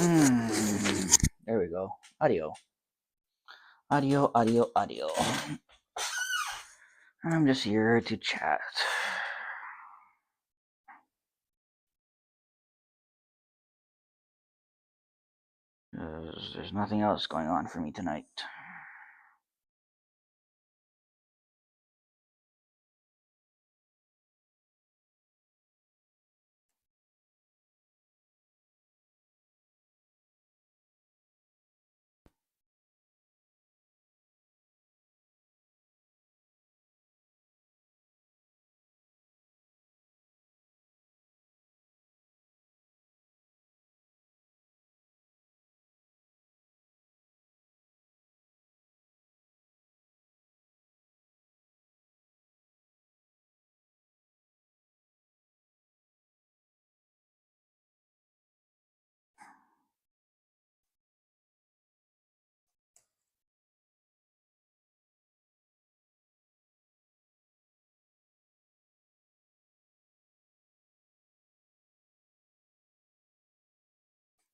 There we go. Audio. Audio, audio, audio. I'm just here to chat. There's nothing else going on for me tonight.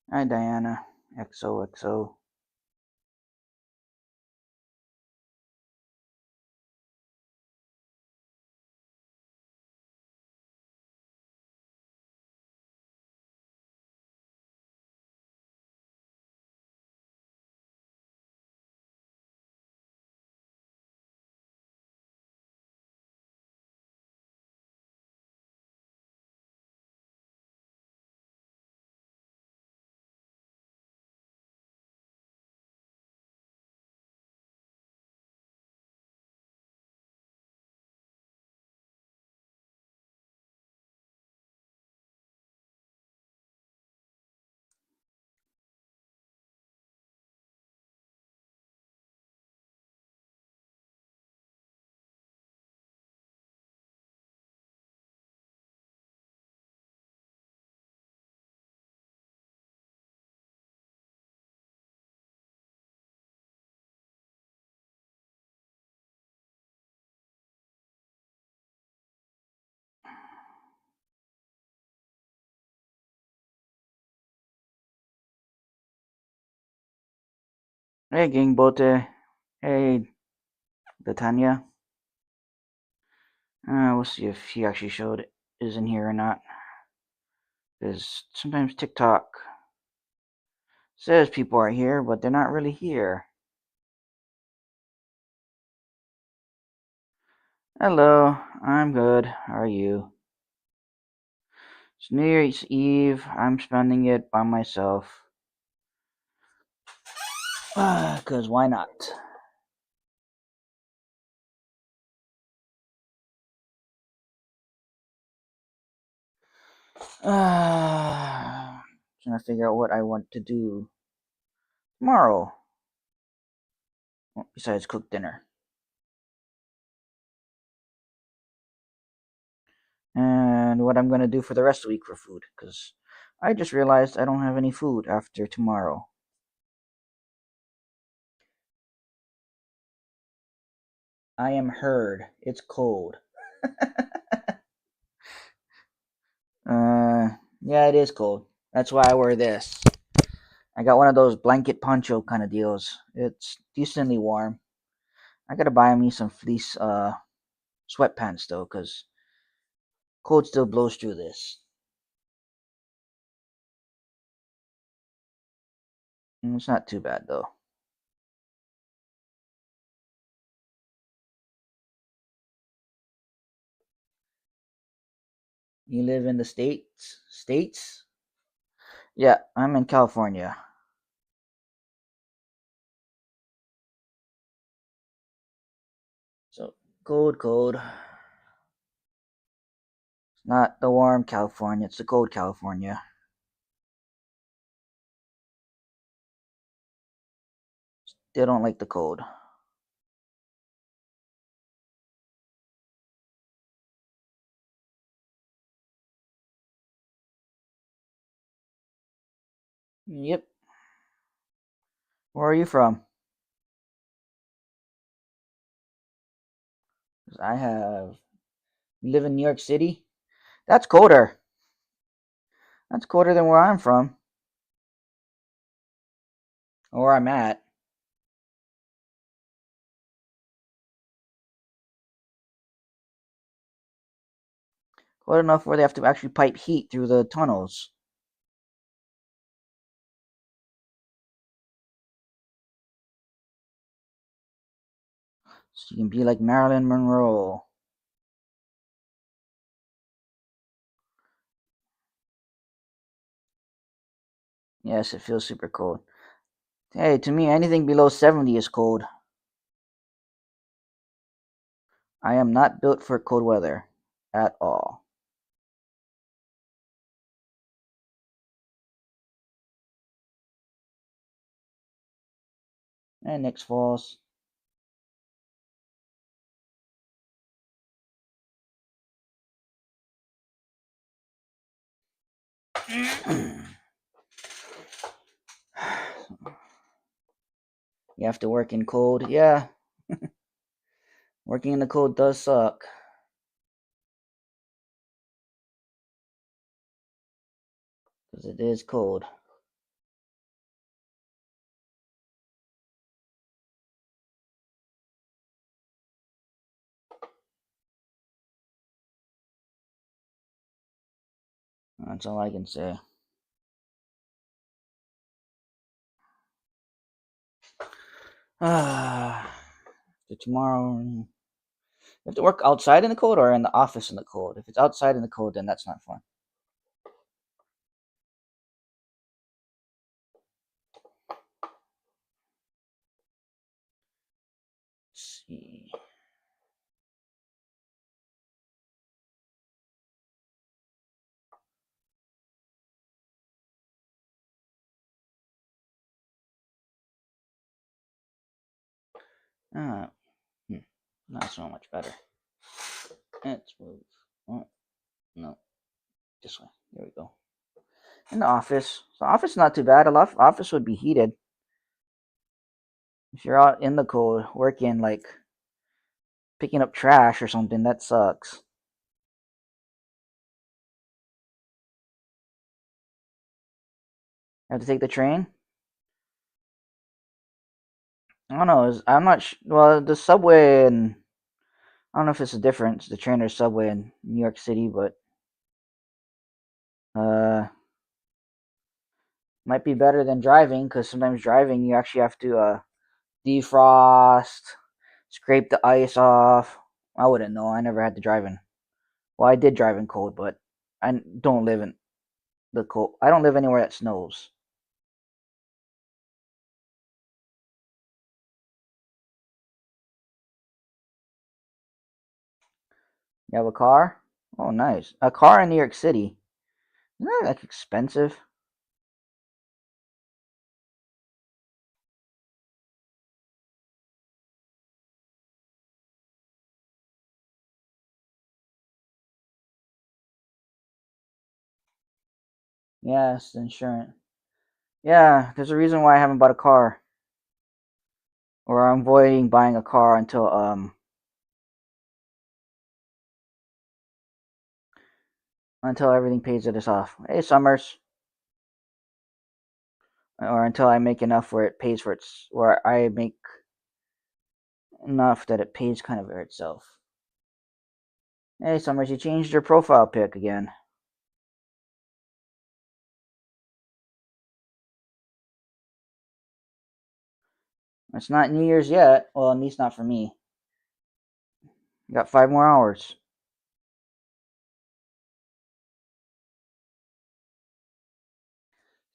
Hi, Diana. XOXO. Hey, Gangbote. Hey, Latanya. We'll see if he actually is in here or not. Because sometimes TikTok says people are here, but they're not really here. Hello, I'm good. How are you? It's New Year's Eve. I'm spending it by myself. Because why not? Trying to figure out what I want to do tomorrow. Besides cook dinner. And what I'm going to do for the rest of the week for food. Because I just realized I don't have any food after tomorrow. I am heard. It's cold. Yeah, it is cold. That's why I wear this. I got one of those blanket poncho kind of deals. It's decently warm. I gotta buy me some fleece sweatpants though, cause cold still blows through this. It's not too bad though. You live in the states? States? Yeah, I'm in California. So cold, cold. It's not the warm California. It's the cold California. They don't like the cold. Yep. Where are you from? 'Cause I have. You live in New York City? That's colder. That's colder than where I'm from. where I'm at. Cold enough where they have to actually pipe heat through the tunnels. So you can be like Marilyn Monroe. Yes, it feels super cold. Hey, to me, anything below 70 is cold. I am not built for cold weather at all. And Nick's Falls. You have to work in cold. Yeah, working in the cold does suck. Because it is cold. That's all I can say. So tomorrow, you have to work outside in the cold or in the office in the cold. If it's outside in the cold, then that's not fun. Let's see. Uh, Not so much better. Let's move. Oh, no, this way. There we go. In the office. The office is not too bad. Office would be heated. If you're out in the cold working, like picking up trash or something, that sucks. Have to take the train. I don't know. I'm not. Well, the subway and I don't know if it's a difference, the train or subway in New York City, but uh, might be better than driving because sometimes driving you actually have to defrost, scrape the ice off. I wouldn't know. I never had to drive in. Well, I did drive in cold, but I don't live in the cold. I don't live anywhere that snows. You have a car? Oh, nice. A car in New York City. Isn't that like expensive? Yes, insurance. Yeah, there's a reason why I haven't bought a car, or I'm avoiding buying a car until everything pays it off. Hey, Summers, or until I make enough where it pays for its, where I make enough that it pays kind of for itself. Hey, Summers, you changed your profile pic again. It's not New Year's yet. Well, at least not for me. You got 5 more hours.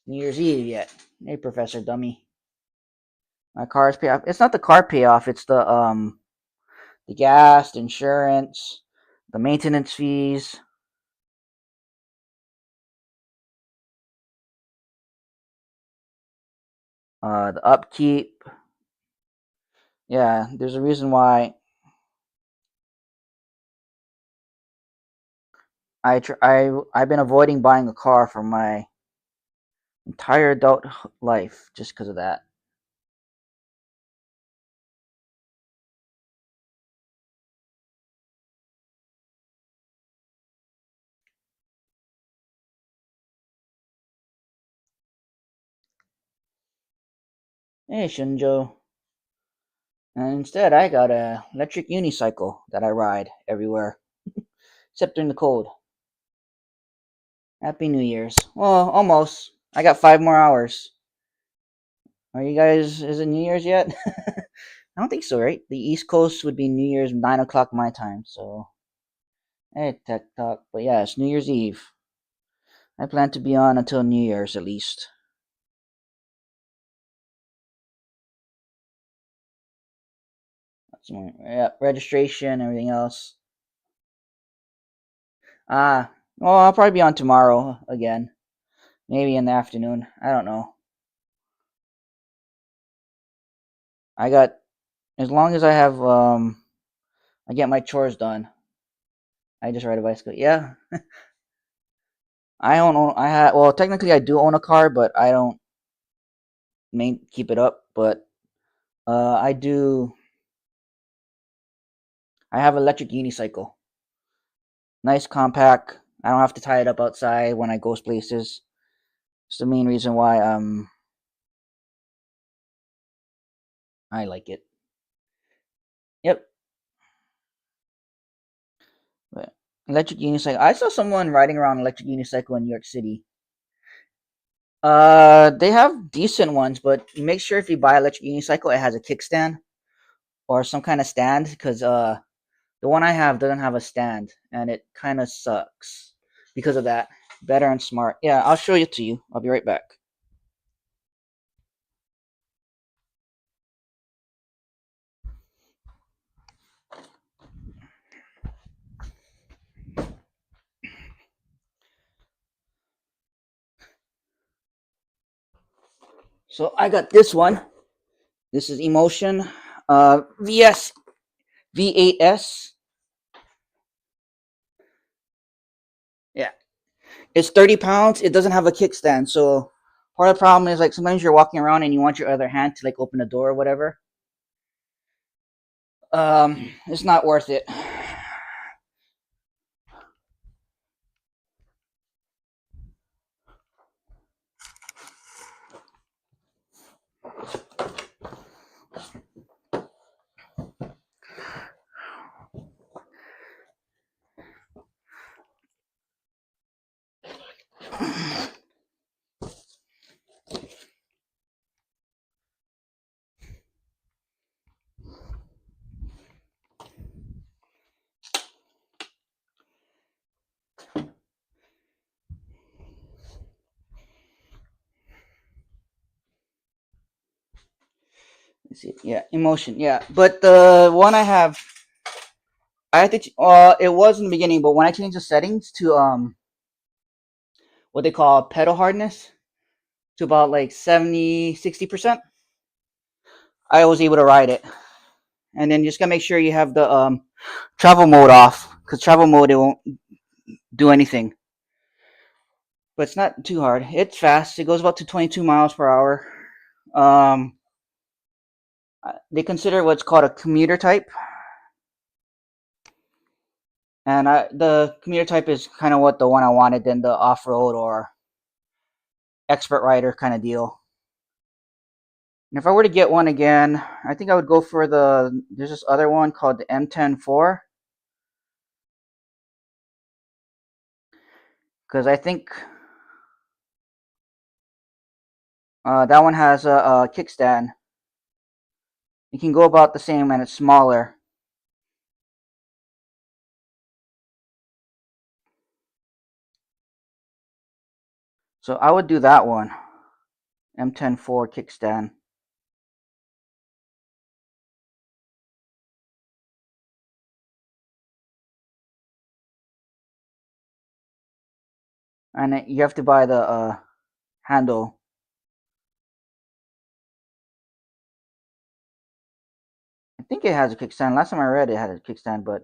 New Year's Eve yet. Hey, Professor Dummy. My car's pay off. It's not the car payoff. It's the gas, the insurance, the maintenance fees, the upkeep. Yeah, there's a reason why I've been avoiding buying a car for my entire adult life just because of that. Hey, Shinjo. And instead, I got a electric unicycle that I ride everywhere, except during the cold. Happy New Year's. Well, almost. I got 5 more hours. Are you guys? Is it New Year's yet? I don't think so, right? The East Coast would be New Year's 9 o'clock my time. So, hey, Tech Talk. But yeah, it's New Year's Eve. I plan to be on until New Year's at least. That's my, yeah, registration, everything else. Well, I'll probably be on tomorrow again. Maybe in the afternoon. I don't know. I got as long as I get my chores done. I just ride a bicycle. Yeah, I have well technically I do own a car, but I don't keep it up. But I do. I have an electric unicycle. Nice compact. I don't have to tie it up outside when I go places. It's the main reason why I like it. Yep. But electric unicycle. I saw someone riding around electric unicycle in New York City. They have decent ones, but make sure if you buy electric unicycle, it has a kickstand or some kind of stand, because the one I have doesn't have a stand, and it kind of sucks because of that. Better and smart. Yeah, I'll show it to you. I'll be right back. So I got this one. This is Emotion, VS V8S. Yeah, it's 30 pounds. It doesn't have a kickstand, so part of the problem is like sometimes you're walking around and you want your other hand to like open the door or whatever. It's not worth it. Let's see. Yeah, Emotion. Yeah, but the one I have, I had to. It was in the beginning, but when I changed the settings to what they call pedal hardness to about like 70, 60%, I was able to ride it. And then you just gotta make sure you have the travel mode off, because travel mode it won't do anything. But it's not too hard. It's fast. It goes about to 22 miles per hour. Um, they consider what's called a commuter type, and the commuter type is kind of what the one I wanted than the off road or expert rider kind of deal. And if I were to get one again, I think I would go for there's this other one called the M10-4, because I think that one has a kickstand. It can go about the same and it's smaller. So I would do that one, M10-4 kickstand. And you have to buy the handle. I think it has a kickstand. Last time I read it had a kickstand, but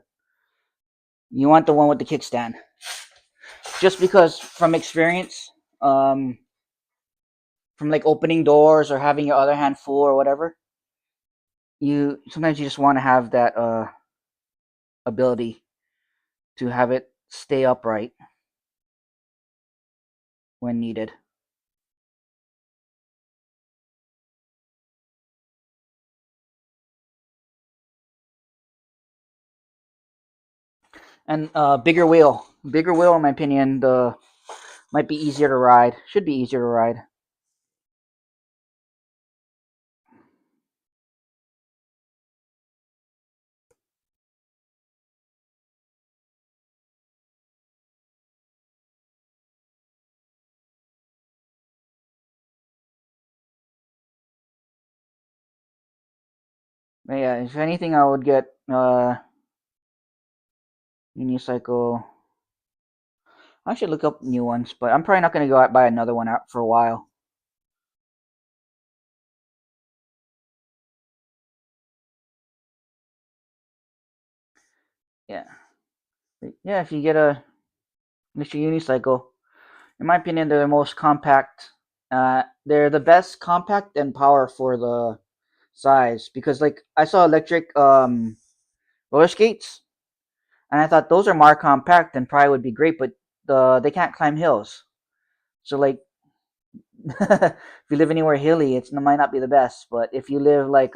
you want the one with the kickstand. Just because from experience, um, from like opening doors or having your other hand full or whatever, you sometimes you just want to have that ability to have it stay upright when needed. And bigger wheel. Bigger wheel, in my opinion, the might be easier to ride. Should be easier to ride. But yeah, if anything, I would get unicycle. I should look up new ones, but I'm probably not gonna go out buy another one out for a while. Yeah, yeah. If you get a Mr. Unicycle, in my opinion, they're the most compact. They're the best compact and power for the size because, like, I saw electric roller skates, and I thought those are more compact and probably would be great, but they can't climb hills. So, like, if you live anywhere hilly, it might not be the best. But if you live like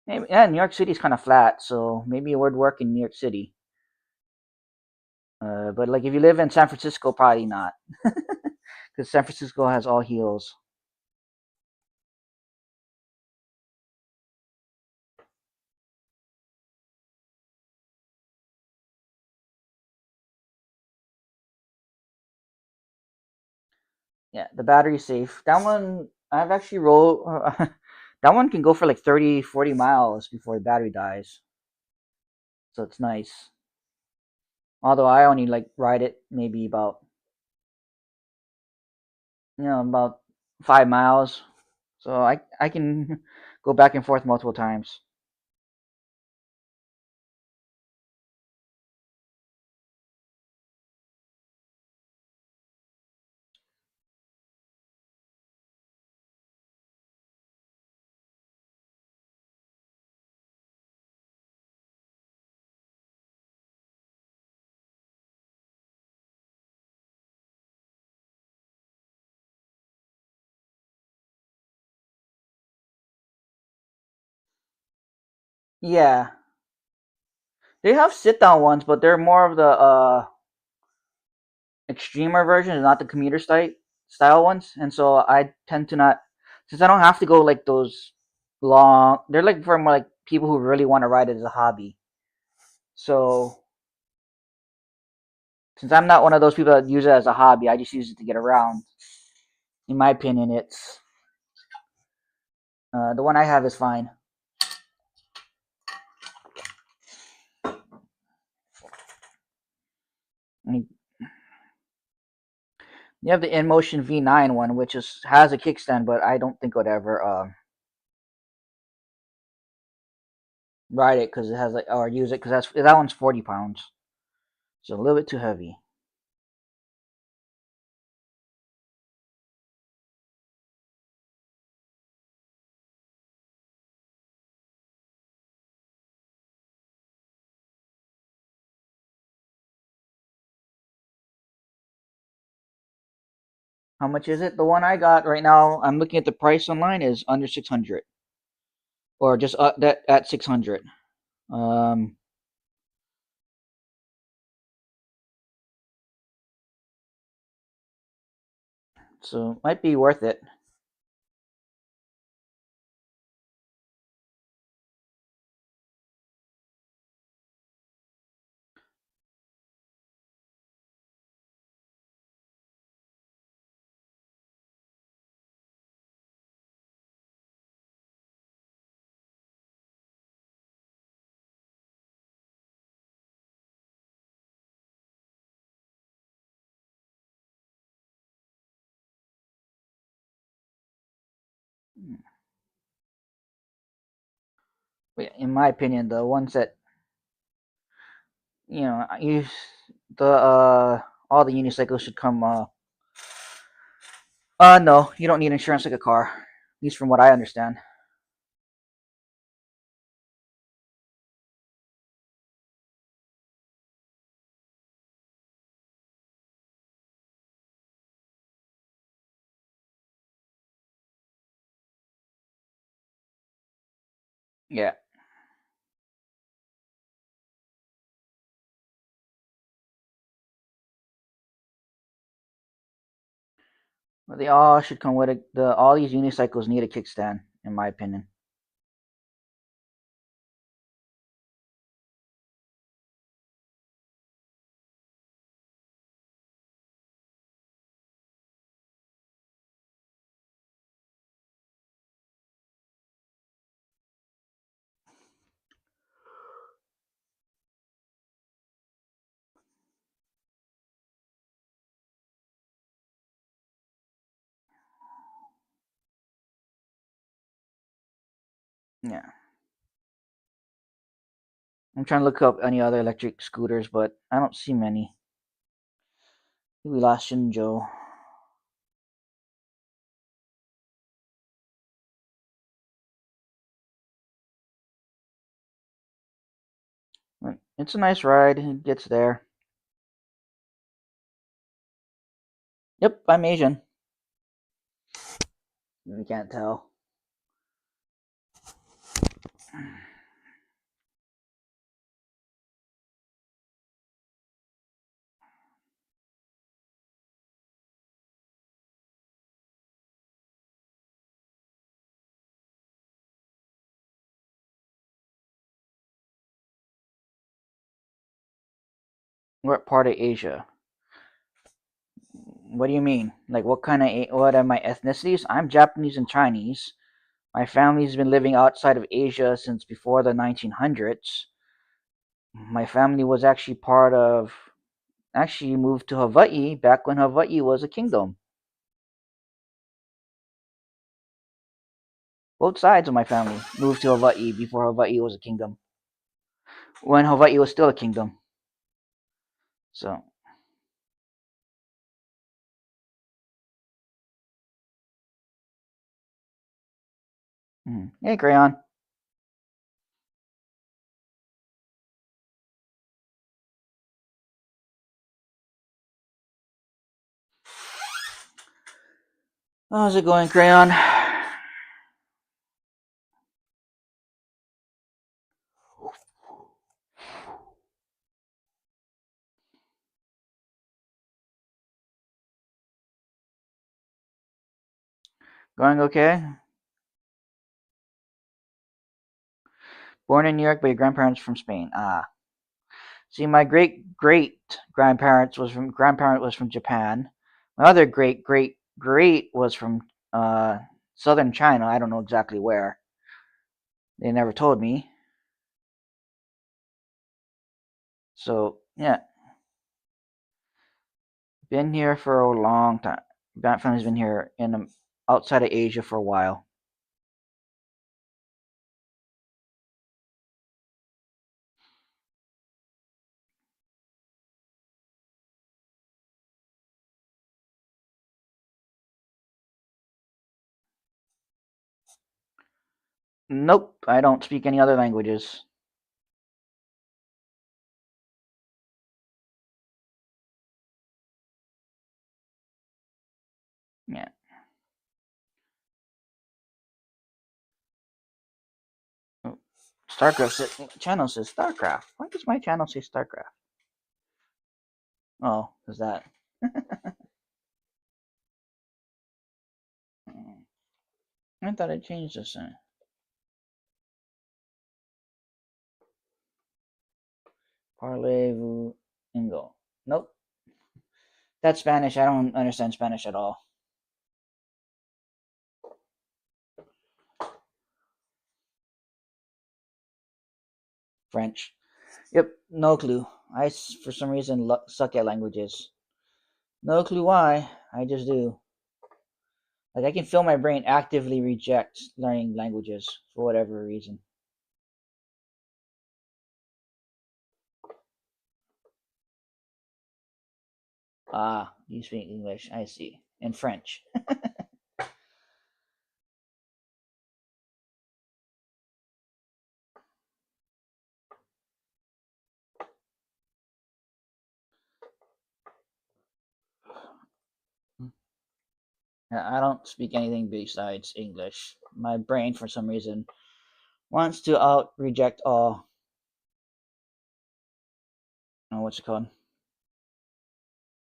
maybe, yeah, New York City's kind of flat, so maybe it would work in New York City. But like if you live in San Francisco, probably not, because San Francisco has all hills. Yeah, the battery's safe. That one I've actually rolled. That one can go for like 30, 40 miles before the battery dies, so it's nice. Although I only like ride it maybe about about 5 miles, so I can go back and forth multiple times. Yeah, they have sit down ones, but they're more of the extremer versions, not the commuter style ones. And so I tend to not, since I don't have to go like those long. They're like for more like people who really want to ride it as a hobby. So since I'm not one of those people that use it as a hobby, I just use it to get around. In my opinion, it's the one I have is fine. I mean, you have the InMotion V9 one, which has a kickstand, but I don't think I would ever ride it because it has like or use it because that one's 40 pounds, so a little bit too heavy. How much is it? The one I got right now, I'm looking at the price online is under 600, or just that at 600. Um, so might be worth it. But in my opinion, the ones that use the all the unicycles should come. No, you don't need insurance like a car, at least from what I understand. Yeah. But they all should come with all these unicycles need a kickstand, in my opinion. Yeah. I'm trying to look up any other electric scooters, but I don't see many. We lost Shinjo. But it's a nice ride. It gets there. Yep, I'm Asian. You can't tell. What part of Asia? What do you mean? Like what are my ethnicities? I'm Japanese and Chinese. My family's been living outside of Asia since before the 1900s. My family was actually moved to Hawaii back when Hawaii was a kingdom. Both sides of my family moved to Hawaii before Hawaii was a kingdom. When Hawaii was still a kingdom. So, hey, Crayon. How's it going, Crayon? Going okay? Born in New York, but your grandparents from Spain. Ah, see, my great great grandparent was from Japan. My other great great great was from southern China. I don't know exactly where. They never told me. So yeah, been here for a long time. My family's been here outside of Asia for a while. Nope, I don't speak any other languages. Yeah. Oh, channel says StarCraft. Why does my channel say StarCraft? Oh, is that? I thought I changed this. Parlez-vous Ingo? Nope. That's Spanish. I don't understand Spanish at all. French. Yep, no clue. For some reason, suck at languages. No clue why. I just do. Like, I can feel my brain actively reject learning languages for whatever reason. Ah, you speak English. I see. And French. I don't speak anything besides English. My brain, for some reason, wants to out reject all. Oh, what's it called?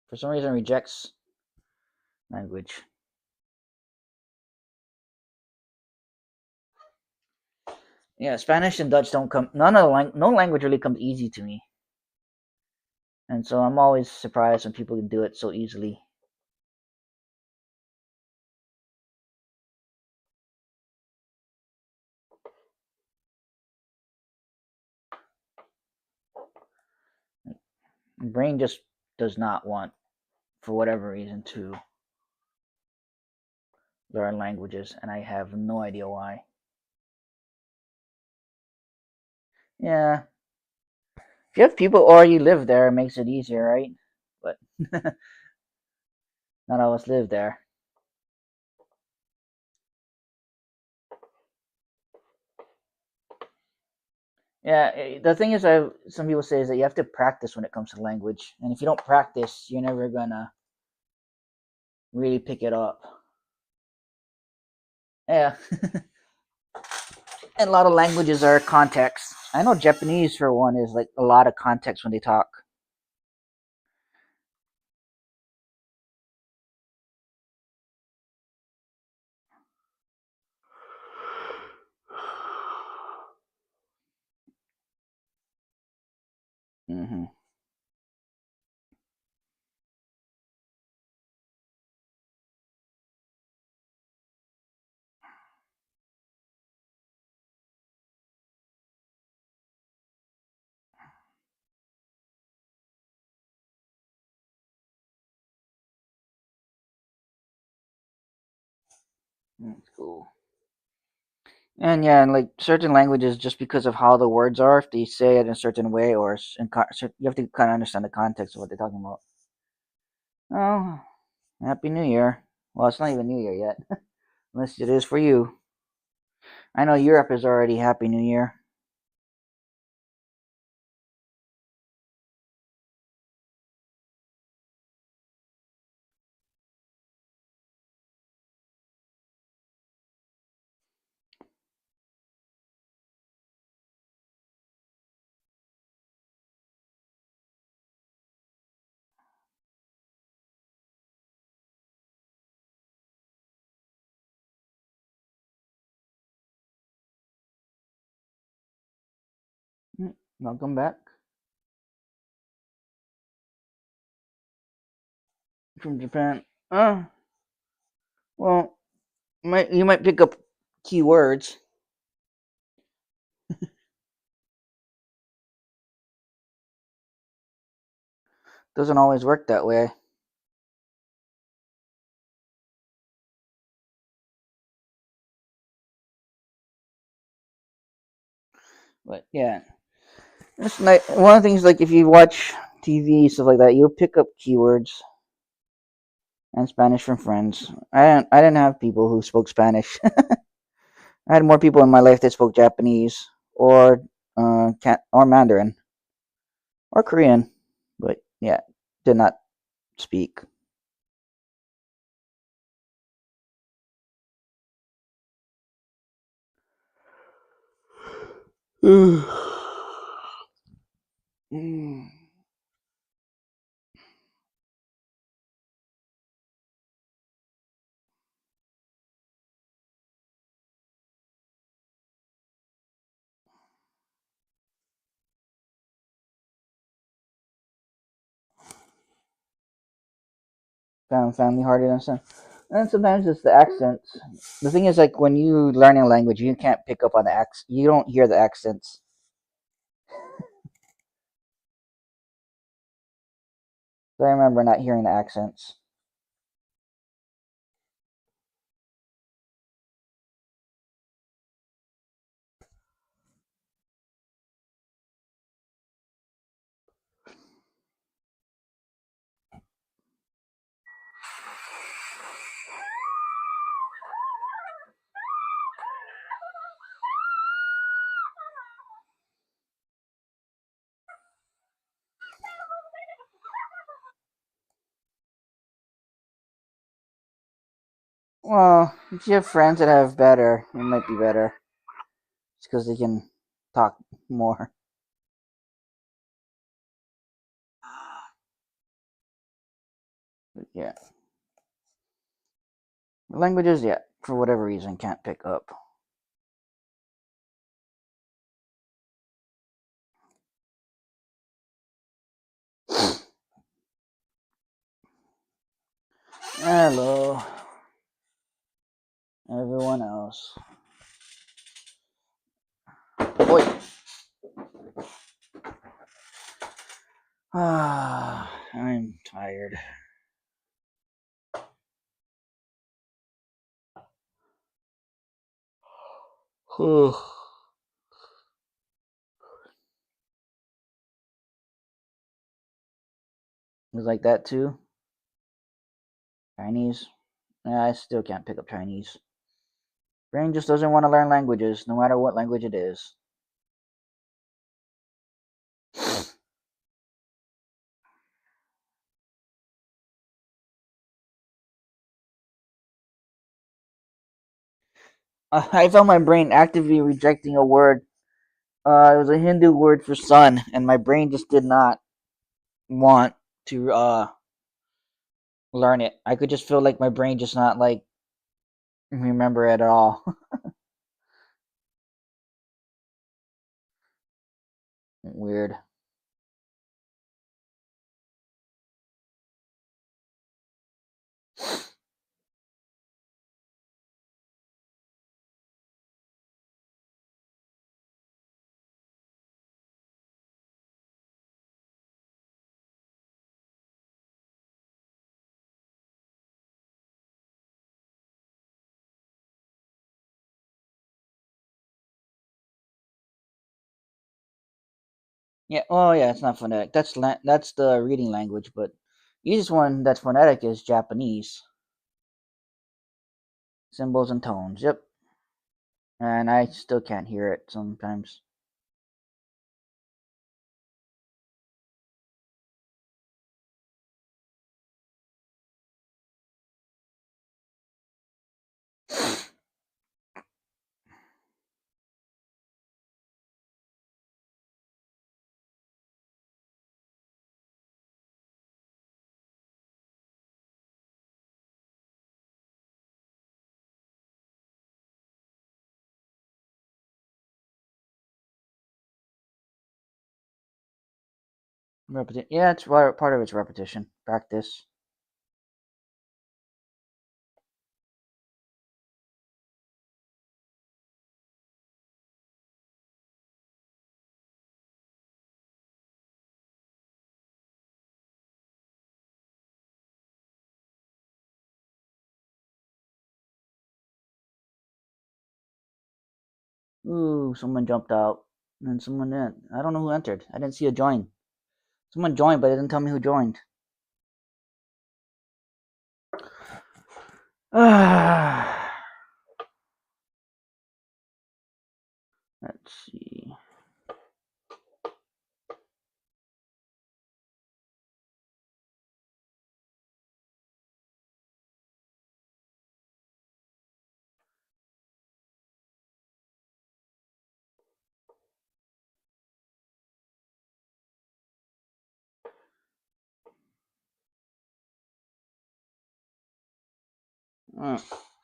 For some reason, rejects language. Yeah, Spanish and Dutch don't come. None of the no language really comes easy to me, and so I'm always surprised when people can do it so easily. My brain just does not want, for whatever reason, to learn languages, and I have no idea why. Yeah, if you have people already live there, it makes it easier, right? But none of us live there. Yeah, the thing is, some people say is that you have to practice when it comes to language, and if you don't practice, you're never gonna really pick it up. Yeah, and a lot of languages are context. I know Japanese, for one, is like a lot of context when they talk. Hmm. That's cool. And yeah, and like certain languages, just because of how the words are, if they say it in a certain way, or you have to kind of understand the context of what they're talking about. Oh, Happy New Year. Well, it's not even New Year yet, unless it is for you. I know Europe is already Happy New Year. Welcome back from Japan. Well, you might pick up keywords. Doesn't always work that way. But yeah, it's like one of the things. Like if you watch TV stuff like that, you'll pick up keywords and Spanish from friends. I didn't have people who spoke Spanish. I had more people in my life that spoke Japanese or or Mandarin or Korean, but yeah, did not speak. Mm. Found family hard to understand. And sometimes it's the accents. The thing is, like when you learn a language, you can't pick up on the accent. You don't hear the accents. So I remember not hearing the accents. Well, if you have friends that have better, it might be better. It's because they can talk more. But yeah, languages, yeah, for whatever reason, can't pick up. Hello, everyone else. Oi. I'm tired. You like that too? Chinese? Yeah, I still can't pick up Chinese. Brain just doesn't want to learn languages, no matter what language it is. I felt my brain actively rejecting a word. It was a Hindu word for sun, and my brain just did not want to learn it. I could just feel like my brain just not like remember it at all. Weird. Yeah. Oh, yeah. It's not phonetic. That's the reading language, but easiest one that's phonetic is Japanese. Symbols and tones. Yep. And I still can't hear it sometimes. Yeah, it's part of its repetition, practice. Ooh, someone jumped out, and someone didn't. I don't know who entered. I didn't see a join. Someone joined, but it didn't tell me who joined. Let's see.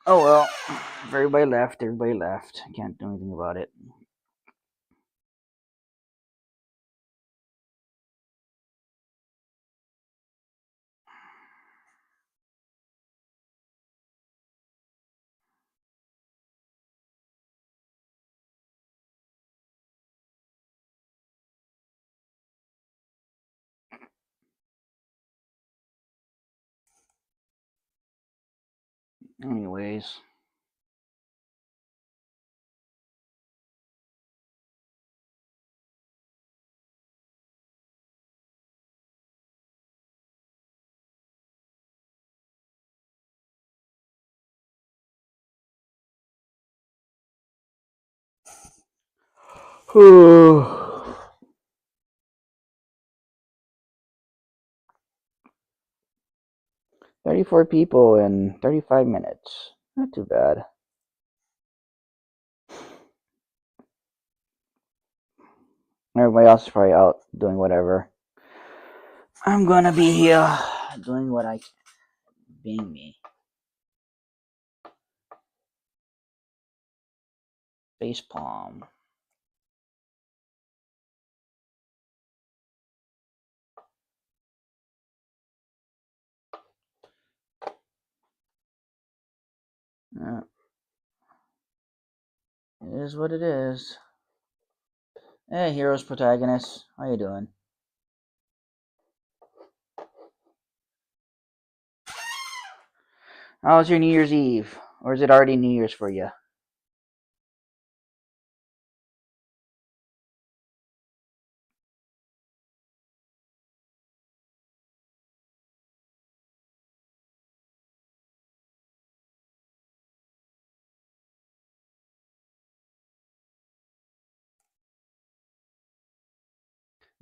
Oh well, if everybody left. Everybody left. I can't do anything about it. Anyways. Whew. 34 people in 35 minutes. Not too bad. Everybody else is probably out doing whatever. I'm gonna be here doing what I can, being me. Face palm. Uh, it is what it is. Hey, heroes protagonist, how you doing? How was your New Year's Eve, or is it already New Year's for you?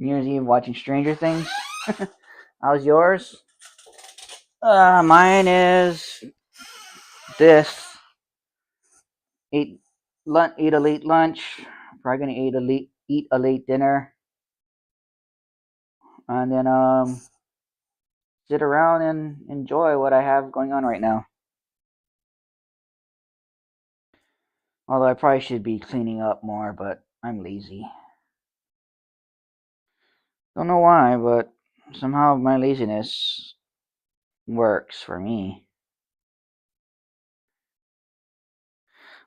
New Year's Eve watching Stranger Things. How's yours? Mine is this. Eat a late lunch. Probably gonna eat a late dinner, and then sit around and enjoy what I have going on right now. Although I probably should be cleaning up more, but I'm lazy. Don't know why, but somehow my laziness works for me.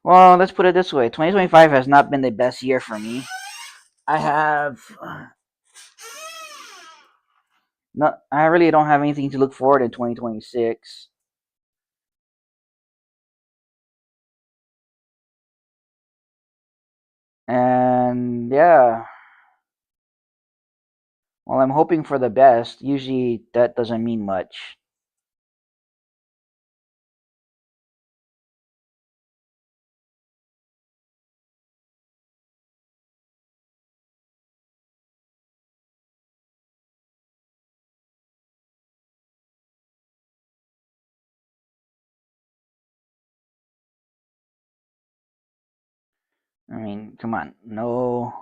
Well, let's put it this way: 2025 has not been the best year for me. I have not. I really don't have anything to look forward in 2026. And yeah, well, I'm hoping for the best. Usually, that doesn't mean much. I mean, come on, no.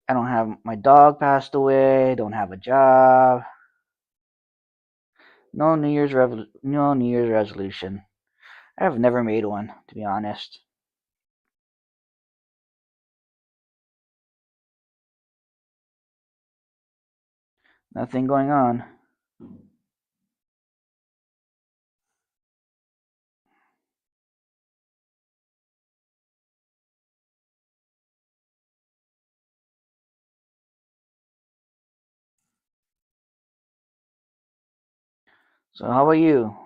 I don't have my dog passed away. Don't have a job. No New Year's resolution. I've never made one, to be honest. Nothing going on. So how about you?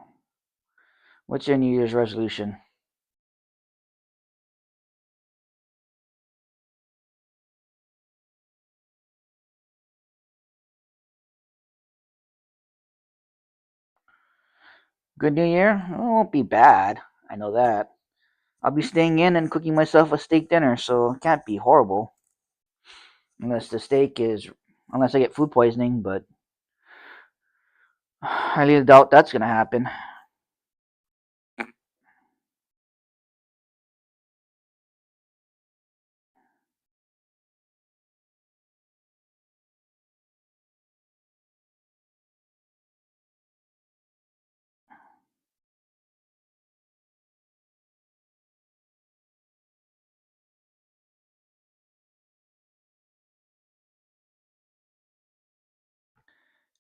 What's your New Year's resolution? Good New Year? Well, it won't be bad. I know that. I'll be staying in and cooking myself a steak dinner, so it can't be horrible. Unless the steak is, unless I get food poisoning, but I highly doubt that's gonna happen.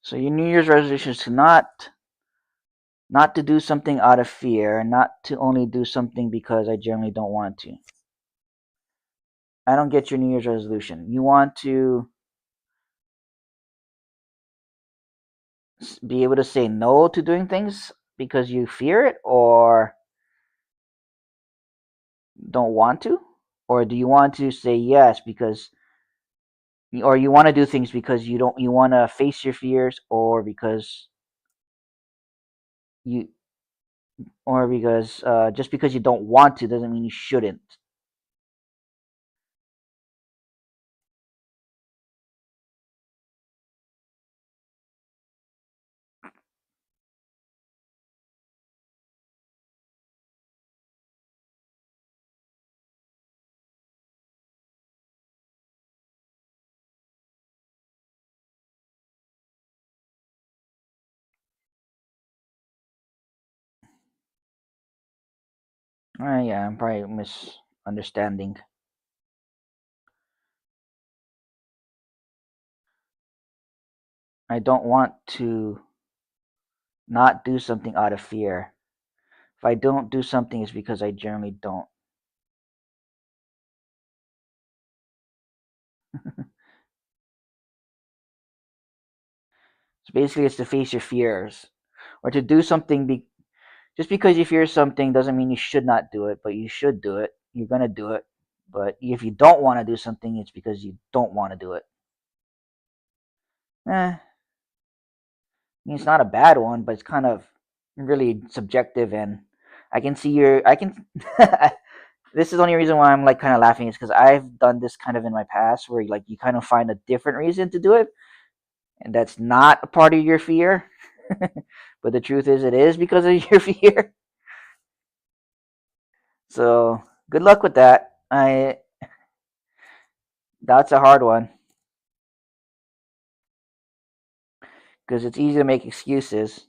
So your New Year's resolution is to not to do something out of fear, and not to only do something because I generally don't want to. I don't get your New Year's resolution. You want to be able to say no to doing things because you fear it, or don't want to, or do you want to say yes because, or you want to do things because you want to face your fears, or because you or because just because you don't want to doesn't mean you shouldn't. Yeah, I'm probably misunderstanding. I don't want to not do something out of fear. If I don't do something, it's because I generally don't. So basically, it's to face your fears or to do something. Just because you fear something doesn't mean you should not do it, but you should do it. You're gonna do it. But if you don't want to do something, it's because you don't want to do it. I mean, it's not a bad one, but it's kind of really subjective, and I can see your. I can. This is the only reason why I'm like kind of laughing is because I've done this kind of in my past, where like you kind of find a different reason to do it, and that's not a part of your fear. But the truth is, it is because of your fear. So good luck with that. I That's a hard one because it's easy to make excuses.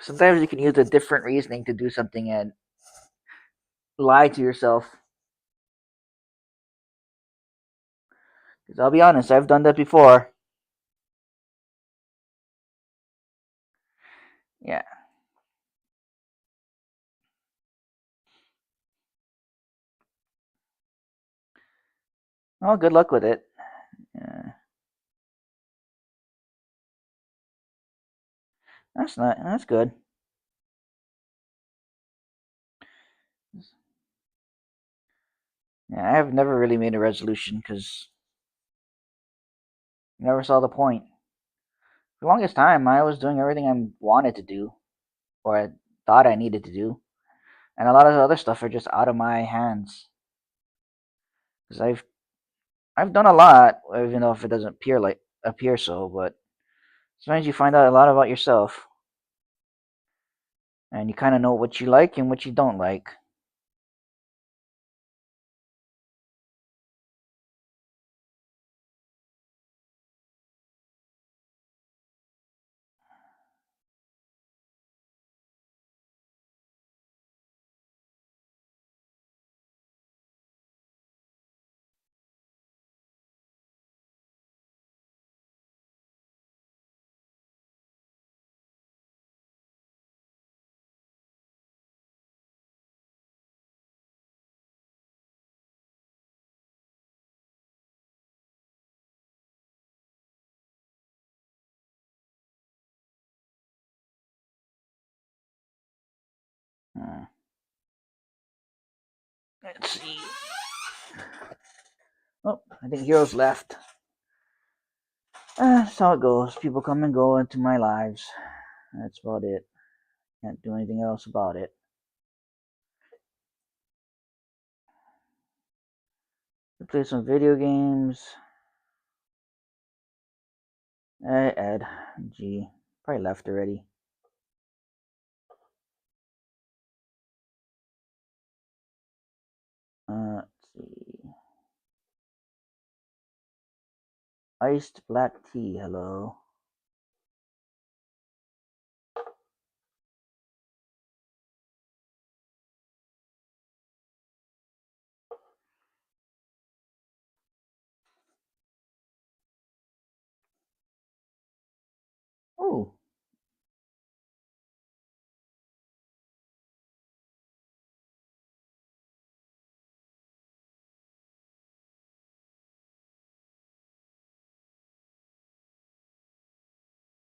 Sometimes you can use a different reasoning to do something and lie to yourself. Because I'll be honest, I've done that before. Yeah. Well, good luck with it. Yeah. That's not. That's good. Yeah, I've never really made a resolution because I never saw the point. For the longest time, I was doing everything I wanted to do or I thought I needed to do, and a lot of the other stuff are just out of my hands. Because I've done a lot, even though if it doesn't appear so, but sometimes you find out a lot about yourself, and you kind of know what you like and what you don't like. Hmm. Let's see. Oh, I think Heroes left. That's how it goes. People come and go into my lives. That's about it. Can't do anything else about it. Play some video games. Ed. Gee. Probably left already. Let's see. Iced black tea. Hello. Oh,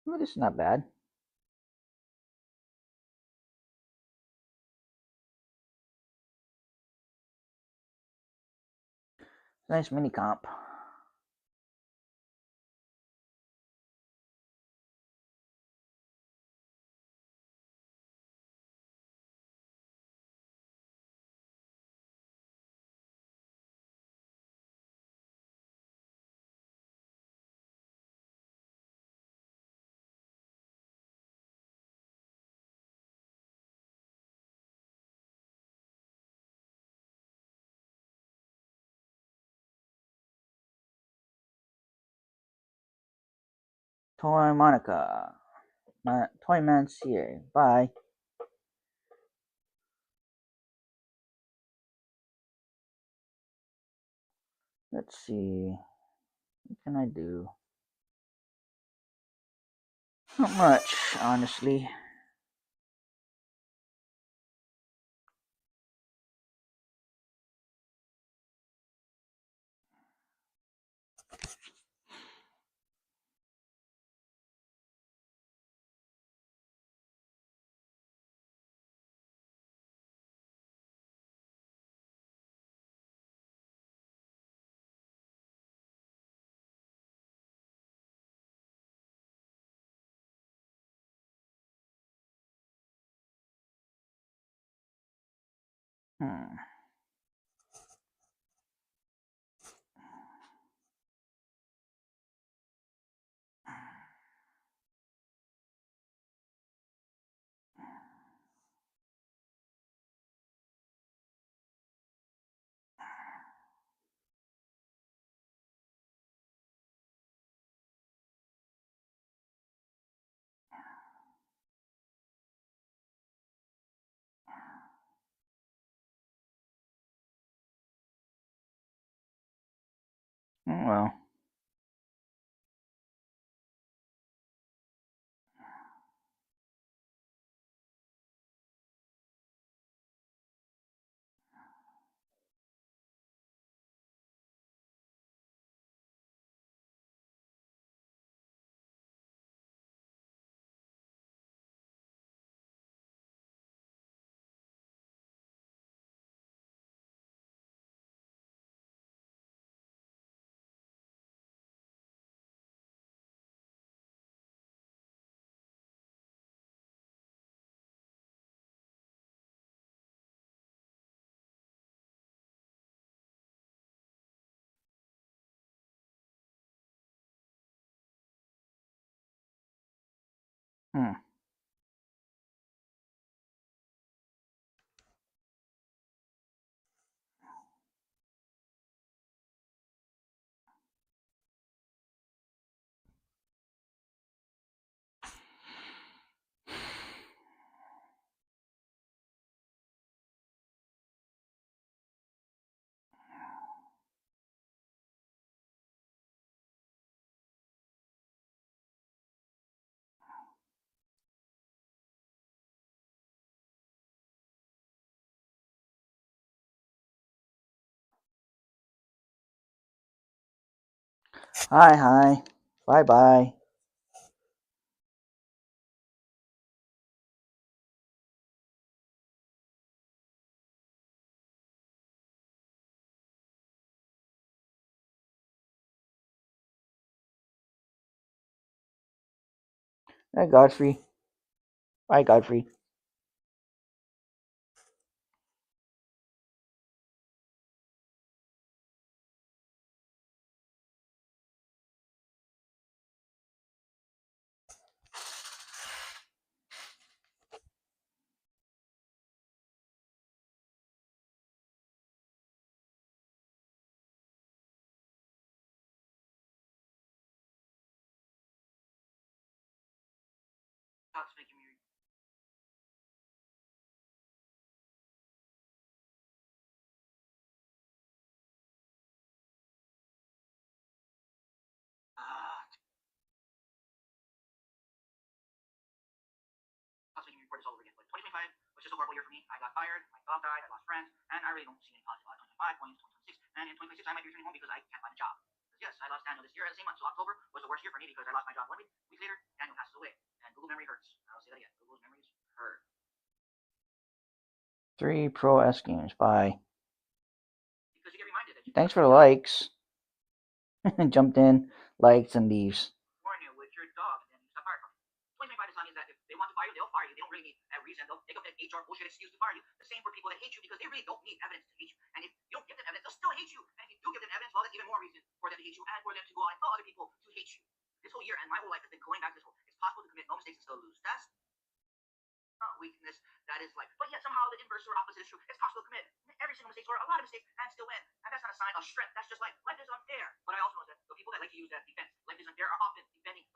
well, this is not bad. Nice mini comp. Toy Monica. Toymancier. Bye. Let's see. What can I do? Not much, honestly. Hmm. Well. Hmm. Hi. Bye bye. Hey, Godfrey. Bye, Godfrey. Three Pro S games. Bye. Thanks for the likes. Jumped in, likes, and leaves.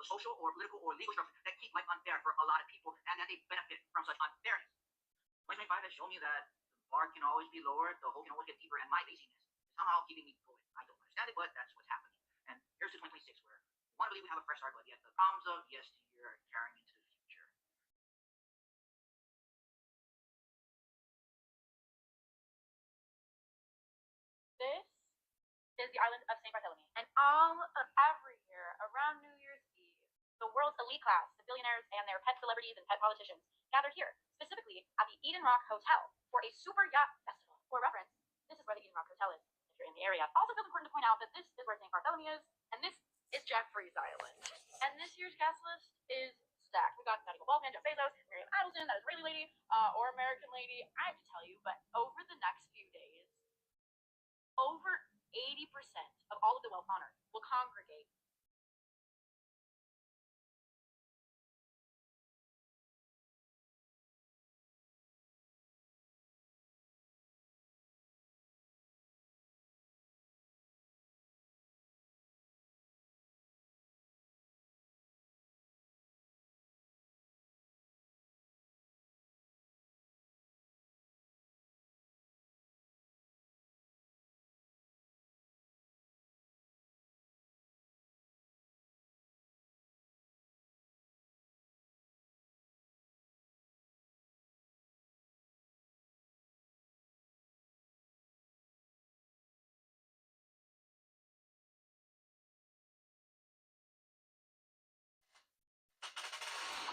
the social or political or legal structures that keep life unfair for a lot of people and that they benefit from such unfairness. 2025 has shown me that the bar can always be lowered, the hole can always get deeper, and my laziness is somehow keeping me going. I don't understand it, but that's what's happening. And here's to 2026, where we want to believe we have a fresh start, but yet the problems of yesteryear are carrying into the future. This is the island of St. Bartholomew. And all of every year around New Year's Eve, the world's elite class, the billionaires and their pet celebrities and pet politicians, gathered here, specifically at the Eden Rock Hotel, for a super yacht festival. For reference, this is where the Eden Rock Hotel is, if you're in the area. Also feels important to point out that this is where St. Bartholomew is, and this is Jeffrey's Island. And this year's guest list is stacked. We got Natalie Baldwin, Jeff Bezos, Miriam Adelson, that Israeli lady, or American lady. I have to tell you, but over the next few days, over 80% of all of the wealth honored will congregate.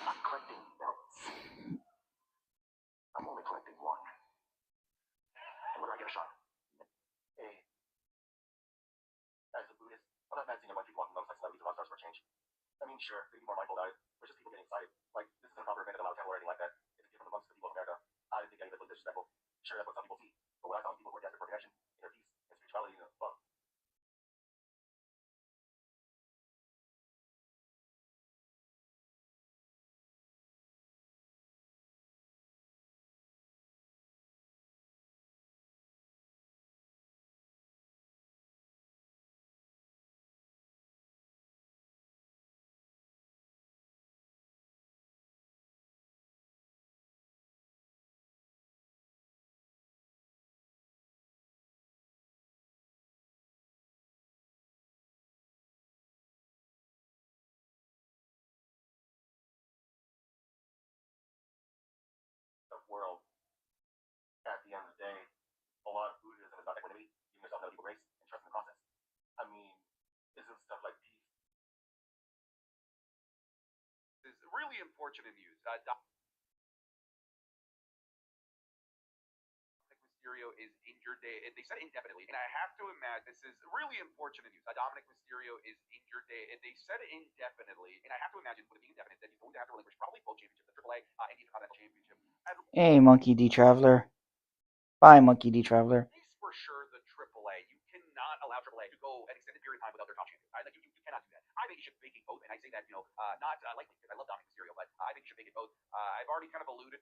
I'm collecting belts. I'm only collecting one. And whether I get a shot. Hey, as a Buddhist, I'm not mad seeing a bunch of people walking alongside celebrities and rock stars for a change. I mean, sure, they be more mindful about it, but just people getting excited. Like, this isn't a proper event at a loud temple or anything like that. It's a gift from amongst the people of America. I didn't think any of it was disrespectful. Sure, that's what some people see. But what I found people who are desperate for connection, inner peace, and spirituality and love. The world, at the end of the day, a lot of Buddhism is about equanimity, giving yourself another people grace, and trusting the process. I mean, isn't stuff like peace is really unfortunate news. Mysterio is injured. They said indefinitely, and I have to imagine this is really unfortunate news. Dominic Mysterio is injured. They said indefinitely, and I have to imagine with it being indefinite that he's going to have to relinquish probably both championships, the AAA and the Intercontinental Championship. Hey, Monkey D Traveler. Bye, Monkey D Traveler. At least for sure, the AAA. You cannot allow AAA to go an extended period of time without their top champion. Like you cannot do that. I think you should vacate both, and I say that not lightly because I love Dominic Mysterio, but I think you should vacate both. I've already kind of alluded.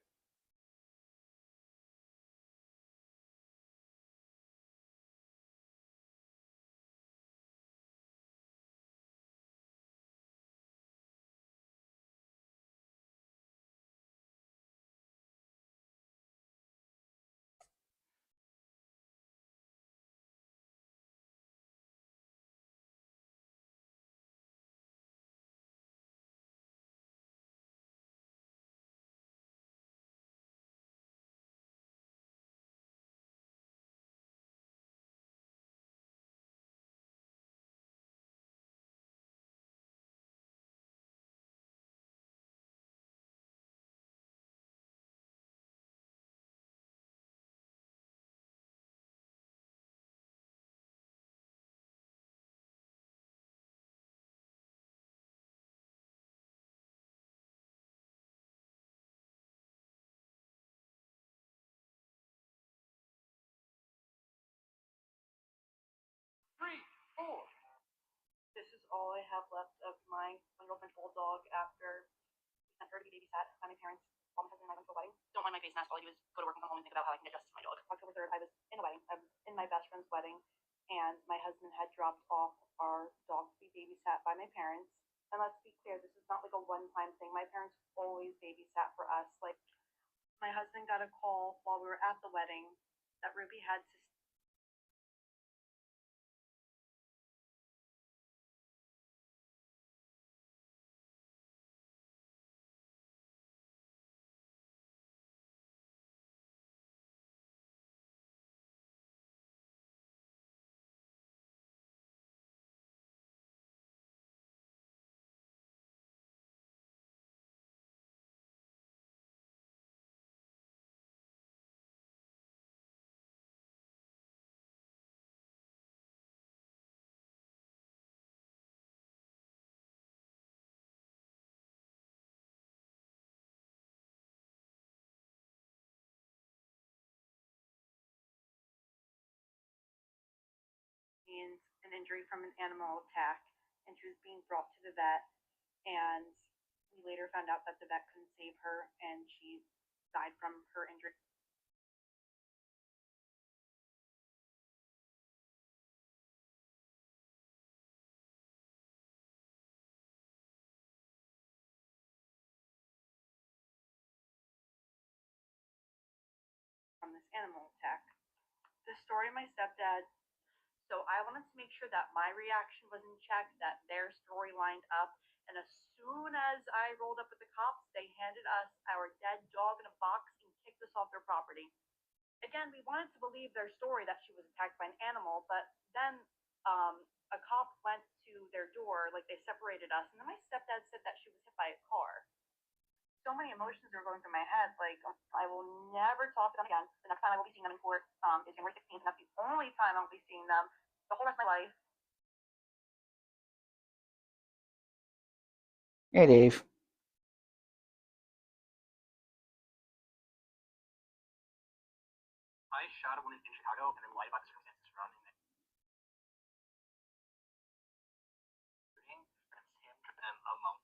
Three, four. This is all I have left of my girlfriend bulldog after we sent her to be babysat by my parents while my husband and I went to a wedding. Don't mind my face mask. All I do is go to work and come home and think about how I can get justice for my dog. October 3rd, I was in a wedding. I was in my best friend's wedding, and my husband had dropped off our dog to be babysat by my parents. And let's be clear, this is not like a one-time thing. My parents always babysat for us. Like, my husband got a call while we were at the wedding that Ruby had to sustained an injury from an animal attack, and she was being brought to the vet. And we later found out that the vet couldn't save her, and she died from her injury. From this animal attack. The story of my stepdad. So I wanted to make sure that my reaction was in check, that their story lined up, and as soon as I rolled up with the cops, they handed us our dead dog in a box and kicked us off their property. Again, we wanted to believe their story that she was attacked by an animal, but then a cop went to their door, like they separated us, and then my stepdad said that she was hit by a car. So many emotions were going through my head. Like, I will never talk to them again. The next time I will be seeing them in court is January 16th, and that's the only time I'll be seeing them the whole rest of my life. Hey, Dave. I shot a woman in Chicago and then lied about the circumstances surrounding it. That's him and alone.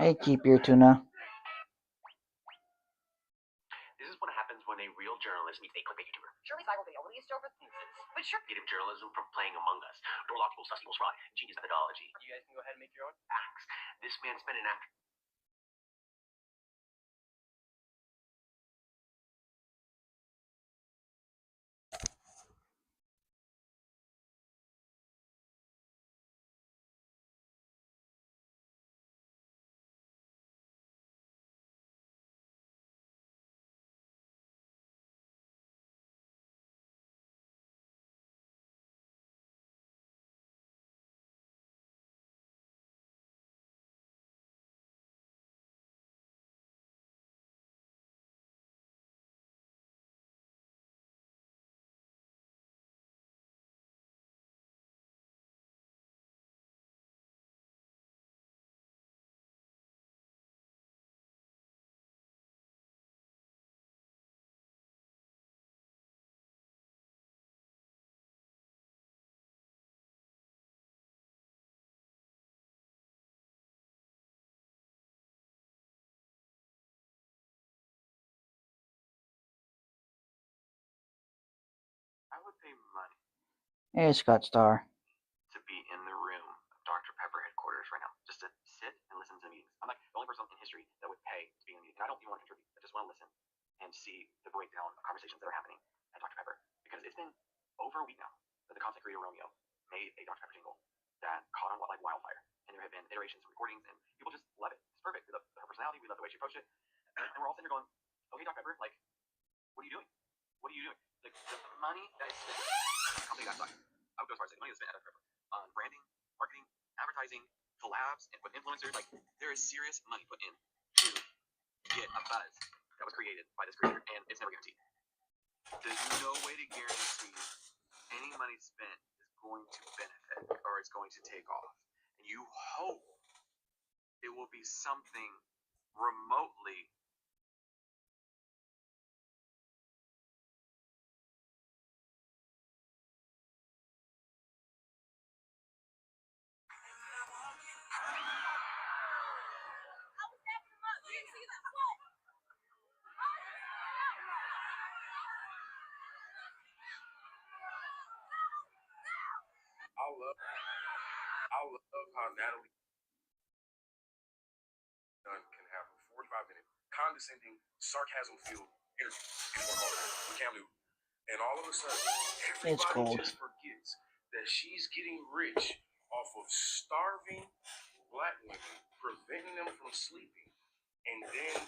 Hey, keep your tuna. This is what happens when a real journalist meets a clickbait YouTuber. Shirley's viral video released over But sure, creative journalism from playing Among Us, door lock equals sus equals fraud, genius methodology. You guys can go ahead and make your own facts. This man spent an after. I would pay money Hey, Scott Star. to be in the room of Dr. Pepper headquarters right now, just to sit and listen to the meetings. I'm like the only person in history that would pay to be in a meeting. And I don't even want to contribute. I just want to listen and see the breakdown of conversations that are happening at Dr. Pepper. Because it's been over a week now that the content creator Romeo made a Dr. Pepper jingle that caught on like wildfire. And there have been iterations and recordings, and people just love it. It's perfect. We love her personality. We love the way she approached it. And we're all sitting there going, okay, Dr. Pepper, like, what are you doing? What are you doing? Like, the money that is spent, the company got sucked. I would go as far as saying the money that's spent at Dr. Pepper on branding, marketing, advertising, collabs, and with influencers. Like, there is serious money put in to get a buzz that was created by this creator, and it's never guaranteed. There's no way to guarantee any money spent is going to benefit or it's going to take off. And you hope it will be something remotely of how Natalie Dunn can have a 45-minute condescending, sarcasm-filled interview with Cam Newton, and all of a sudden, It's everybody cold. just forgets that she's getting rich off of starving black women, preventing them from sleeping, and then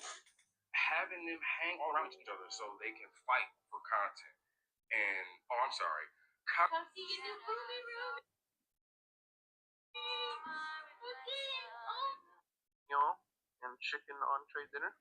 having them hang around each other so they can fight for content. And I'm sorry, and chicken entree dinner.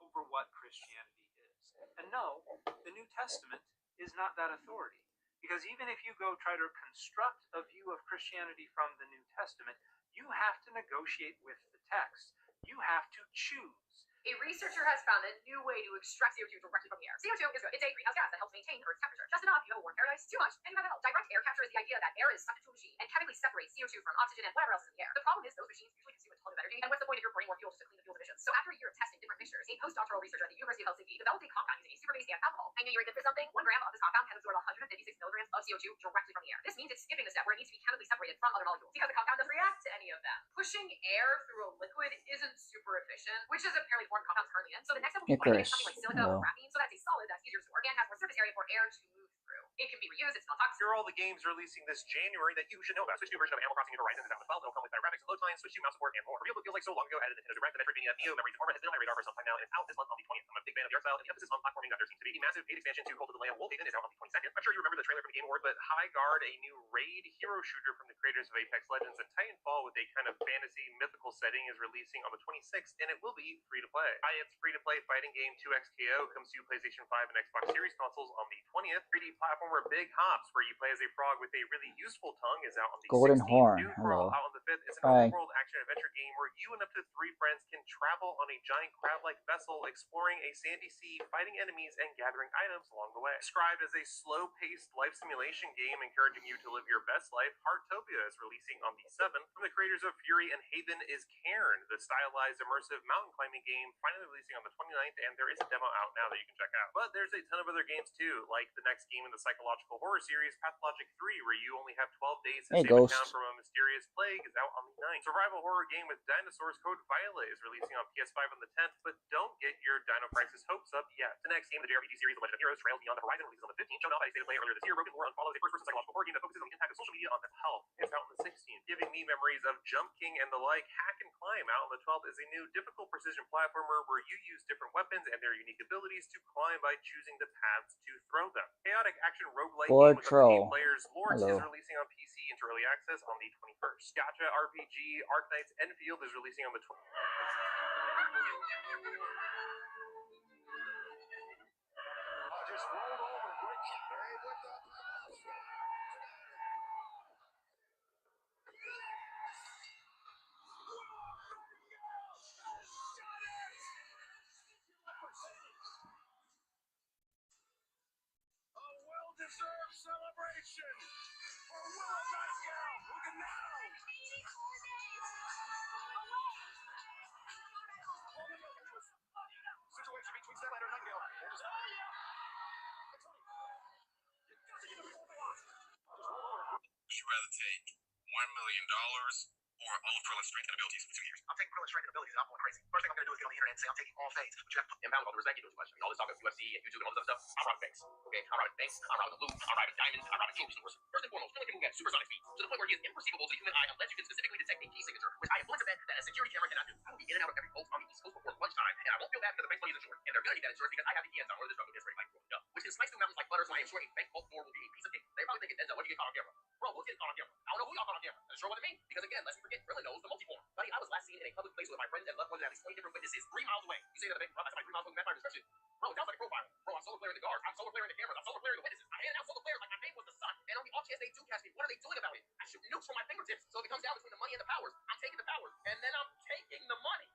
Over what Christianity is. And no, the New Testament is not that authority. Because even if you go try to construct a view of Christianity from the New Testament, you have to negotiate with the text. You have to choose. A researcher has found a new way to extract CO2 directly from the air. CO2 is good. It's a greenhouse gas that helps maintain Earth's temperature. Just enough, you have a warm paradise. Too much, and you have hell. Direct air capture is the idea that air is sucked into a machine and chemically separates CO2 from oxygen and whatever else is in the air. The problem is those machines usually consume a ton of energy, and what's the point if you're burning more fuel just to clean the fuel's emissions? So after a year of testing different mixtures, a postdoctoral researcher at the University of Helsinki developed a compound using a superbase and alcohol. I knew you were good for something. 1 gram of this compound can absorb 156 milligrams of CO2 directly from the air. This means it's skipping the step where it needs to be chemically separated from other molecules because the compound doesn't react to any of them. Pushing air through a liquid isn't super efficient, which is apparently the form compounds currently in. So the next step will be finding something like silica or graphene, so that's a solid that's easier to store and has more surface area for air to move through. It can be reused, it's not toxic. Here are all the games releasing this January that you should know about. Switch to a version of Animal Crossing New Horizons is out as well. It'll come with better graphics and load times, Switch to mouse support, and more. Reveal what feels like so long ago added Nintendo Direct, the Metroidvania Neo Memories of Orbit has been on my radar for some time now, and it's out this month on the 20th. I'm a big fan of the art style, and the emphasis on platforming that there seems to be. The massive paid expansion to Cult of the Lamb Wolfhaven is out on the 22nd. I'm sure you remember the trailer from the Game Award, but High Guard, a new raid hero shooter from the creators of Apex Legends and Titanfall with a kind of fantasy mythical setting, is releasing on the 26th, and it will be free to play. Riot's free-to-play fighting game 2XKO comes to PlayStation 5 and Xbox Series consoles on the 20th. 3D platformer Big Hops, where you play as a frog with a really useful tongue, is out on the Golden 16th. Horn, Doomcrawl hello. out on the 5th. It's an Bye. open world action adventure game where you and up to 3 friends can travel on a giant crab-like vessel, exploring a sandy sea, fighting enemies, and gathering items along the way. Described as a slow-paced life simulation game encouraging you to live your best life, Heartopia is releasing on the 7th. From the creators of Fury and Haven is Cairn, the stylized immersive mountain climbing game, finally releasing on the 29th, and there is a demo out now that you can check out. But there's a ton of other games too, like the next game in the psychological horror series, Pathologic 3, where you only have 12 days to Hey, save a Ghost. town from a mysterious plague, is out on the 9th. Survival horror game with dinosaurs Code Violet is releasing on PS5 on the 10th, but don't get your Dino Crisis hopes up yet. The next game in the JRPG series, The Legend of Heroes Trails Beyond the Horizon, releases on the 15th. Shown off by a state of play earlier this year, Broken War unfollows a first-person psychological horror game that focuses on the impact of social media on mental health. It's out on the 16th. Giving me memories of Jump King and the like, Hack and Climb out on the 12th is a new difficult precision platformer where you use different weapons and their unique abilities to climb by choosing the paths to throw them. Chaotic action roguelike game with up to 8 players, Lords, is releasing on PC into early access on the 21st. Gacha RPG Arknights Enfield is releasing on the 20th. Just rolled over quick. Hey, what the? A well-deserved celebration for Willow Nightingale. Look at now. Situation between Statlander and Nightingale. Would you rather take $1 million or all of Krilla's strength and abilities for 2 years? I'm taking Krilla's strength and abilities. I'm going crazy. First thing I'm going to do is get on the internet and say I'm taking all fades. But you have to impound all the respect you do too much. I mean, all this talk of UFC and YouTube and all this other stuff. I'm robbing banks. Okay, I'm robbing banks. I'm robbing the loot. I'm robbing diamonds. I'm robbing jewelry stores. First and foremost, Krilla can move at supersonic speed to the point where he is imperceivable to the human eye unless you can specifically detect a key signature, which I am willing to bet that a security camera cannot do. I will be in and out of every bolt on the East Coast before lunchtime, and I won't feel bad because the bank's money is insured. And they're going to need that insurance because I have the ENs on where this drug is like growing up, which can slice through mountains like butter, so I am sure a bank vault door will be a piece of cake. They probably think it's Denzel. What do you get caught on camera? Bro, what's getting caught on camera? I don't know who y'all caught on camera. That's sure wasn't me. Because again, lest we forget, Krilla knows the multiform. Buddy, I was last seen in a public place with my friends and loved ones and at least 20 different witnesses 3 miles away. You say that the bank, bro, that's like 3 miles away from that description. Bro, it sounds like a profile. Bro, I'm solar flaring the guards. I'm solar flaring the cameras. I'm solar flaring the witnesses. I hand out solar flares like my name was the sun. And on the off chance they do catch me, what are they doing about it? I shoot nukes from my fingertips. So if it comes down between the money and the powers, I'm taking the powers. And then I'm taking the money.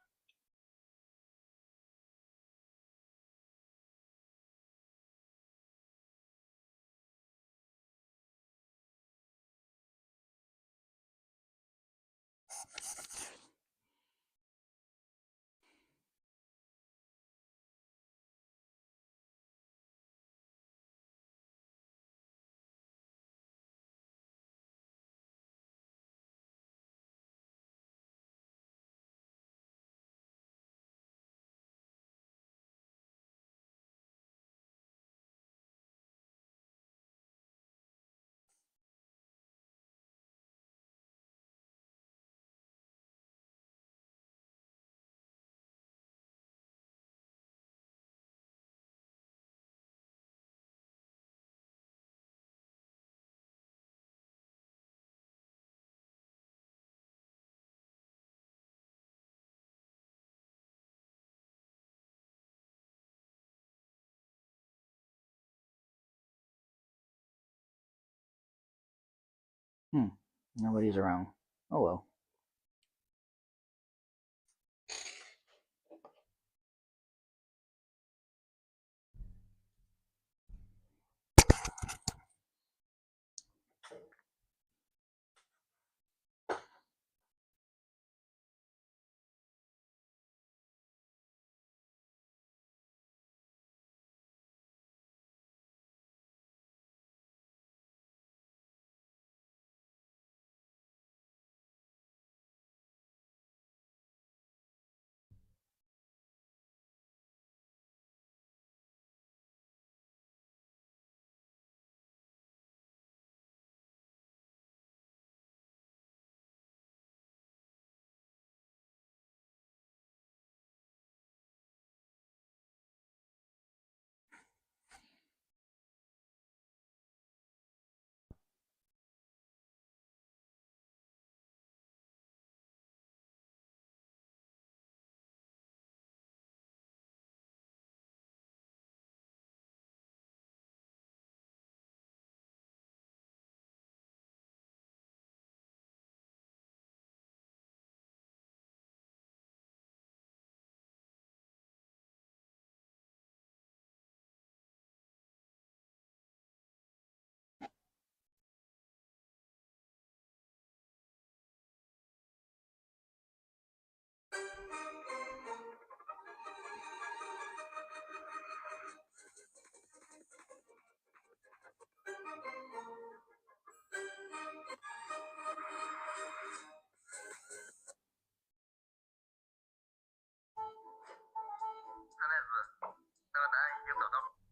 Nobody's around. Oh well.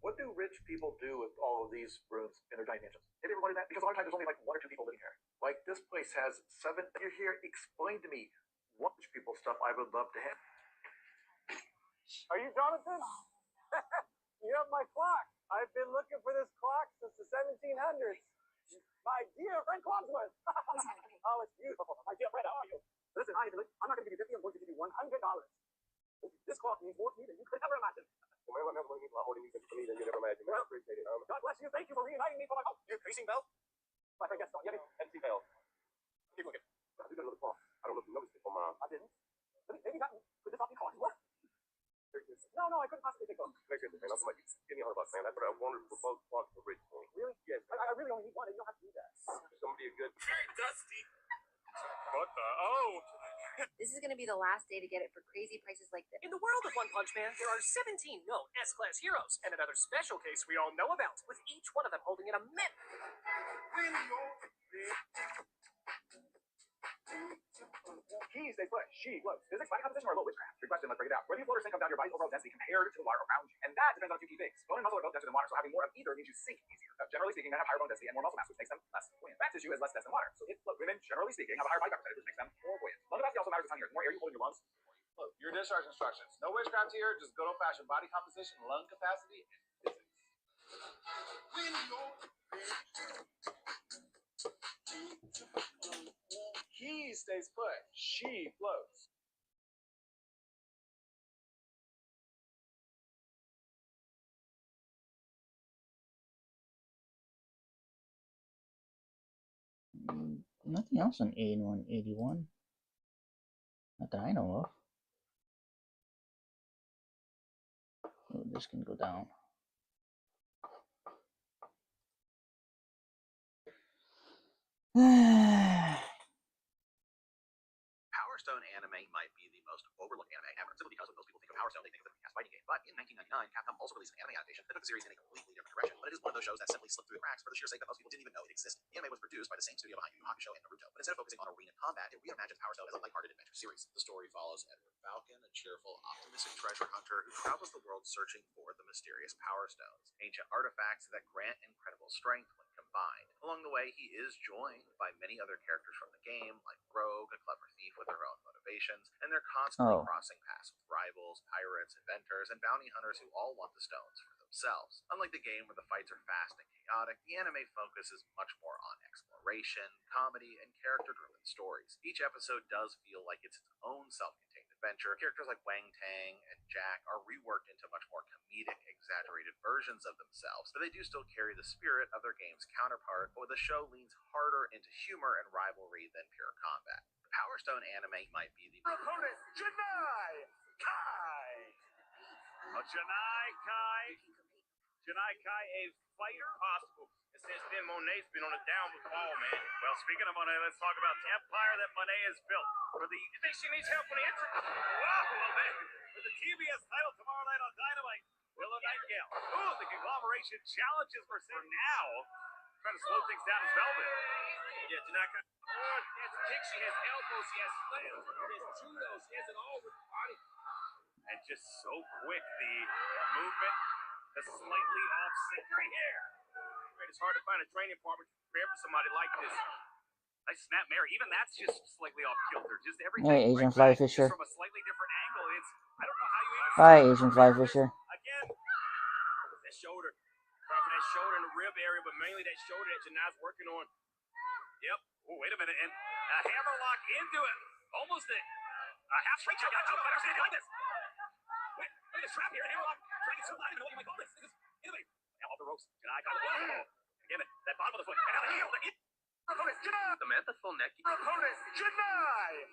What do rich people do with all of these rooms in their giant mansions? Have you ever wondered that? Because a lot of times there's only like 1 or 2 people living here. Like this place has 7. You're here. Explain to me what rich people stuff I would love to have. Are you Jonathan? You have my clock. I've been looking for this clock since the 1700s. My dear friend Cogsworth. Oh, it's beautiful. My dear friend, how are you? Listen, I'm not going to give you 50. I'm going to give you $100. This clock means more to me than you could ever imagine. Well, God bless you. Thank you for reuniting me for my. Oh, you're Facing Bell? My friend Gaston. Yeah, MC Bell. Keep looking. You got another clock. I don't know if you noticed it from I didn't. Maybe that. Could this not be Cogsworth? No, I couldn't possibly think of. Make sure, man. Somebody give me $100, man. That's what I wanted for both clocks originally. Really? Yes. I really only need one, and you don't have to do that. Somebody a good. Very dusty. What the? Oh. This is going to be the last day to get it for crazy prices like this. In the world of One Punch Man, there are 17 known S-Class heroes, and another special case we all know about, with each one of them holding an immense... Keys, they put she floats. Physics, body composition, or low witchcraft? Good question, let's break it down. Where do you float or sink comes down to your body's overall density compared to the water around you. And that depends on a few key things. Bone and muscle are both denser than water, so having more of either means you sink easier. Generally speaking, men have higher bone density and more muscle mass, which makes them less buoyant. Fat tissue is less dense than water, so if women, generally speaking, have a higher body fat percentage, which makes them more buoyant. Lung capacity also matters a ton here. The more air you hold in your lungs. Look, your discharge instructions. No witchcraft here, just good old-fashioned body composition, lung capacity, and physics. He stays put. She floats. Nothing else on 81. Not that I know of. Oh, this can go down. Power Stone anime might be the most overlooked anime ever, simply because when most people think of Power Stone, they think of the Dreamcast fighting game. But in 1999, Capcom also released an anime adaptation that took the series in a completely different direction. But it is one of those shows that simply slipped through the cracks for the sheer sake that most people didn't even know it existed. The anime was produced by the same studio behind Yu Yu Hakusho and Naruto, but instead of focusing on arena combat, it reimagined Power Stone as a lighthearted adventure series. The story follows Edward Falcon, a cheerful, optimistic treasure hunter who travels the world searching for the mysterious Power Stones, Ancient artifacts that grant incredible strength when combined. Along the way, he is joined by many other characters from the game, like Rogue, a clever thief with her own motivations, and they're constantly crossing paths with rivals, pirates, inventors, and bounty hunters who all want the stones for themselves. themselves. Unlike the game where the fights are fast and chaotic, the anime focuses much more on exploration, comedy, and character-driven stories. Each episode does feel like it's its own self-contained adventure. Characters like Wang Tang and Jack are reworked into much more comedic, exaggerated versions of themselves, but they do still carry the spirit of their game's counterpart, but the show leans harder into humor and rivalry than pure combat. The Power Stone anime might be the Opponent, Janai Kai! Janai Kai? Janai Kai, a fighter? Possible. Since then, Monet's been on a downward fall, man. Well, speaking of Monet, let's talk about the empire that Monet has built. You think she needs help on the entrance? Wow, man. For the TBS title tomorrow night on Dynamite, Willow Nightingale. Ooh, the conglomeration challenges for now. Trying to slow things down is Velvet. Yeah, Janai Kai. She has kicks, she has elbows, she has slams, she has judo, she has it all with the body. And just so quick, the movement, the slightly off center hair. It's hard to find a training partner to prepare for somebody like this. Nice snap, Mary. Even that's just slightly off kilter. Just everything. Hey, Asian Fly Fisher. From a slightly different angle. I don't know how you even. Bye, Asian Fly Fisher. Again, that shoulder. Probably that shoulder and the rib area, but mainly that shoulder that Janai's working on. Yep. Oh, wait a minute. And a hammerlock into it. Almost a half straight choke. I don't understand like this. Wait, look at the trap here. Hammerlock. Trying to I don't even know what you might call this. This is innovative. Now off the ropes. Janai got it. Again, that bottom of the foot. And now the heel. Samantha Fulnecki. Opponent, Janai!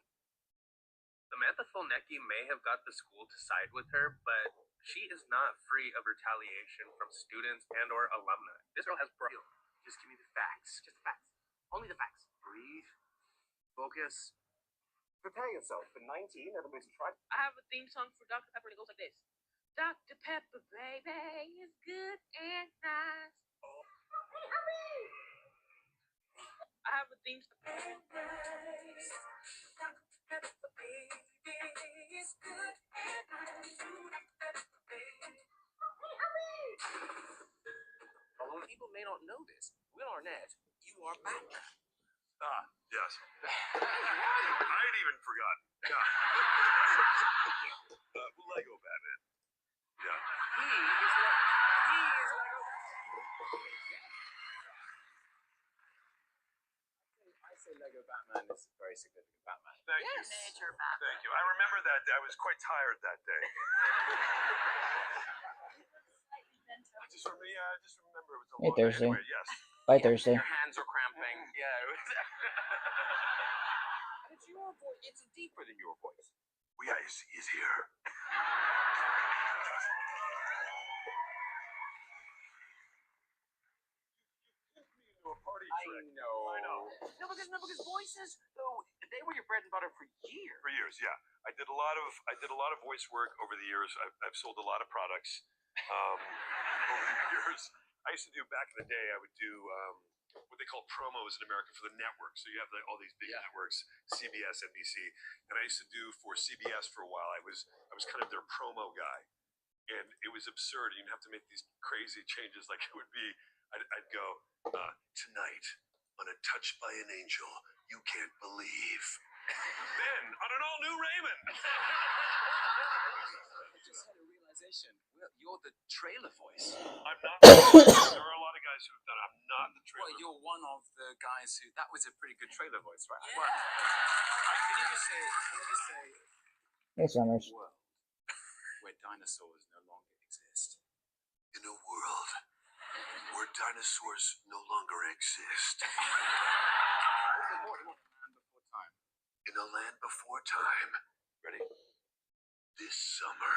Samantha Fulnecki may have got the school to side with her, but she is not free of retaliation from students and or alumni. This girl has Just give me the facts. Just the facts. Only the facts. Breathe. Focus. Prepare yourself for 19 of the most tried. I have a theme song for Dr. Pepper that goes like this. Dr. Pepper, baby, is good and nice. I have a theme song. Although people may not know this, Will Arnett, you are Batman. Ah, yes. I ain't even forgotten. Yeah. Lego Batman. Yeah. He is Lego. I say Lego Batman is a very significant Batman. Thank you. Major Batman. Thank you. I remember that day. I was quite tired that day. I just remember it was a Hey, long day. Thursday. Anyway, yes. Bye, Thursday. Your hands are cramping. Yeah. It's your voice. It's deeper than your voice. We is here. I know. No, because voices, though, they were your bread and butter for years. For years, yeah. I did a lot of voice work over the years. I've sold a lot of products over the years. I used to do back in the day. I would do what they call promos in America for the network. So you have all these big networks, CBS, NBC, and I used to do for CBS for a while. I was kind of their promo guy, and it was absurd. You'd have to make these crazy changes. Like it would be, I'd go tonight on A Touched by an Angel. You can't believe. Then on an all new Raymond. I just had a realization. Well, you're the trailer voice. I'm not. There are a lot of guys who have done it. I'm not the trailer. Well, you're one of the guys who. That was a pretty good trailer voice, right? Yeah. Well, can you just say Hey, Summers. world where dinosaurs no longer exist? In a world where dinosaurs no longer exist. In a land before time. Ready? This summer.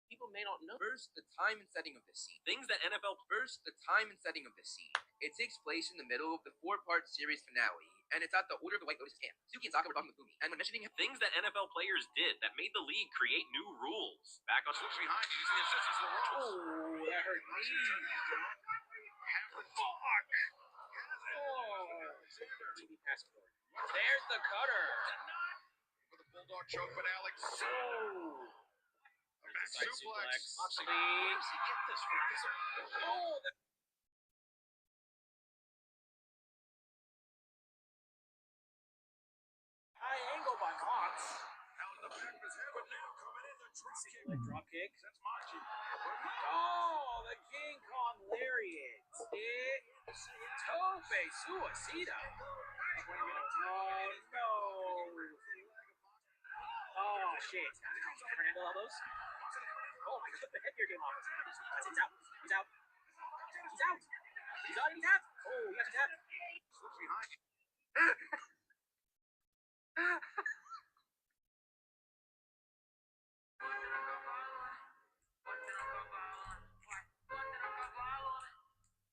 People may not know. First, the time and setting of the scene. Things that NFL. First, the time and setting of the scene. It takes place in the middle of the 4-part series finale, and it's at the Order of the White Lotus camp. Suki and Sokka were talking with Fumi, and when mentioning things that NFL players did that made the league create new rules. Back on switch behind using the assistance of the rules. oh, that hurt me. TV passport. There's the cutter. For the Bulldog choke, but Alex. Oh. Back suplex. Please. Get this from this. Oh, high angle by Mox. Like drop kick. Oh, the King Kong lariat. Tope suicida. Oh no. Oh shit. Handle elbows. Oh my god, the headgear came off. He's out. He's out. He's out. He's out. He's out. Oh, he got to tap. Slips behind.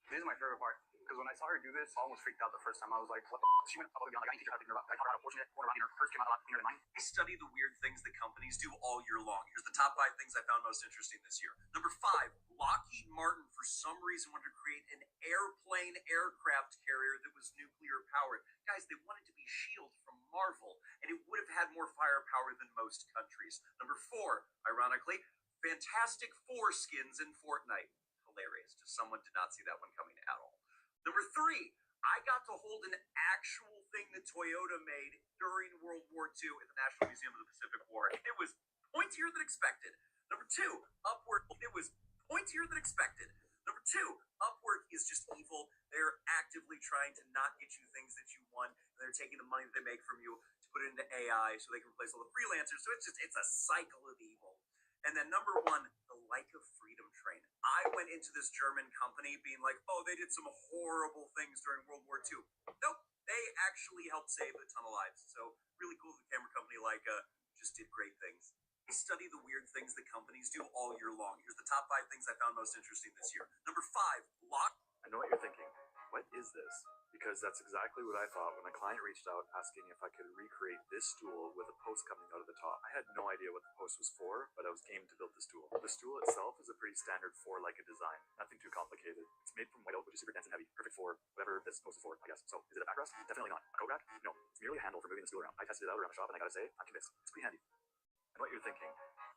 This is my favorite part. Because when I saw her do this, I almost freaked out the first time. I was like, what the She went above and beyond. Like, I need to teach her how to think about. I taught her how to fortune it, going around in her. Hers came out a lot cleaner than mine. I study the weird things that companies do all year long. Here's the top 5 things I found most interesting this year. Number 5, Lockheed Martin, for some reason, wanted to create an airplane aircraft carrier that was nuclear powered. Guys, they wanted to be S.H.I.E.L.D. from Marvel, and it would have had more firepower than most countries. Number 4, ironically, Fantastic Four skins in Fortnite. Hilarious. Just someone did not see that one coming at all. Number 3, I got to hold an actual thing that Toyota made during World War II at the National Museum of the Pacific War. It was pointier than expected. Number 2, Upwork. It was pointier than expected. Number 2, Upwork is just evil. They're actively trying to not get you things that you want. And they're taking the money that they make from you to put it into AI so they can replace all the freelancers. So it's a cycle of evil. And then number 1, the Leica Freedom Train. I went into this German company being like, oh, they did some horrible things during World War II. Nope, they actually helped save a ton of lives. So really cool that the camera company Leica just did great things. I study the weird things that companies do all year long. Here's the top 5 things I found most interesting this year. Number 5, I know what you're thinking. What is this? Because that's exactly what I thought when a client reached out asking if I could recreate this stool with a post coming out of the top. I had no idea what the post was for, but I was game to build the stool. The stool itself is a pretty standard Leica design. Nothing too complicated. It's made from white oak, which is super dense and heavy. Perfect for whatever this post is for, I guess. So, is it a backrest? Definitely not. A coat rack? No. It's merely a handle for moving the stool around. I tested it out around the shop, and I gotta say, I'm convinced. It's pretty handy. I know what you're thinking.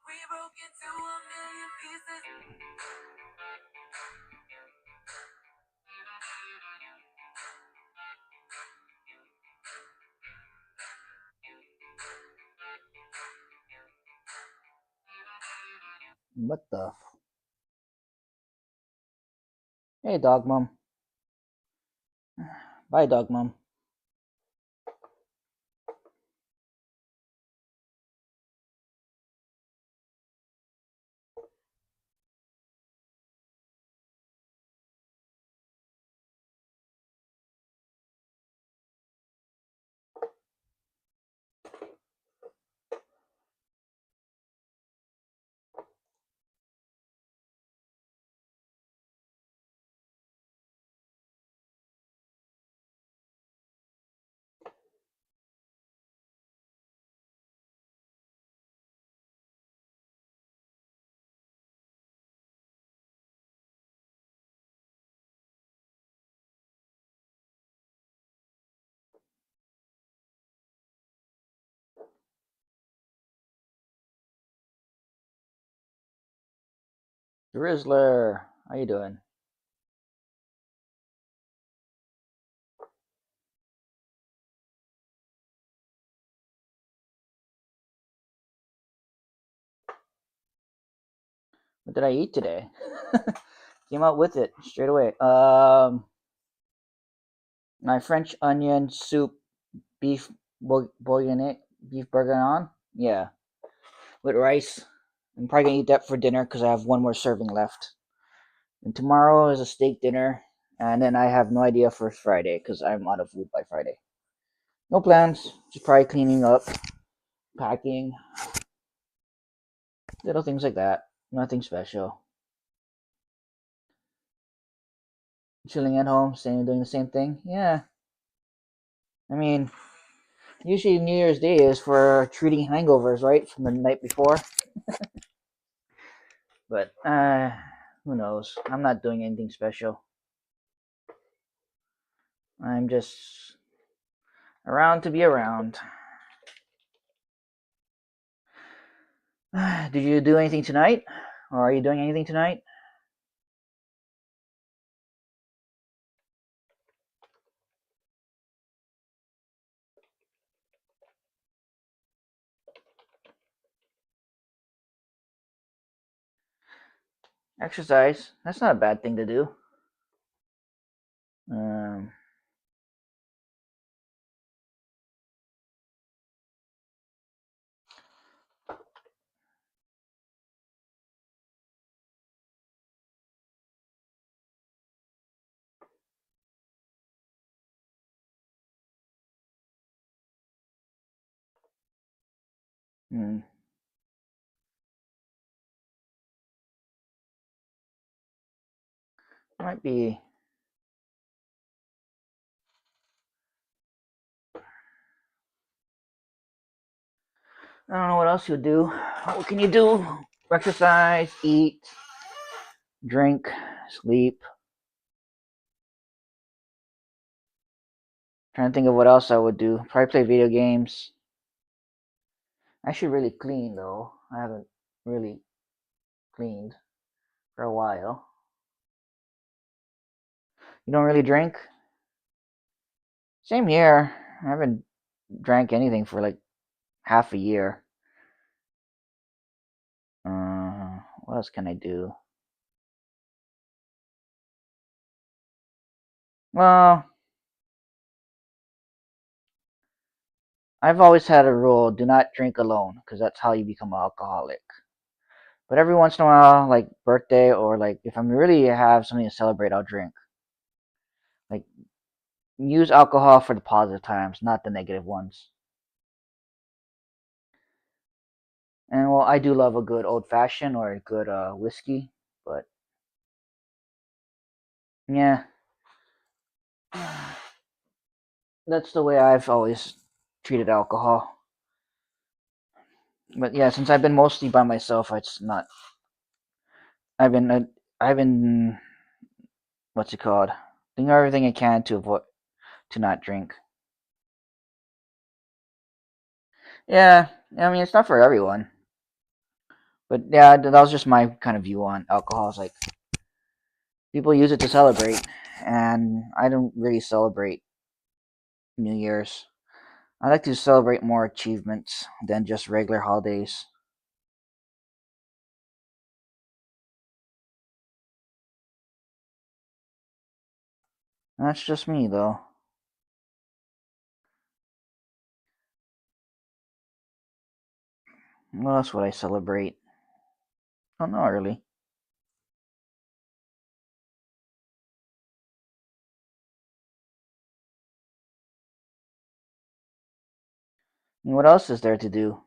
We broke into a million pieces. What the? Hey, dog mom. Bye, dog mom. Drizzler, how you doing? What did I eat today? Came out with it straight away. My French onion soup, beef bourguignon, beef bourguignon. Yeah, with rice. I'm probably gonna eat that for dinner because I have one more serving left. And tomorrow is a steak dinner, and then I have no idea for Friday because I'm out of food by Friday. No plans. Just probably cleaning up, packing, little things like that. Nothing special. Chilling at home, doing the same thing. Yeah. I mean, usually New Year's Day is for treating hangovers, right, from the night before. But who knows? I'm not doing anything special. I'm just around to be around. Did you do anything tonight? Or are you doing anything tonight? Exercise. That's not a bad thing to do. Um, hmm. Might be. I don't know what else you would do. What can you do? Exercise, eat, drink, sleep. Trying to think of what else I would do. Probably play video games. I should really clean though. I haven't really cleaned for a while. You don't really drink? Same here. I haven't drank anything for like half a year. What else can I do? Well, I've always had a rule: do not drink alone, because that's how you become an alcoholic. But every once in a while, like birthday or like if I'm really have something to celebrate, I'll drink. Like use alcohol for the positive times, not the negative ones. And well, I do love a good old fashioned or a good whiskey, but yeah, that's the way I've always treated alcohol. But yeah, since I've been mostly by myself, it's not. I've been, I've been, what's it called? Doing everything I can to avoid to not drink. Yeah, I mean it's not for everyone, but yeah, that was just my kind of view on alcohol. It's like people use it to celebrate, and I don't really celebrate New Year's. I like to celebrate more achievements than just regular holidays. That's just me, though. What else would I celebrate? I don't know, really. What else is there to do?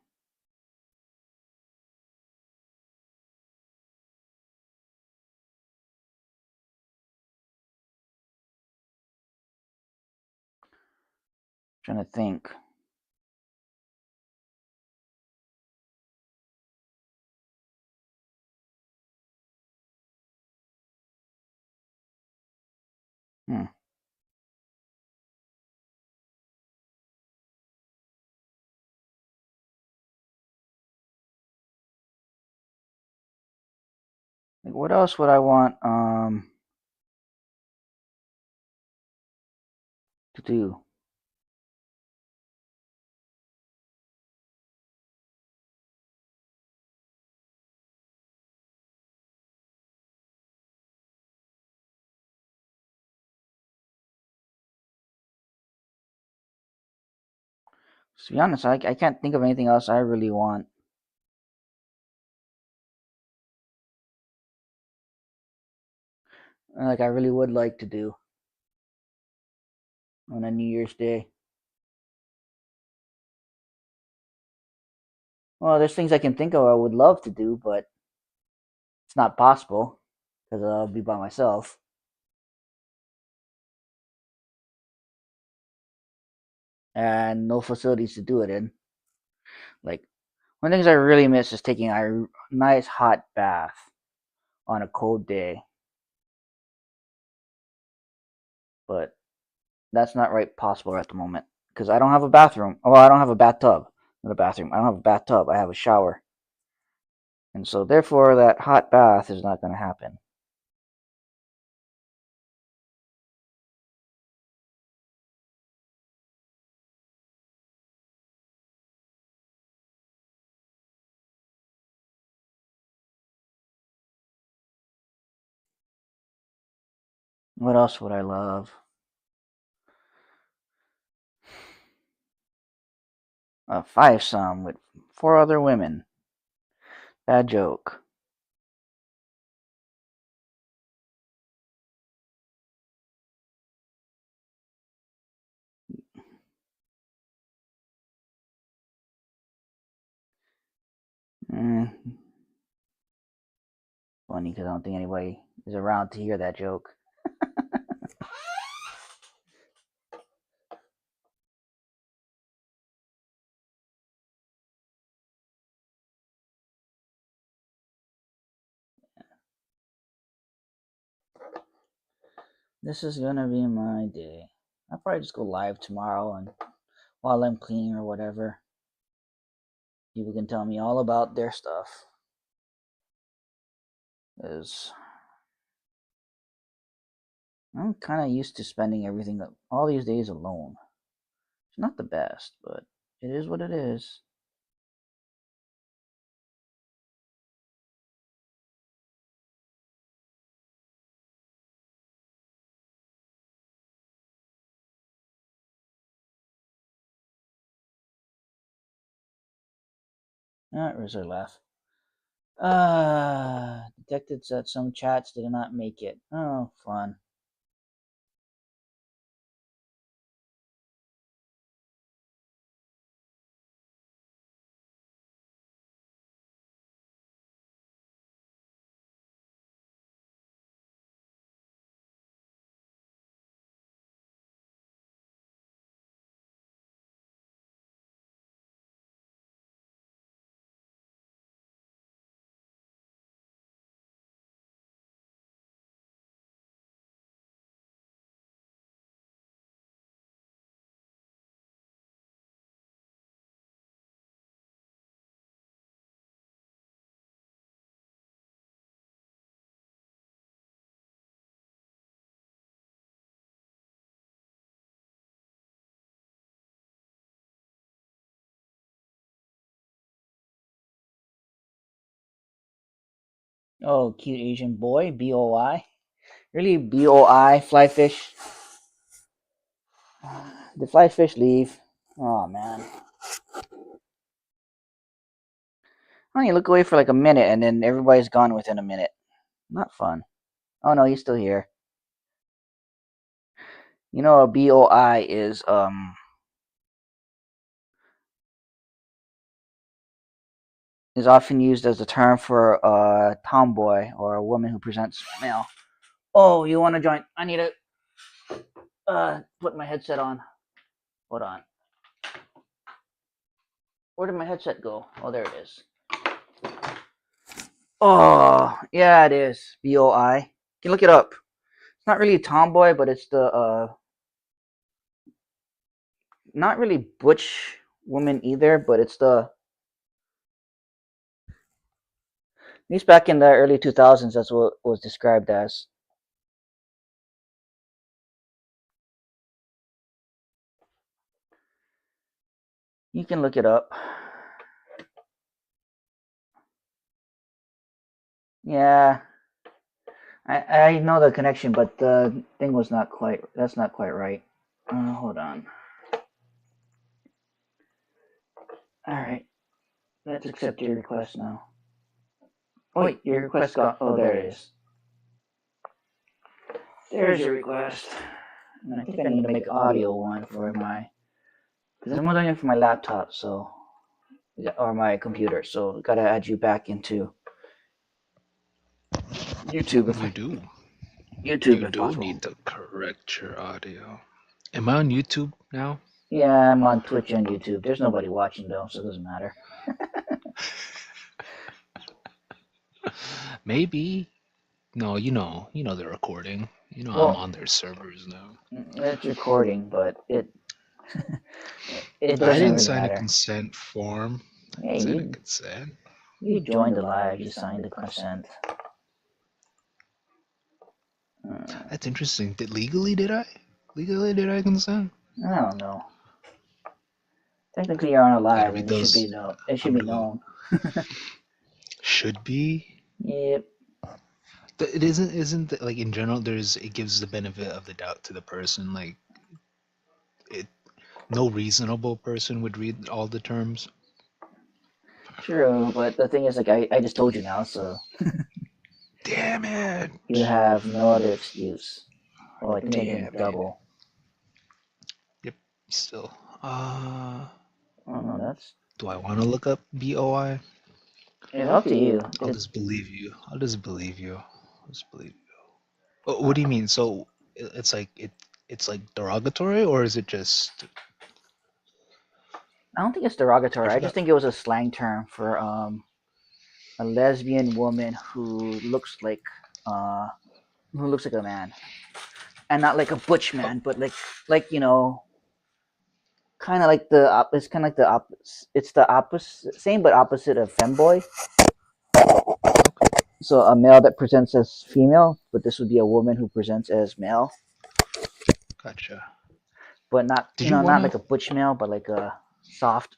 Trying to think. Hmm. Like, what else would I want to do? To be honest, I can't think of anything else I really want. Like I really would like to do on a New Year's Day. Well, there's things I can think of I would love to do, but it's not possible because I'll be by myself. And no facilities to do it in. Like one of the things I really miss is taking a nice hot bath on a cold day, but that's not right possible at the moment because I don't have a bathroom. Oh, I don't have a bathtub. Not a bathroom. I don't have a bathtub. I have a shower, and so therefore that hot bath is not going to happen. What else would I love? A fivesome with 4 other women. Bad joke. Funny because I don't think anybody is around to hear that joke. This is gonna be my day. I'll probably just go live tomorrow, and while I'm cleaning or whatever, people can tell me all about their stuff. Because I'm kind of used to spending everything all these days alone. It's not the best, but it is what it is. Where's her laugh? Detected that some chats did not make it. Oh, fun. Oh, cute Asian boy, BOI. Really, BOI, fly fish? Did fly fish leave? Oh, man. Oh, you look away for like a minute and then everybody's gone within a minute. Not fun. Oh, no, he's still here. You know, a BOI is often used as a term for a tomboy or a woman who presents male. Oh, you want to join? I need to put my headset on. Hold on. Where did my headset go? Oh, there it is. Oh, yeah, it is. BOI. You can look it up. It's not really tomboy, but it's the not really butch woman either, but it's the, at least back in the early 2000s, that's what it was described as. You can look it up. Yeah, I know the connection, but the thing was not quite. That's not quite right. Hold on. All right, let's accept your request now. Oh, wait, your request got. Oh, there it is. There's your request. And I think I need to make an audio one for my, because I'm doing it for my laptop, so, or my computer. So gotta add you back into YouTube. If You do. YouTube, You if do possible. need to correct your audio. Am I on YouTube now? Yeah, I'm on Twitch and YouTube. There's nobody watching though, so it doesn't matter. Maybe. No, you know they're recording. You know Well, I'm on their servers now. It's recording, but it I doesn't didn't really sign matter. a consent form. Hey, Sign a consent. you joined the live. You signed the consent. That's interesting. Legally did I consent? I don't know. Technically, you're on a live, Gotta and read it should be those. it should be known. Should be. Yep. It isn't that, like in general it gives the benefit of the doubt to the person. Like it, no reasonable person would read all the terms. True, but the thing is, like, I just told you now, so Damn it! you have no other excuse. Well, I think I Damn did it! double. Yep. Still. Oh no, that's Do I want to look up BOI? it's up to you. I'll just believe you. I'll just believe you. I'll just believe you. Oh, what do you mean? So it's like it's like derogatory, or is it just? I don't think it's derogatory. I just forgot. think it was a slang term for a lesbian woman who looks like a man, and not like a butch man, but like kind of like it's kind of like the opposite. It's the opposite, same but opposite of femboy. So a male that presents as female, but this would be a woman who presents as male. Gotcha. But not Did not you wanna? like a butch male, but like the soft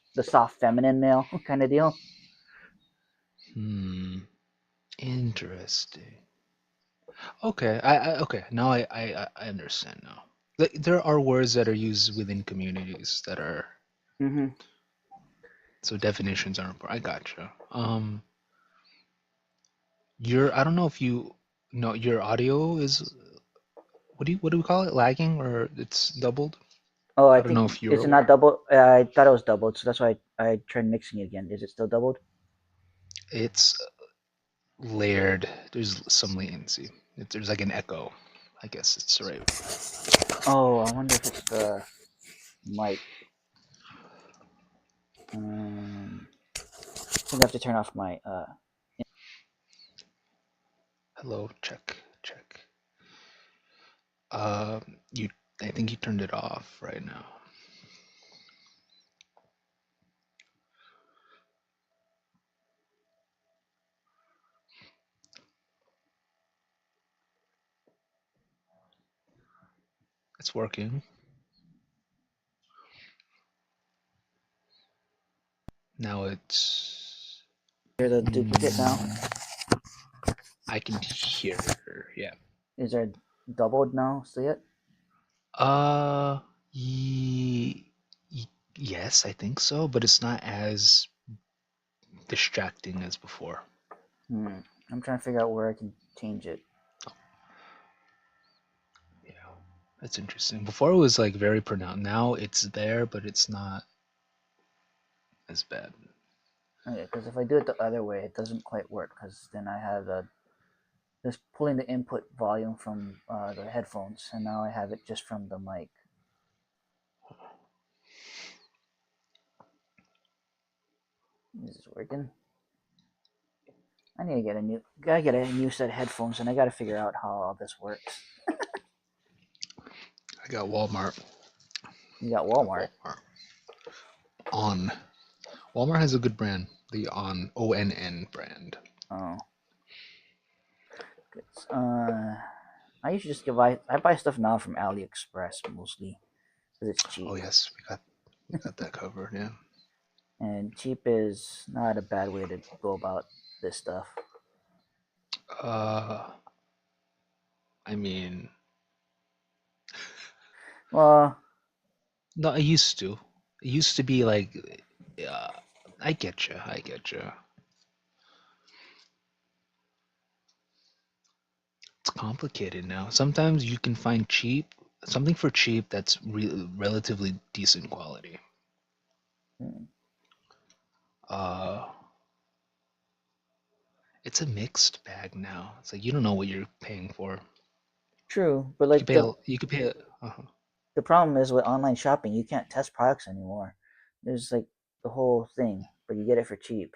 feminine male kind of deal. Interesting. Okay, okay. Now I understand now. There are words that are used within communities that are Mm-hmm. so definitions are important. I gotcha. I don't know if you know your audio is what do we call it? Lagging or it's doubled? Oh, I I don't know think if you're is it not aware. double? I thought it was doubled, so that's why I tried mixing it again. Is it still doubled? It's layered. There's some latency. There's like an echo. I guess it's right. Oh, I wonder if it's the mic. I think I have to turn off my. Hello, check. Uh, you. I think you turned it off right now. It's working. Now it's. Hear the duplicate now. I can hear. Yeah. Is there doubled now? See it? Yes, I think so, but it's not as distracting as before. I'm trying to figure out where I can change it. Yeah, that's interesting. Before it was like very pronounced. Now it's there, but it's not as bad. Okay, because if I do it the other way, it doesn't quite work. Because then I have just pulling the input volume from the headphones, and now I have it just from the mic. Is this working? I need to get a new set of headphones, and I gotta figure out how all this works. I got Walmart. You got Walmart. On. Walmart has a good brand. The ONN brand. Oh. I usually just I buy stuff now from AliExpress mostly because it's cheap. Oh yes, we got that covered. Yeah. And cheap is not a bad way to go about this stuff. I mean, well, no, I used to. It used to be like, I get you. It's complicated now. Sometimes you can find something for cheap that's relatively decent quality. It's a mixed bag now. It's like you don't know what you're paying for. True, but like you could pay. The problem is with online shopping, you can't test products anymore. There's like the whole thing, but you get it for cheap.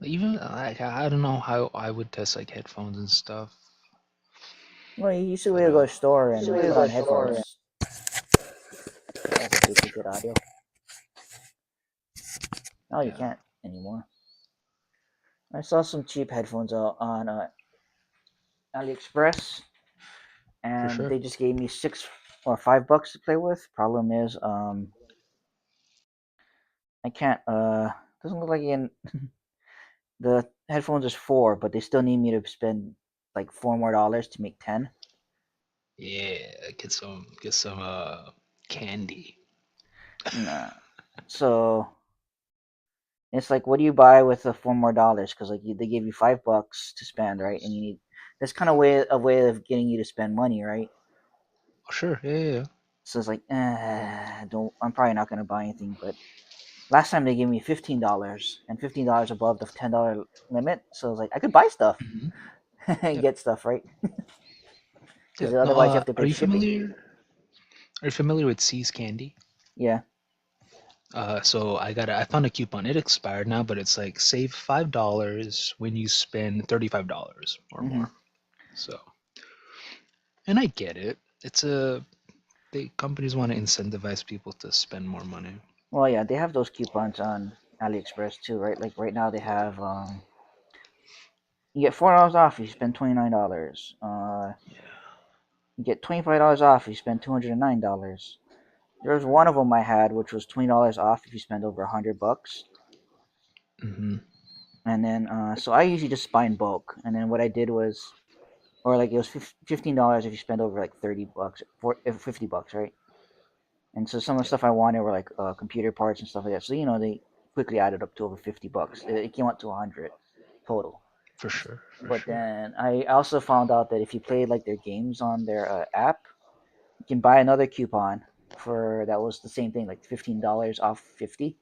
Even like I don't know how I would test like headphones and stuff. Well, you used to be able to go to a store and put on headphones. That's a duplicate audio. No, you can't anymore. I saw some cheap headphones on AliExpress, and they just gave me $6 or $5 to play with. Problem is, I can't. Doesn't look like the headphones is 4, but they still need me to spend like $4 more to make 10. Yeah, get some candy. Nah. So it's like, what do you buy with the $4 more? Because like they give you $5 to spend, right? And you need that's kind of a way of getting you to spend money, right? Oh, sure, yeah. So it's like, don't. I'm probably not gonna buy anything. But last time they gave me $15 and $15 above the $10 limit, so I was like, I could buy stuff and get stuff, right? Because Yeah. otherwise you have to Are pay you shipping. familiar? Are you familiar with C's Candy? Yeah. So I found a coupon. It expired now, but it's like save $5 when you spend $35 or more. So, and I get it. Companies want to incentivize people to spend more money. Well, yeah, they have those coupons on AliExpress too, right? Like right now they have you get $4 off if you spend $29. You get $25 off if you spend $209. There was one of them I had which was $20 off if you spend over $100. Mm-hmm. And then so I usually just buy in bulk. And then what I did was, or like it was $15 if you spend over like $30, $50, right? And so some of the stuff I wanted were like computer parts and stuff like that. So they quickly added up to over $50. It came out to 100 total. For sure. But then I also found out that if you played like their games on their app, you can buy another coupon for that was the same thing, like $15 off 50.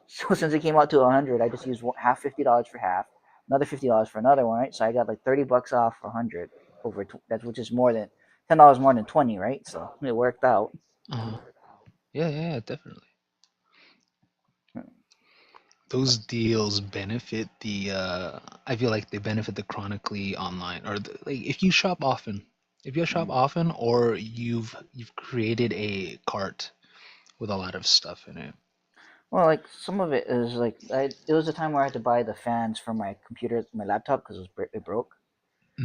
So since it came out to 100, I just used half $50 for half, another $50 for another one, right? So I got like $30 off for 100 over that, which is more than $10 more than 20, right? So it worked out. Yeah, definitely. Those deals benefit I feel like they benefit the chronically online or like if you shop often. If you shop often or you've created a cart with a lot of stuff in it. Well, like some of it is like it was a time where I had to buy the fans for my computer, my laptop, because it broke.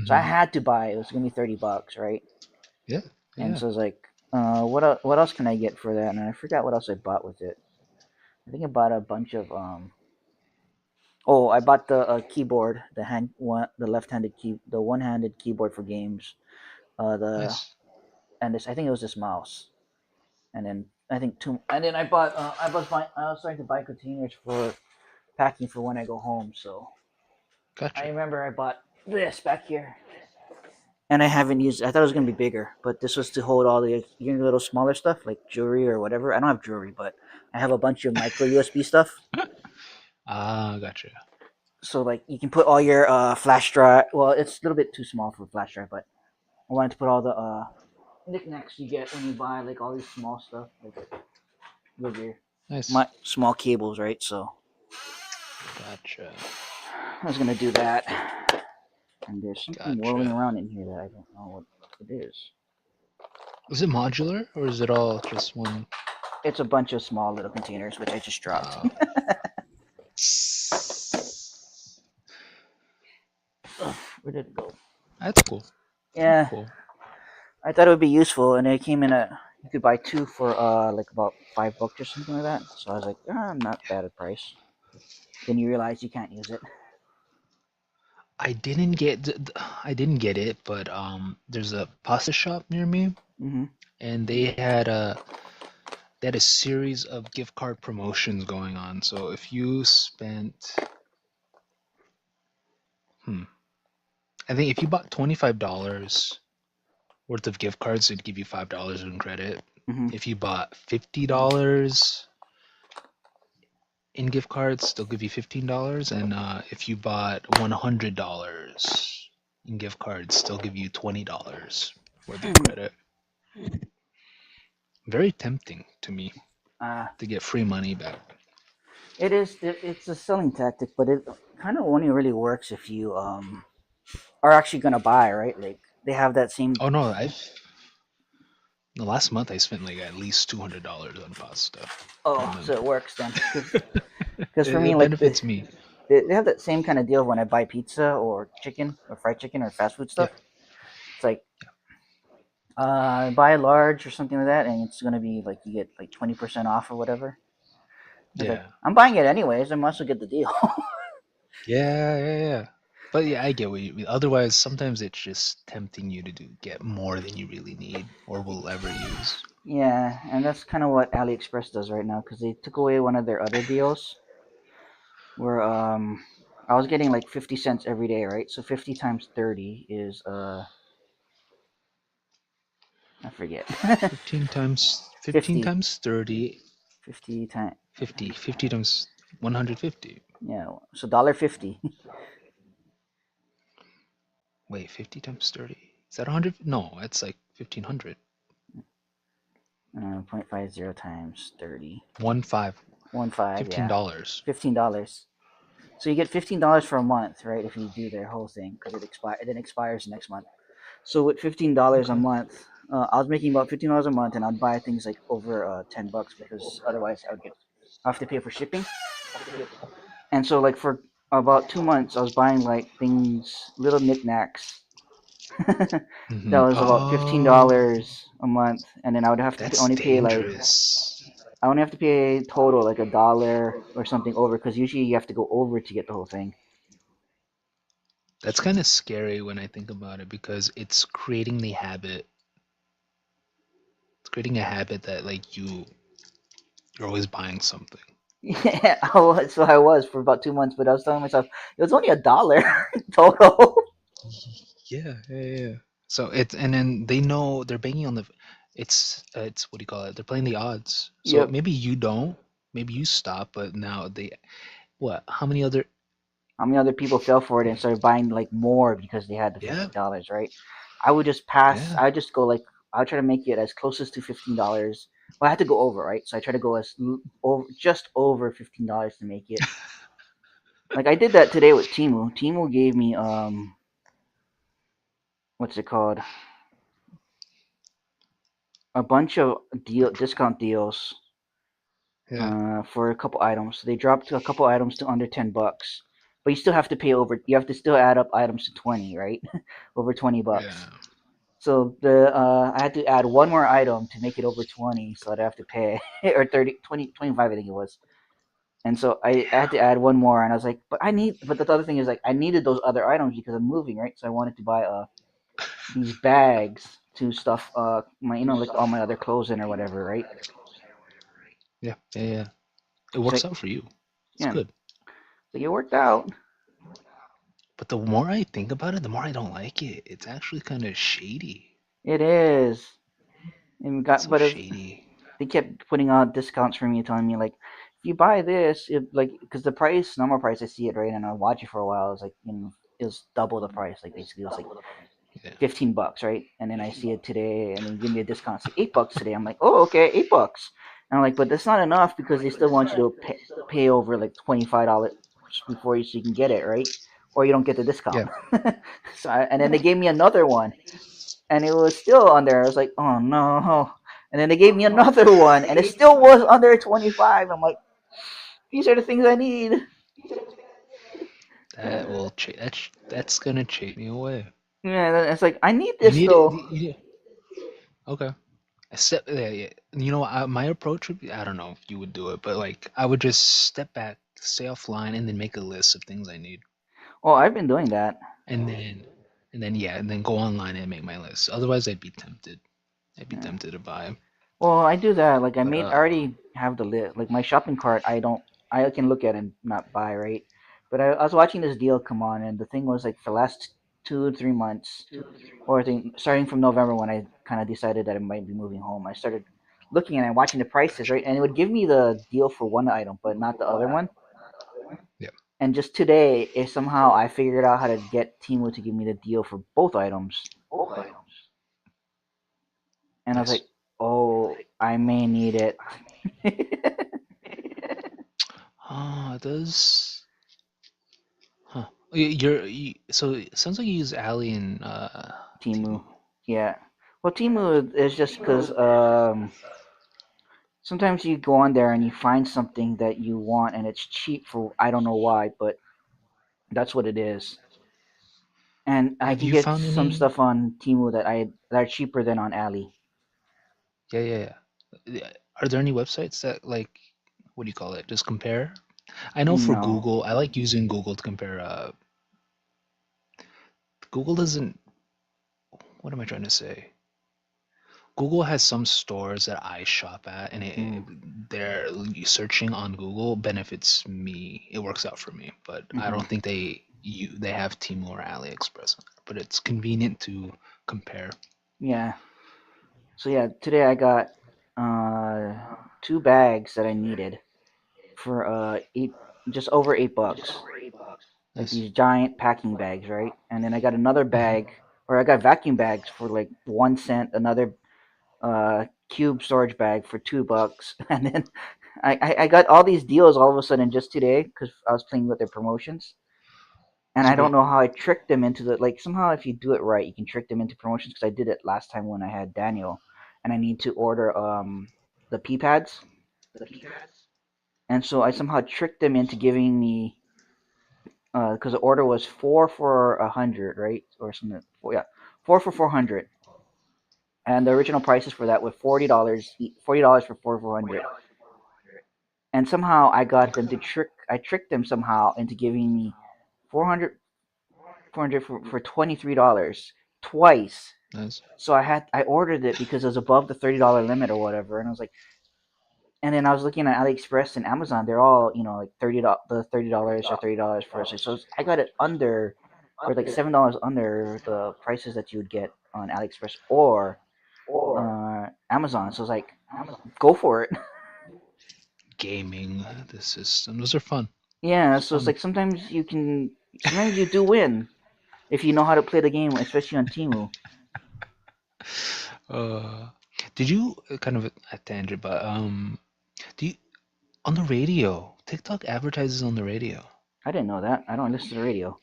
So I had to buy. It was gonna be $30, right? Yeah. And so I was like, what else can I get for that? And I forgot what else I bought with it. I think I bought a bunch of Oh, I bought the keyboard, the left-handed the one-handed keyboard for games. Nice. And this, I think it was this mouse, and then I think two, and then I bought. I was starting to buy containers for packing for when I go home. So Gotcha. I remember I bought this back here, and I haven't used it. I thought it was gonna be bigger, but this was to hold all the little smaller stuff like jewelry or whatever. I don't have jewelry, but I have a bunch of micro USB stuff. Gotcha. So like you can put all your flash drive. Well, it's a little bit too small for a flash drive, but I wanted to put all the knickknacks you get when you buy like all these small stuff, like with your small cables, right? So Gotcha. I was gonna do that. And there's something whirling around in here that I don't know what it is. Is it modular or is it all just one? It's a bunch of small little containers, which I just dropped. Where did it go? That's cool. Yeah. That's cool. I thought it would be useful, and it came in you could buy 2 for like about $5 or something like that. So I was like, not bad at price. Then you realize you can't use it. I didn't get it, but there's a pasta shop near me, and they had a series of gift card promotions going on. So if you spent, I think if you bought $25 worth of gift cards, it'd give you $5 in credit. If you bought $50 in gift cards, they'll give you $15, and if you bought $100 in gift cards, they'll give you $20 worth of credit. Very tempting to me to get free money back. It is. It's a selling tactic, but it kind of only really works if you are actually gonna buy, right? Like they have that same. Oh no, the last month I spent like at least $200 on pasta. Oh, so it works then. Because for me, it like benefits me. They have that same kind of deal when I buy pizza or chicken or fried chicken or fast food stuff. It's like buy a large or something like that, and it's gonna be like you get like 20% off or whatever. Like, I'm buying it anyways. I must as well get the deal. Yeah. But yeah, I get what you mean. Otherwise, sometimes it's just tempting you to get more than you really need or will ever use. Yeah, and that's kind of what AliExpress does right now because they took away one of their other deals where I was getting like 50 cents every day, right? So 50 times 30 is I forget. 15 times 15 50. times 30. 50 times 50 times 150. yeah, so $1.50. Wait, 50 times 30. Is that 100? No, it's like 1500. 0.50 times 30. 1.5. 1.5, yeah. $15. $15. So you get $15 for a month, right? If you do their whole thing, because it then expires next month. So with $15 a month, I was making about $15 a month, and I'd buy things like over $10 because otherwise I have to pay for shipping. And so like for about 2 months, I was buying like things, little knickknacks. That was about $15 a month, and then I would have to That's only pay like dangerous. I only have to pay total like $1 or something over because usually you have to go over to get the whole thing. That's kind of scary when I think about it because it's creating the habit. It's creating a habit that like you're always buying something. Yeah, I was for about 2 months, but I was telling myself it was only $1 total. Yeah. So and then they know they're banking on it's what do you call it? They're playing the odds. So Yep. maybe you don't, maybe you stop, but now what? How many How many other people fell for it and started buying like more because they had the $15, right? I would just pass. Yeah. I would just go like I would try to make it as close as to $15. Well, I had to go over, right? So I try to go just over $15 to make it. Like I did that today with Timu. Timu gave me what's it called? A bunch of discount deals for a couple items. So they dropped a couple items to under $10, but you still have to pay over. You have to still add up items to 20, right? Over $20. Yeah. So I had to add one more item to make it over 20, so I'd have to pay or 30, 20, 25, I think it was. And so I had to add one more, and I was like, but the other thing is like I needed those other items because I'm moving, right? So I wanted to buy these bags to stuff my like all my other clothes in or whatever, right? Yeah. It So works out for you. It's yeah, good. so it worked out. But the more I think about it, the more I don't like it. It's actually kind of shady. It is. And It's so but shady. they kept putting out discounts for me, telling me like, if you buy this, because the normal price, I see it right, and I watch it for a while. It's like it was double the price. Like basically, it was like $15, right? And then I see it today, and then give me a discount. It's like $8 today. I'm like, oh, okay, $8. And I'm like, but that's not enough because they still want you to pay over like $25 before so you can get it, right? Or you don't get the discount. So and then they gave me another one, and it was still on there. I was like, oh no. And then they gave me another one, and it still was under 25. I'm like, these are the things I need. That will that's gonna chase me away. Yeah, it's like I need You this need though. it. Okay. Yeah. You know, my approach would be, I don't know if you would do it, but like I would just step back, stay offline, and then make a list of things I need. Well, I've been doing that. And then go online and make my list. Otherwise, I'd be tempted. I'd be Yeah. tempted to buy. Well, I do that. Like I But already have the list. Like my shopping cart, I can look at and not buy, right? But I was watching this deal come on, and the thing was like for the last 2 3 months, or I think starting from November when I kind of decided that I might be moving home, I started looking and watching the prices, right? And it would give me the deal for one item, but not the other one. Yeah. And just today, if somehow I figured out how to get Temu to give me the deal for both items. And I was like, oh, I may need it. it does. Huh. So it sounds like you use Ali and Temu. Yeah. Well, Temu is just because sometimes you go on there and you find something that you want and it's cheap for I don't know why, but that's what it is. And I Have can you get found some any? stuff on Temu that are cheaper than on Ali. Yeah. Are there any websites that like what do you call it? Just compare? I know for No. Google, I like using Google to compare. Google doesn't. What am I trying to say? Google has some stores that I shop at, and they're searching on Google benefits me. It works out for me, but I don't think they have Temu or AliExpress, but it's convenient to compare. Yeah. So yeah, today I got 2 bags that I needed for just over $8. Like these giant packing bags, right? And then I got another bag, or I got vacuum bags for like 1 cent, another cube storage bag for $2, and then I got all these deals all of a sudden just today because I was playing with their promotions. And I don't know how I tricked them into somehow if you do it right, you can trick them into promotions because I did it last time when I had Daniel, and I need to order the pee pads, and so I somehow tricked them into giving me because the order was 4 for 100, right, or something. 4 for 400, and the original prices for that was $40. $40 for 4 for 100, and somehow I got them to I tricked them somehow into giving me 400 for $23 twice. Nice. So I ordered it because it was above the $30 limit or whatever, and I was like, and then I was looking at AliExpress and Amazon. They're all like $30 or $30 for it. So I got it under, or like $7 under the prices that you would get on AliExpress or Amazon. So I was like, go for it. Gaming the system, those are fun. Yeah, so it's like sometimes you do win if you know how to play the game, especially on Temu. Did you kind of a tangent, but do you on the radio? TikTok advertises on the radio. I didn't know that. I don't listen to the radio.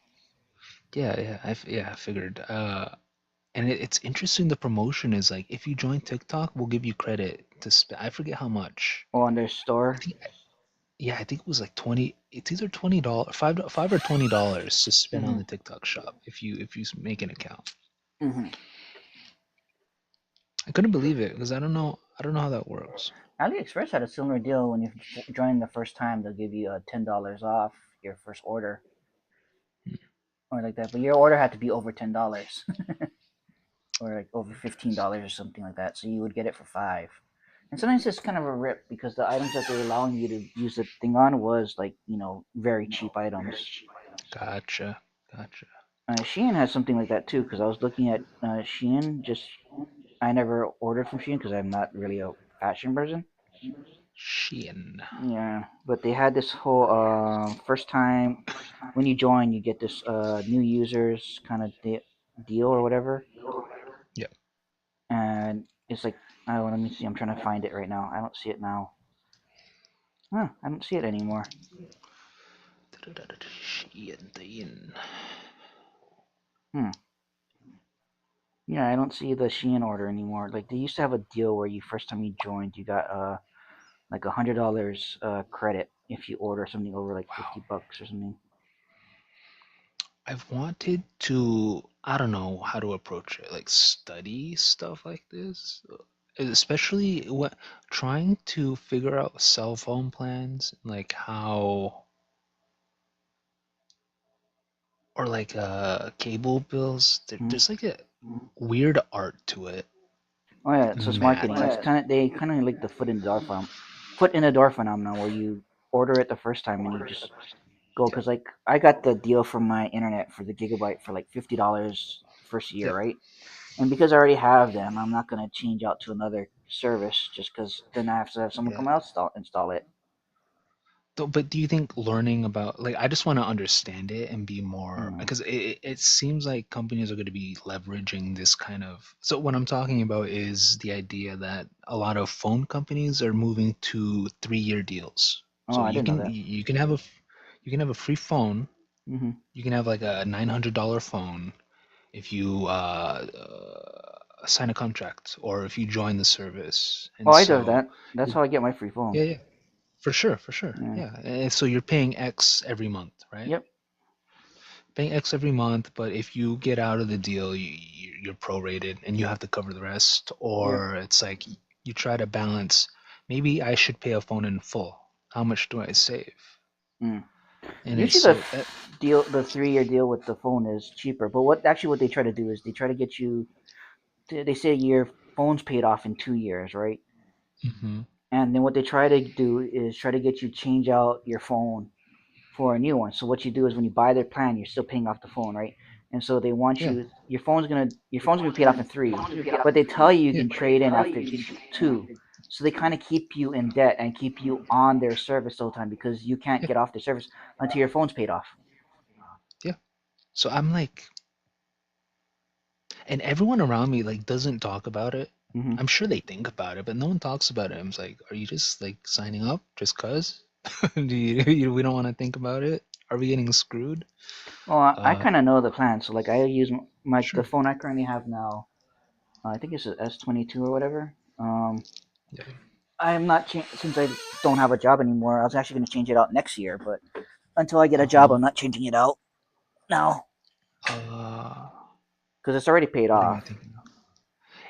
Yeah, I figured. And it's interesting. The promotion is like if you join TikTok, we'll give you credit to spend. I forget how much. Oh, on their store. I think it was like 20. It's either $20, $5 or $20 to spend on the TikTok shop if you make an account. I couldn't believe it because I don't know how that works. AliExpress had a similar deal. When you join the first time, they'll give you $10 off your first order, or like that. But your order had to be over $10, or like over $15 or something like that. So you would get it for $5. And sometimes it's kind of a rip because the items that they're allowing you to use the thing on was like very cheap items. Gotcha. Shein has something like that too because I was looking at Shein. I never ordered from Shein because I'm not really a fashion person. Shein. Yeah, but they had this whole first time when you join, you get this new users kind of deal or whatever. Yeah. And it's like, oh, let me see. I'm trying to find it right now. I don't see it now. Huh, I don't see it anymore. Yeah, I don't see the Shein order anymore. Like they used to have a deal where first time you joined, you got like $100 credit if you order something over like $50 or something. I've wanted to, I don't know how to approach it, like study stuff like this, especially trying to figure out cell phone plans, like how, or like cable bills. There's like a weird art to it. Oh yeah, so it's marketing. It's they kind of like the foot in the door phenomenon where you order it the first time and you just go because like I got the deal from my internet for the gigabyte for like $50 first year, right? And because I already have them, I'm not gonna change out to another service just because then I have to have someone come else install it. But do you think learning about, like, I just want to understand it and be more, because it seems like companies are going to be leveraging this kind of. So what I'm talking about is the idea that a lot of phone companies are moving to 3-year deals. Oh, So I didn't know that. you can have a free phone. Mm-hmm. You can have like a $900 phone if you sign a contract or if you join the service. And I do that. That's how I get my free phone. Yeah. For sure. Yeah. And so you're paying X every month, right? Yep. Paying X every month, but if you get out of the deal, you're prorated and you have to cover the rest. Or it's like you try to balance. Maybe I should pay a phone in full. How much do I save? Mm. And it's Usually so the 3-year deal with the phone is cheaper. But what they try to do is they try to get you. They say your phone's paid off in 2 years, right? mhm. And then what they try to do is try to get you change out your phone for a new one. So what you do is when you buy their plan, you're still paying off the phone, right? And so they want Yeah. your phone's gonna be paid off in 3, but they tell you you Yeah. can trade in after 2. So they kind of keep you in debt and keep you on their service all the time because you can't Yeah. get off their service until your phone's paid off. Yeah. So I'm like, and everyone around me like doesn't talk about it. Mm-hmm. I'm sure they think about it, but no one talks about it. I'm like, are you just like signing up just cause? We don't want to think about it? Are we getting screwed? Well, I kind of know the plan. So like I use the Sure. phone I currently have now. I think it's an S22 or whatever. Yeah. I'm not since I don't have a job anymore. I was actually going to change it out next year, but until I get a job, I'm not changing it out now because it's already paid What am I off. thinking of?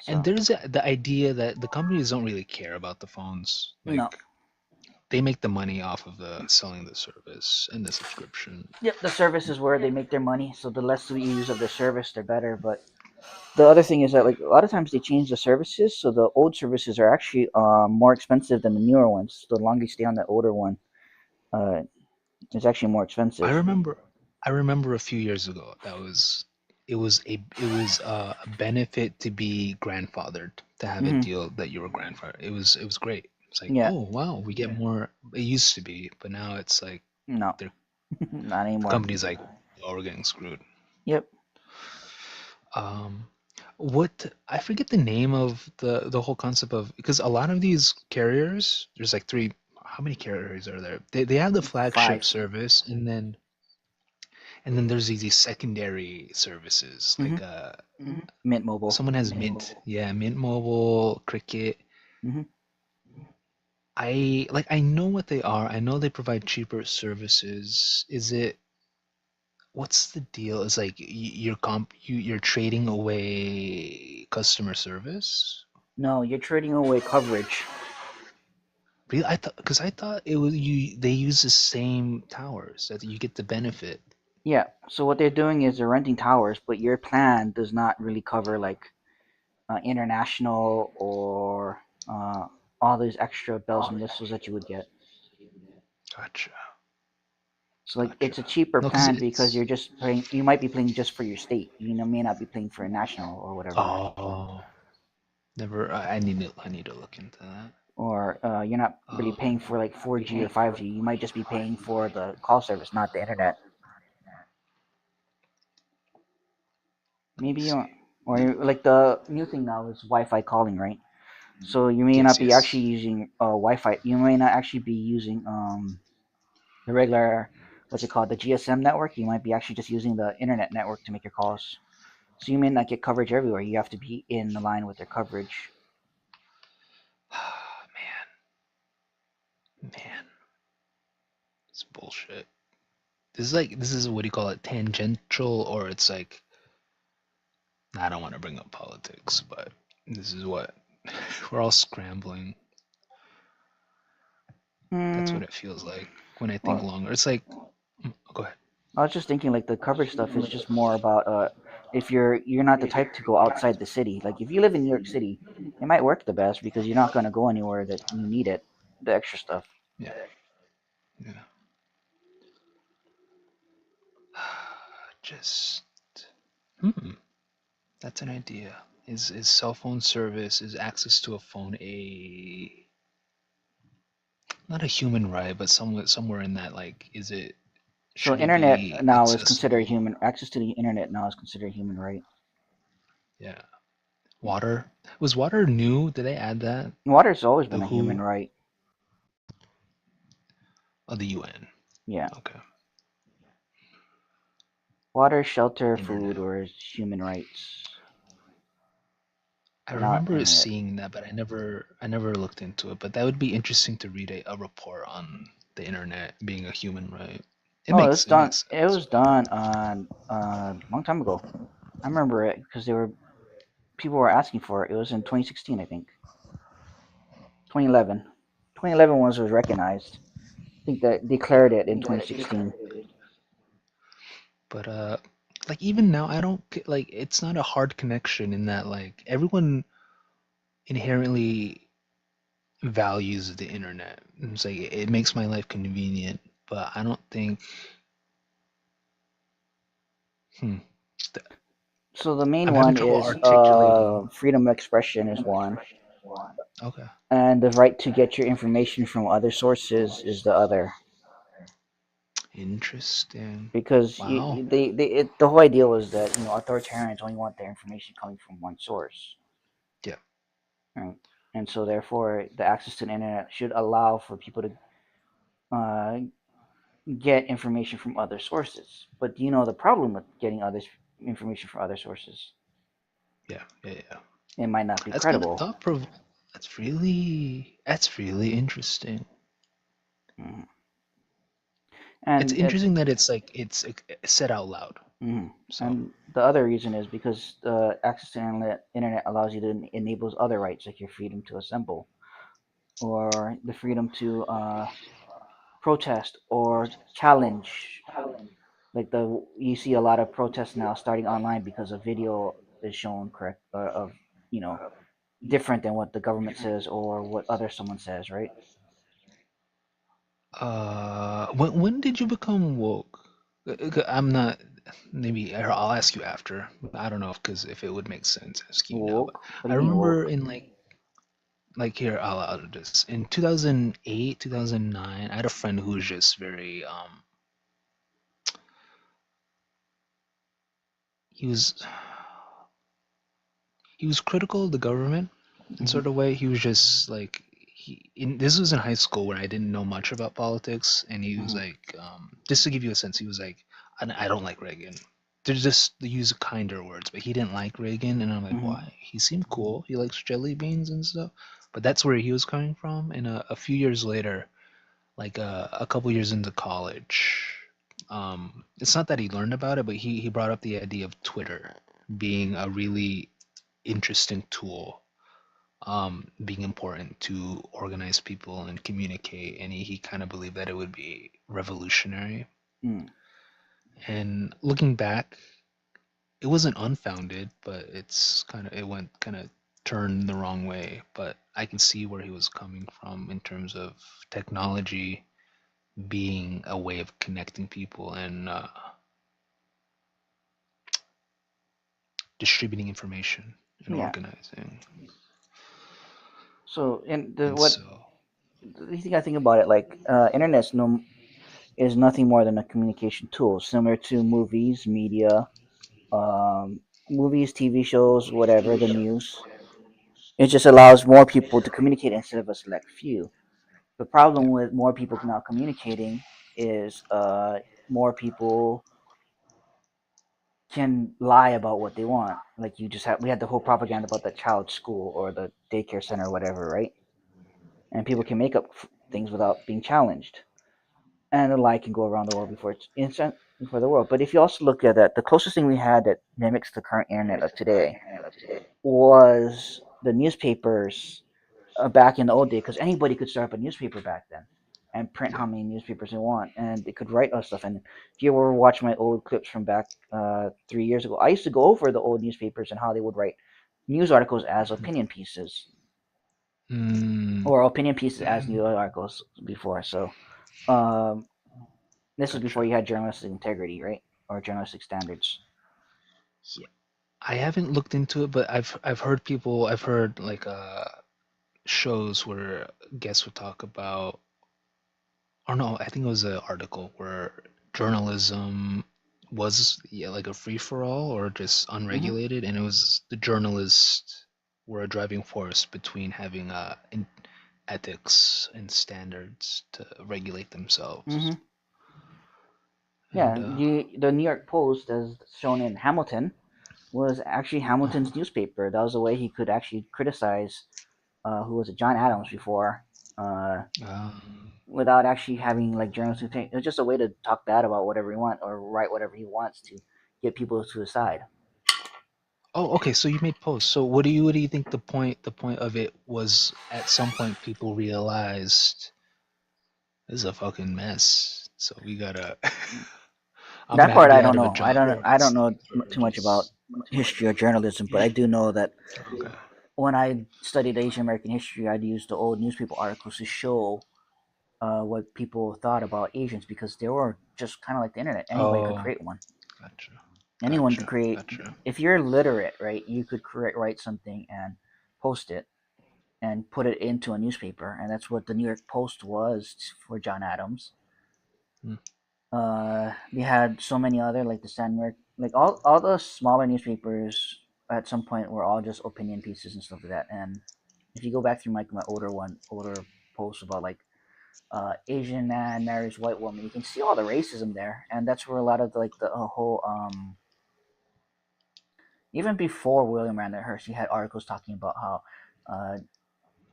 So. And there's the idea that the companies don't really care about the phones. Like, No. They make the money off of the selling the service and the subscription. Yep, the service is where they make their money. So the less we use of their service, they're better. But the other thing is that like a lot of times they change the services, so the old services are actually more expensive than the newer ones. The longer you stay on the older one, it's actually more expensive. I remember a few years ago it was a benefit to be grandfathered, to have a deal that you were grandfathered. It was great. It's like, oh wow, we get more. It used to be, but now it's like no, not anymore. The company's like, oh, we're getting screwed. Yep. What I forget the name of the whole concept of, because a lot of these carriers, there's like 3. How many carriers are there? They have the flagship 5. service, and then there's these secondary services like Mint Mobile. Someone has Mint, yeah, Mint Mobile, Cricket. I know what they are. I know they provide cheaper services. What's the deal? It's like you're trading away customer service? No, you're trading away coverage. Really? I thought it was they use the same towers that you get the benefit. Yeah. So what they're doing is they're renting towers, but your plan does not really cover like international or all those extra bells and whistles that you would get. Gotcha. So like it's a cheaper plan because you're just paying. You might be paying just for your state. You may not be paying for a national or whatever. Oh, never. I need to look into that. Or you're not really paying for like 4G or 5G. You might just be paying for the call service, not the internet. Maybe you, or like the new thing now is Wi-Fi calling, right? So you may not be actually using Wi-Fi. You may not actually be using the regular, what's it called, the GSM network. You might be actually just using the internet network to make your calls. So you may not get coverage everywhere. You have to be in the line with their coverage. Man, it's bullshit. This is what do you call it, tangential, or it's like, I don't want to bring up politics, but this is what we're all scrambling. That's what it feels like when I think longer. It's like, go ahead. I was just thinking like the coverage stuff is just more about if you're not the type to go outside the city. Like if you live in New York City, it might work the best because you're not going to go anywhere that you need it, the extra stuff. Yeah. Just that's an idea. Is cell phone service, is access to a phone not a human right, but somewhere in that, like, is it? So internet now is considered human. Access to the internet now is considered a human right. Yeah. Water, was water new? Did they add that? Water's always been a human right. Oh, the UN. Yeah. Okay. Water, shelter, food, or human rights. I remember seeing that, but I never looked into it. But that would be interesting to read a report on the internet being a human right. It was done. It was done a long time ago. I remember it because people were asking for it. It was in 2016, I think. 2011. 2011 was recognized. I think that declared it in 2016. But like even now, I don't like. It's not a hard connection in that like everyone inherently values the internet. It's like it makes my life convenient, but I don't think. So the main I'm having one trouble is articulating. freedom of expression is one, Okay. and the right to get your information from other sources is the other. Interesting. Because Wow. the whole idea was that authoritarians only want their information coming from one source. Yeah. Right. And so therefore, the access to the internet should allow for people to get information from other sources. But do you know the problem with getting information from other sources? Yeah. It might not be That's kind of credible. That's really interesting. Mm-hmm. It's interesting that it's like it's said out loud. Mm-hmm. So. And the other reason is because access to the internet allows you to enables other rights, like your freedom to assemble, or the freedom to protest or challenge. Like you see a lot of protests now starting online because a video is shown correct of different than what the government says or what someone says, right? When did you become woke? I'm not. Maybe I'll ask you after. I don't know if it would make sense asking you now. But What do I you mean remember woke? in like here I'll do this in 2008, 2009. I had a friend who was just very he was critical of the government in sort of way. He was just like this was in high school where I didn't know much about politics, and he was like, just to give you a sense, he was like, I don't like Reagan. They're just they use kinder words, but he didn't like Reagan, and I'm like, why? He seemed cool. He likes jelly beans and stuff, but that's where he was coming from. And a few years later, like a couple years into college, it's not that he learned about it, but he brought up the idea of Twitter being a really interesting tool, being important to organize people and communicate, and he kind of believed that it would be revolutionary. And looking back, it wasn't unfounded, but it went kind of turned the wrong way. But I can see where he was coming from in terms of technology being a way of connecting people and distributing information and organizing. So the thing I think about it, like internet is nothing more than a communication tool, similar to movies, media, movies, TV shows, whatever, the news. It just allows more people to communicate instead of a select few. The problem with more people now communicating is more people can lie about what they want. Like we had the whole propaganda about the child's school or the daycare center or whatever, right? And people can make up things without being challenged, and the lie can go around the world before it's instant for the world. But if you also look at that, the closest thing we had that mimics the current internet of today was the newspapers back in the old days, because anybody could start up a newspaper back then and print how many newspapers they want, and they could write us stuff. And if you ever watch my old clips from back 3 years ago, I used to go over the old newspapers and how they would write news articles as opinion pieces, or opinion pieces as news articles before. So this was before you had journalistic integrity, right, or journalistic standards. Yeah, I haven't looked into it, but I've heard like shows where guests would talk about, or no, I think it was an article where journalism was like a free for all or just unregulated, and it was the journalists were a driving force between having ethics and standards to regulate themselves. Yeah, the New York Post, as shown in Hamilton, was actually Hamilton's newspaper. That was a way he could actually criticize, who was it, John Adams before, without actually having like journalists. It was just a way to talk bad about whatever he wants or write whatever he wants to get people to his side. Oh, okay. So you made posts. So what do you think the point of it was? At some point, people realized This is a fucking mess. So we gotta. I'm That gonna part be I out don't of a know. I job. don't know too much about history or journalism, but I do know that Okay. when I studied Asian American history, I'd use the old newspaper articles to show what people thought about Asians because they were just kind of like the internet. Anybody could Oh, create one. gotcha. Anyone could Gotcha. create. Gotcha. If you're literate, right, you could write something and post it and put it into a newspaper, and that's what the New York Post was for John Adams. Hmm. They had so many other like the Sandmark, like all the smaller newspapers at some point were all just opinion pieces and stuff like that. And if you go back through my older posts about like Asian man marries white woman, you can see all the racism there, and that's where a lot of like the whole even before William Randolph Hearst, he had articles talking about how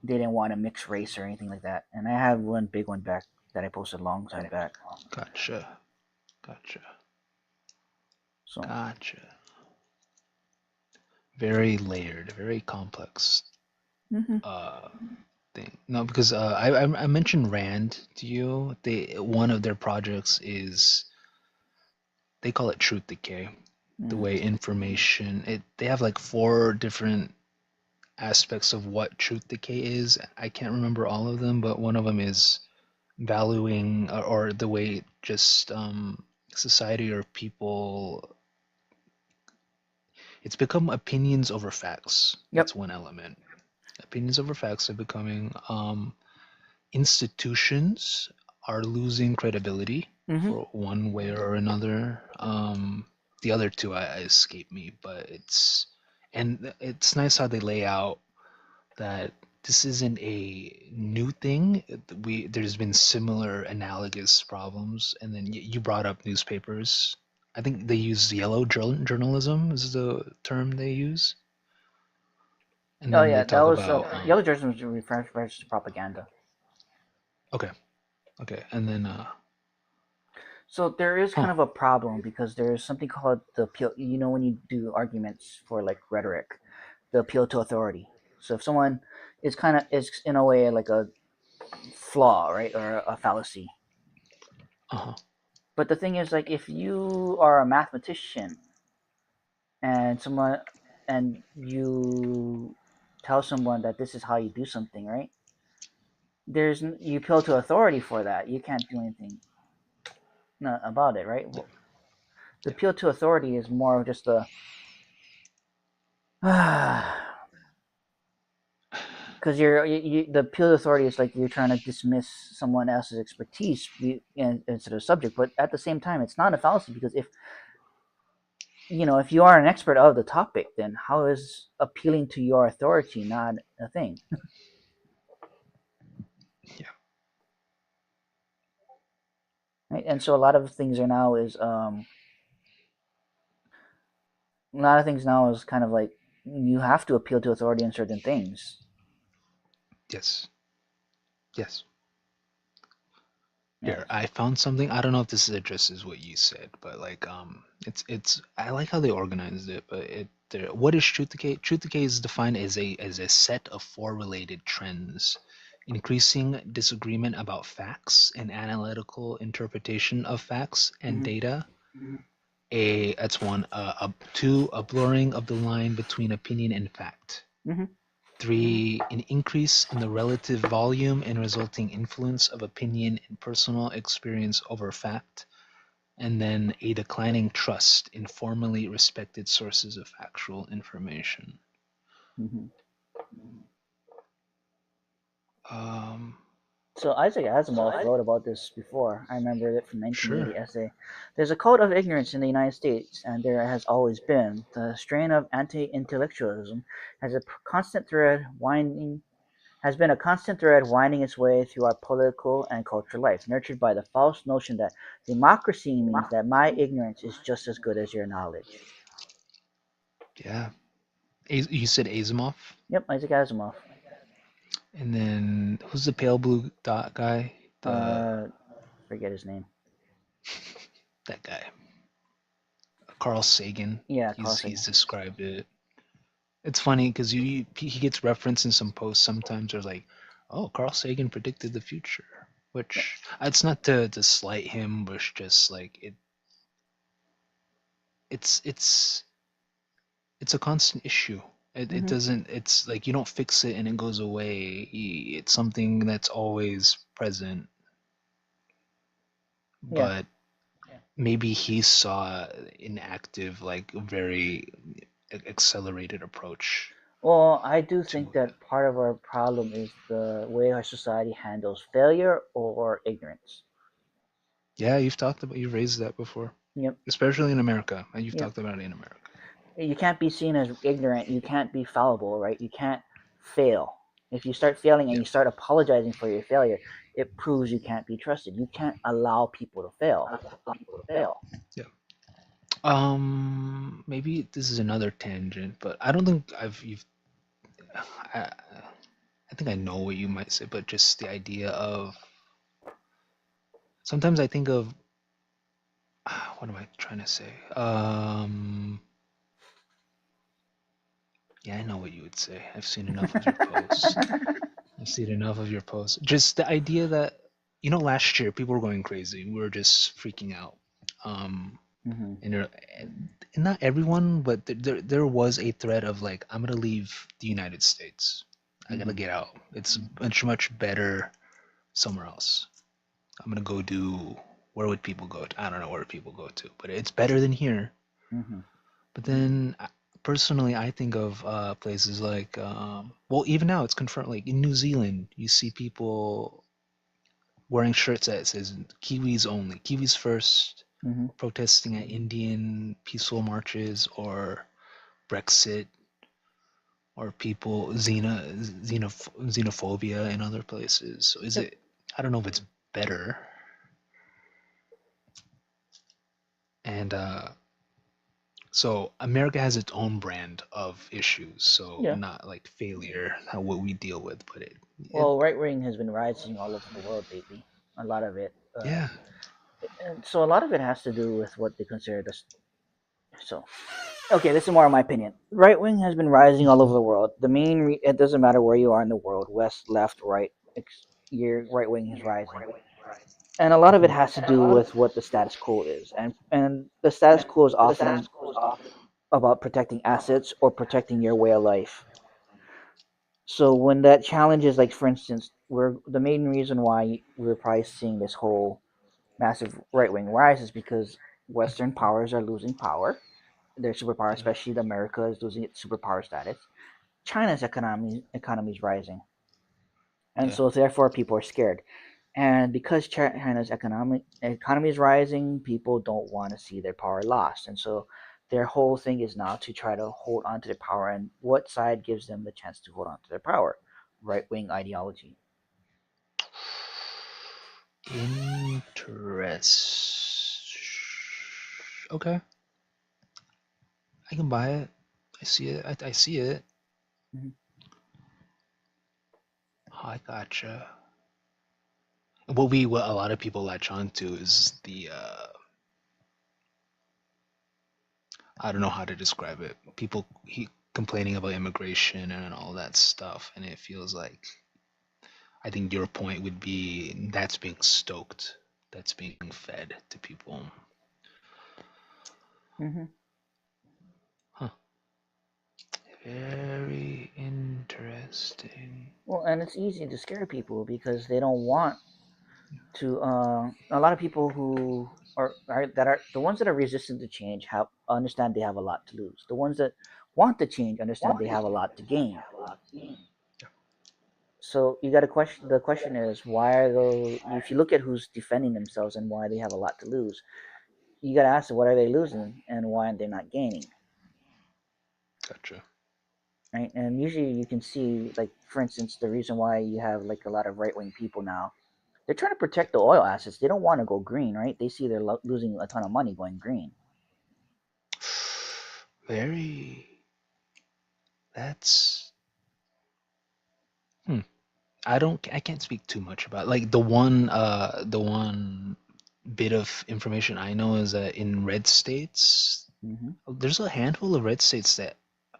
they didn't want to mix race or anything like that. And I have one big one back that I posted a long time back. Gotcha. Gotcha. So Gotcha. Very layered, very complex thing. No, because I mentioned Rand to you. One of their projects is they call it truth decay. The way information they have like 4 different aspects of what truth decay is. I can't remember all of them, but one of them is valuing or the way just society or people. It's become opinions over facts. That's one element. Opinions over facts are becoming institutions are losing credibility for one way or another. The other 2 I escape me, but it's nice how they lay out that this isn't a new thing. There's been similar analogous problems, and then you brought up newspapers. I think they use yellow journalism is the term they use. And oh then yeah, they that talk was about yellow journalism refers to propaganda. okay, and then so there is kind of a problem because there is something called the appeal. You know, when you do arguments for like rhetoric, the appeal to authority. So if someone is in a way like a flaw, right, or a fallacy. But the thing is, like, if you are a mathematician and you tell someone that this is how you do something, right? You appeal to authority for that. You can't do anything about it, right? Well, the appeal to authority is more of just a because the appeal to authority is like you're trying to dismiss someone else's expertise instead of subject, but at the same time, it's not a fallacy because if you are an expert of the topic, then how is appealing to your authority not a thing? Yeah. Right? And so a lot of things kind of like you have to appeal to authority in certain things. Yes. Here, I found something. I don't know if this addresses what you said, but like it's I like how they organized it, but what is truth decay? Truth decay is defined as a set of 4 related trends: increasing disagreement about facts and analytical interpretation of facts and data. That's 1. 2, a blurring of the line between opinion and fact. 3, an increase in the relative volume and resulting influence of opinion and personal experience over fact. And then a declining trust in formally respected sources of factual information. So Isaac Asimov wrote about this before. I remember it from 1980 essay. There's a code of ignorance in the United States, and there has always been. The strain of anti-intellectualism has been a constant thread winding its way through our political and cultural life, nurtured by the false notion that democracy means that my ignorance is just as good as your knowledge. Yeah. You said Asimov? Yep, Isaac Asimov. And then who's the pale blue dot guy? Forget his name. That guy. Carl Sagan. Yeah, Carl Sagan. He's described it. It's funny because he gets referenced in some posts sometimes. They're like, "Oh, Carl Sagan predicted the future." which it's not to slight him, but it's just like it's a constant issue. It doesn't. It's like you don't fix it and it goes away. It's something that's always present. Yeah. But maybe he saw an active, like very accelerated approach. Well, I do think that part of our problem is the way our society handles failure or ignorance. Yeah, you've raised that before. Yep. Especially in America, and you've Yep. talked about it in America. You can't be seen as ignorant. You can't be fallible, right? You can't fail. If you start failing and you start apologizing for your failure, it proves you can't be trusted. You can't allow people to fail. Yeah. Maybe this is another tangent, but I don't think I think I know what you might say, but just the idea of sometimes I think of what am I trying to say? Yeah, I know what you would say. I've seen enough of your posts. I've seen enough of your posts. Just the idea that last year people were going crazy. We were just freaking out. And not everyone, but there was a thread of like, I'm gonna leave the United States. I gotta get out. It's much better somewhere else. I'm gonna go do. Where would people go to? I don't know where people go to, but it's better than here. But then, personally, I think of places like, well, even now it's confirmed. Like in New Zealand, you see people wearing shirts that says Kiwis only, Kiwis first, protesting at Indian peaceful marches or Brexit or people xenophobia in other places. So is it? I don't know if it's better. And so America has its own brand of issues. So not like failure, what we deal with, but well, right wing has been rising all over the world lately. A lot of it. And so a lot of it has to do with what they consider the. So, okay, this is more of my opinion. Right wing has been rising all over the world. The main it doesn't matter where you are in the world, west, left, right. Your right wing is rising, and a lot of it has to do with what the status quo is, and the status quo is often about protecting assets or protecting your way of life. So when that challenge is like, for instance, the main reason why we're probably seeing this whole massive right wing rise is because Western powers are losing power. Their superpower, especially America, is losing its superpower status. China's economy is rising, and so therefore people are scared. And because China's economy is rising, people don't want to see their power lost, and so their whole thing is now to try to hold on to their power. And what side gives them the chance to hold on to their power? Right wing ideology. Okay. I can buy it. I see it. I see it. I gotcha. What a lot of people latch on to is the I don't know how to describe it. People complaining about immigration and all that stuff, and it feels like I think your point would be that's being stoked, that's being fed to people. Huh. Very interesting. Well, and it's easy to scare people because they don't want to. A lot of people who are the ones that are resistant to change understand they have a lot to lose. The ones that want to change understand they have a lot to gain. So you got to question. The question is, why are those? If you look at who's defending themselves and why they have a lot to lose, you got to ask them, what are they losing and why are they not gaining? Gotcha. Right, and usually you can see, like, for instance, the reason why you have like a lot of right wing people now, they're trying to protect the oil assets. They don't want to go green, right? They see they're losing a ton of money going green. That's I can't speak too much about like the one bit of information I know is that in red states, there's a handful of red states that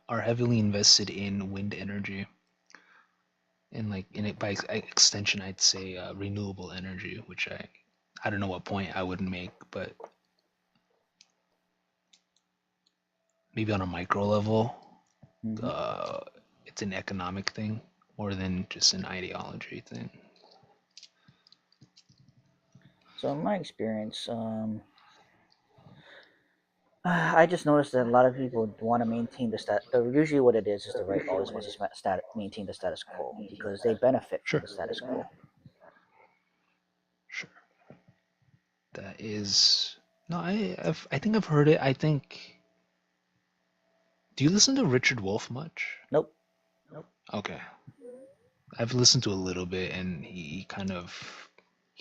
are heavily invested in wind energy. and like in it by extension, I'd say renewable energy, which I don't know what point I would make, but maybe on a micro level, it's an economic thing more than just an ideology thing. So in my experience, I just noticed that a lot of people want to maintain the usually what it is the right always wants to maintain the status quo because they benefit from the status quo. Sure. That is no, I think I've heard it. I think. Do you listen to Richard Wolff much? Nope. Okay. I've listened to a little bit, and he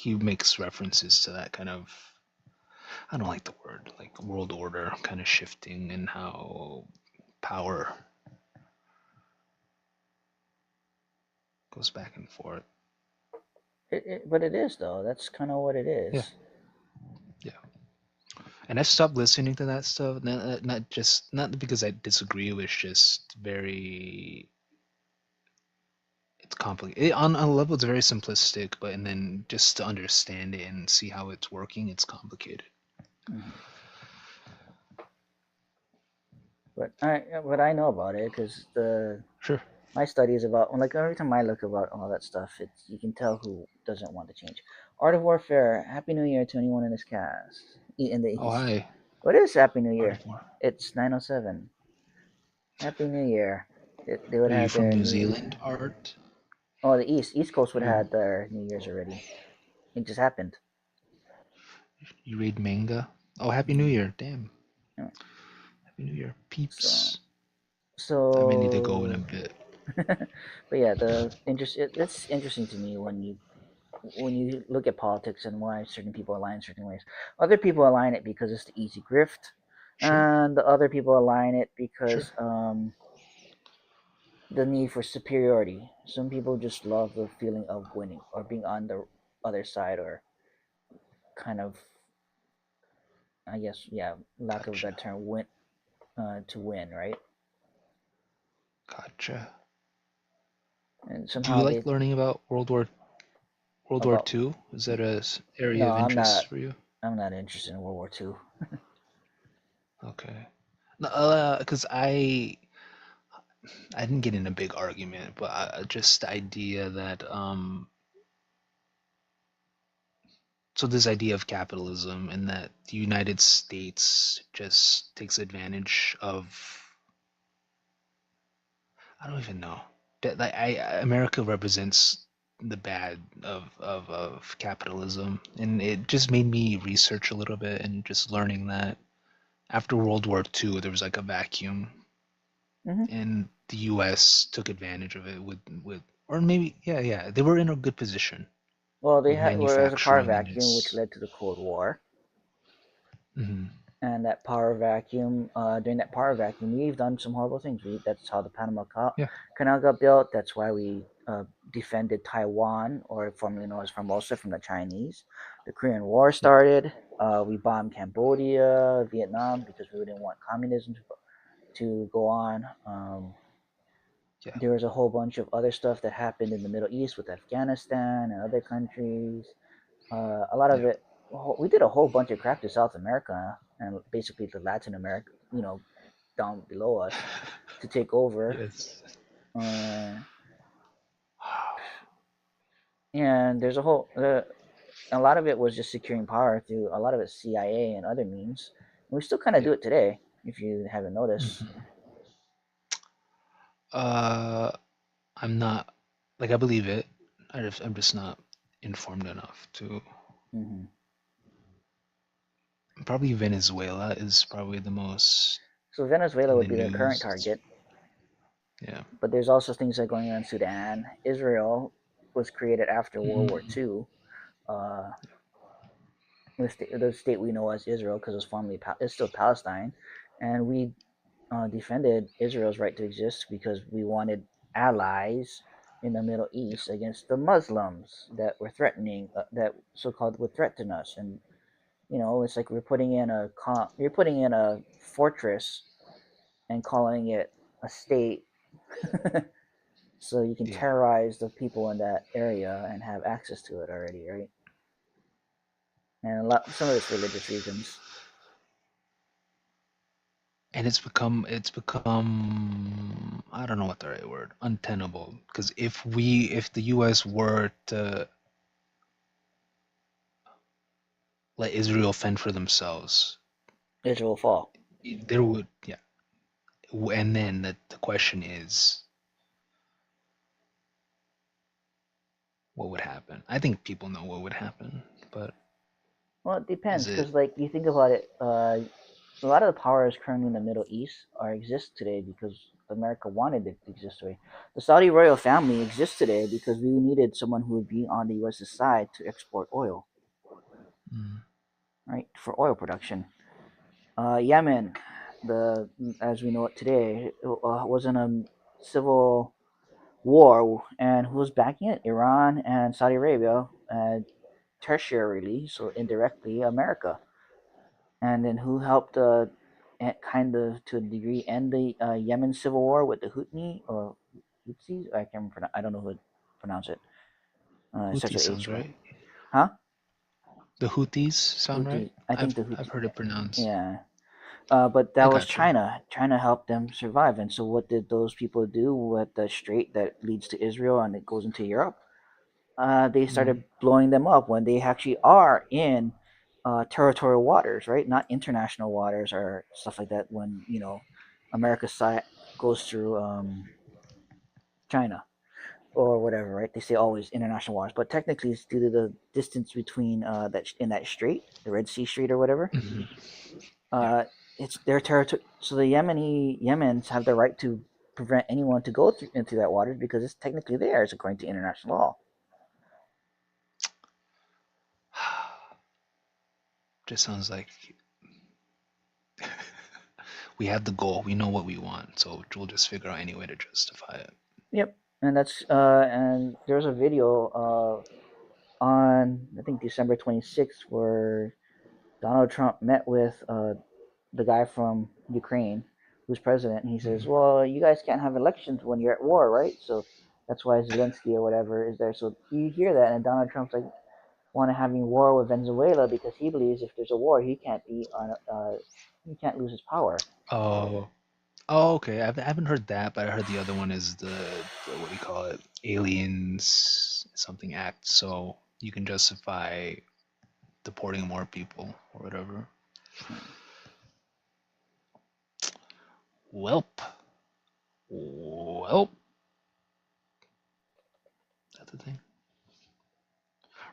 makes references to that kind of, I don't like the word, like world order kind of shifting and how power goes back and forth. But it is though. That's kind of what it is. Yeah. And I've stopped listening to that stuff. Not because I disagree. It's just very. It's complicated. On a level, it's very simplistic, and then just to understand it and see how it's working, it's complicated. Mm-hmm. But I know about it because my study is about every time I look about all that stuff, you can tell who doesn't want to change. Art of Warfare. Happy New Year to anyone in this cast. In the East. Oh, hi. What is Happy New Year? It's 9:07. Happy New Year. They would Are have you from their New Zealand, Art? Oh, the East Coast would have had their New Year's already. It just happened. You read manga? Oh, Happy New Year! Damn. Yeah. Happy New Year, peeps. So I may need to go in a bit. But yeah, it's interesting to me when you look at politics and why certain people align certain ways. Other people align it because it's the easy grift, and the other people align it because the need for superiority. Some people just love the feeling of winning or being on the other side, or kind of, I guess, lack of that term, to win, right? Gotcha. And Do somehow you like learning about World War II? Is that an area of interest for you? I'm not interested in World War II. Okay. Because I didn't get in a big argument, but just the idea that so this idea of capitalism and that the United States just takes advantage of, I don't even know, that America represents the bad of capitalism, and it just made me research a little bit, and just learning that after World War II there was like a vacuum, and the U.S. took advantage of it with or maybe they were in a good position. Well, there was a power vacuum which led to the Cold War. Mm-hmm. And that power vacuum, during that power vacuum, we've done some horrible things. That's how the Panama Canal got built. That's why we defended Taiwan, or formerly known as Formosa, from the Chinese. The Korean War started. We bombed Cambodia, Vietnam, because we didn't want communism to go on. There was a whole bunch of other stuff that happened in the Middle East with Afghanistan and other countries. A lot of it, we did a whole bunch of crap to South America and basically to Latin America, down below us, to take over. Yes. And there's a lot of it was just securing power through a lot of it CIA and other means. And we still kind of do it today, if you haven't noticed. I'm not, I believe it. I'm just not informed enough to. Probably Venezuela is probably the most. So Venezuela would be the current target. Yeah. But there's also things like going on in Sudan. Israel was created after World War II. The state we know as Israel, because it's still Palestine, and we defended Israel's right to exist because we wanted allies in the Middle East against the Muslims that were threatening, that so-called would threaten us. And it's like you're putting in a fortress and calling it a state. so you can Yeah. terrorize the people in that area and have access to it already, right? And some of it's religious reasons. And it's become I don't know what the right word, untenable, because if the US were to let Israel fend for themselves, Israel will fall. there would, yeah. And then the question is, what would happen? I think people know what would happen, but Well, it depends, is it? because like you think about it, a lot of the powers currently in the Middle East exist today because America wanted it to exist today. The Saudi royal family exists today because we needed someone who would be on the U.S.'s side to export oil, right, for oil production. Yemen, as we know it today, was in a civil war, and who was backing it? Iran and Saudi Arabia, and tertiarily, so indirectly, America. And then who helped kind of to a degree end the Yemen civil war with the Houthi or Houthis? I can't remember. I don't know how to pronounce it. It starts Houthis with sounds H. right. Huh? The Houthis sound right. Houthis. I think the I've Houthis. heard it pronounced. Yeah. But I that was gotcha. China. China helped them survive. And so what did those people do with the strait that leads to Israel and it goes into Europe? They started blowing them up when they actually are in territorial waters, right? Not international waters or stuff like that. When America's side goes through China or whatever, right? They say always international waters, but technically it's due to the distance between that strait, the Red Sea Strait or whatever. It's their territory. So the Yemens have the right to prevent anyone to go into that water because it's technically theirs according to international law. Just sounds like we have the goal. We know what we want, so we'll just figure out any way to justify it. Yep, and and there's a video on I think December 26th where Donald Trump met with the guy from Ukraine who's president, and he says, "Well, you guys can't have elections when you're at war, right? So that's why Zelensky or whatever is there." So you hear that, and Donald Trump's like, want to having war with Venezuela because he believes if there's a war, he can't lose his power. Oh, okay. I haven't heard that, but I heard the other one is the what do you call it? Aliens something act, so you can justify deporting more people or whatever. Welp. That's the thing.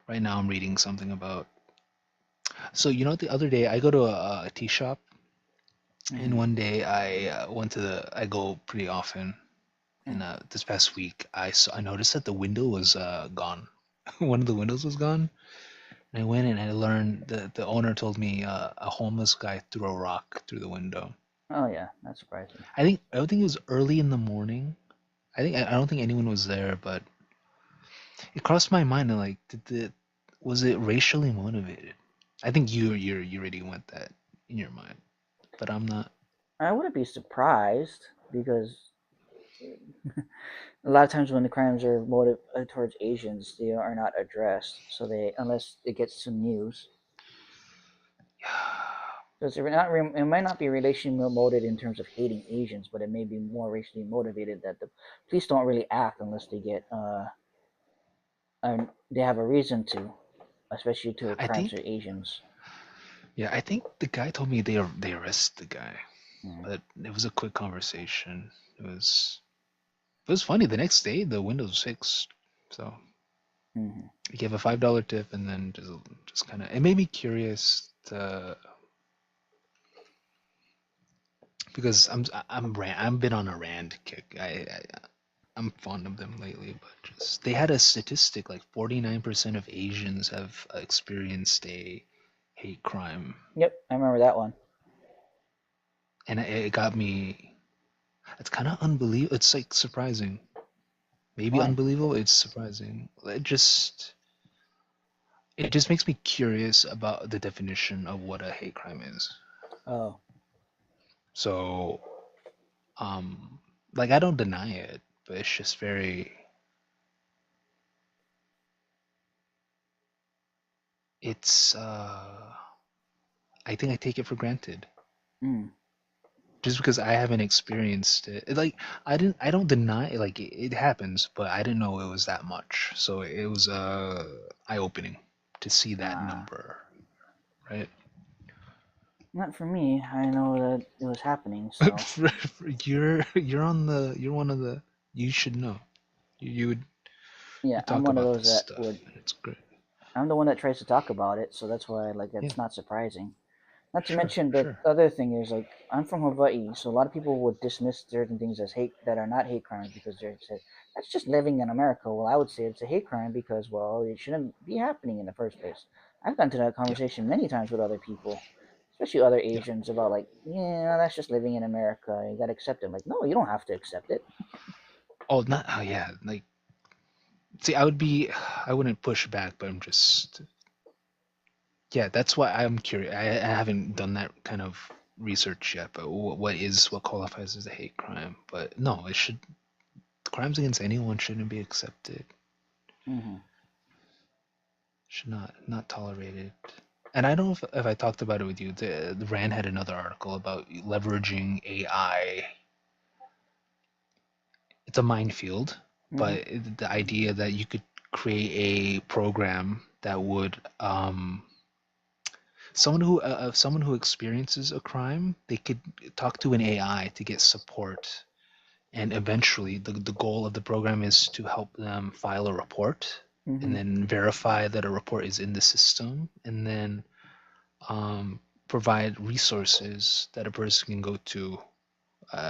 Right now I'm reading something about. So the other day I go to a tea shop, and one day I went to I go pretty often, and this past week I noticed that the window was gone. One of the windows was gone, and I went and I learned that the owner told me a homeless guy threw a rock through the window. Oh yeah, that's surprising. I think it was early in the morning. I don't think anyone was there, but it crossed my mind and like, was it racially motivated? I think you already went that in your mind, but I'm not. I wouldn't be surprised because a lot of times when the crimes are motivated towards Asians, they are not addressed. So unless it gets to news. Because it might not be racially motivated in terms of hating Asians, but it may be more racially motivated that the police don't really act unless they get they have a reason to, especially to crimes for Asians. Yeah, I think the guy told me they arrested the guy, but it was a quick conversation. It was funny. The next day, the window was fixed, so he gave a $5 tip, and then just kind of it made me curious to. Because I've been on a rant kick. I'm fond of them lately, but just they had a statistic like 49% of Asians have experienced a hate crime. Yep, I remember that one. And it got me. It's kind of unbelievable. It's like surprising. Maybe unbelievable. It's surprising. It just makes me curious about the definition of what a hate crime is. Oh. So, like I don't deny it, but it's just very. It's. I think I take it for granted. Mm. Just because I haven't experienced it. Like I don't deny like it happens, but I didn't know it was that much. So it was eye-opening to see that number, right? Not for me. I know that it was happening, so You're one of the you should know. You would yeah, you I'm talk one of about those this that stuff. would. And it's great. I'm the one that tries to talk about it, so that's why like it's Yeah. not surprising. Not to Sure, mention the sure. other thing is like I'm from Hawaii, so a lot of people would dismiss certain things as hate that are not hate crimes because they said that's just living in America. Well, I would say it's a hate crime because well, it shouldn't be happening in the first place. I've gone to that conversation many times with other people, especially other Asians, about like, yeah, that's just living in America. You gotta accept it. I'm like, no, you don't have to accept it. Oh, yeah. Like, see, I wouldn't push back, but I'm just, yeah. That's why I'm curious. I haven't done that kind of research yet. But what qualifies as a hate crime? But no, it should. Crimes against anyone shouldn't be accepted. Mm-hmm. Should not tolerated. And I don't know if I talked about it with you. The Rand had another article about leveraging AI. It's a minefield, but the idea that you could create a program that would someone who experiences a crime, they could talk to an AI to get support, and eventually the goal of the program is to help them file a report and then verify that a report is in the system, and then provide resources that a person can go to,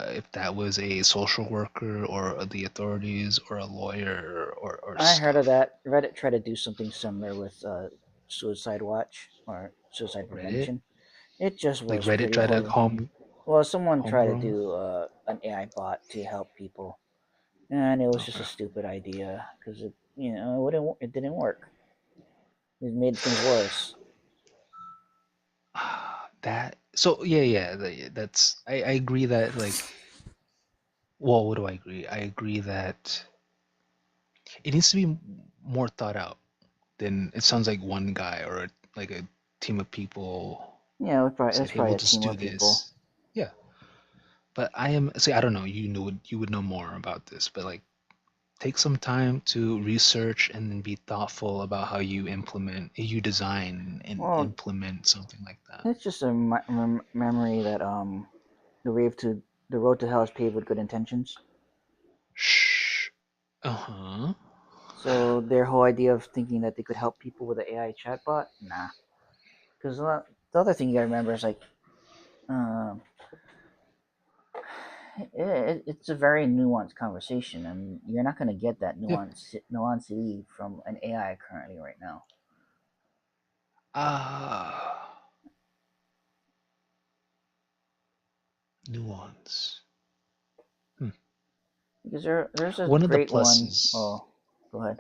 if that was a social worker or the authorities or a lawyer or I heard of that. Reddit tried to do something similar with Suicide Watch or Suicide Prevention. It just like was Reddit pretty tried to horrible. Well, someone tried to homegrown? do an AI bot to help people, and it was just a stupid idea because it didn't work. It made things worse. That so yeah that's I agree that like, well, what do I agree? I agree that it needs to be more thought out than it sounds like one guy or like a team of people Yeah, said, it's hey, probably we'll a just team do of people. this. Yeah. But I don't know, you would know more about this, but like take some time to research and then be thoughtful about how you design and implement something like that. It's just a memory that the road to hell is paved with good intentions. Uh-huh. So their whole idea of thinking that they could help people with an AI chatbot, nah. Because the other thing you gotta remember is like, it's a very nuanced conversation, and you're not gonna get that nuance from an AI currently right now. Nuance. Because there's a one of the great one. pluses. Oh, go ahead.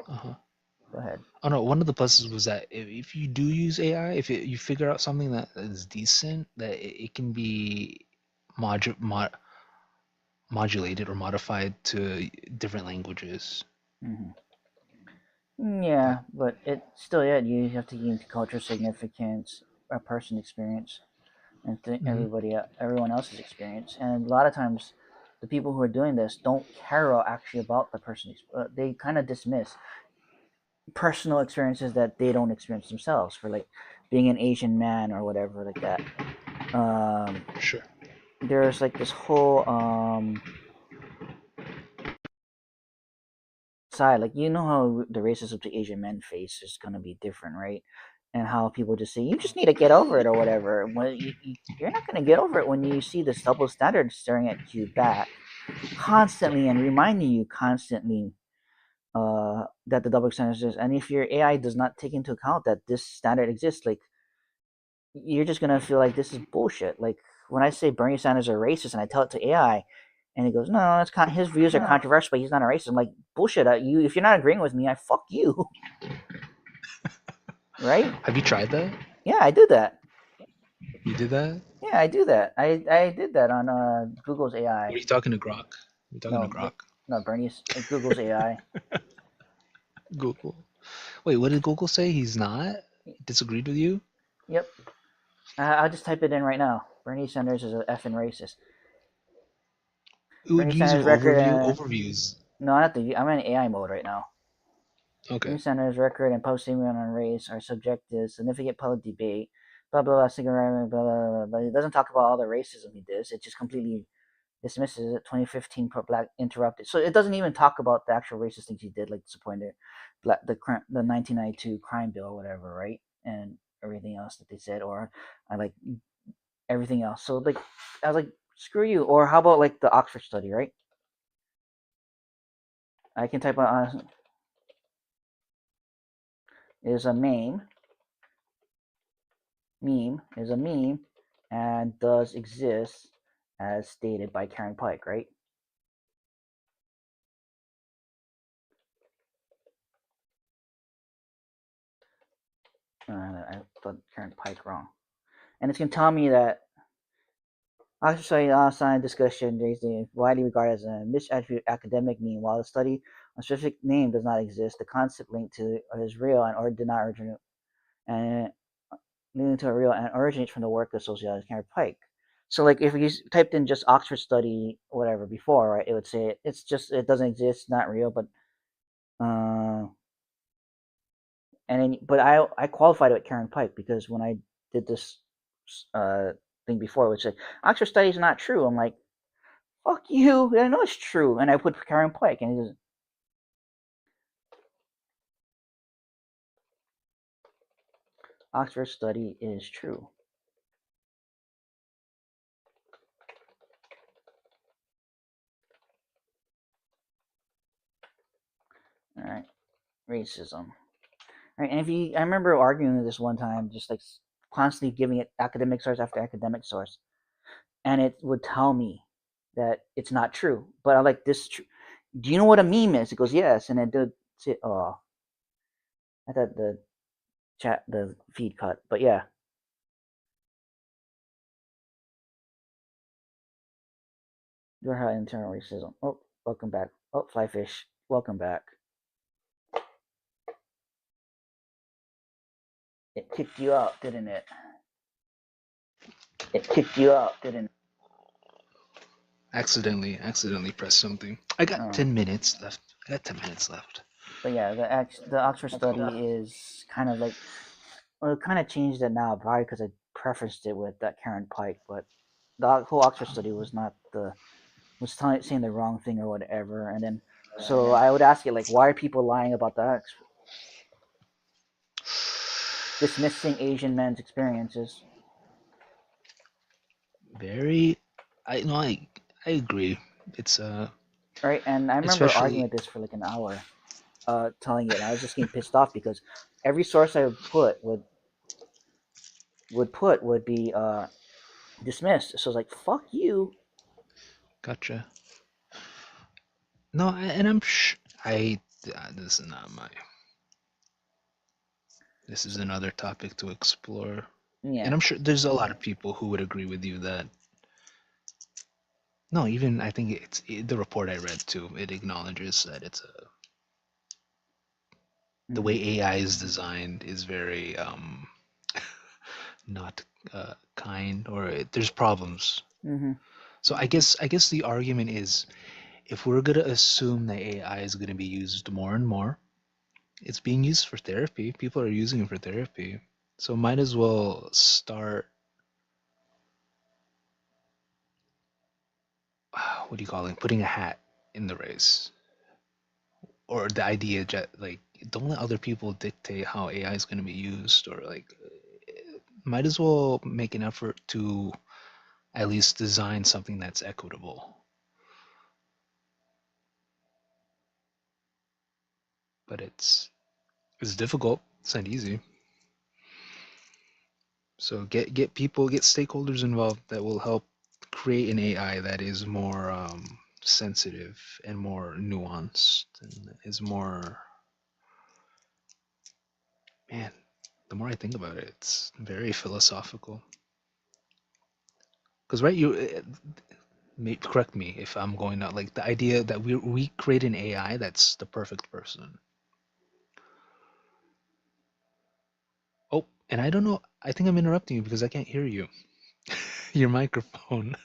Go ahead. Oh no, one of the pluses was that if you do use AI, if you figure out something that is decent, that it can be modulated or modified to different languages. Yeah, but it still you have to get into cultural significance, a person experience, and everyone else's experience. And a lot of times, the people who are doing this don't care actually about the person. They kind of dismiss personal experiences that they don't experience themselves, for like being an Asian man or whatever like that. Sure. There's like this whole side, like how the racism to Asian men face is gonna be different, right? And how people just say you just need to get over it or whatever. Well, you're not gonna get over it when you see this double standard staring at you back constantly and reminding you constantly that the double standard exists. And if your AI does not take into account that this standard exists, like you're just gonna feel like this is bullshit. Like when I say Bernie Sanders is a racist and I tell it to AI, and he goes, "No, his views are controversial, but he's not a racist." I'm like, "Bullshit! If you're not agreeing with me, I fuck you." Right? Have you tried that? Yeah, I do that. You did that? Yeah, I do that. I did that on Google's AI. Are you talking to Grok? You're talking to Grok? No, Bernie's Google's AI. Google. Wait, what did Google say? He's not? He disagreed with you? Yep. I'll just type it in right now. Bernie Sanders is a effing racist. Would Bernie you use an Sanders record. overviews? No, not the. I'm in AI mode right now. Okay. Bernie Sanders' record and post-statement on race are subject to significant public debate. Blah blah blah. Blah blah blah. But it doesn't talk about all the racism he does. It just completely dismisses it. 2015 Black interrupted. So it doesn't even talk about the actual racist things he did, like supporting the 1992 crime bill or whatever, right? And everything else that they said, or I like everything else. So like, I was like, screw you. Or how about like the Oxford study, right? I can type on is a meme. Meme is a meme and does exist as stated by Karen Pike, right? I thought Karen Pike wrong. And it's going to tell me that Oxford science discussion is widely regarded as a misattributed academic meme. While the study on a specific name does not exist, the concept linked to is real and or did not originate and leading to a real and originates from the work of sociologist Karen Pike. So like if you typed in just Oxford study whatever before, right, it would say it's just it doesn't exist, not real, but and then but I qualified it with Karen Pike because when I did this thing before, it would say Oxford study is not true. I'm like, fuck you, I know it's true, and I put Karen Pike, and it just Oxford study is true. All right, racism. All right, and if you, I remember arguing this one time, just like constantly giving it academic source after academic source, and it would tell me that it's not true. But I like this. Do you know what a meme is? It goes yes, and it did say, oh, I thought the feed cut, but yeah. You're how internal racism. Oh, welcome back. Oh, Flyfish, welcome back. It kicked you out, didn't it? It kicked you out, didn't it? Accidentally pressed something. I got 10 minutes left. But yeah, the Oxford study is kind of like, well, it kind of changed it now, probably because I prefaced it with that Karen Pike. But the whole Oxford study was not saying the wrong thing or whatever. And then, so I would ask it like, why are people lying about the dismissing Asian men's experiences? I agree. It's right, and I remember arguing with this for like an hour, telling it. And I was just getting pissed off because every source I would be dismissed. So I was like, "Fuck you." Gotcha. No, and I'm this is not my. This is another topic to explore. Yeah. And I'm sure there's a lot of people who would agree with you that. No, even I think the report I read too. It acknowledges that it's the way AI is designed is very not kind, or there's problems. Mm-hmm. So I guess the argument is, if we're gonna assume that AI is gonna be used more and more, it's being used for therapy. People are using it for therapy, so might as well start. What do you call it? Putting a hat in the race, or the idea that like don't let other people dictate how AI is going to be used, or like might as well make an effort to at least design something that's equitable. But it's difficult. It's not easy. So get stakeholders involved that will help create an AI that is more sensitive and more nuanced and is more. Man, the more I think about it, it's very philosophical. Because right, correct me if I'm going out. Like the idea that we create an AI that's the perfect person. Oh, and I don't know. I think I'm interrupting you because I can't hear you. Your microphone.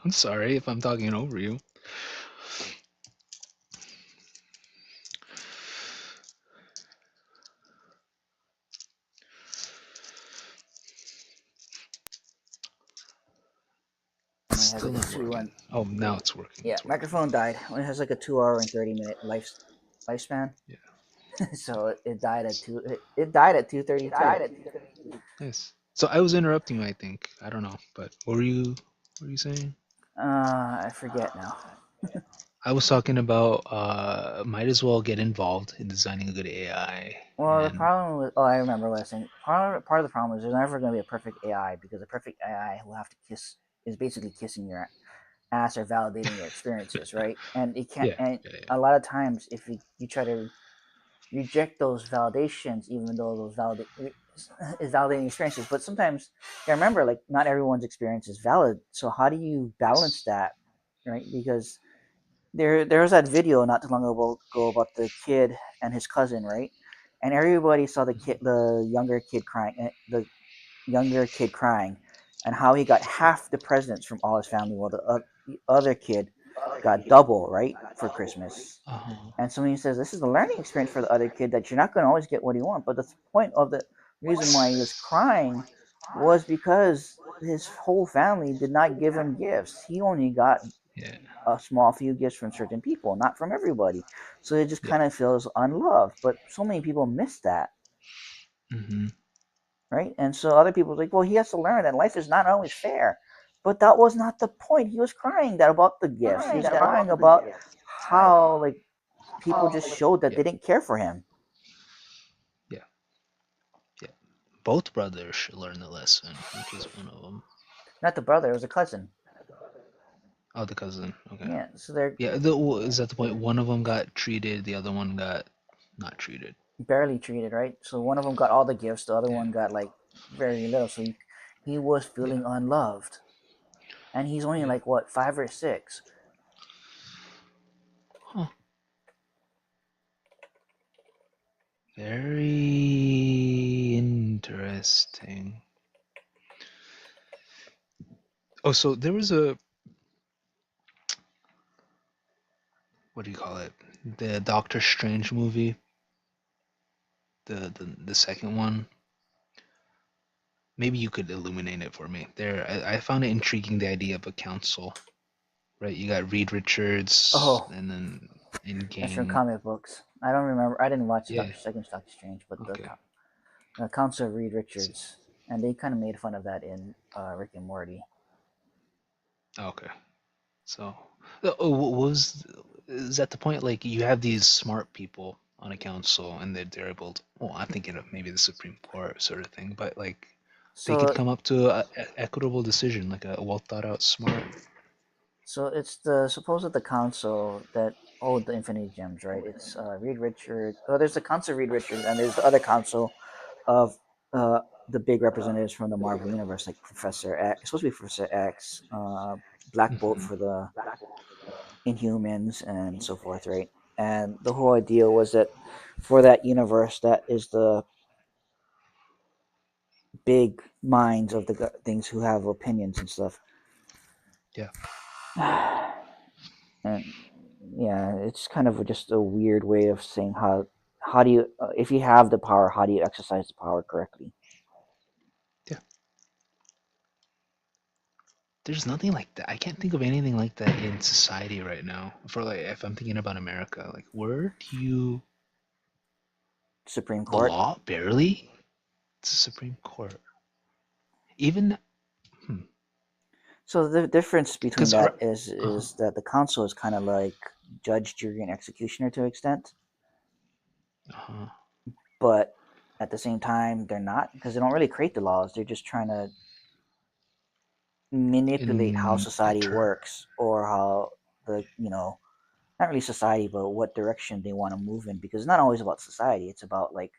I'm sorry if I'm talking over you. Only has Still like a not 2 working. and Oh, now it's working. yeah, It's working. microphone died. It has like a 2 hour and 30-minute lifespan. Yeah. So it died at it died at 2:32. Nice. So I was interrupting you, I think. I don't know, but what were you saying? I forget now. I was talking about might as well get involved in designing a good AI. Well, the And problem with I remember what I was saying. Part of the problem is there's never going to be a perfect AI because a perfect AI will have to kiss is basically kissing your ass or validating your experiences, right? And it can't. yeah, And yeah, yeah. a lot of times, if you try to reject those validations, even though those is validating experiences, but sometimes you remember like not everyone's experience is valid. So how do you balance that, right? Because there was that video not too long ago about the kid and his cousin, right? And everybody saw the younger kid crying, and how he got half the presents from all his family, while the other kid got double, right, for Christmas. And somebody says this is a learning experience for the other kid that you're not going to always get what you want. But the point of the reason why he was crying was because his whole family did not give him gifts. He only got Yeah. a small few gifts from certain people, not from everybody. So it just Yeah. kind of feels unloved. But so many people miss that, Mm-hmm. right? And so other people are like, well, he has to learn that life is not always fair. But that was not the point. He was crying that about the gifts. He was crying about how like people just showed that they didn't care for him. Yeah. Yeah. Both brothers should learn the lesson, which is one of them. Not the brother, it was a cousin. Oh, the cousin. Okay. Yeah, so they're Yeah. Is that the point? One of them got treated, the other one got not treated. barely treated, right? So one of them got all the gifts, the other one got like very little. So he was feeling unloved, and he's only like what 5 or 6. Huh. Very interesting. Oh, so there was a what do you call it? The Doctor Strange movie. The second one. Maybe you could illuminate it for me. I found it intriguing, the idea of a council. Right, you got Reed Richards, and then That's from in-game. comic books. I don't remember. I didn't watch Yeah. Second Doctor Strange, but Okay. the Council of Reed Richards, and they kind of made fun of that in Rick and Morty. Okay. So, is that the point? Like, you have these smart people on a council, and they're able to. Well, I'm thinking of maybe the Supreme Court sort of thing, but like, they could come up to a equitable decision, like a well thought out, smart. So it's suppose that the council that hold the Infinity Gems, right? It's Reed Richards. Oh, there's the Council of Reed Richards, and there's the other council of the big representatives from the Marvel universe, like Professor X. It's supposed to be Professor X, Black Bolt for the Inhumans, and so forth, right? And the whole idea was that for that universe, that is the big minds of the things who have opinions and stuff. Yeah. And yeah, it's kind of just a weird way of saying how do you if you have the power, how do you exercise the power correctly? Yeah. There's nothing like that. I can't think of anything like that in society right now. For like, if I'm thinking about America, like, where do you? Supreme The Court. law barely. It's the Supreme Court. Even. So the difference between 'Cause that is that the council is kind of like judge, jury, and executioner to an extent, but at the same time they're not, because they don't really create the laws. They're just trying to manipulate how society works, or how the not really society, but what direction they want to move in. Because it's not always about society. It's about like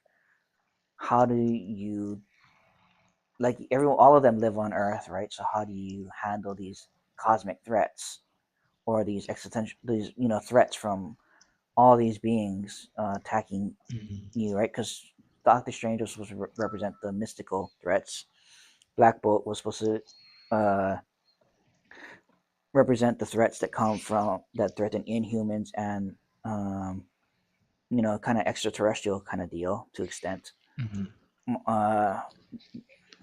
how do you all of them live on Earth, right? So how do you handle these cosmic threats? or these existential, these threats from all these beings attacking you, right? Because Doctor Strange was supposed to represent the mystical threats. Black Bolt was supposed to represent the threats that come from that threaten Inhumans and kind of extraterrestrial kind of deal to extent.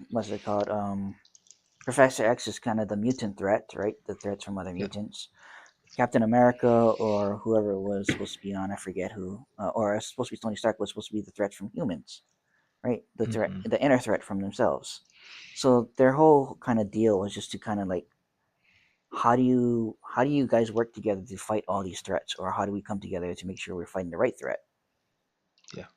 What's it called? Professor X is kind of the mutant threat, right? The threats from other mutants. Captain America or whoever it was supposed to be on, I forget who, or it's supposed to be Tony Stark, was supposed to be the threat from humans, right? The threat, the inner threat from themselves. So their whole kind of deal was just to kind of like, how do you guys work together to fight all these threats, or how do we come together to make sure we're fighting the right threat? Yeah.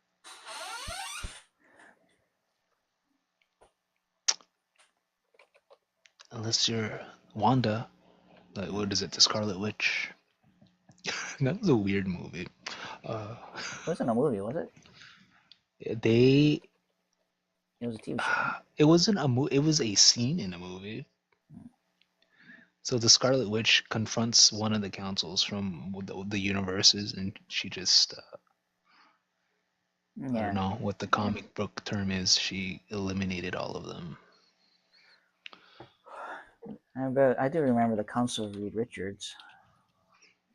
Unless you're Wanda, like what is it, the Scarlet Witch? That was a weird movie. It wasn't a movie, was it? It was a TV show. It wasn't a movie. It was a scene in a movie. So the Scarlet Witch confronts one of the councils from the universes, and she just I don't know what the comic book term is. She eliminated all of them. I do remember the council of Reed Richards.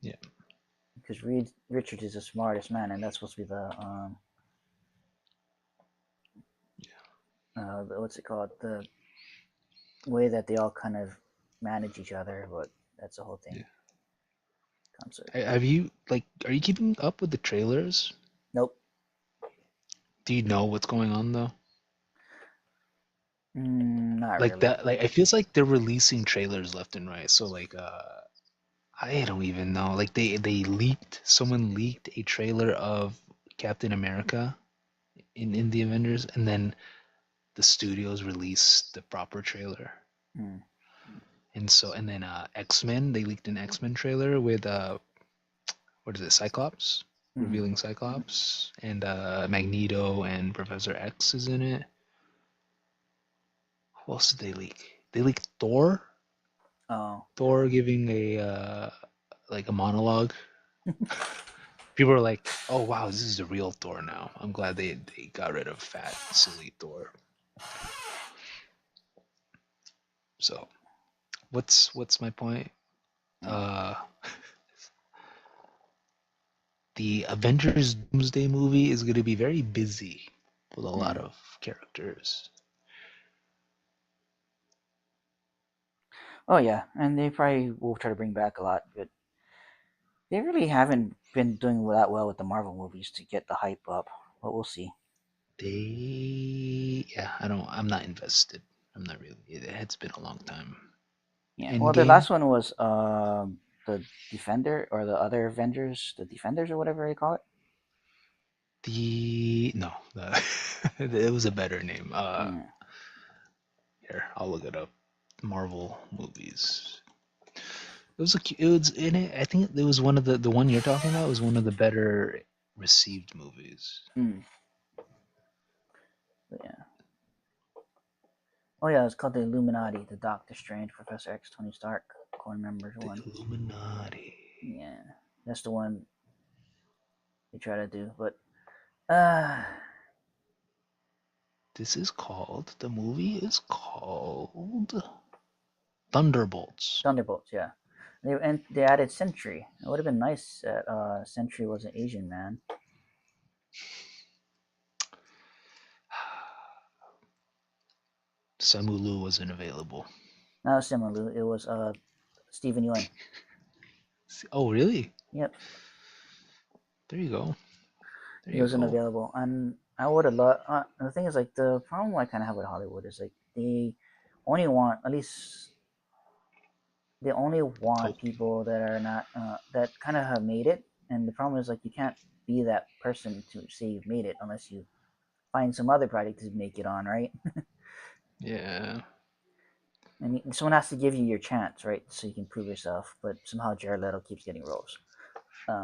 Yeah. Because Reed Richards is the smartest man, and that's supposed to be the what's it called? The way that they all kind of manage each other, but that's the whole thing. Yeah. Concert. Have you are you keeping up with the trailers? Nope. Do you know what's going on though? Not like really. that. Like it feels like they're releasing trailers left and right. So I don't even know. Like they leaked. Someone leaked a trailer of Captain America in the Avengers, and then the studios released the proper trailer. And then X-Men, they leaked an X-Men trailer with what is it, Cyclops, revealing Cyclops, and Magneto and Professor X is in it. Who else did they leak? They leaked Thor. Oh. Thor giving a monologue. People are like, "Oh wow, this is the real Thor now." I'm glad they got rid of fat, silly Thor. So, what's my point? The Avengers Doomsday movie is going to be very busy with a lot of characters. Oh yeah, and they probably will try to bring back a lot, but they really haven't been doing that well with the Marvel movies to get the hype up. But we'll see. I'm not invested. I'm not really. It's been a long time. Yeah. Well, the last one was the Defender or the other Avengers, the Defenders or whatever they call it. It was a better name. Here, I'll look it up. Marvel movies. It was in it. I think it was one of the one you're talking about was one of the better received movies. Yeah. Oh yeah, it's called the Illuminati, the Doctor Strange, Professor X, Tony Stark, core members one. Illuminati. Yeah, that's the one they try to do, but the movie is called Thunderbolts. Thunderbolts, yeah. They added Sentry. It would have been nice that Sentry was an Asian man. Simu Liu wasn't available. Not Simu Liu. It was Stephen Yeun. Oh really? Yep. There you go. He wasn't available, and I would have loved. The thing is, like, the problem I kind of have with Hollywood is like they only want people that are not that kind of have made it, and the problem is like you can't be that person to say you've made it unless you find some other project to make it on, right? Yeah. And someone has to give you your chance, right, so you can prove yourself. But somehow Jared Leto keeps getting roles.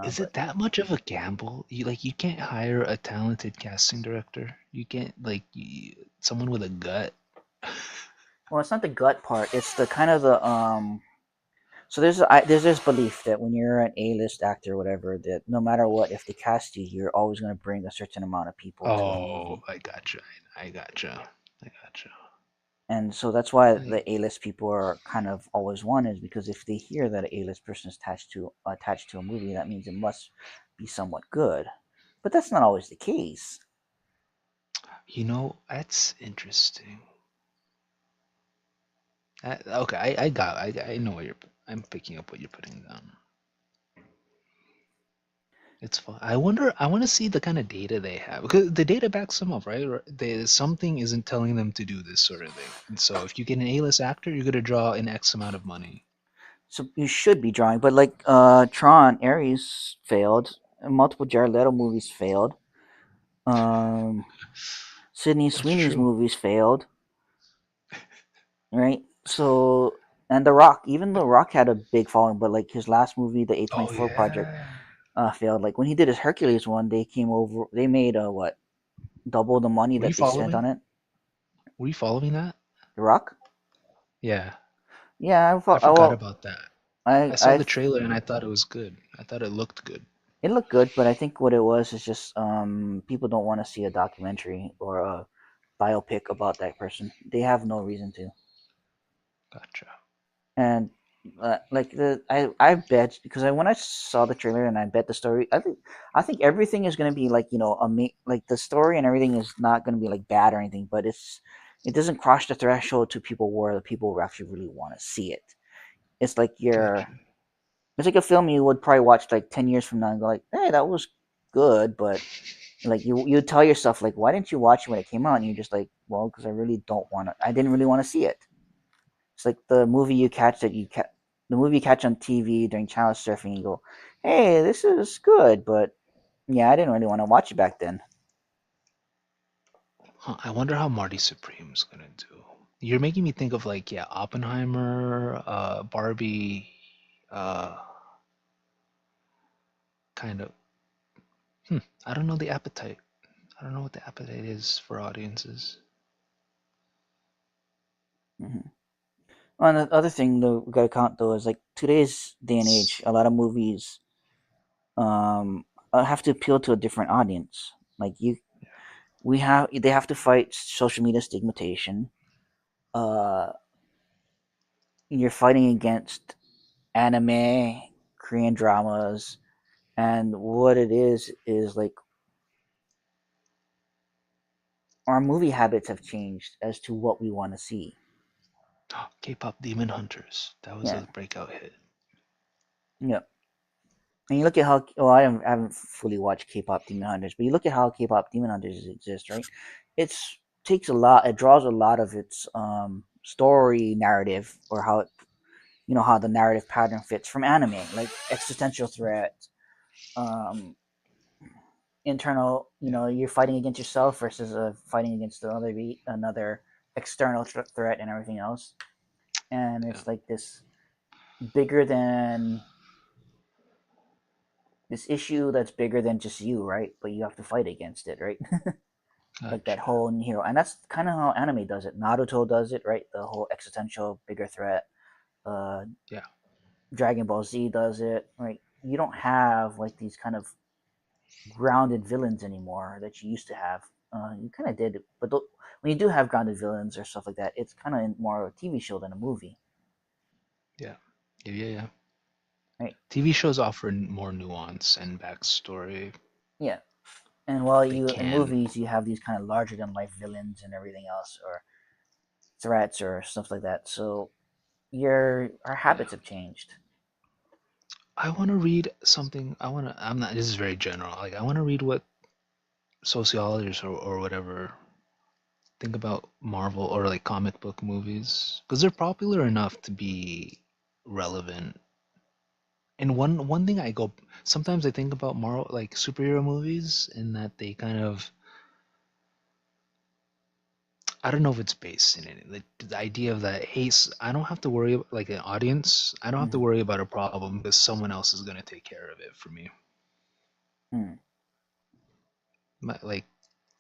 Is it that much of a gamble? You can't hire a talented casting director. You can't someone with a gut. Well, it's not the gut part. It's the kind of So there's this belief that when you're an A-list actor or whatever, that no matter what, if they cast you, you're always going to bring a certain amount of people to a movie. I gotcha. I gotcha. And so that's why the A-list people are kind of always one, is because if they hear that an A-list person is attached to a movie, that means it must be somewhat good. But that's not always the case. That's interesting. Okay, I know I'm picking up what you're putting down. It's fun. I want to see the kind of data they have, because the data backs them up, right? Something isn't telling them to do this sort of thing. And so if you get an A-list actor, you're going to draw an X amount of money. So you should be drawing, but like Tron, Ares failed. Multiple Jared Leto movies failed. Sydney Sweeney's movies failed. Right? So, and The Rock, even The Rock had a big following, but like his last movie, the A24 project, failed. Like when he did his Hercules one, they made what, double the money that they spent on it. Were you following that? The Rock? Yeah. Yeah, I forgot about that. I saw the trailer and I thought it was good. I thought it looked good. It looked good, but I think what it was is just people don't want to see a documentary or a biopic about that person. They have no reason to. Gotcha. And I bet, because when I saw the trailer and I bet the story, I think everything is gonna be like, like the story and everything is not gonna be like bad or anything, but it doesn't cross the threshold to people where the people actually really want to see it. It's like it's like a film you would probably watch like 10 years from now and go like, hey, that was good, but like you tell yourself like, why didn't you watch it when it came out? And you're just like, well, because I didn't really want to see it. It's like the movie you catch on TV during channel surfing. You go, hey, this is good, but yeah, I didn't really want to watch it back then. I wonder how Marty Supreme's gonna do. You're making me think of like, Oppenheimer, Barbie, kind of. I don't know the appetite. I don't know what the appetite is for audiences. Mm-hmm. Well, and the other thing though we gotta count though is like today's day and age, a lot of movies have to appeal to a different audience. Like they have to fight social media stigmatization. You're fighting against anime, Korean dramas, and what it is like our movie habits have changed as to what we want to see. K-pop Demon Hunters. That was a breakout hit. Yeah. And you look at how, I haven't fully watched K-pop Demon Hunters, but you look at how K-pop Demon Hunters exists, right? It draws a lot of its story narrative, or how it, how the narrative pattern fits from anime, like existential threat, internal, you're fighting against yourself versus fighting against another external threat and everything else. And it's like this issue that's bigger than just you, right? But you have to fight against it, right? Like that whole hero, and that's kind of how anime does it. Naruto does it, right? The whole existential bigger threat. Dragon Ball Z does it, right? You don't have like these kind of grounded villains anymore that you used to have. You kind of did, but when you do have grounded villains or stuff like that, it's kind of more of a TV show than a movie. Yeah. Right. TV shows offer more nuance and backstory. Yeah, and while in movies you have these kind of larger than life villains and everything else, or threats or stuff like that. So our habits have changed. I want to read something. This is very general. Like, I want to read what sociologists or whatever think about Marvel or like comic book movies, because they're popular enough to be relevant. And one thing sometimes I think about Marvel, like superhero movies, in that they kind of, I don't know if it's based in it. The idea of that, hey, I don't have to worry, like an audience, I don't have to worry about a problem because someone else is going to take care of it for me. Like,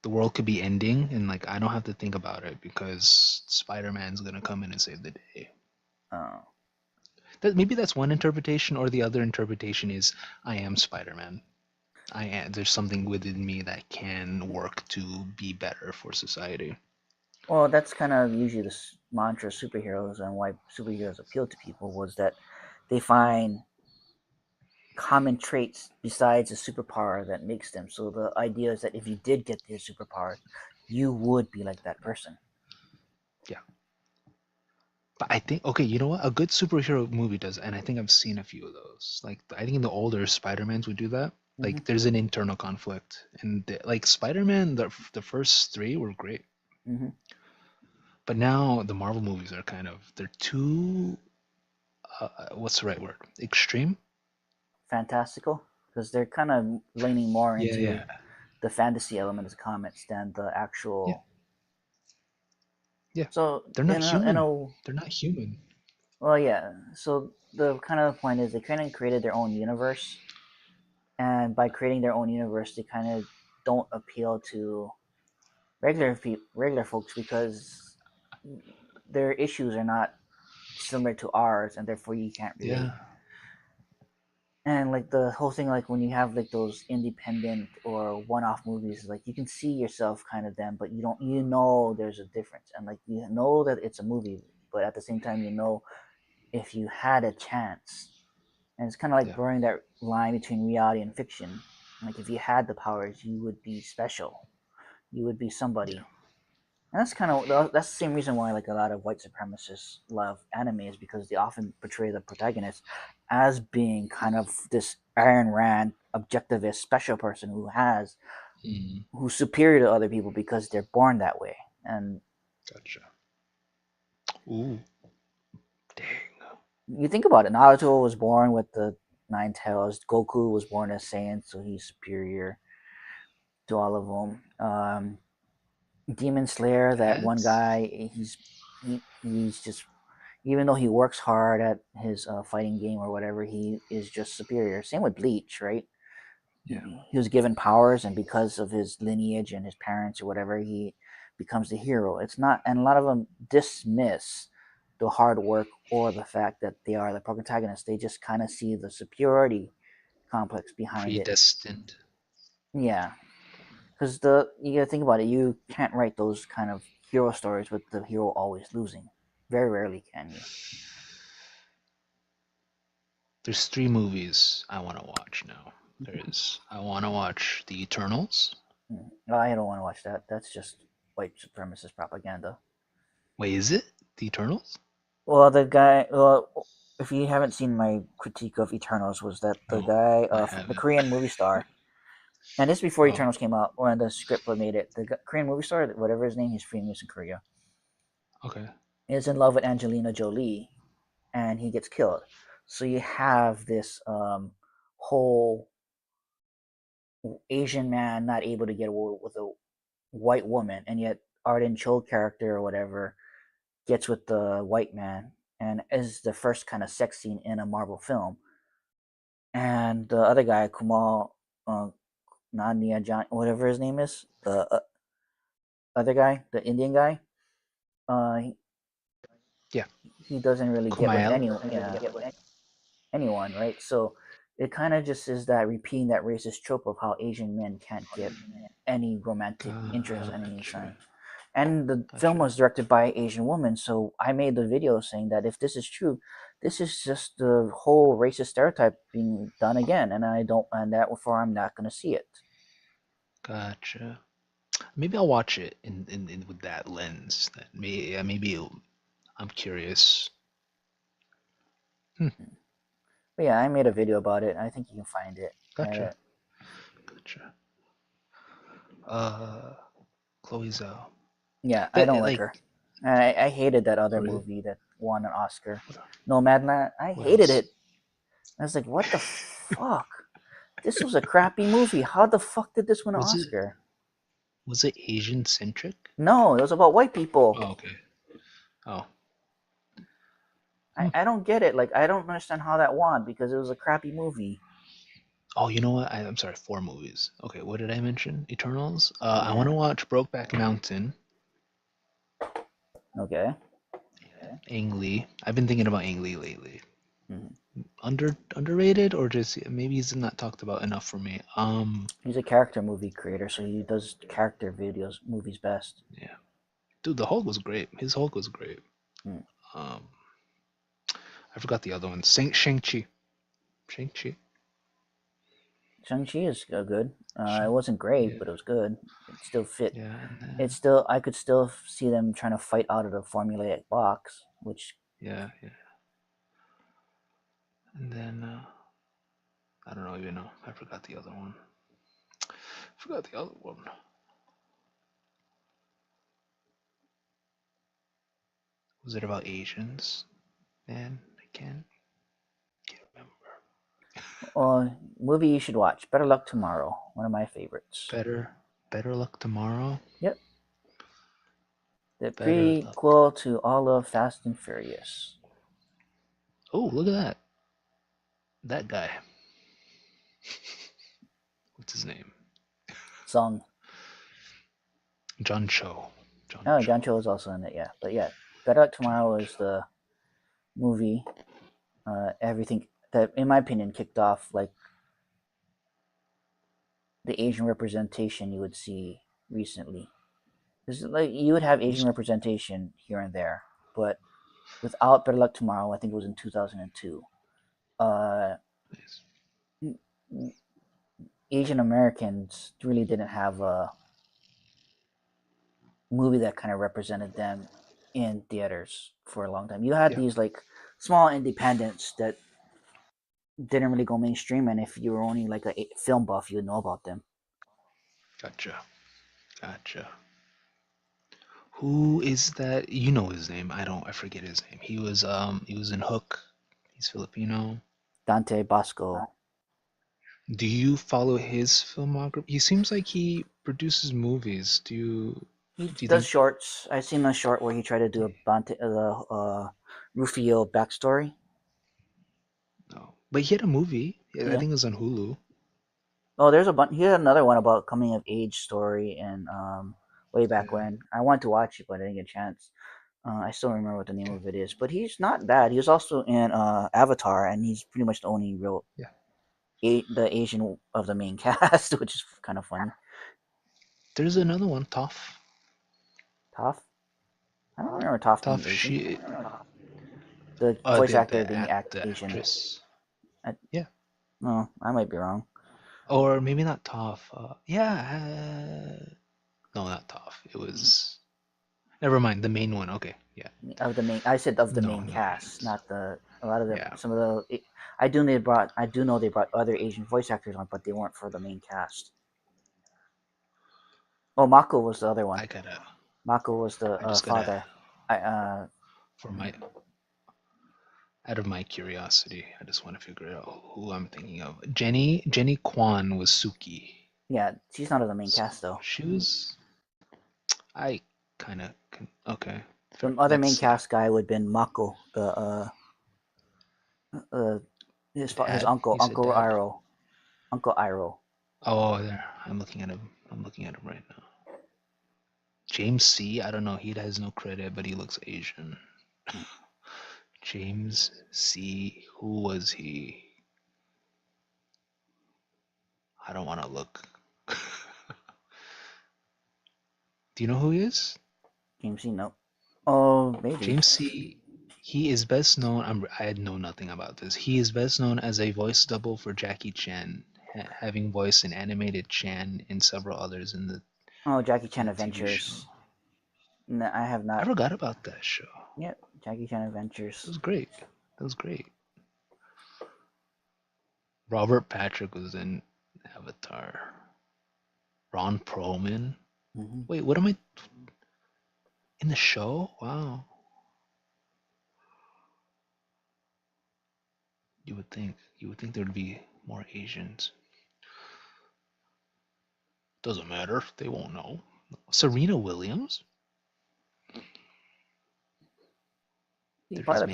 the world could be ending and like I don't have to think about it because Spider-Man's going to come in and save the day. Maybe that's one interpretation, or the other interpretation is I am Spider-Man. There's something within me that can work to be better for society. Well, that's kind of usually the mantra of superheroes and why superheroes appeal to people was that they find common traits besides a superpower that makes them. So the idea is that if you did get their superpower, you would be like that person. Yeah. But I think, okay, you know what? A good superhero movie does, and I think I've seen a few of those. Like, I think in the older Spider-Mans would do that. Like, there's an internal conflict. And, like, Spider-Man, the first three were great. Mm-hmm. But now the Marvel movies are they're too, what's the right word? Extreme? Fantastical? Because they're kind of leaning more into Yeah. the fantasy element of the comics than the actual... Yeah. So they're not human. They're not human. Well, yeah. So the kind of point is they kind of created their own universe, and by creating their own universe, they kind of don't appeal to regular folks because their issues are not similar to ours, and therefore you can't relate. Yeah. And like the whole thing, like when you have like those independent or one-off movies, like you can see yourself kind of them, but you don't. You know, there's a difference, and like you know that it's a movie, but at the same time, you know, if you had a chance, and it's kind of like blurring that line between reality and fiction. Like if you had the powers, you would be special. You would be somebody. And that's the same reason why like a lot of white supremacists love anime is because they often portray the protagonist as being kind of this Ayn Rand objectivist special person who's superior to other people because they're born that way. And gotcha. Ooh. Dang. You think about it, Naruto was born with the 9 tails. Goku was born as Saiyan, so he's superior to all of them. Demon Slayer, that one guy, he's just, even though he works hard at his fighting game or whatever, he is just superior. Same with Bleach, right? Yeah. He was given powers, and because of his lineage and his parents or whatever, he becomes the hero. It's not, and a lot of them dismiss the hard work or the fact that they are the protagonist. They just kind of see the superiority complex behind Predestined. it. Yeah. Because you gotta think about it, you can't write those kind of hero stories with the hero always losing. Very rarely can you. There's 3 movies I want to watch now. I want to watch The Eternals. I don't want to watch that. That's just white supremacist propaganda. Wait, is it The Eternals? Well, if you haven't seen my critique of Eternals, was that the guy, the Korean movie star, and this before Eternals came out, when the script made it, the Korean movie star, whatever his name, he's famous in Korea. Okay. Is in love with Angelina Jolie, and he gets killed. So you have this whole Asian man not able to get away with a white woman, and yet Arden Cho character or whatever gets with the white man, and is the first kind of sex scene in a Marvel film. And the other guy, Kumal Nania John, whatever his name is, the other guy, the Indian guy, he doesn't really get with anyone, right? So it kind of just is that repeating that racist trope of how Asian men can't get any romantic interest at any time. And the film was directed by an Asian woman, so I made the video saying that if this is true, this is just the whole racist stereotype being done again, and therefore I'm not going to see it. Gotcha. Maybe I'll watch it in with that lens. Maybe I'm curious. But yeah, I made a video about it. I think you can find it. Gotcha. Chloe Zhao. Yeah, I don't like her. And I hated that other movie that won an Oscar. Nomadland. I hated it. I was like, what the fuck? This was a crappy movie. How the fuck did this win an Oscar? Was it Asian centric? No, it was about white people. Oh, okay. Oh. I don't get it. Like, I don't understand how that won because it was a crappy movie. Oh, you know what? I'm sorry, 4 movies. Okay, what did I mention? Eternals? I want to watch Brokeback Mountain. Okay. Ang Lee. I've been thinking about Ang Lee lately. underrated, or just maybe he's not talked about enough for me. He's a character movie creator, so he does character movies best. Yeah, dude, the Hulk was great. His Hulk was great. I forgot the other one. Shang-Chi. Shang-Chi. Shang-Chi is good. It wasn't great, but it was good. It still fit. Yeah. It's still, I could still see them trying to fight out of the formulaic box, which. Yeah. And then I don't even know. I forgot the other one. Was it about Asians? Man, I can't remember. Movie you should watch. Better Luck Tomorrow. One of my favorites. Better Luck Tomorrow? Yep. The prequel to all of Fast and Furious. Oh, look at that. That guy. What's his name? Sung. John Cho. John Cho is also in it, yeah. But yeah, Better Luck Tomorrow is the movie. Everything that, in my opinion, kicked off like the Asian representation you would see recently. Like you would have Asian representation here and there, but without Better Luck Tomorrow, I think it was in 2002. Asian Americans really didn't have a movie that kind of represented them in theaters for a long time. You had these like small independents that didn't really go mainstream, and if you were only like a film buff, you would know about them. Gotcha. Who is that? You know his name. I forget his name. He was in Hook. He's Filipino. Dante Basco. Do you follow his filmography? He seems like he produces movies. He does shorts. I've seen a short where he tried to do a Rufio backstory. No, but he had a movie. I think it was on Hulu. Oh, there's a bunch. He had another one about coming of age story and way back when. I wanted to watch it, but I didn't get a chance. I still remember what the name of it is, but he's not bad. He was also in Avatar, and he's pretty much the only real the Asian of the main cast, which is kind of funny. There's another one, Toph. Toph? I don't remember Toph. The voice actor being Asian. Actress. No, I might be wrong. Or maybe not Toph. No, not Toph. It was. Never mind. The main one. Okay. Yeah. Of the main. I said of the main cast, not the. A lot of the. Some of the. I do know they brought other Asian voice actors on, but they weren't for the main cast. Oh, Mako was the other one. Mako was the father. Out of my curiosity, I just want to figure out who I'm thinking of. Jenny Kwan was Suki. Yeah, she's not in the main cast though. She was. I kind of okay. The other main cast guy would have been Mako, his uncle, Uncle Iroh. Uncle Iroh. Oh, there. I'm looking at him right now. James C. I don't know. He has no credit, but he looks Asian. James C. Who was he? I don't want to look. Do you know who he is? James C. No. Oh, maybe. James C. He is best known. I know nothing about this. He is best known as a voice double for Jackie Chan, having voiced an animated Chan and several others in the. Oh, Jackie Chan Adventures. No, I have not. I forgot about that show. Yep, Jackie Chan Adventures. That was great. Robert Patrick was in Avatar. Ron Perlman. Mm-hmm. Wait, what am I? In the show? Wow. You would think there'd be more Asians. Doesn't matter. They won't know. Serena Williams. Part of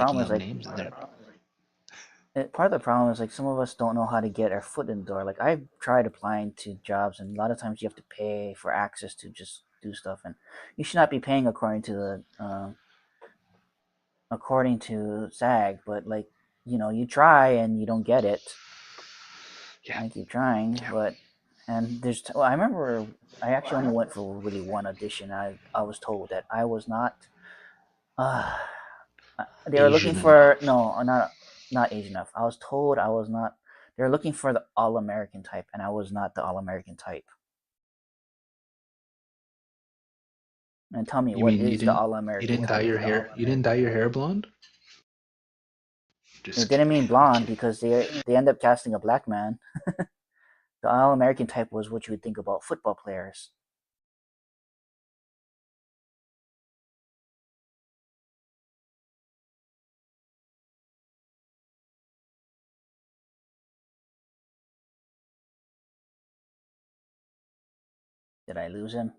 the problem is like some of us don't know how to get our foot in the door. Like I've tried applying to jobs, and a lot of times you have to pay for access to just do stuff, and you should not be paying according to SAG. But like you try and you don't get it. Yeah. I keep trying, but and I remember I actually only went for really one audition. I was told that I was not. Uh, they were looking Asian for enough. no, not Asian enough. I was told I was not. They were looking for the all American type, and I was not the all American type. And tell me, You what mean is the all you American didn't dye type? your hair? You didn't dye your hair blonde? It Just didn't mean kidding. blonde because they end up casting a black man. The all American type was what you would think about football players. Did I lose him?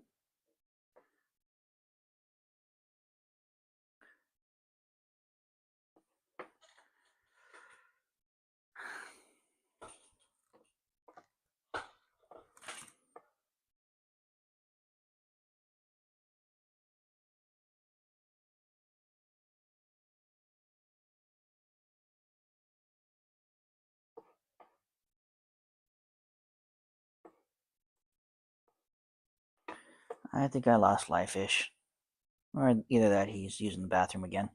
I think I lost Life-ish. Or either that he's using the bathroom again.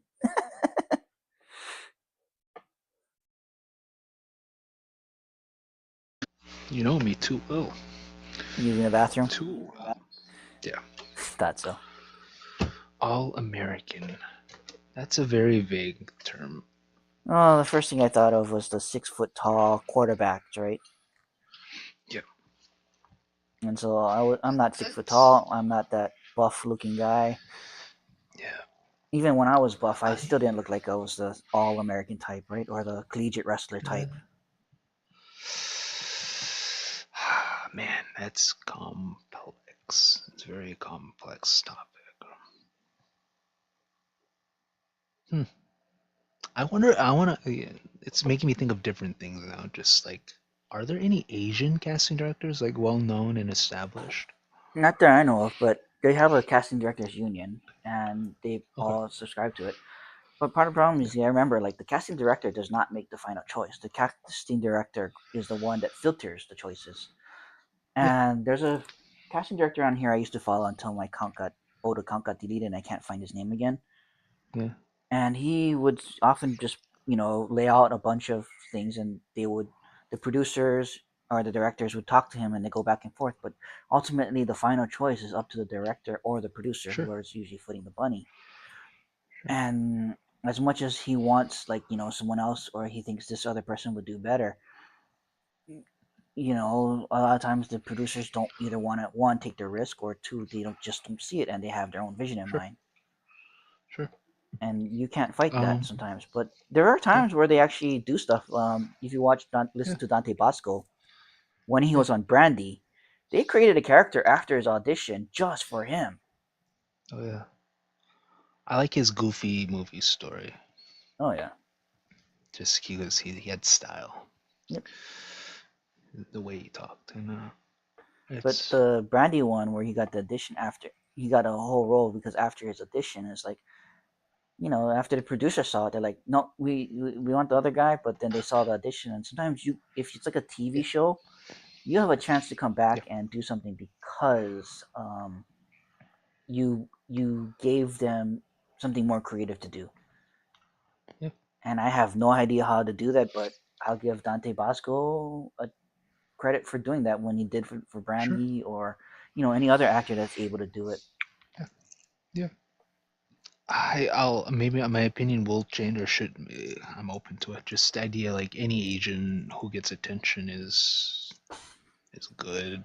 You know me too well. Using the bathroom? Too well. Yeah. Thought so. All American. That's a very vague term. Oh, the first thing I thought of was the 6 foot tall quarterbacks, right? Yeah. And so I'm not 6 foot tall. I'm not that buff looking guy. Yeah. Even when I was buff, I still didn't look like I was the all American type, right? Or the collegiate wrestler type. Man, that's complex. It's a very complex topic. I wonder. It's making me think of different things now. Just like, are there any Asian casting directors like well known and established? Not that I know of, but they have a casting directors union, and they Okay. all subscribe to it. But part of the problem is, I remember, like the casting director does not make the final choice. The casting director is the one that filters the choices. And there's a casting director on here I used to follow until my account got deleted, and I can't find his name again. Yeah. And he would often just lay out a bunch of things, and the producers or the directors would talk to him, and they go back and forth. But ultimately, the final choice is up to the director or the producer, Sure. who is usually footing the bunny. And as much as he wants, like someone else, or he thinks this other person would do better, a lot of times the producers don't either want to, one, take the risk, or two, they don't see it, and they have their own vision in mind. Sure. And you can't fight that sometimes. But there are times where they actually do stuff. If you listen to Dante Bosco, when he was on Brandy, they created a character after his audition just for him. Oh yeah. I like his goofy movie story. Oh yeah. Just he had style. Yep. The way he talked, and But the Brandy one, where he got the audition after, he got a whole role because after his audition, it's like, after the producer saw it, they're like, no, we want the other guy. But then they saw the audition, and sometimes if it's like a TV show, you have a chance to come back and do something because you gave them something more creative to do. Yeah. And I have no idea how to do that, but I'll give Dante Bosco a credit for doing that when he did for Brandy, or any other actor that's able to do it. Yeah. I'll maybe my opinion will change, or I'm open to it. Just the idea, like any Asian who gets attention is good.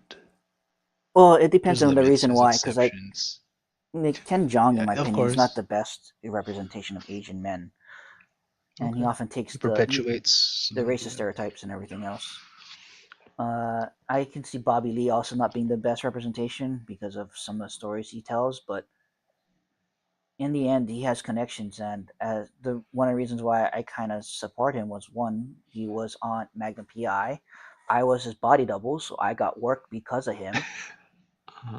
Well, it depends There's on the limits, reason there's why, because exceptions. Ken Jeong, in my Of opinion, is not course. the best representation of Asian men, and he Okay. often takes He perpetuates the racist stereotypes and everything else. I can see Bobby Lee also not being the best representation because of some of the stories he tells, but in the end, he has connections, and one of the reasons why I kind of support him was, one, he was on Magnum PI. I was his body double, so I got work because of him.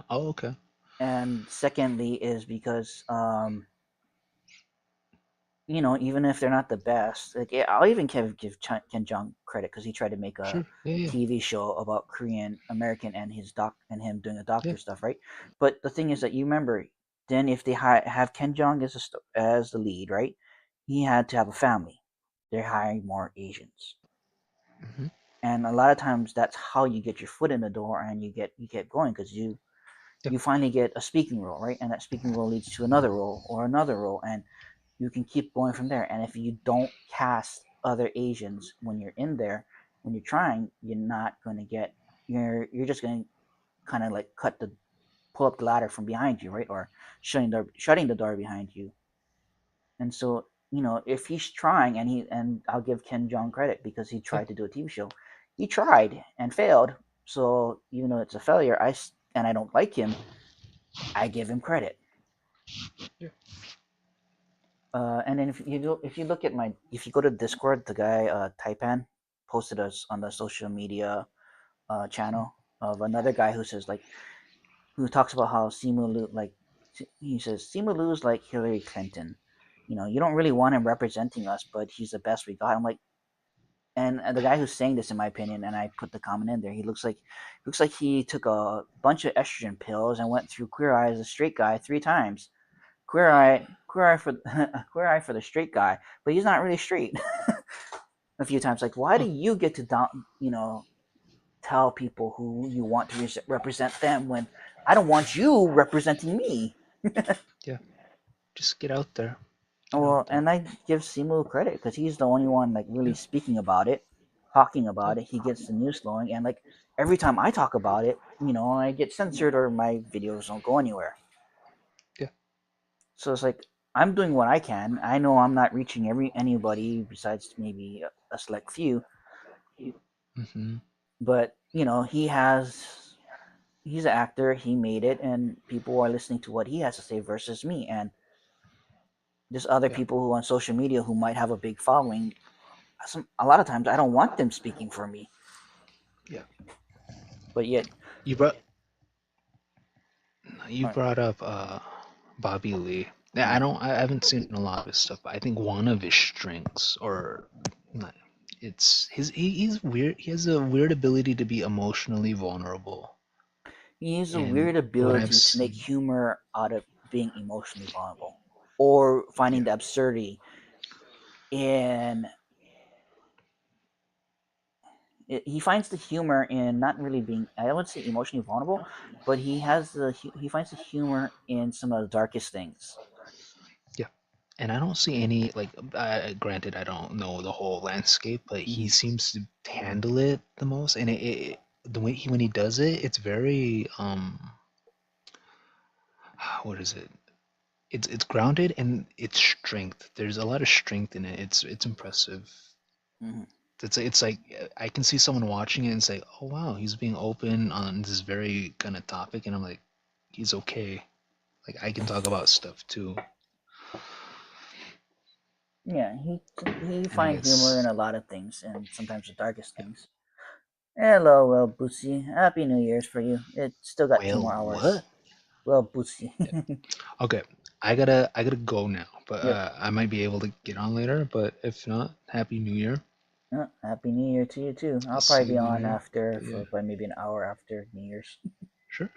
Oh, okay. And secondly, is because even if they're not the best, like I'll even give Ken Jeong credit because he tried to make a Sure. Yeah. TV show about Korean American and him doing a doctor Yeah. stuff, right? But the thing is that you remember, then if they have Ken Jeong as the lead, right? He had to have a family. They're hiring more Asians, Mhm. and a lot of times that's how you get your foot in the door and you get going because you finally get a speaking role, right? And that speaking role leads to another role or another role, and you can keep going from there. And if you don't cast other Asians when you're in there, when you're trying, you're not going to get. You're just going to kind of like pull up the ladder from behind you, right? Or shutting the door behind you. And so if he's trying, and I'll give Ken Jeong credit because he tried to do a TV show, he tried and failed. So even though it's a failure, I don't like him, I give him credit. Yeah. And then if you look at if you go to Discord, the guy Taipan posted us on the social media channel of another guy who talks about how Simu Liu, he says Simu Liu is like Hillary Clinton. You don't really want him representing us, but he's the best we got. I'm like, and the guy who's saying this, in my opinion, and I put the comment in there, he looks like he took a bunch of estrogen pills and went through Queer Eye as a straight guy 3 times. Queer eye for queer eye for the straight guy, but he's not really straight. A few times, like, why do you get to tell people who you want to represent them when I don't want you representing me? Yeah. Just get out there. Well, and I give Simu credit because he's the only one like really speaking about it, talking about it. He gets the news flowing, and like every time I talk about it, I get censored or my videos don't go anywhere. Yeah. So it's like I'm doing what I can. I know I'm not reaching anybody besides maybe a select few, Mm-hmm. but he's an actor. He made it, and people are listening to what he has to say versus me. And there's other people who on social media who might have a big following. A lot of times I don't want them speaking for me. Yeah. But yet you brought up Bobby Lee. Yeah, I haven't seen a lot of his stuff, but I think one of his strengths, or not, he's weird. He has a weird ability to be emotionally vulnerable. He has a And weird what I've ability to make humor out of being emotionally vulnerable or finding the absurdity in. He finds the humor in not really being, I wouldn't say emotionally vulnerable, but he finds the humor in some of the darkest things. Yeah. And I don't see any, like, granted, I don't know the whole landscape, but he seems to handle it the most. And the way when he does it, it's very, what is it? It's grounded and it's strength. There's a lot of strength in it. It's impressive. Mm-hmm. It's like I can see someone watching it and say, "Oh wow, he's being open on this very kind of topic," and I'm like, "He's okay. Like I can talk about stuff too." Yeah, he finds humor in a lot of things, and sometimes the darkest things. Hello, well, Bootsy. Happy New Year's for you. It's still got 2 more hours. What? Well, Bootsy. Okay, I gotta go now, but Yep. I might be able to get on later. But if not, Happy New Year. Happy New Year to you too. I'll See probably be you on later. after But yeah, by maybe an hour after New Year's. sure,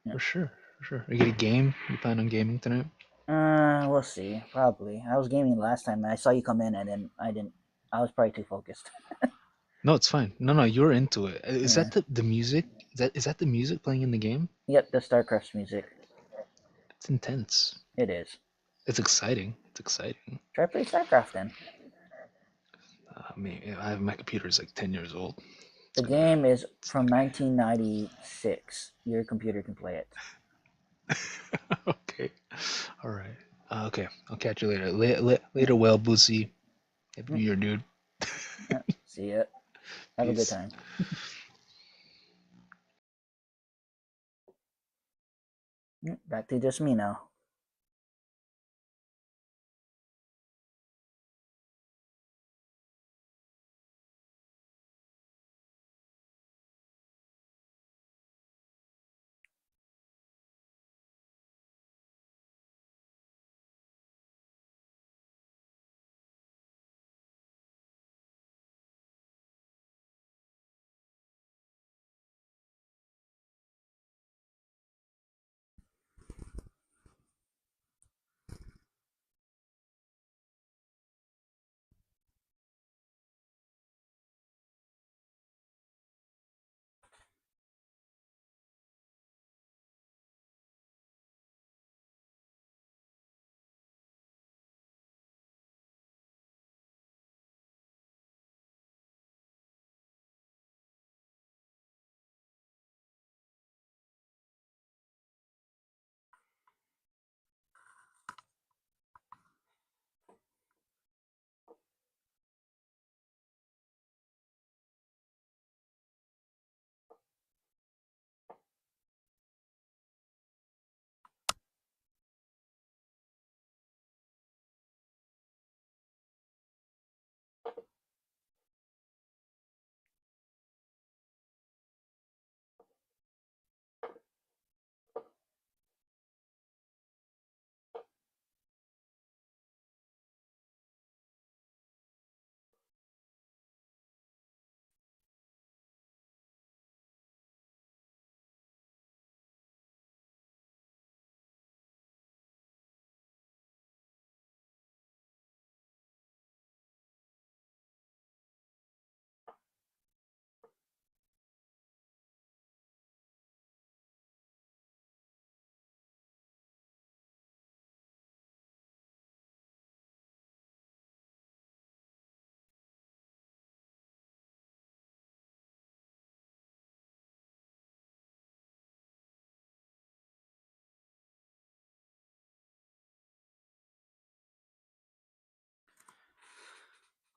Yeah. for sure, for sure. You get a game? You plan on gaming tonight? We'll see. Probably. I was gaming last time, and I saw you come in, and then I didn't. I was probably too focused. No, it's fine. No, you're into it. Is Yeah. that the music? Is that the music playing in the game? Yep, the StarCraft music. It's intense. It is. It's exciting. It's exciting. Try play StarCraft then. I mean, my computer is like 10 years old. The game is from 1996. Your computer can play it. Okay. All right. Okay. I'll catch you later. Later, well, Boosie. Happy New Year, dude. See ya. Have a good Peace. time. Back to just me now.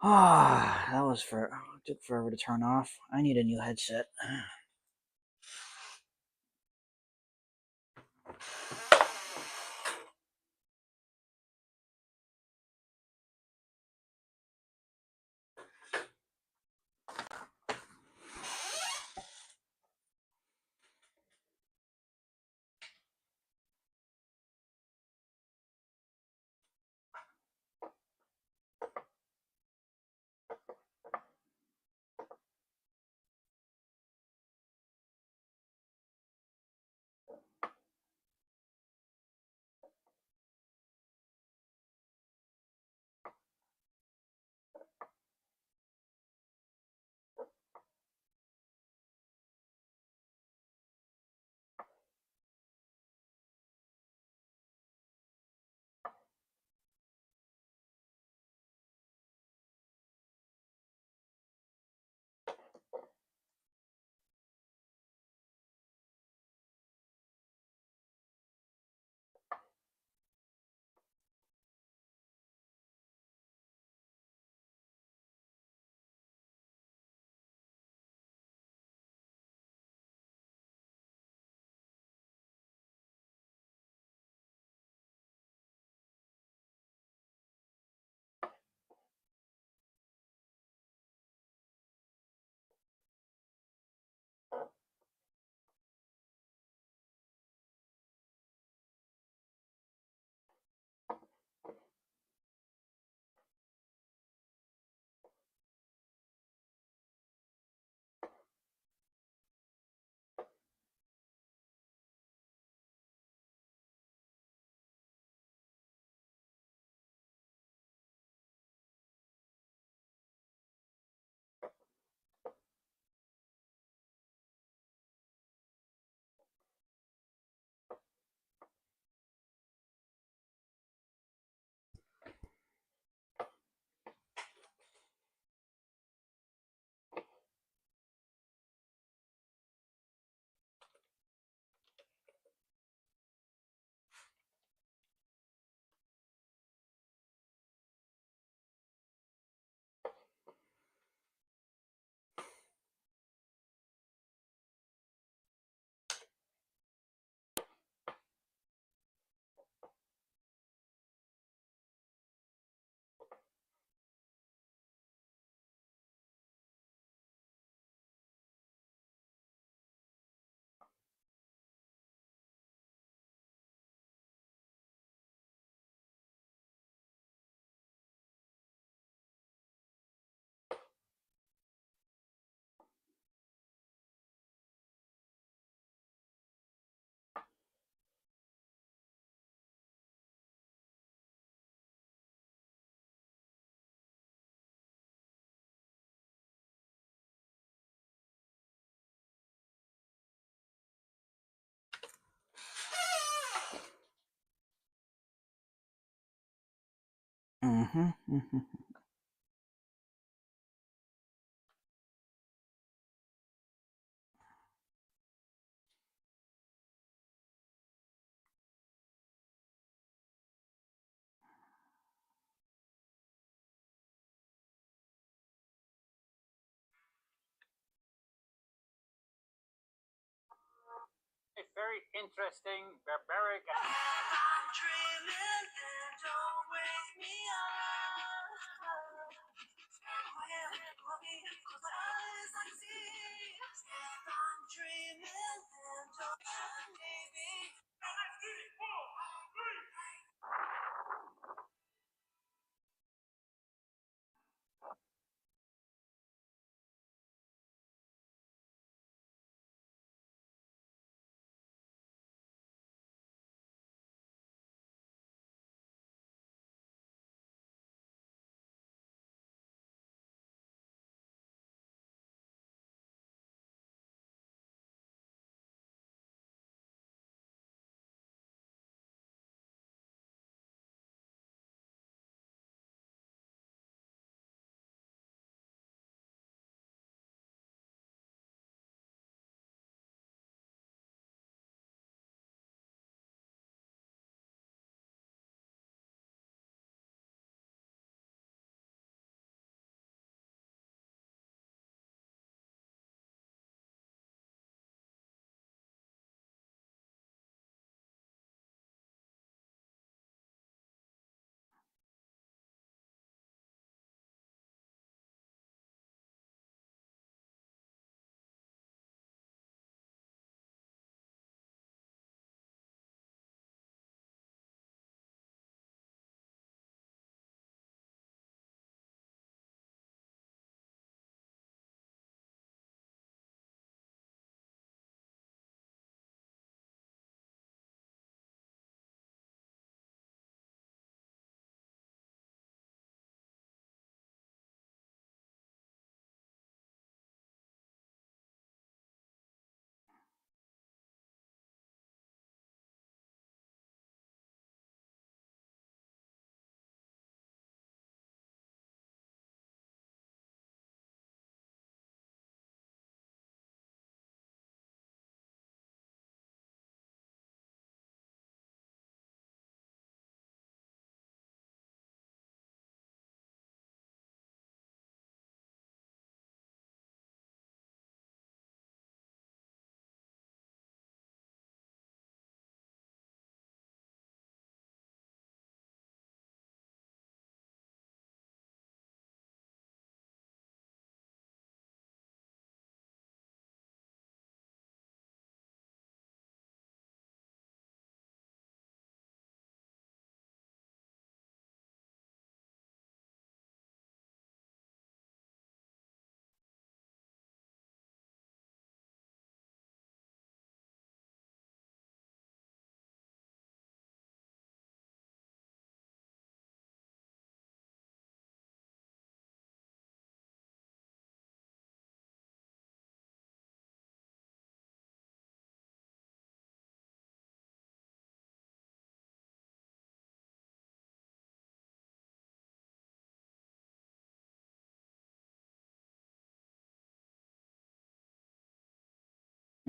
Ah, that was took forever to turn off. I need a new headset. Mm-hmm. A very interesting, barbaric. I'm dreaming, then don't wake me up. Quiet, mommy, close my eyes, I see. I'm dreaming, then don't maybe. Let's get it, 4, 3.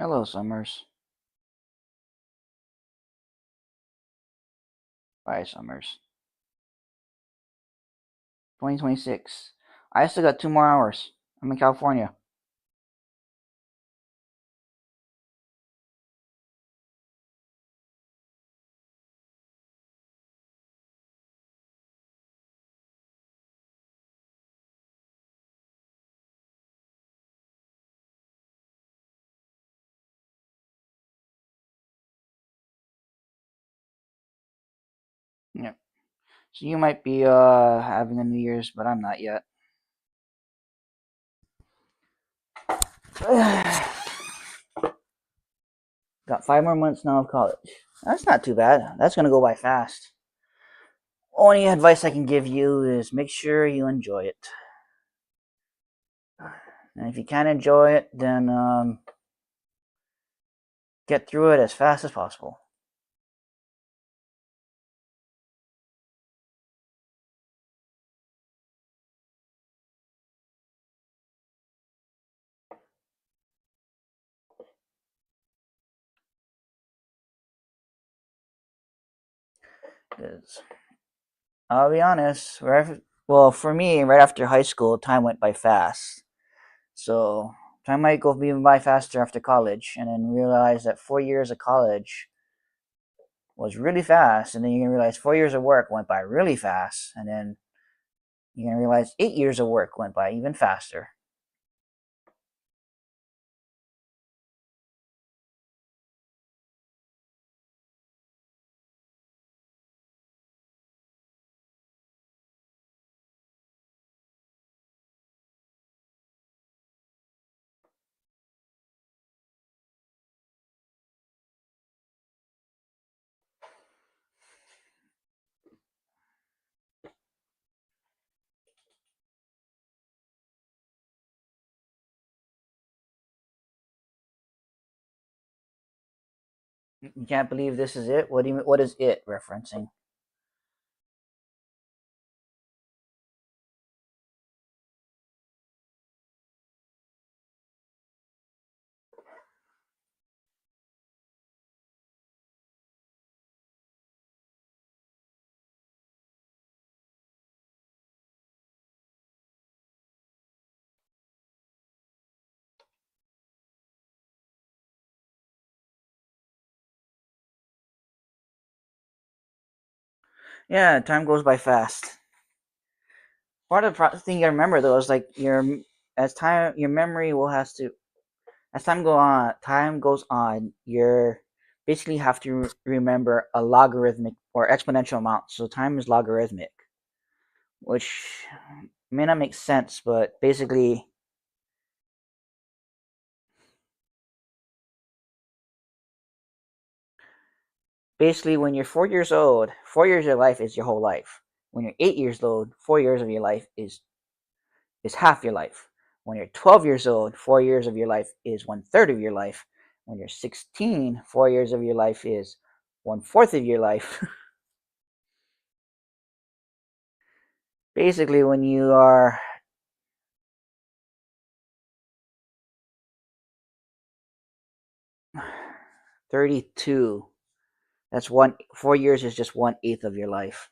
Hello, Summers. Bye, Summers. 2026. I still got 2 more hours. I'm in California. Yep. So you might be having a New Year's, but I'm not yet. Got 5 more months now of college. That's not too bad. That's gonna go by fast. Only advice I can give you is make sure you enjoy it. And if you can't enjoy it, then get through it as fast as possible. Because I'll be honest, well, for me, right after high school, time went by fast. So time might go even by faster after college, and then realize that 4 years of college was really fast, and then you're gonna realize 4 years of work went by really fast, and then you're gonna realize 8 years of work went by even faster. You can't believe this is it? What do you mean? What is it referencing? Yeah, time goes by fast. Part of the thing you gotta remember though is like your memory will has to as time goes on, you're basically have to remember a logarithmic or exponential amount. So time is logarithmic, which may not make sense, but basically when you're 4 years old, 4 years of your life is your whole life. When you're 8 years old, 4 years of your life is half your life. When you're 12 years old, 4 years of your life is 1/3 of your life. When you're 16, 4 years of your life is 1/4 of your life. Basically, when you are 32, that's 4 years is just 1/8 of your life.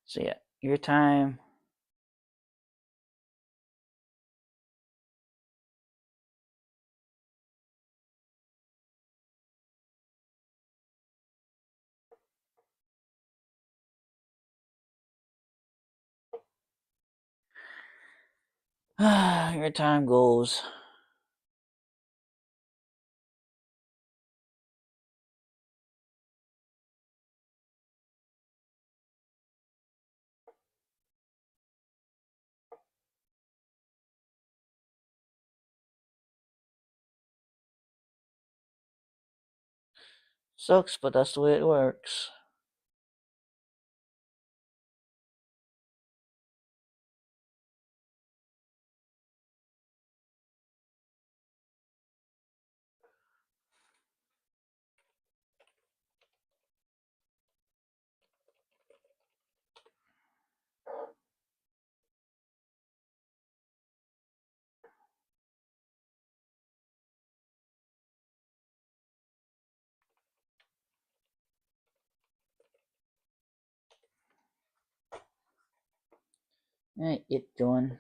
So yeah, your time. Your time goes. Sucks, but that's the way it works. Hey, it doing?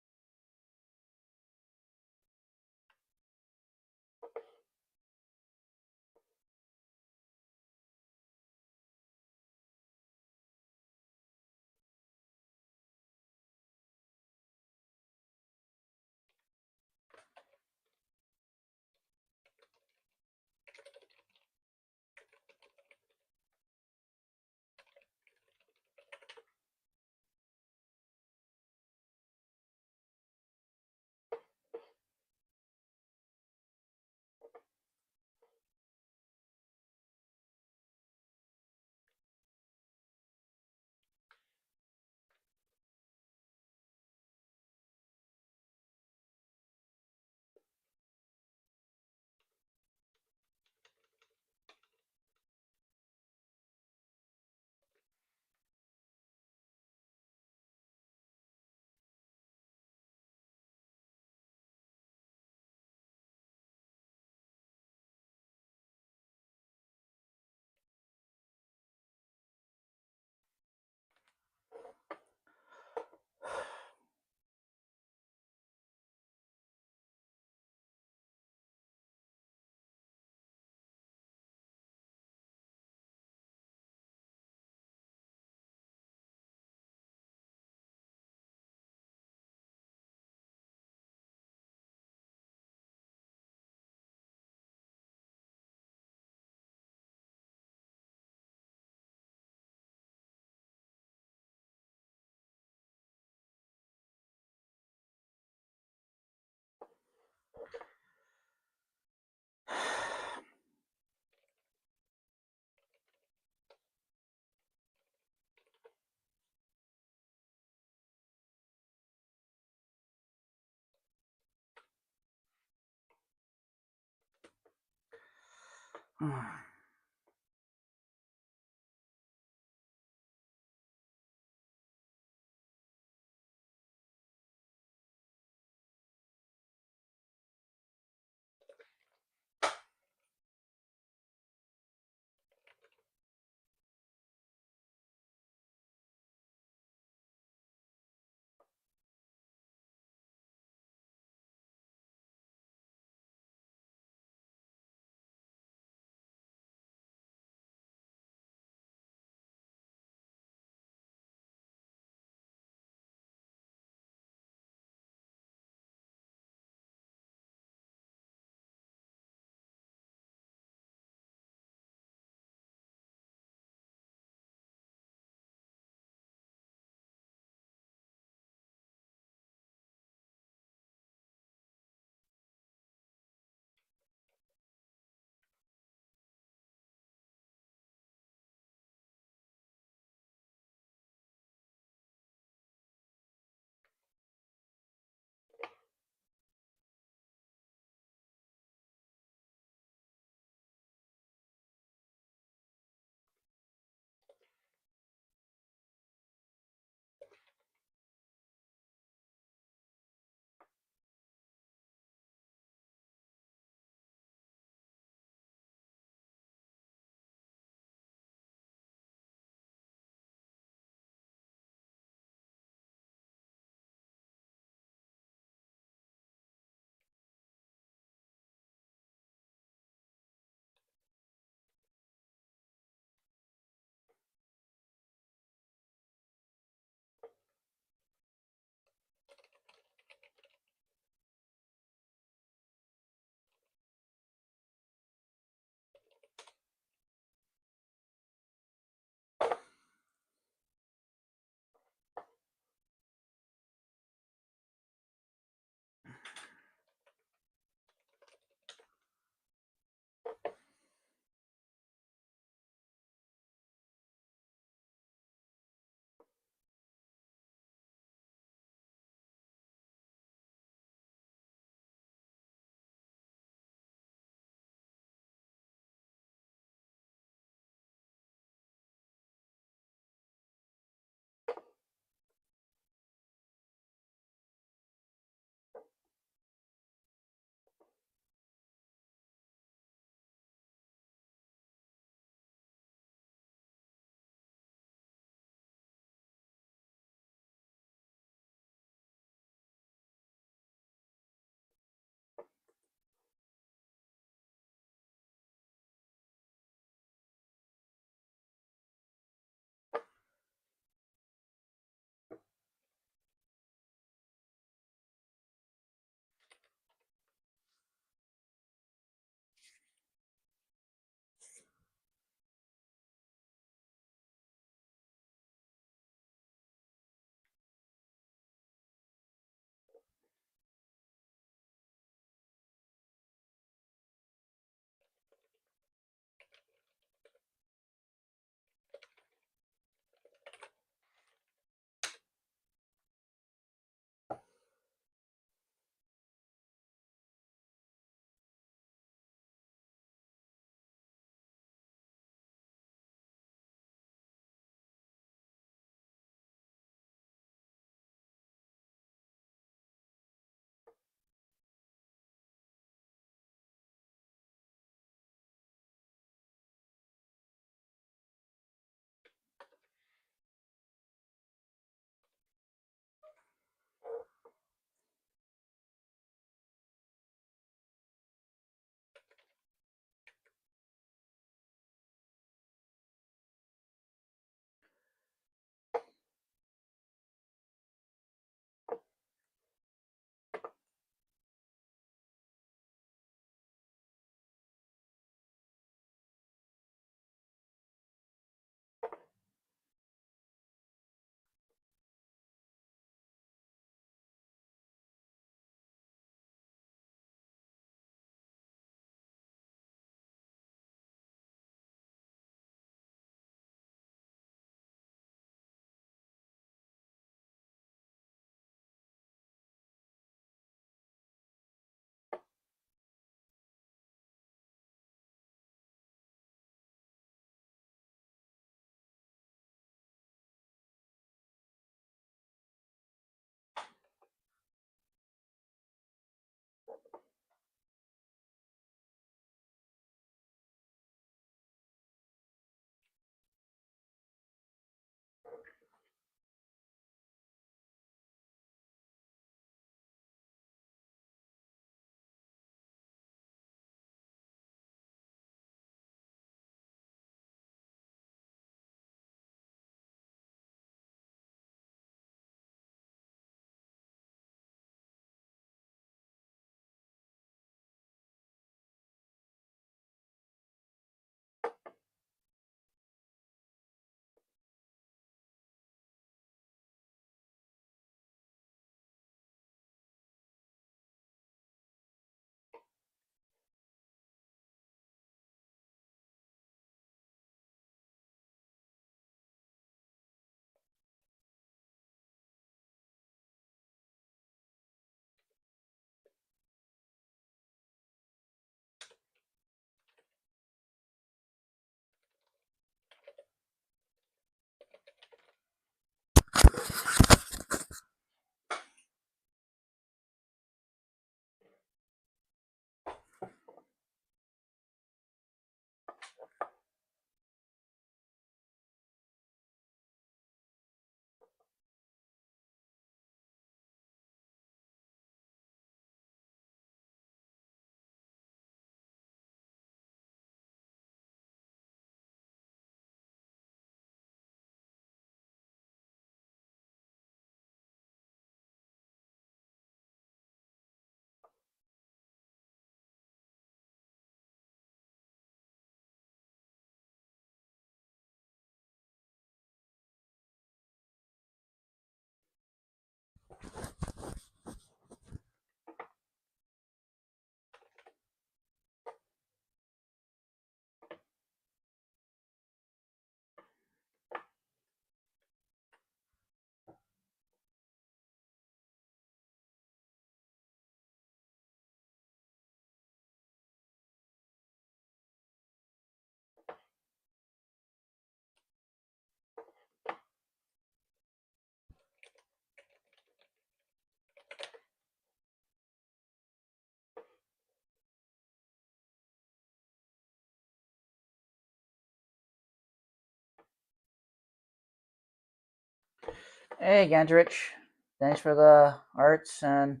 Hey, Gantrich. Thanks for the arts and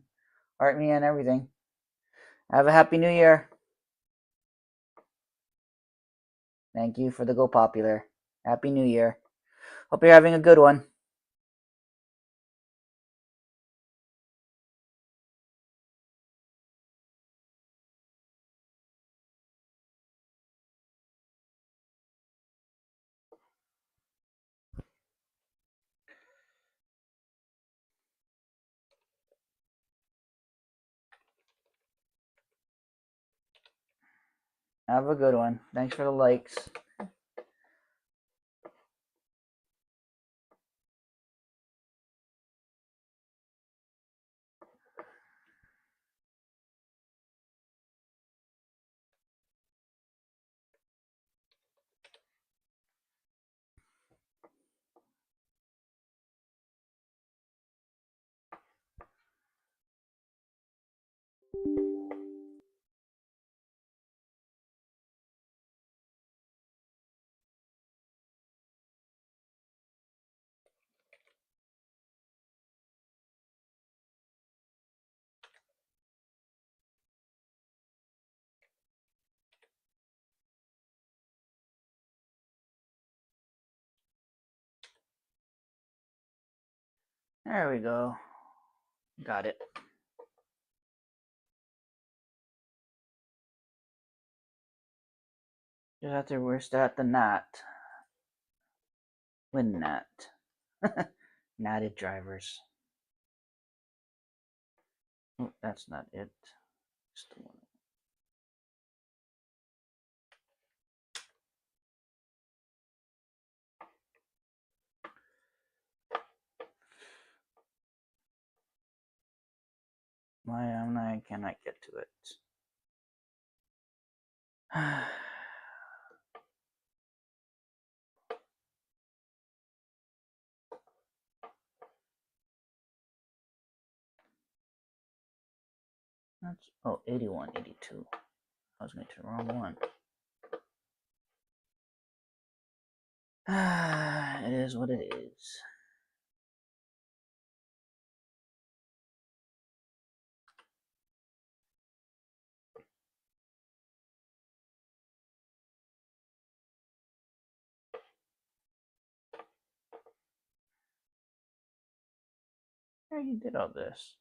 art me and everything. Have a happy new year. Thank you for the Go Popular. Happy New Year. Hope you're having a good one. Have a good one. Thanks for the likes. There we go. Got it. Just have to restart the NAT. Win NAT. Natted drivers. Oh, that's not it. Just the one. I cannot get to it. That's 81, 82. I was going to the wrong one. It is what it is. I already did all this.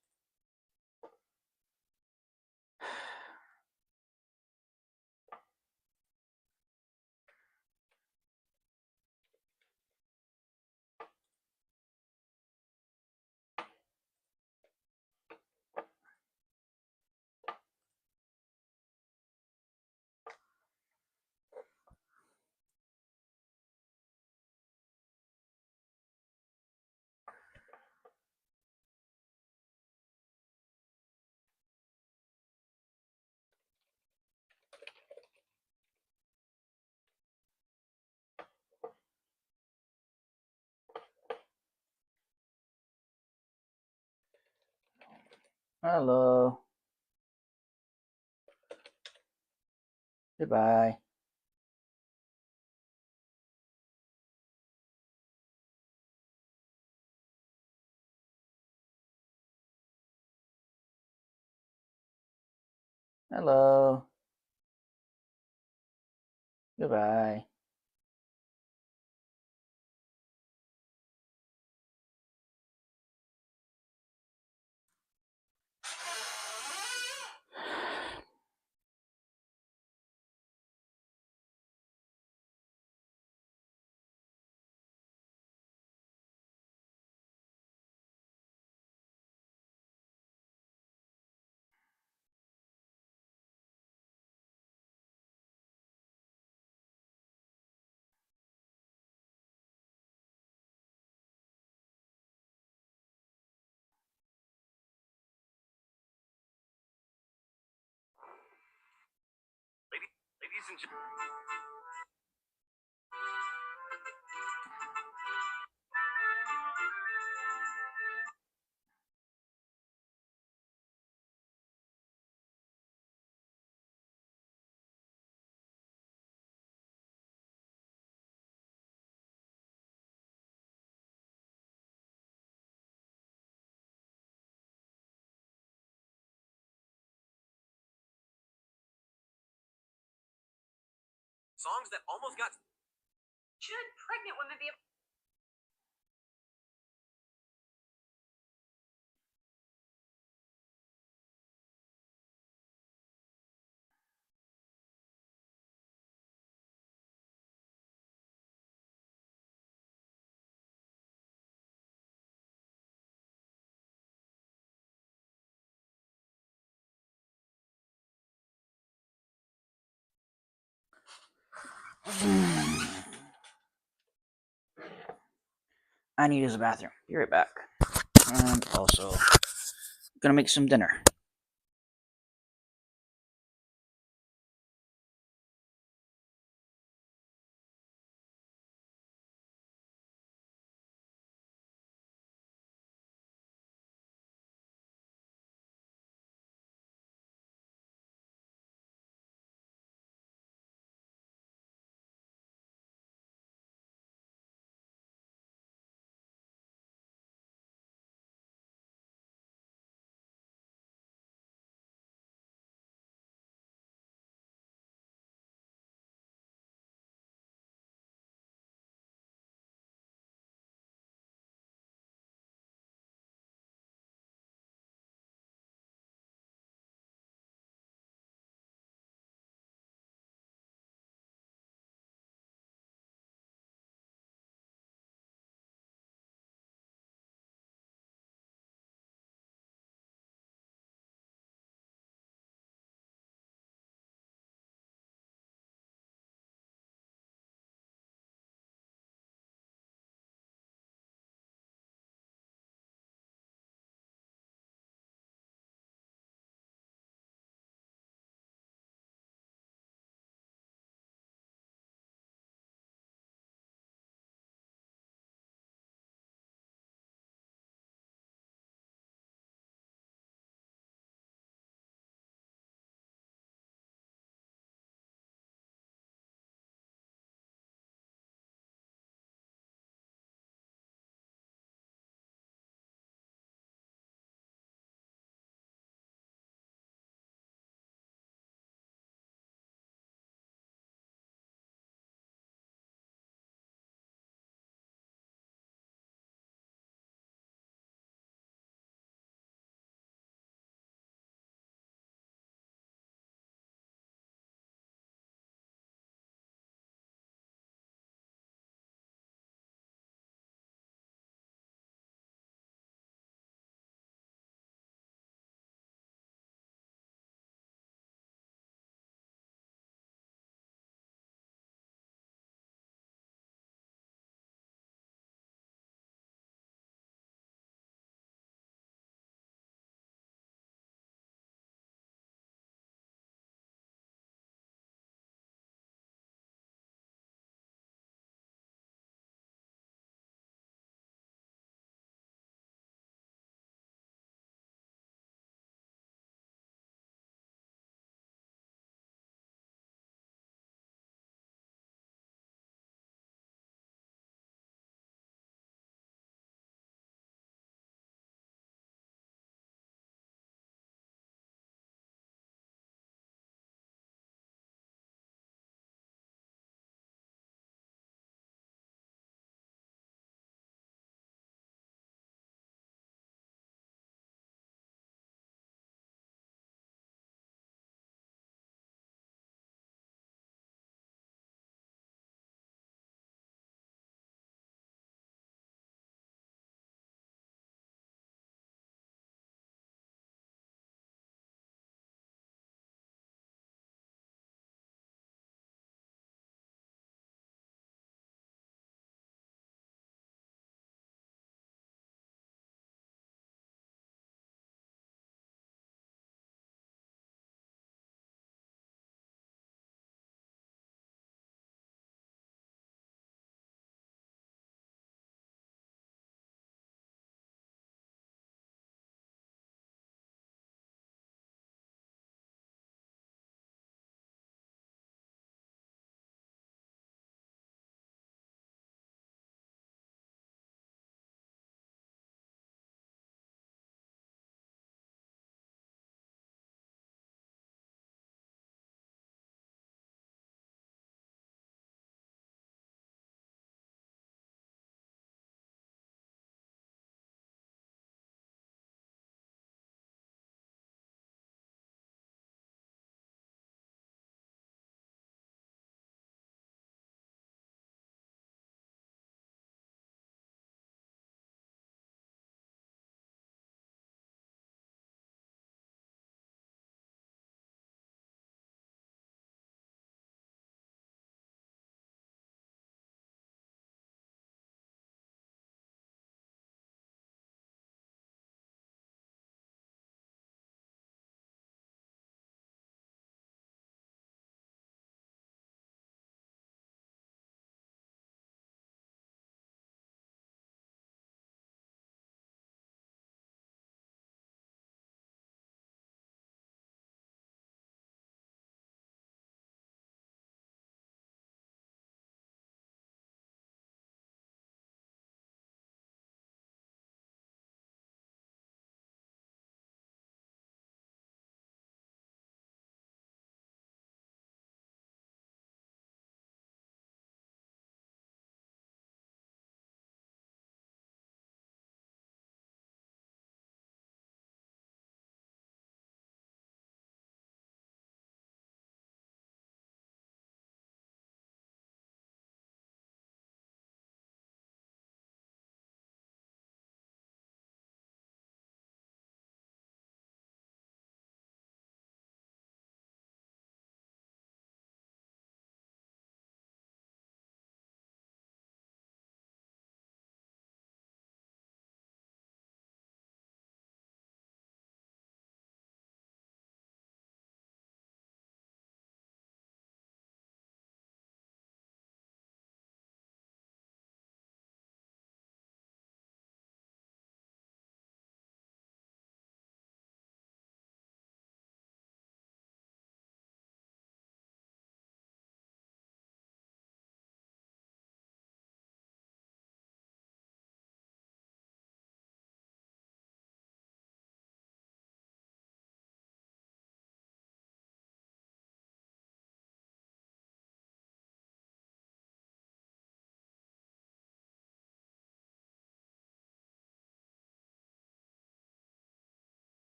Hello. Goodbye. Hello. Goodbye. Ladies and gentlemen. Songs that almost got. Should pregnant women be I need to use the bathroom. Be right back. And also, gonna make some dinner.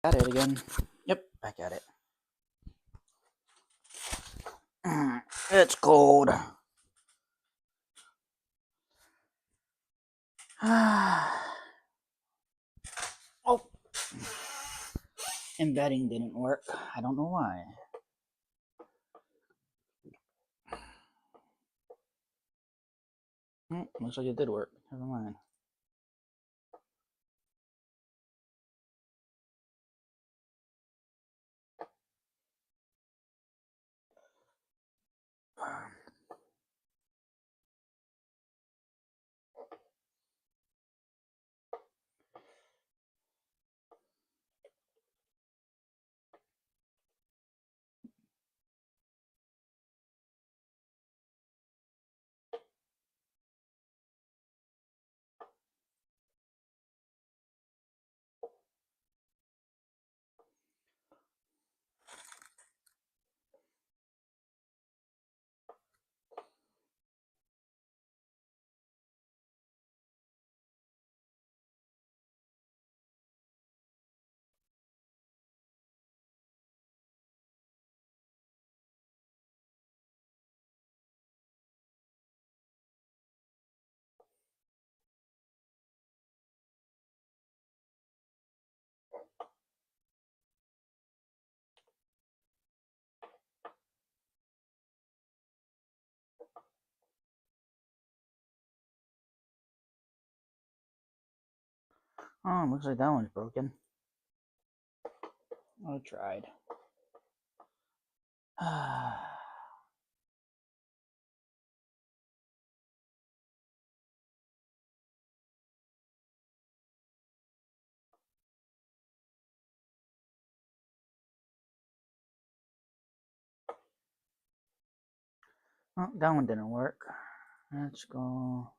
At it again. Yep, back at it. It's cold. Oh. Embedding didn't work. I don't know why. Looks like it did work. Never mind. Oh, looks like that one's broken. I tried. Oh, that one didn't work. Let's go.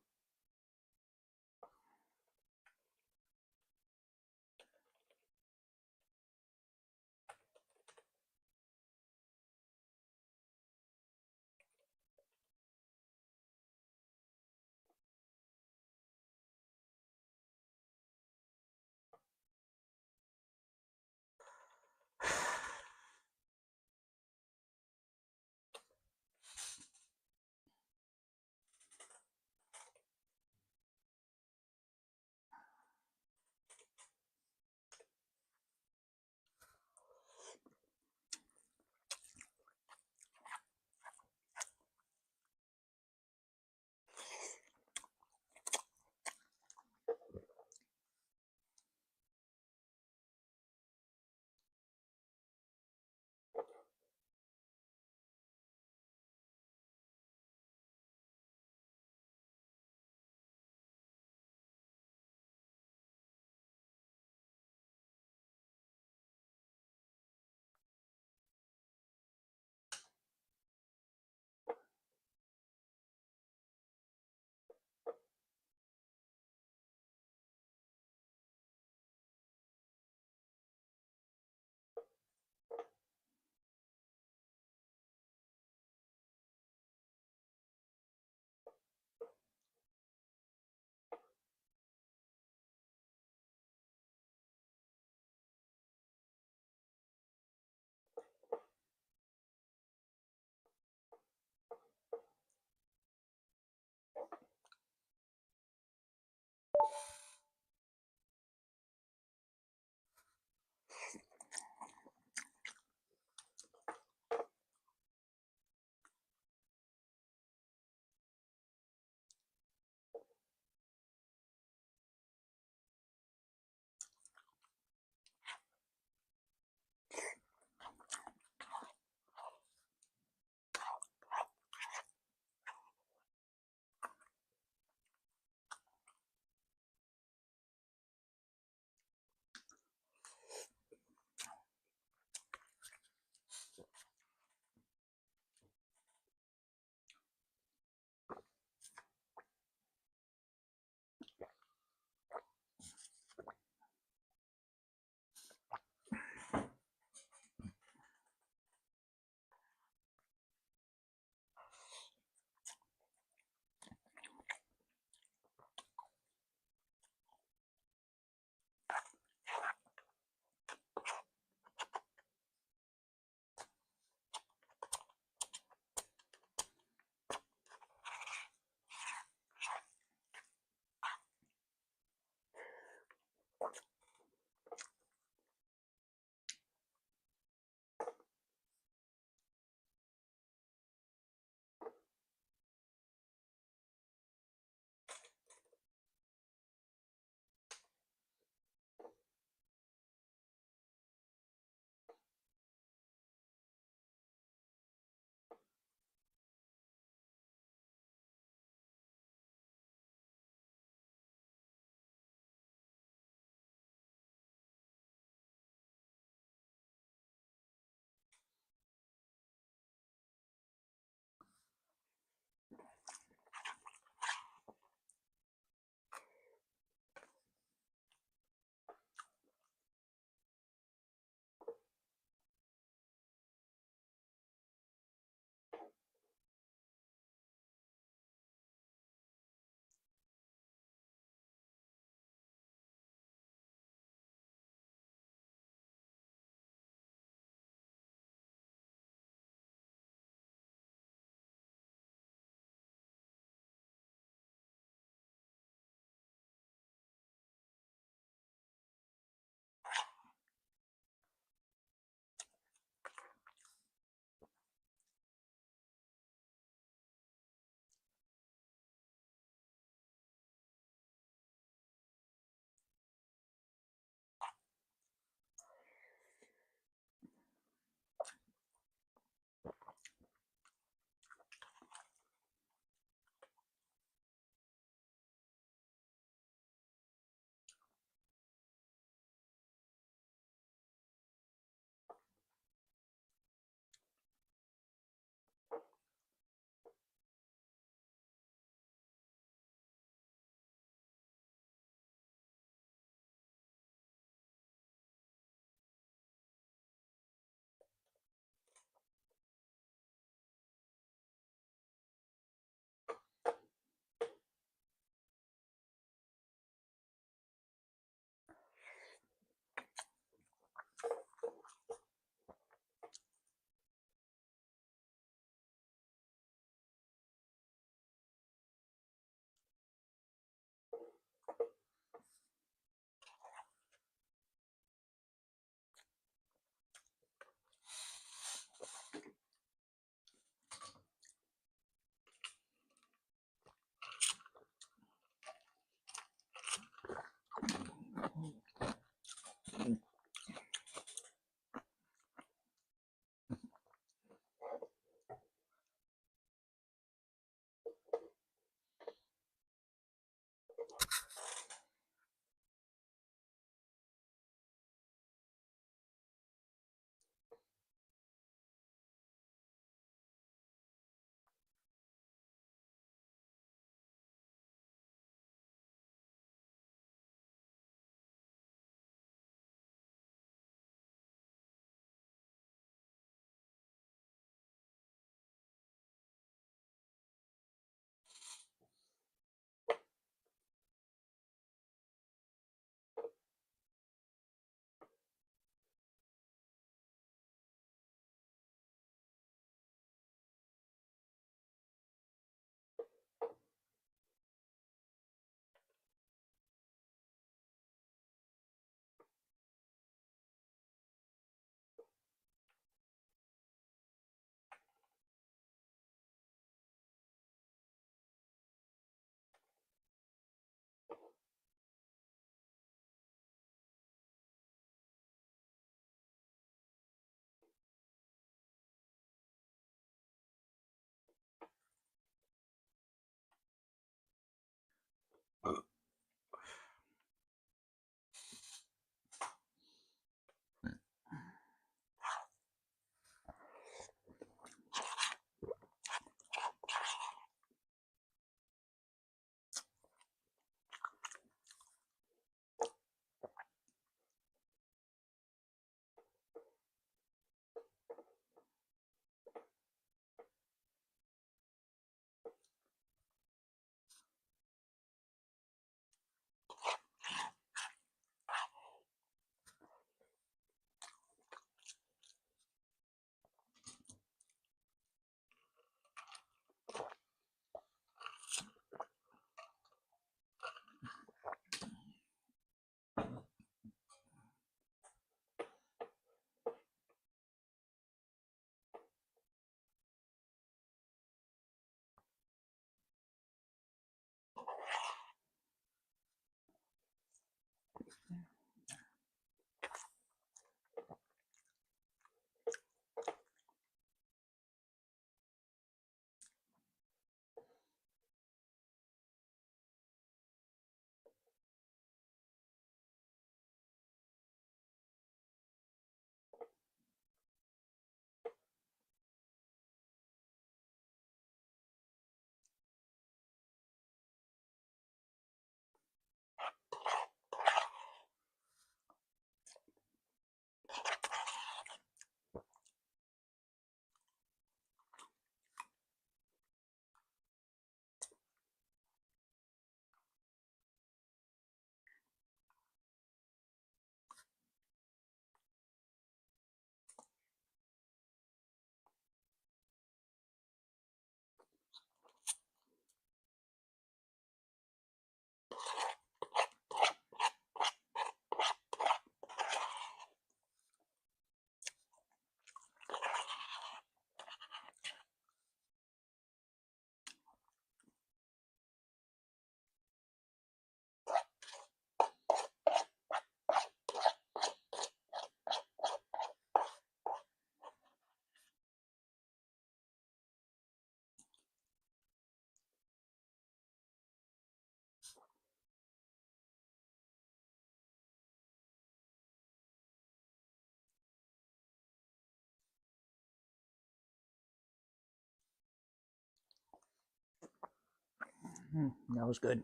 That was good.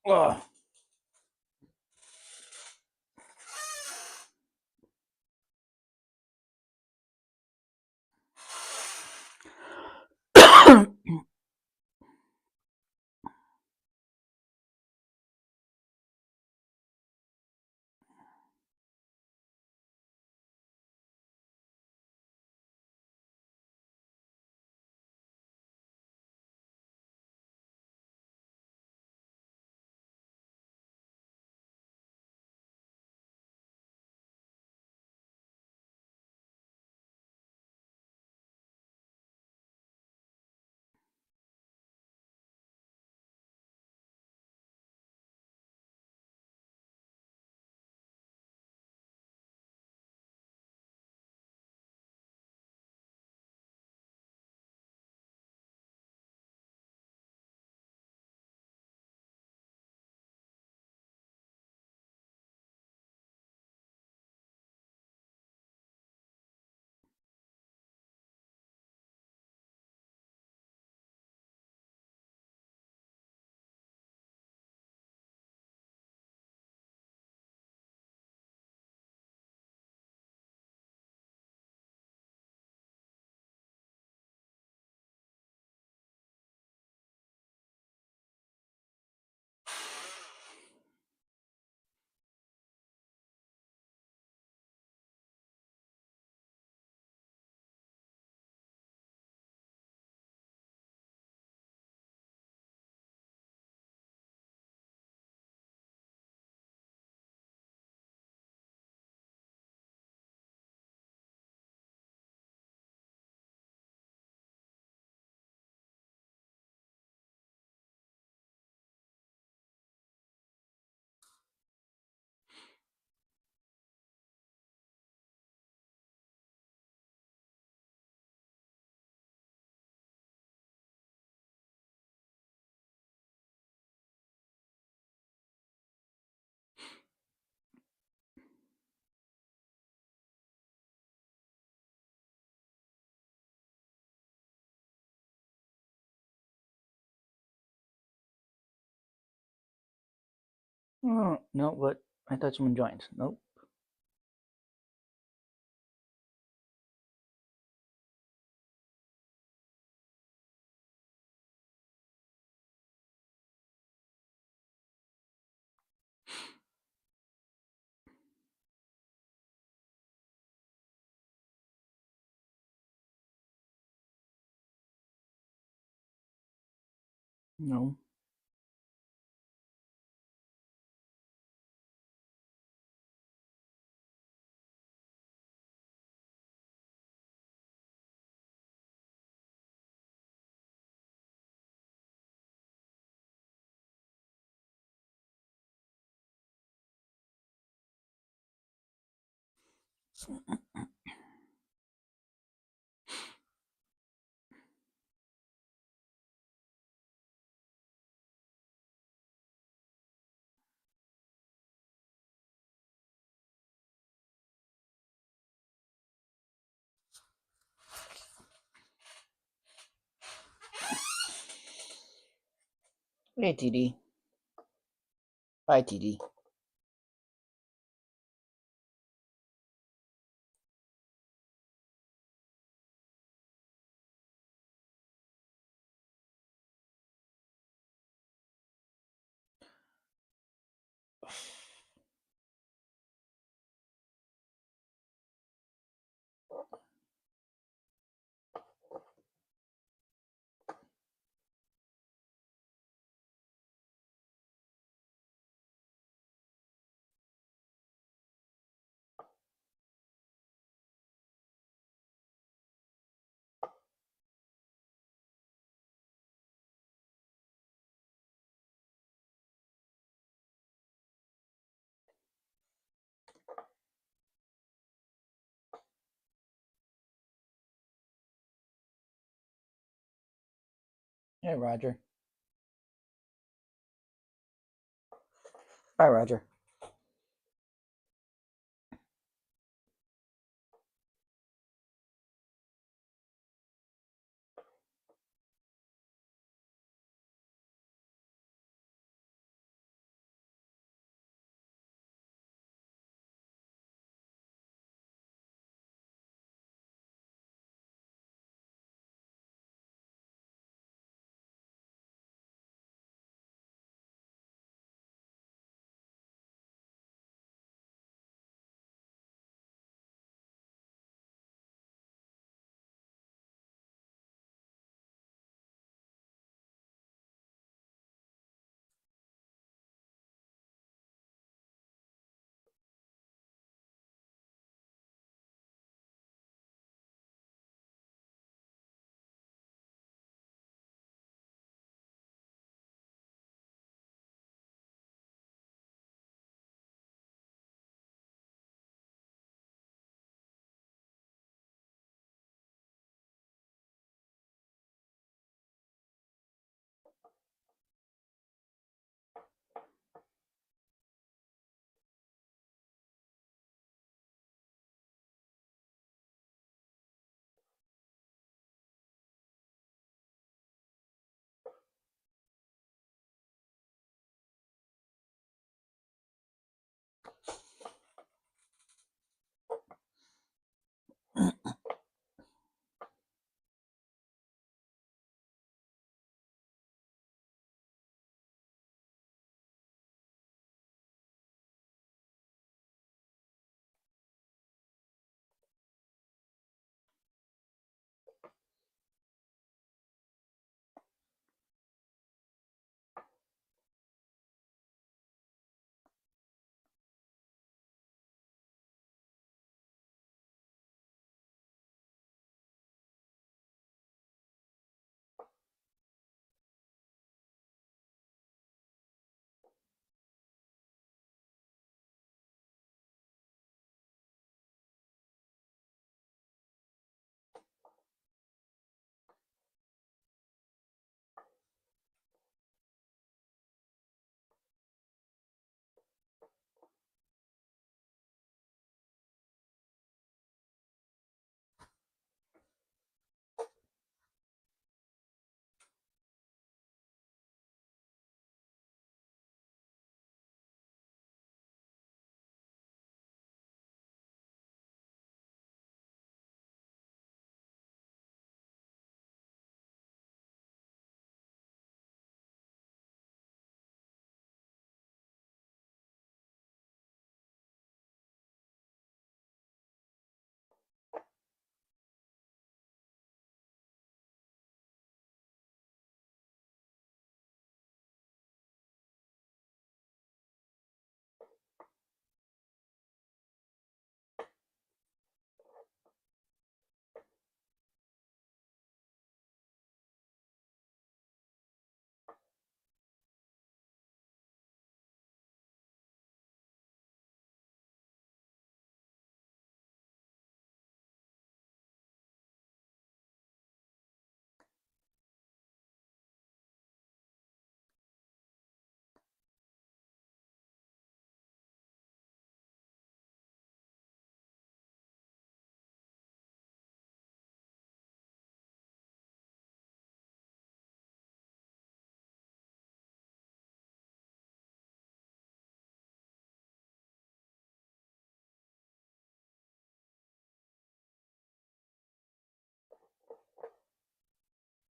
Oh. Oh, no, but I thought someone joined. Nope. No. Hey, TD. Bye, TD. Hey, Roger. Bye, Roger.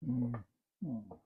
Mm-hmm.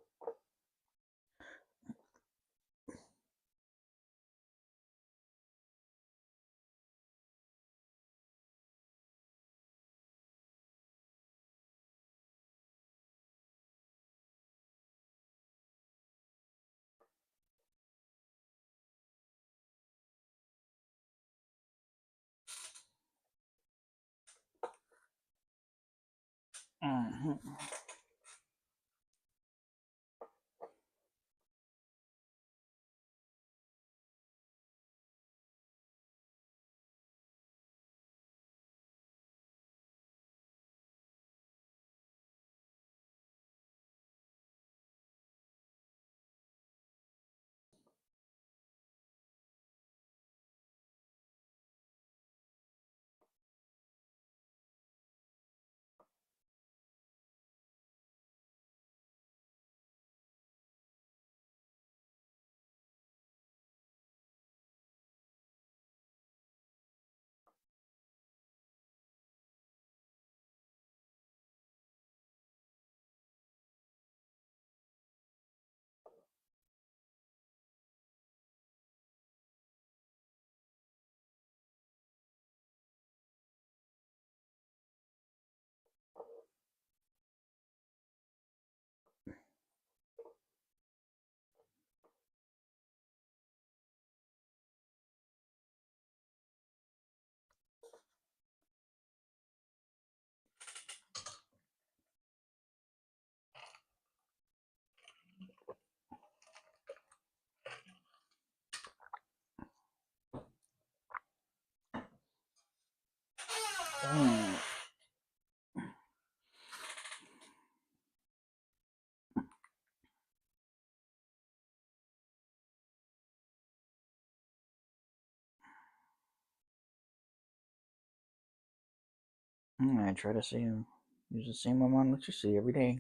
I try to see him use the same amount of electricity every day.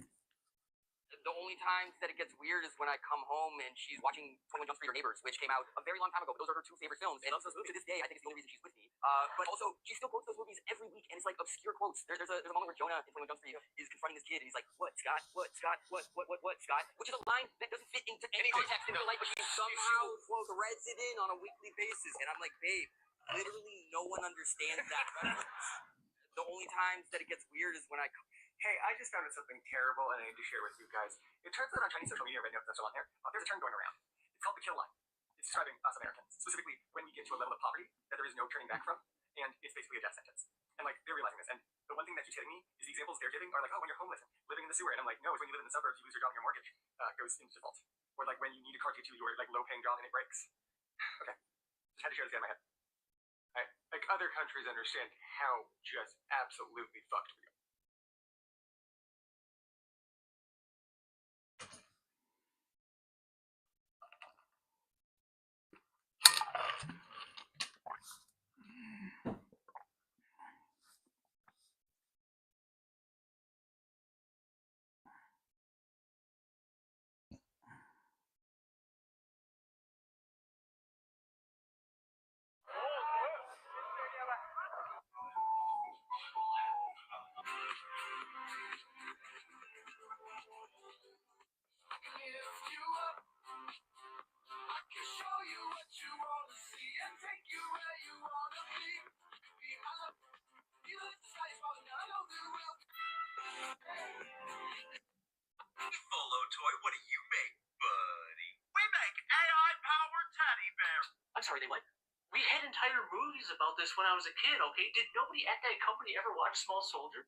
The only times that it gets weird is when I come home and she's watching 21 Jump Street or Neighbors, which came out a very long time ago, but those are her two favorite films, and loves those movies. To this day, I think it's the only reason she's with me. But also, she still quotes those movies every week, and it's like obscure quotes. There's a moment where Jonah in 21 Jump Street is confronting this kid, and he's like, "What, Scott? What, Scott? What, Scott?" Which is a line that doesn't fit into any context in real life, but she somehow threads it in on a weekly basis, and I'm like, babe, literally no one understands that reference. The only times that it gets weird is when I come. Hey, I just found out something terrible and I need to share with you guys. It turns out on Chinese social media right now, that's still on there, there's a term going around. It's called the kill line. It's describing us Americans, specifically when we get to a level of poverty that there is no turning back from, and it's basically a death sentence. And like, they're realizing this. And the one thing that keeps hitting me is the examples they're giving are like, oh, when you're homeless, living in the sewer. And I'm like, no, it's when you live in the suburbs, you lose your job and your mortgage goes into default. Or like when you need a car to get to your like low-paying job and it breaks. Okay, just had to share this out of my head. Like other countries understand how just absolutely fucked we are. Polo toy, what do you make, buddy? We make AI-powered teddy bears. I'm sorry, they what? We had entire movies about this when I was a kid, okay? Did nobody at that company ever watch Small Soldier?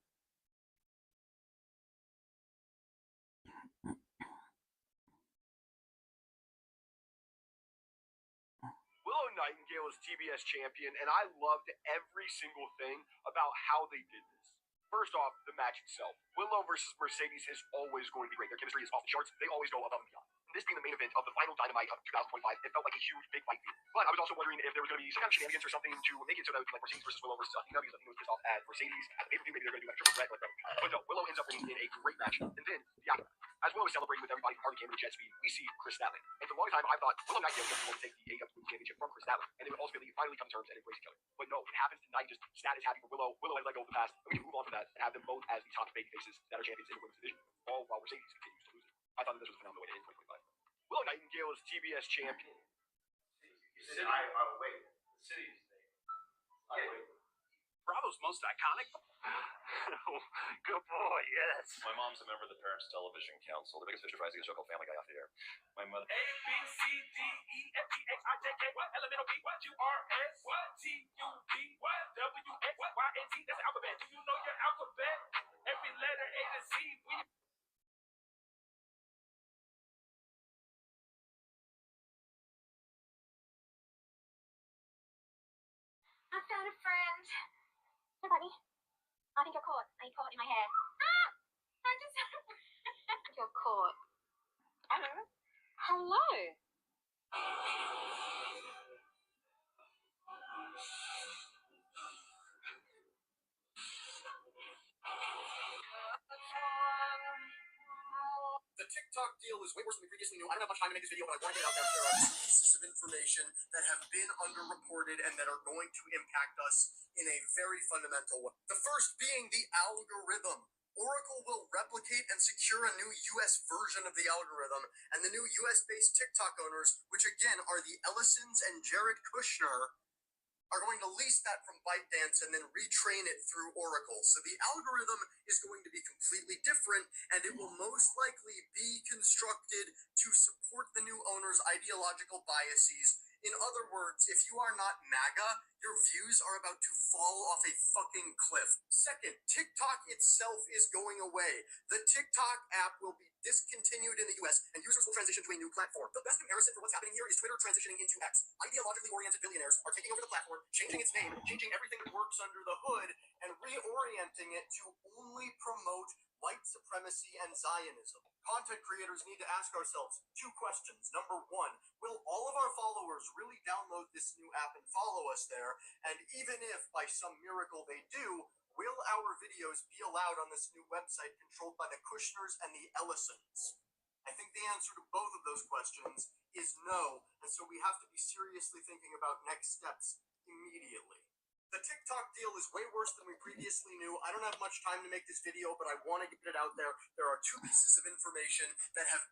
Willow Nightingale is TBS champion, and I loved every single thing about how they did this. First off, the match itself. Willow versus Mercedes is always going to be great. Their chemistry is off the charts. They always go above and beyond. And this being the main event of the final Dynamite of 2025, it felt like a huge, big fight feel. But I was also wondering if there was going to be some kind of shenanigans or something to make it so that it would be like Mercedes versus Willow versus Athena, because Athena was pissed off at Mercedes at the pay-per-view. Maybe they're going to do like triple threat, but no, Willow ends up winning in a great match. And then, yeah, as Willow was celebrating with everybody from Harley Cameron to Jet Speed, we see Chris Statlander. And for a long time, I thought Willow Nightingale was going to take the AEW Championship from Chris Statlander, and they would ultimately finally come to terms and embrace each other. But no, it happens tonight. Just Stat is happy for Willow. Willow had let go of the past, and we can move on from that and have them both as the top baby faces that are champions in the women's division, all while while Mercedes continues to lose it. I thought that this was a phenomenal way to end 2025. Willow Nightingale is TBS champion. Bravo's most iconic. Good boy, yes. My mom's a member of the Parents Television Council, the biggest Fisher Fries show called Family Guy off the air. My mother. A, B, C, D, E, F, G, H, I, J, K, what? Elemental B, what? U, R, S, what? T, U, V, what? W, X, Y, and Z, that's the alphabet. Do you know your alphabet? Every letter A to Z, we... I found a friend. Hey, buddy. I think you're caught. Are you caught in my hair? Ah! I just... You're caught. Hello? Hello? The TikTok deal is way worse than we previously knew. I don't have much time to make this video, but I want to get out there. There are two pieces of information that have been underreported and that are going to impact us in a very fundamental way. The first being the algorithm. Oracle will replicate and secure a new US version of the algorithm, and the new US-based TikTok owners, which again are the Ellisons and Jared Kushner, are going to lease that from ByteDance and then retrain it through Oracle. So the algorithm is going to be completely different, and it will most likely be constructed to support the new owner's ideological biases. In other words, if you are not MAGA, your views are about to fall off a fucking cliff. Second, TikTok itself is going away. The TikTok app will be discontinued in the US, and users will transition to a new platform. The best comparison for what's happening here is Twitter transitioning into X. Ideologically oriented billionaires are taking over the platform, changing its name, changing everything that works under the hood, and reorienting it to only promote white supremacy and Zionism. Content creators need to ask ourselves two questions. Number one, will all of our followers really download this new app and follow us there? And even if by some miracle they do, will our videos be allowed on this new website controlled by the Kushners and the Ellisons? I think the answer to both of those questions is no, and so we have to be seriously thinking about next steps immediately. The TikTok deal is way worse than we previously knew. I don't have much time to make this video, but I want to get it out there. There are two pieces of information that have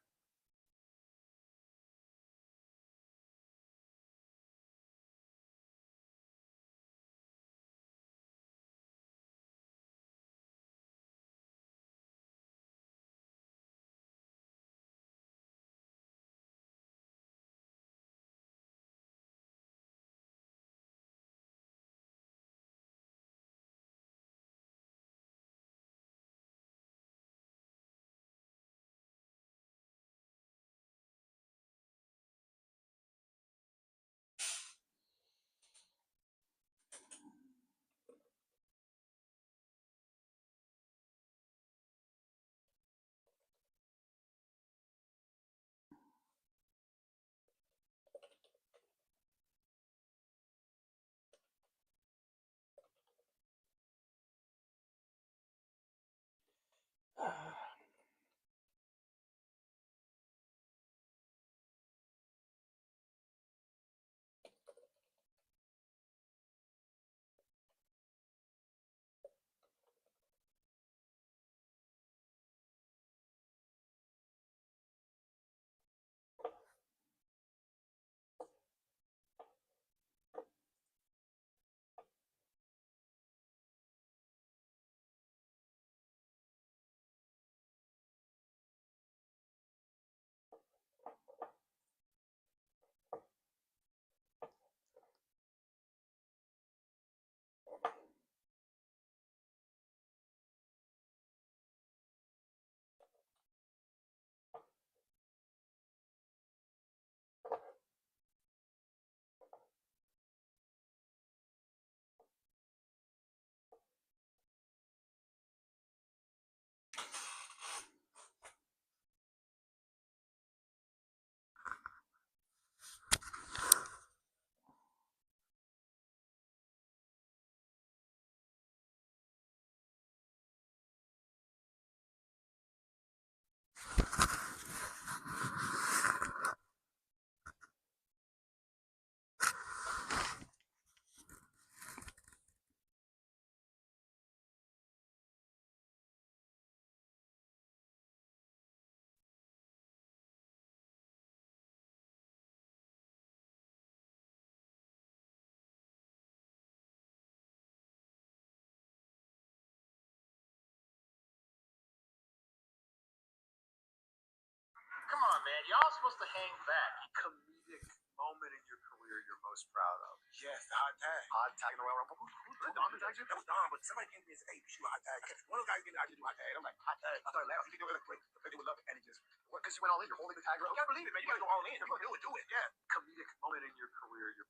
man. Y'all supposed to hang back. Comedic moment in your career you're most proud of? Yes, the hot tag. Hot tag in the Royal Rumble. Who did Don tag you? That was Don, but somebody came to me and said, hey, you should do a hot tag. One of the guys came to me and do a hot tag. I'm like, hot tag? I started laughing. They would love it. And it just, because you went all in. You're holding the tag. You gotta believe it, man. You gotta go all in. You're gonna do it. Yeah. Comedic moment in your career you're...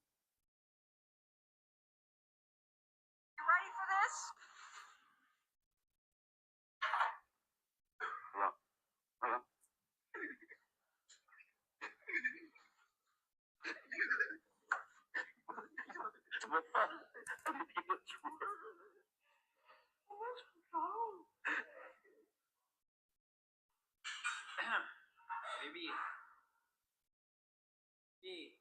You ready for this? Maybe. Me.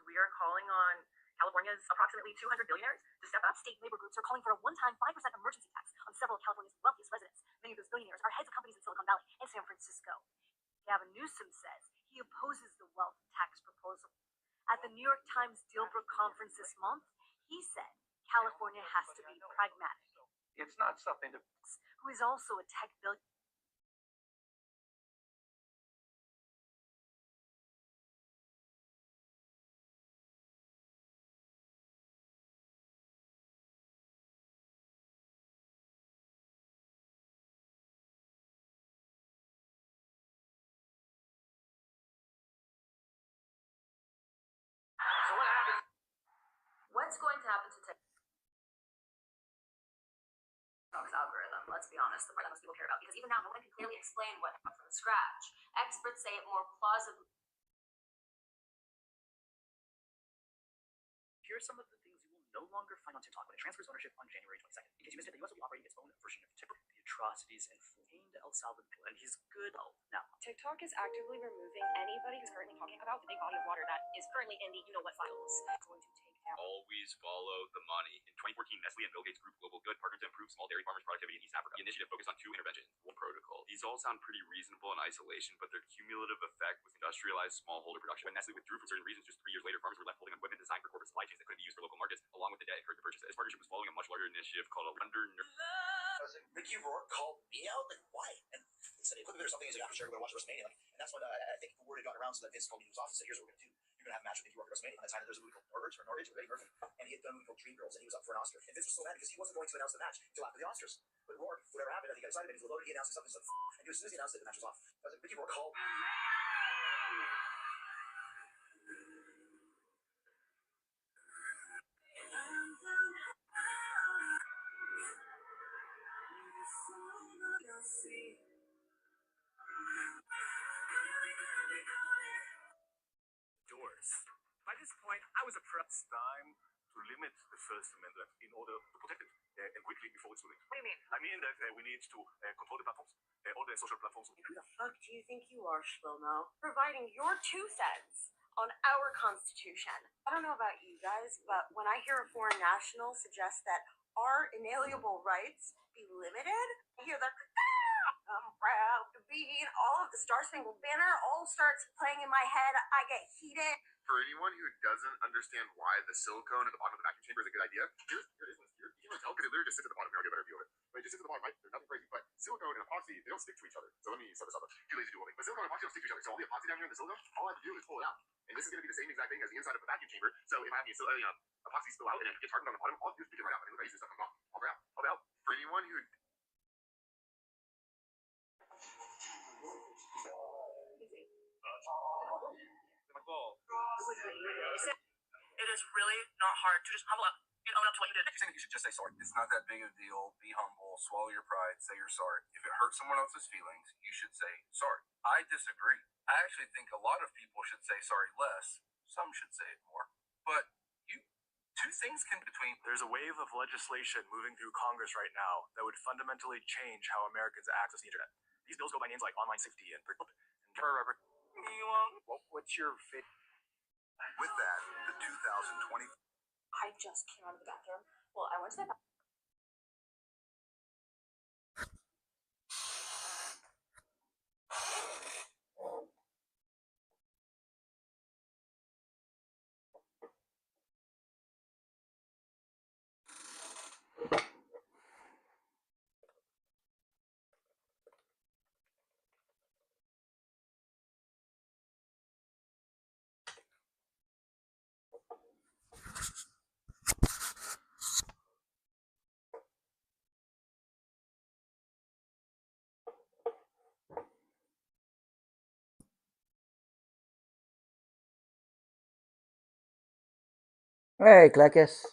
We are calling on California's approximately 200 billionaires to step up. State labor groups are calling for a one-time 5% emergency tax on several of California's wealthiest residents. Many of those billionaires are heads of companies in Silicon Valley and San Francisco. Gavin Newsom says he opposes the wealth tax proposal. At the New York Times Dealbrook conference this month, he said California has to be pragmatic. It's not something to... Who is also a tech billionaire. So what happens? What's going to happen to TikTok's algorithm? Let's be honest, the part that most people care about, because even now, no one can clearly explain what happened from scratch. Experts say it more plausibly. Here are some of the things you will no longer find on TikTok when it transfers ownership on January 22nd. In case you missed it, the US will be operating its own version of TikTok. The atrocities and flamed El Salvador, and he's good. Oh, now. TikTok is actively removing anybody who's currently talking about the big body of water that is currently in the you-know-what files. It's going to take down. Always follow the money. In 2014, Nestle and Bill Gates Group Global Good partnered to improve small dairy farmers' productivity in East Africa. The initiative focused on 2 interventions, 1 protocol. These all sound pretty reasonable in isolation, but their cumulative effect with industrialized smallholder production. When Nestle withdrew for certain reasons, just 3 years later, farmers were left holding equipment designed for corporate supply chains that couldn't be used for local markets, along with the debt incurred to purchase it. This partnership was following a much larger initiative called a Mickey Rourke called me out, like, why? And he said, look, there's something, he's like, after we're going to watch WrestleMania, like, and that's when I think the word had gotten around, so that Vince called me to his office and said, here's what we're going to do. You're going to have a match with Mickey Rourke at WrestleMania. On the time that there's a movie called Norwich, or Eddie Murphy, and he had done a movie called Dreamgirls, and he was up for an Oscar. And Vince was so mad because he wasn't going to announce the match until after the Oscars. But Rourke, whatever happened, I think he got excited, and he was loaded, he announced something, and as soon as he announced it, the match was off. I was like, Mickey Rourke called. Doors. By this point, I was approached. It's time to limit the First Amendment in order to protect it, and quickly before it's too late. What do you mean? I mean that we need to control the platforms, all the social platforms. Who the fuck do you think you are, Shlomo? Providing your 2 cents on our Constitution. I don't know about you guys, but when I hear a foreign national suggest that our inalienable rights be limited, I hear that I'm proud to be in all of the Star Spangled Banner all starts playing in my head. I get heated. For anyone who doesn't understand why the silicone at the bottom of the vacuum chamber is a good idea, here it is. You can tell because it literally just sits at the bottom. Here, I'll get a better view of it. But it just sits at the bottom, right? There's nothing crazy. But silicone and epoxy, they don't stick to each other. So let me set this up. Too lazy to do all things. But silicone and epoxy don't stick to each other. So all the epoxy down here in the silicone, all I have to do is pull it out. And this is going to be the same exact thing as the inside of the vacuum chamber. So if I have any epoxy spill out and it gets hardened on the bottom, all I have to do is pick it right out. And look, I use this stuff comes off. I'll grab. I'll help. For anyone who It is really not hard to just humble up and own up to what you did. You're saying that you should just say sorry. It's not that big of a deal. Be humble. Swallow your pride. Say you're sorry. If it hurts someone else's feelings, you should say sorry. I disagree. I actually think a lot of people should say sorry less. Some should say it more. But you Two things can between. There's a wave of legislation moving through Congress right now that would fundamentally change how Americans access the internet. These bills go by names like online safety and what's your fit? With that, the 2020. I just came out of the bathroom. Well, I went to the bathroom. Hey, Klekus.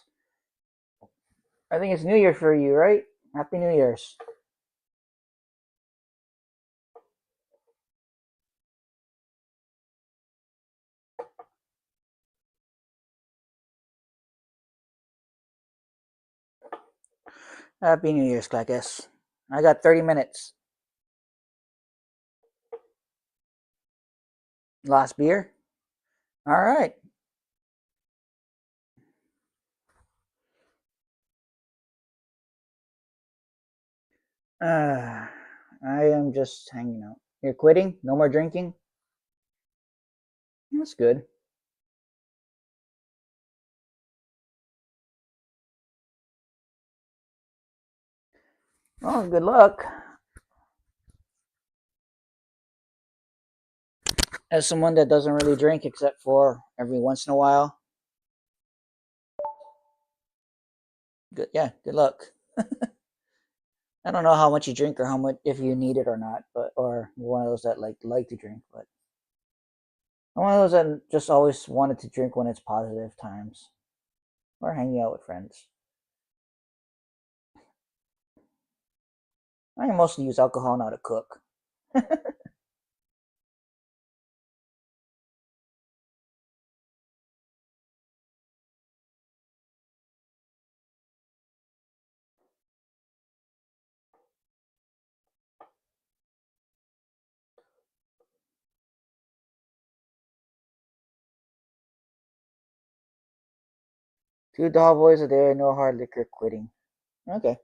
I think it's New Year for you, right? Happy New Year's. Happy New Year's, Klekus. I got 30 minutes. Last beer? All right. I am just hanging out. You're quitting? No more drinking? That's good. Oh, good luck. As someone that doesn't really drink except for every once in a while. Good, yeah, good luck. I don't know how much you drink or how much if you need it or not, but or you're one of those that like to drink, but I'm one of those that just always wanted to drink when it's positive times or hanging out with friends. I mostly use alcohol now to cook. Two tall boys a day, no hard liquor, quitting. Okay.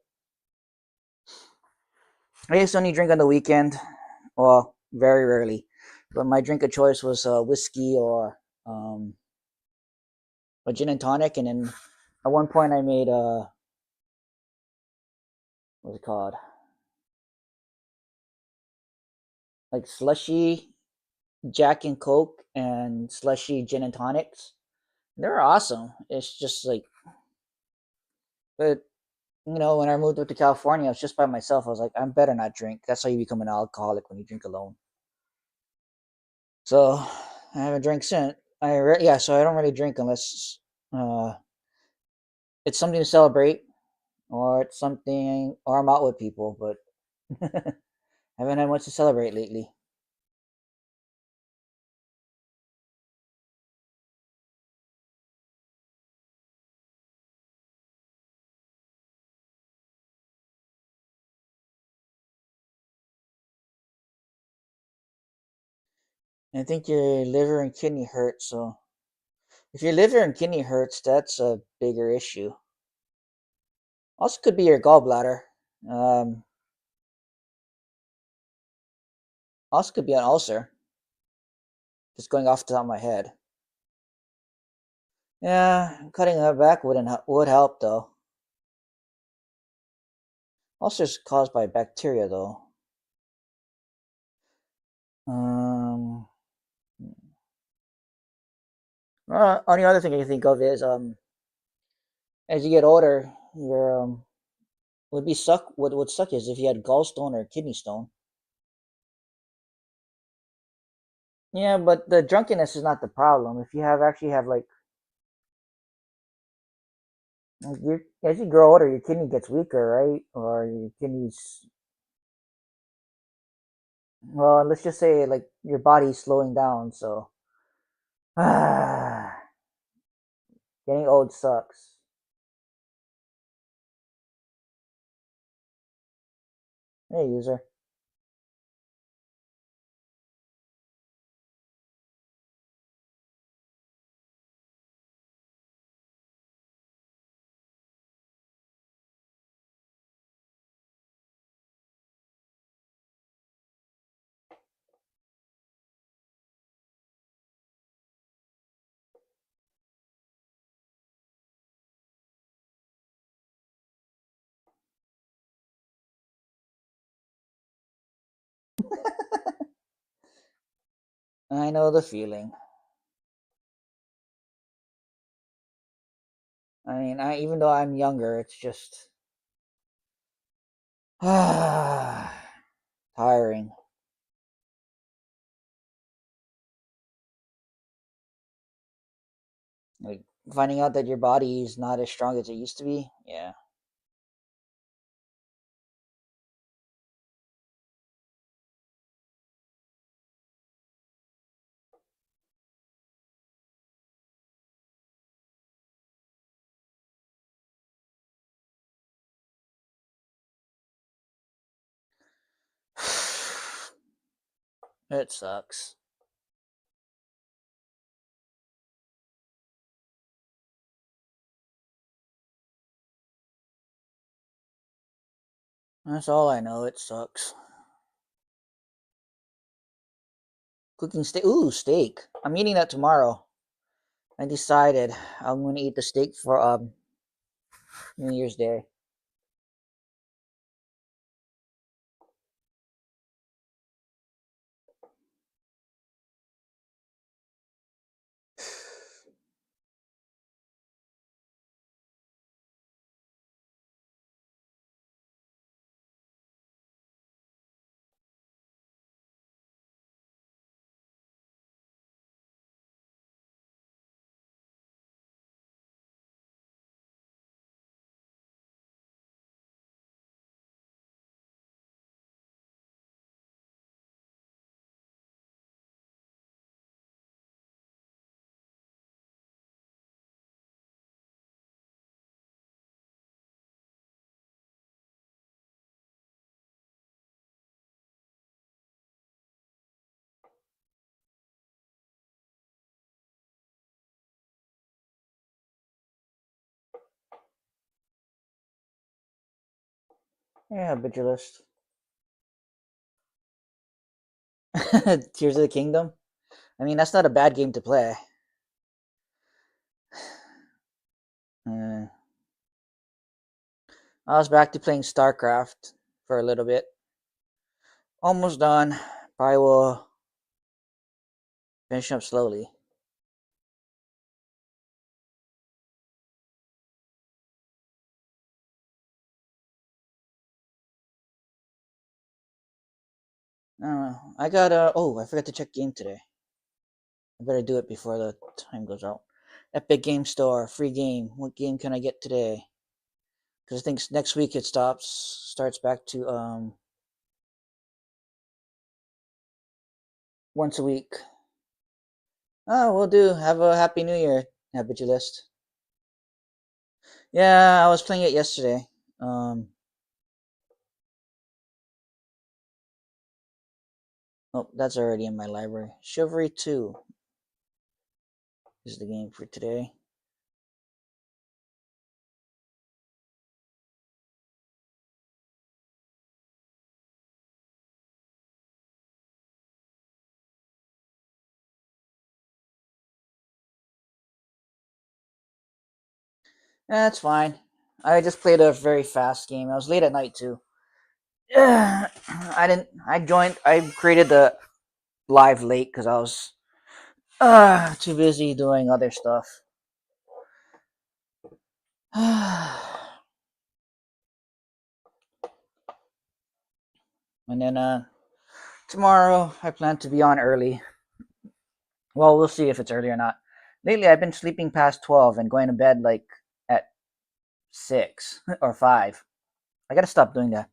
I used to only drink on the weekend. Well, very rarely. But my drink of choice was whiskey or a gin and tonic. And then at one point I made what's it called? Like slushy Jack and Coke and slushy gin and tonics. They're awesome. It's just like, but when I moved up to California, I was just by myself. I was like, I better not drink. That's how you become an alcoholic, when you drink alone. So I haven't drank since. So I don't really drink unless it's something to celebrate, or it's something, or I'm out with people. But I haven't had much to celebrate lately. I think your liver and kidney hurt. So if your liver and kidney hurts, that's a bigger issue. Also, could be your gallbladder. Also, could be an ulcer. Just going off the top of my head. Yeah, cutting that back would help though. Ulcers caused by bacteria though. Only other thing I can think of is as you get older, your what would suck is if you had gallstone or kidney stone. Yeah, but the drunkenness is not the problem. If you actually have like as you grow older, your kidney gets weaker, right? Or your kidneys. Well, let's just say like your body's slowing down, so Getting old sucks. Hey, user. I know the feeling. I mean, even though I'm younger, it's just tiring. Like finding out that your body is not as strong as it used to be. Yeah. It sucks. That's all I know. It sucks. Cooking steak. Ooh, steak. I'm eating that tomorrow. I decided I'm gonna eat the steak for New Year's Day. Yeah, Vigilist. Tears of the Kingdom. I mean, that's not a bad game to play. I was back to playing StarCraft for a little bit. Almost done. Probably will finish up slowly. I don't know. I got oh, I forgot to check game today. I better do it before the time goes out. Epic Game Store, free game. What game can I get today? Because I think next week it starts back to once a week. Oh, we'll do. Have a happy New Year, Vigilist. Yeah, I was playing it yesterday. Oh, that's already in my library. Chivalry 2 is the game for today. That's fine. I just played a very fast game. I was late at night too. I didn't. I joined. I created the live late because I was too busy doing other stuff. And then tomorrow I plan to be on early. Well, we'll see if it's early or not. Lately, I've been sleeping past 12 and going to bed like at 6 or 5. I gotta stop doing that.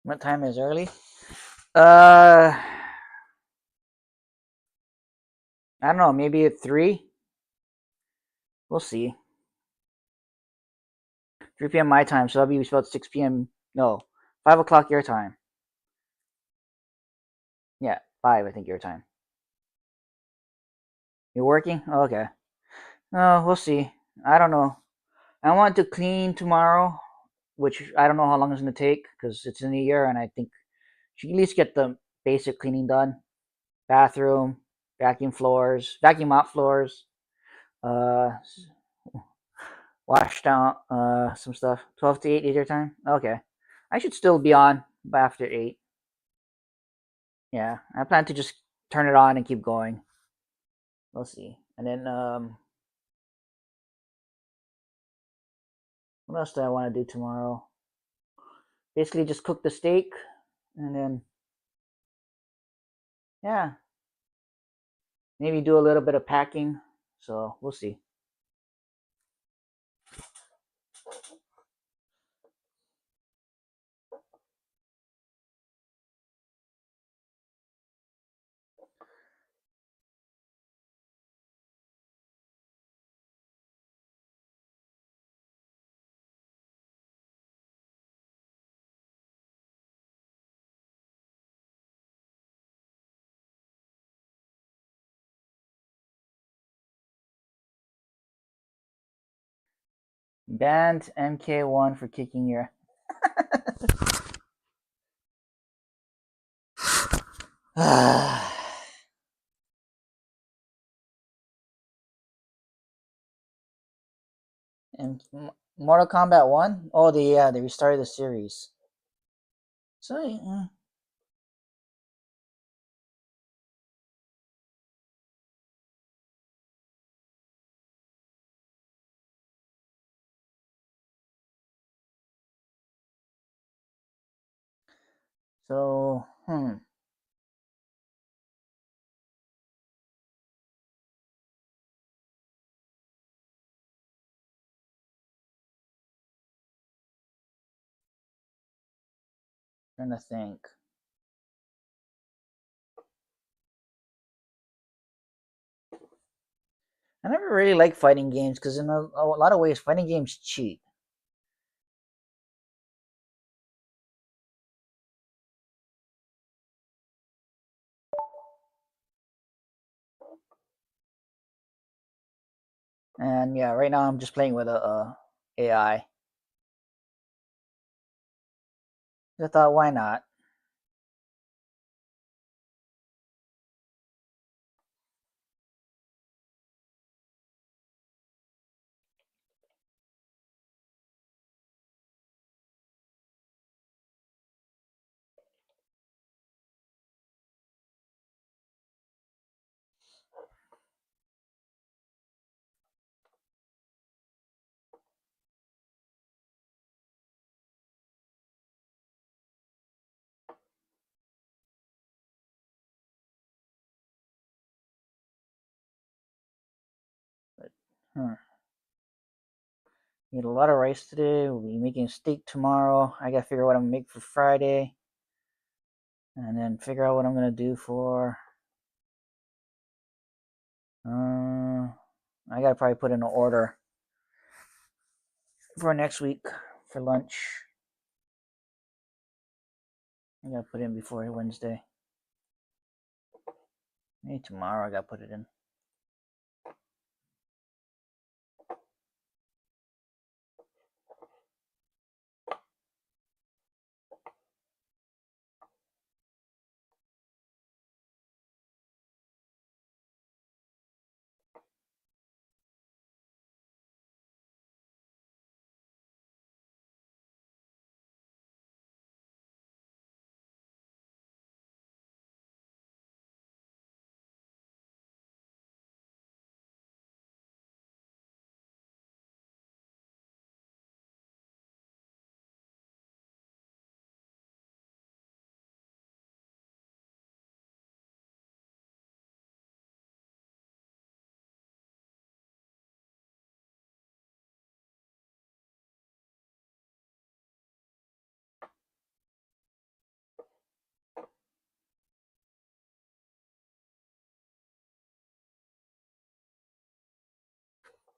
What time is early? I don't know. Maybe at 3. We'll see. 3 p.m. my time, so that'll be about 6 p.m. No, 5 o'clock your time. Yeah, 5, I think, your time. You're working? Oh, okay. Oh, we'll see. I don't know. I want to clean tomorrow, which I don't know how long it's going to take because it's in the year, and I think you can at least get the basic cleaning done. Bathroom, vacuum floors, vacuum mop floors, uh, wash down some stuff. 12 to 8 is your time? Okay. I should still be on by after 8. Yeah, I plan to just turn it on and keep going. We'll see. And then, what else do I want to do tomorrow? Basically, just cook the steak, and then, yeah, maybe do a little bit of packing. So we'll see. Banned MK1 for kicking your. And Mortal Kombat 1? Oh, they restarted the series. So, So, trying to think. I never really liked fighting games because in a lot of ways, fighting games cheat. And yeah, right now I'm just playing with a AI. I thought, why not? But, Eat a lot of rice today. We'll be making steak tomorrow. I gotta figure out what I'm gonna make for Friday. And then figure out what I'm gonna do for. I gotta probably put in an order for next week for lunch. I gotta put in before Wednesday. Maybe tomorrow I gotta put it in.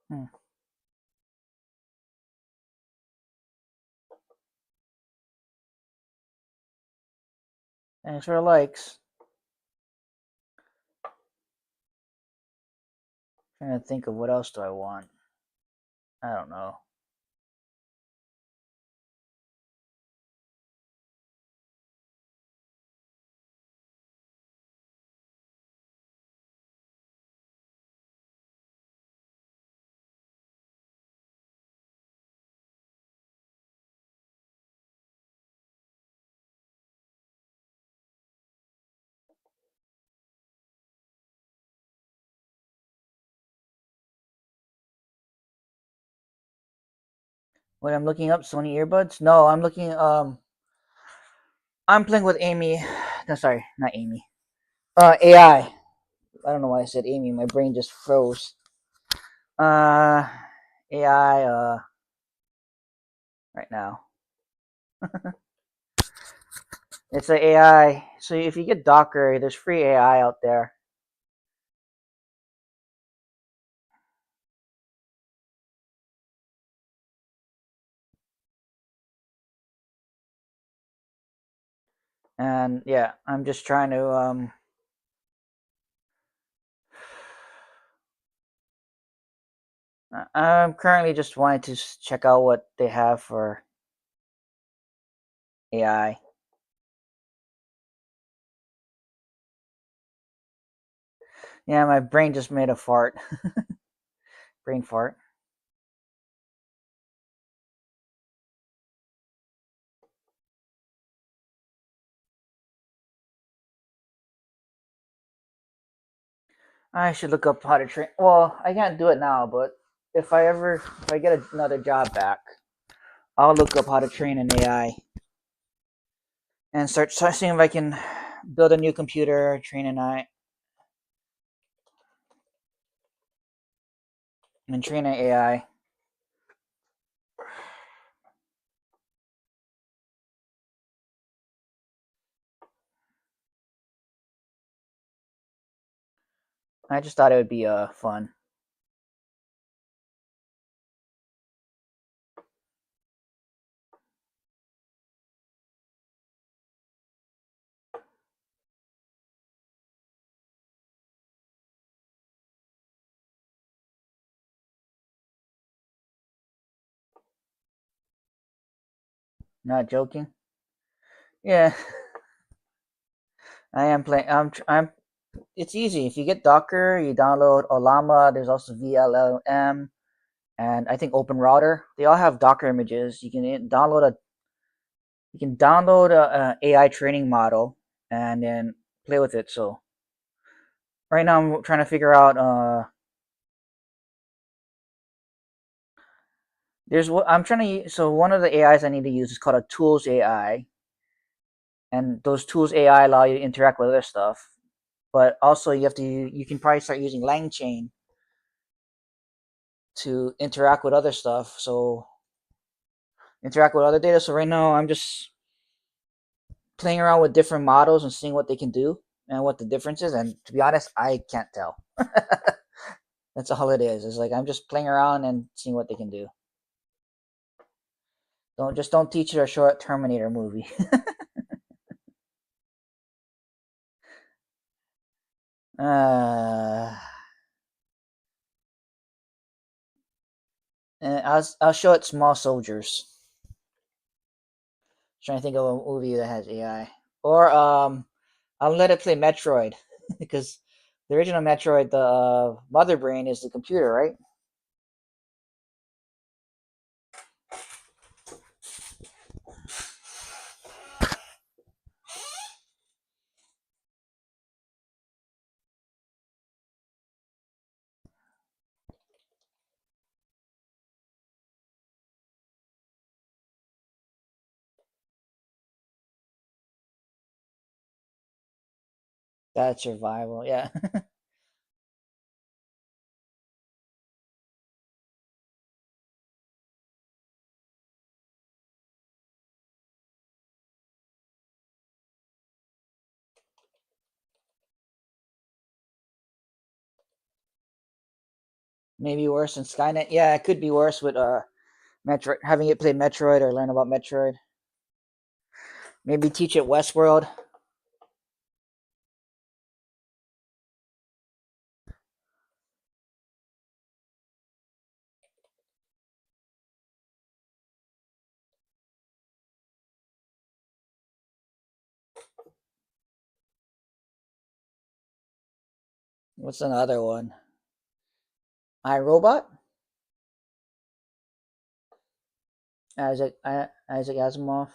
Hmm. Thanks for the likes. Trying to think of what else do I want. I don't know. Wait, I'm looking up Sony earbuds? No, I'm looking I'm playing with Amy. No, sorry, not Amy. AI. I don't know why I said Amy. My brain just froze. AI right now. It's an AI. So if you get Docker, there's free AI out there. And yeah, I'm just trying to I'm currently just wanting to check out what they have for AI. Yeah, my brain just made a fart. Brain fart. I should look up how to train. Well, I can't do it now, but if I get another job back, I'll look up how to train an AI and start seeing if I can build a new computer, train an AI, and train an AI. I just thought it would be fun. Not joking. Yeah, I am playing. I'm. It's easy. If you get Docker, you download Olama. There's also VLLM, and I think OpenRouter. They all have Docker images. You can download a AI training model and then play with it. So right now I'm trying to figure out. There's what I'm trying to use. So one of the AIs I need to use is called a Tools AI, and those Tools AI allow you to interact with other stuff. But also you can probably start using LangChain to interact with other stuff. So interact with other data. So right now I'm just playing around with different models and seeing what they can do and what the difference is. And to be honest, I can't tell. That's all it is. It's like I'm just playing around and seeing what they can do. Don't teach it a short Terminator movie. uh, and I'll show it Small Soldiers. Trying to think of a movie that has AI. Or I'll let it play Metroid because the original Metroid, the mother brain is the computer, right? That's survival, yeah. Maybe worse than Skynet. Yeah, it could be worse with Metroid, having it play Metroid or learn about Metroid. Maybe teach it Westworld. What's another one? iRobot? Isaac Asimov.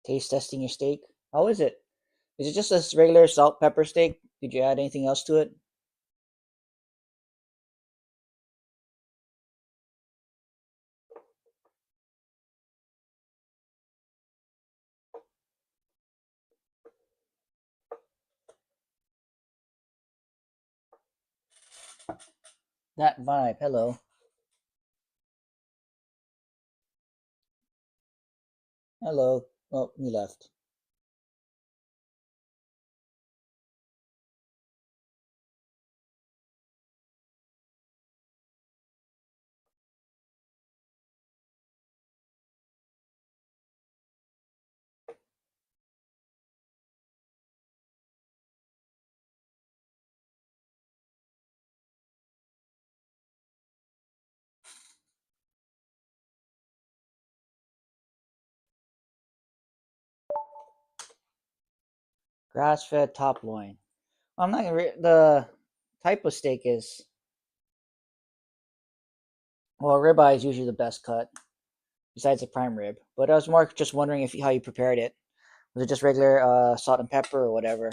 Taste testing your steak. How is it? Is it just a regular salt pepper steak? Did you add anything else to it? That vibe. Hello. Hello. Oh, he left. Grass-fed top loin. I'm not gonna. The type of steak is. Well, ribeye is usually the best cut, besides the prime rib. But I was more just wondering if how you prepared it. Was it just regular salt and pepper or whatever?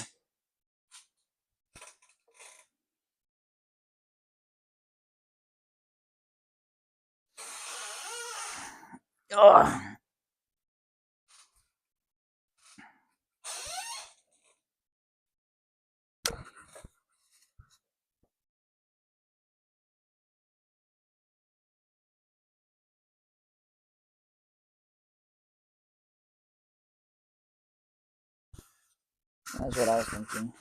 Ugh. That's what I was thinking.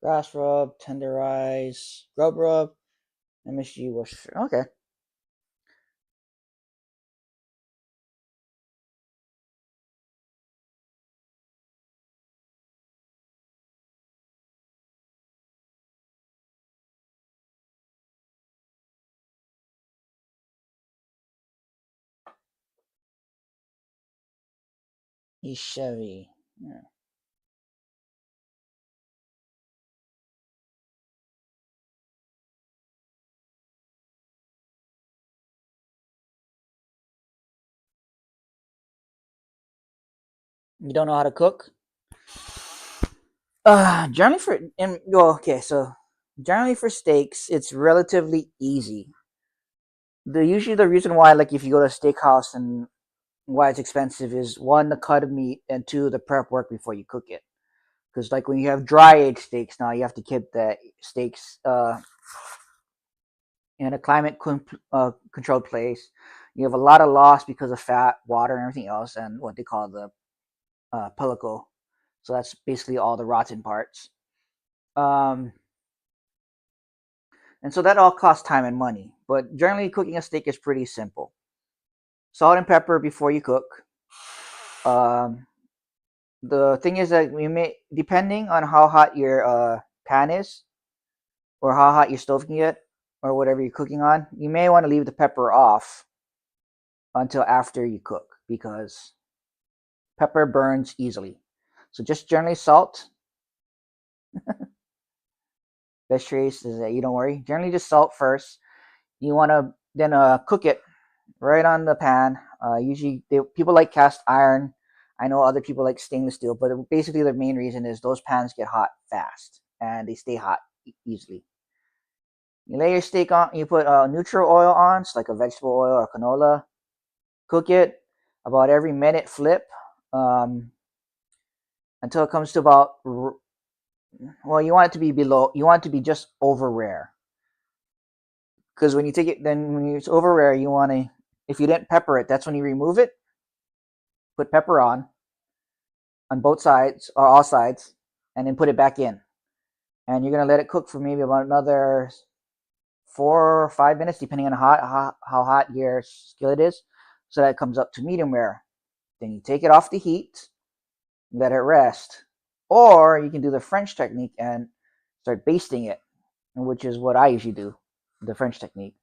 Grass rub, tenderize, grub rub, MSG Worcestershire. Okay. Chevy. Yeah. You don't know how to cook? Generally so generally for steaks, it's relatively easy. Usually the reason why, like, if you go to a steakhouse and why it's expensive is one, the cut of meat, and two, the prep work before you cook it. Because like when you have dry aged steaks, now you have to keep the steaks in a controlled place. You have a lot of loss because of fat, water, and everything else, and what they call the pellicle. So that's basically all the rotten parts. And so that all costs time and money. But generally, cooking a steak is pretty simple. Salt and pepper before you cook. The thing is that depending on how hot your pan is, or how hot your stove can get, or whatever you're cooking on, you may want to leave the pepper off until after you cook, because pepper burns easily. So just generally salt. Best trace is that you don't worry. Generally just salt first. You want to then cook it right on the pan. Usually people like cast iron. I know other people like stainless steel, but basically the main reason is those pans get hot fast and they stay hot easily. You lay your steak on, you put neutral oil on, so like a vegetable oil or canola. Cook it about every minute, flip until it comes to about, well, you want it to be just over rare. Because when you take it, then when it's over rare, you want to, if you didn't pepper it, that's when you remove it. Put pepper on both sides or all sides, and then put it back in. And you're going to let it cook for maybe about another 4 or 5 minutes, depending on how hot your skillet is, so that it comes up to medium rare. Then you take it off the heat, let it rest. Or you can do the French technique and start basting it, which is what I usually do, the French technique.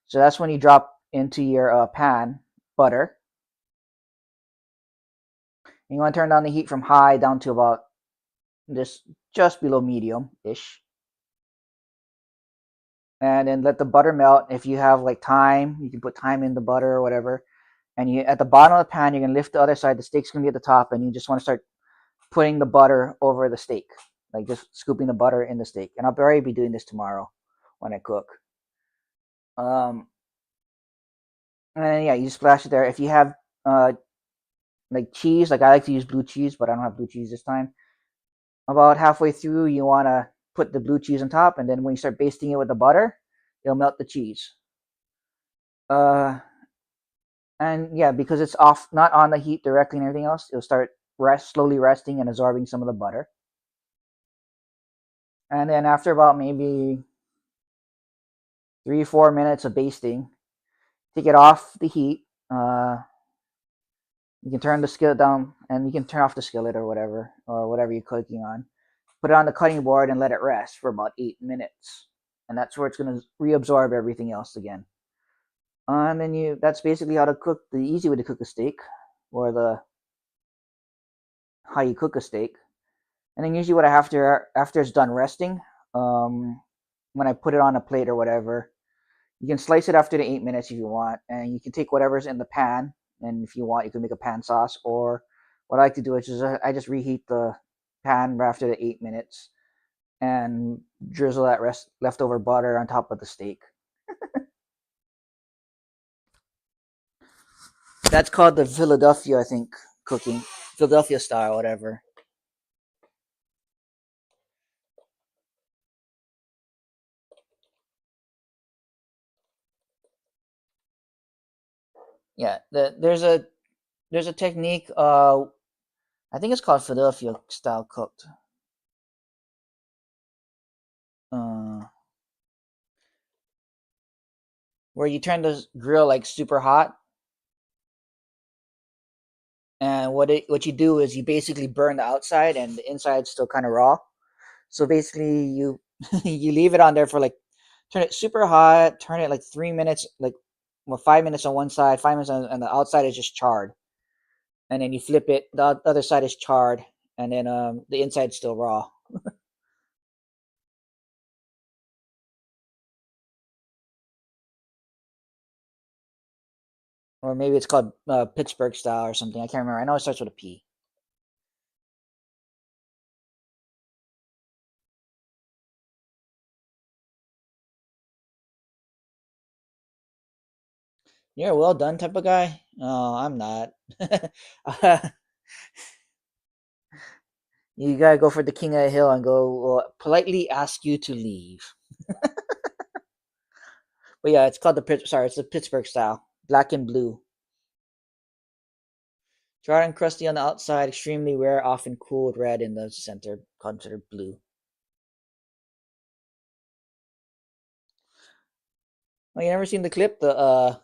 So that's when you drop into your pan butter. And you want to turn down the heat from high down to about just below medium-ish. And then let the butter melt. If you have like thyme, you can put thyme in the butter or whatever. And you, at the bottom of the pan, you're going to lift the other side. The steak's going to be at the top, and you just want to start putting the butter over the steak, like just scooping the butter in the steak. And I'll probably be doing this tomorrow when I cook. And yeah, you splash it there. If you have like cheese, like I like to use blue cheese, but I don't have blue cheese this time. About halfway through, you want to put the blue cheese on top, and then when you start basting it with the butter, it'll melt the cheese. And yeah, because it's off, not on the heat directly and everything else, it'll start slowly resting and absorbing some of the butter. And then after about maybe 3 or 4 minutes of basting, take it off the heat. You can turn the skillet down, and you can turn off the skillet or whatever you're cooking on. Put it on the cutting board and let it rest for about 8 minutes. And that's where it's going to reabsorb everything else again. And then that's basically how to cook, the easy way to cook a steak, or how you cook a steak. And then usually what I have to, after it's done resting, when I put it on a plate or whatever, you can slice it after the 8 minutes if you want, and you can take whatever's in the pan, and if you want, you can make a pan sauce. Or what I like to do is I just reheat the pan after the 8 minutes and drizzle that leftover butter on top of the steak. That's called the Philadelphia, I think, cooking. Philadelphia style, whatever. Yeah, there's a technique. I think it's called Philadelphia style cooked. Where you turn the grill like super hot, and what you do is you basically burn the outside and the inside's still kind of raw. So basically, you you leave it on there for like, turn it super hot, turn it like 3 minutes, like 5 minutes on one side, 5 minutes on, and the outside is just charred. and then you flip it. The other side is charred, and then the inside's still raw. Or maybe it's called Pittsburgh style or something. I can't remember. I know it starts with a P. You're a well done type of guy? Oh, I'm not. You gotta go for the king of the hill and go politely ask you to leave. But yeah, it's called it's the Pittsburgh style, black and blue. Charred and crusty on the outside, extremely rare, often cooled red in the center, considered blue. Oh, you never seen the clip, the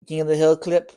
King of the Hill clip?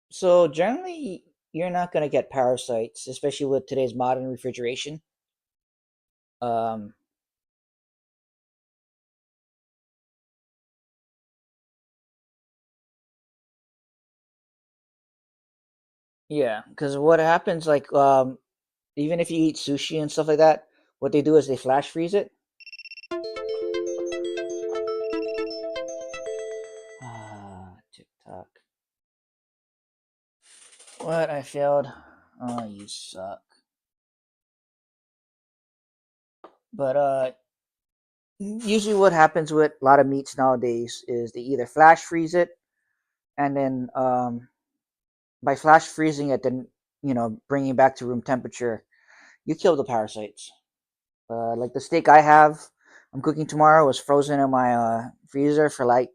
So generally, you're not gonna get parasites, especially with today's modern refrigeration. Um, yeah, because what happens, like, even if you eat sushi and stuff like that, what they do is they flash freeze it. TikTok. What? I failed. Oh, you suck. But usually what happens with a lot of meats nowadays is they either flash freeze it, and then by flash freezing it, then bringing it back to room temperature, you kill the parasites. Like the steak I'm cooking tomorrow was frozen in my freezer for like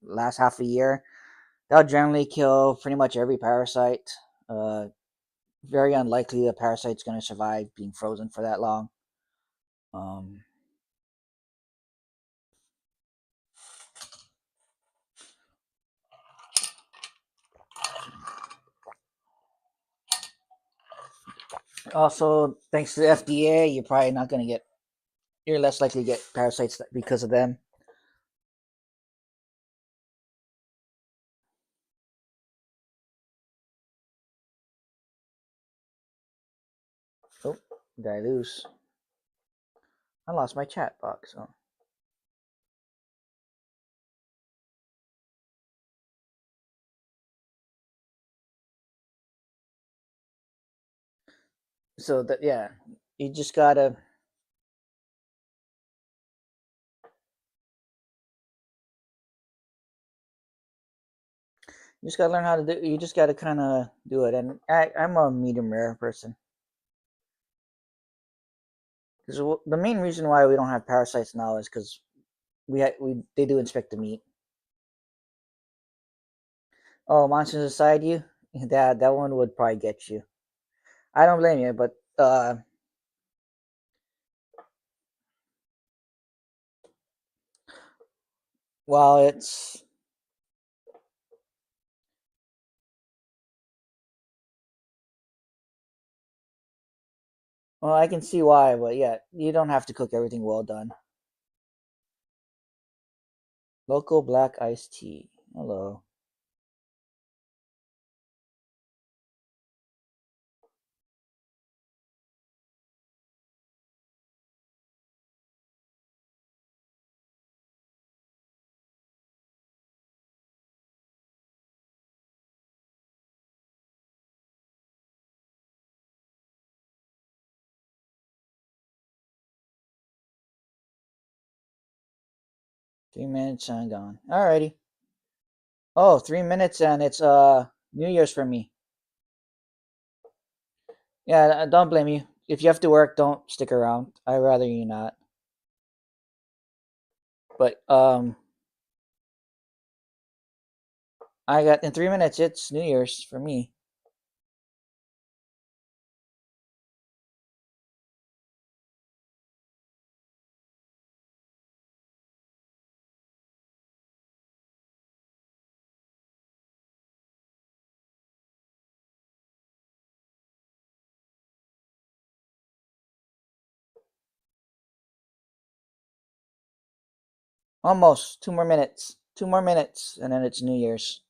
last half a year. That'll generally kill pretty much every parasite. Very unlikely the parasite's going to survive being frozen for that long. Also, thanks to the FDA, you're probably not going to get. You're less likely to get parasites because of them. Oh, did I lose? I lost my chat box. Oh. So that yeah, you just gotta. You just gotta learn how to do. You just gotta kind of do it. And I'm a medium rare person. Because the main reason why we don't have parasites now is because they do inspect the meat. Oh, monsters inside you. That one would probably get you. I don't blame you, but well, it's. Well, I can see why, but yeah, you don't have to cook everything well done. Local black iced tea. Hello. Three minutes and gone. Alrighty. Oh, 3 minutes and it's New Year's for me. Yeah, don't blame you. If you have to work, don't stick around. I'd rather you not. but I got in 3 minutes. It's New Year's for me. Almost 2 more minutes. 2 more minutes, and then it's New Year's.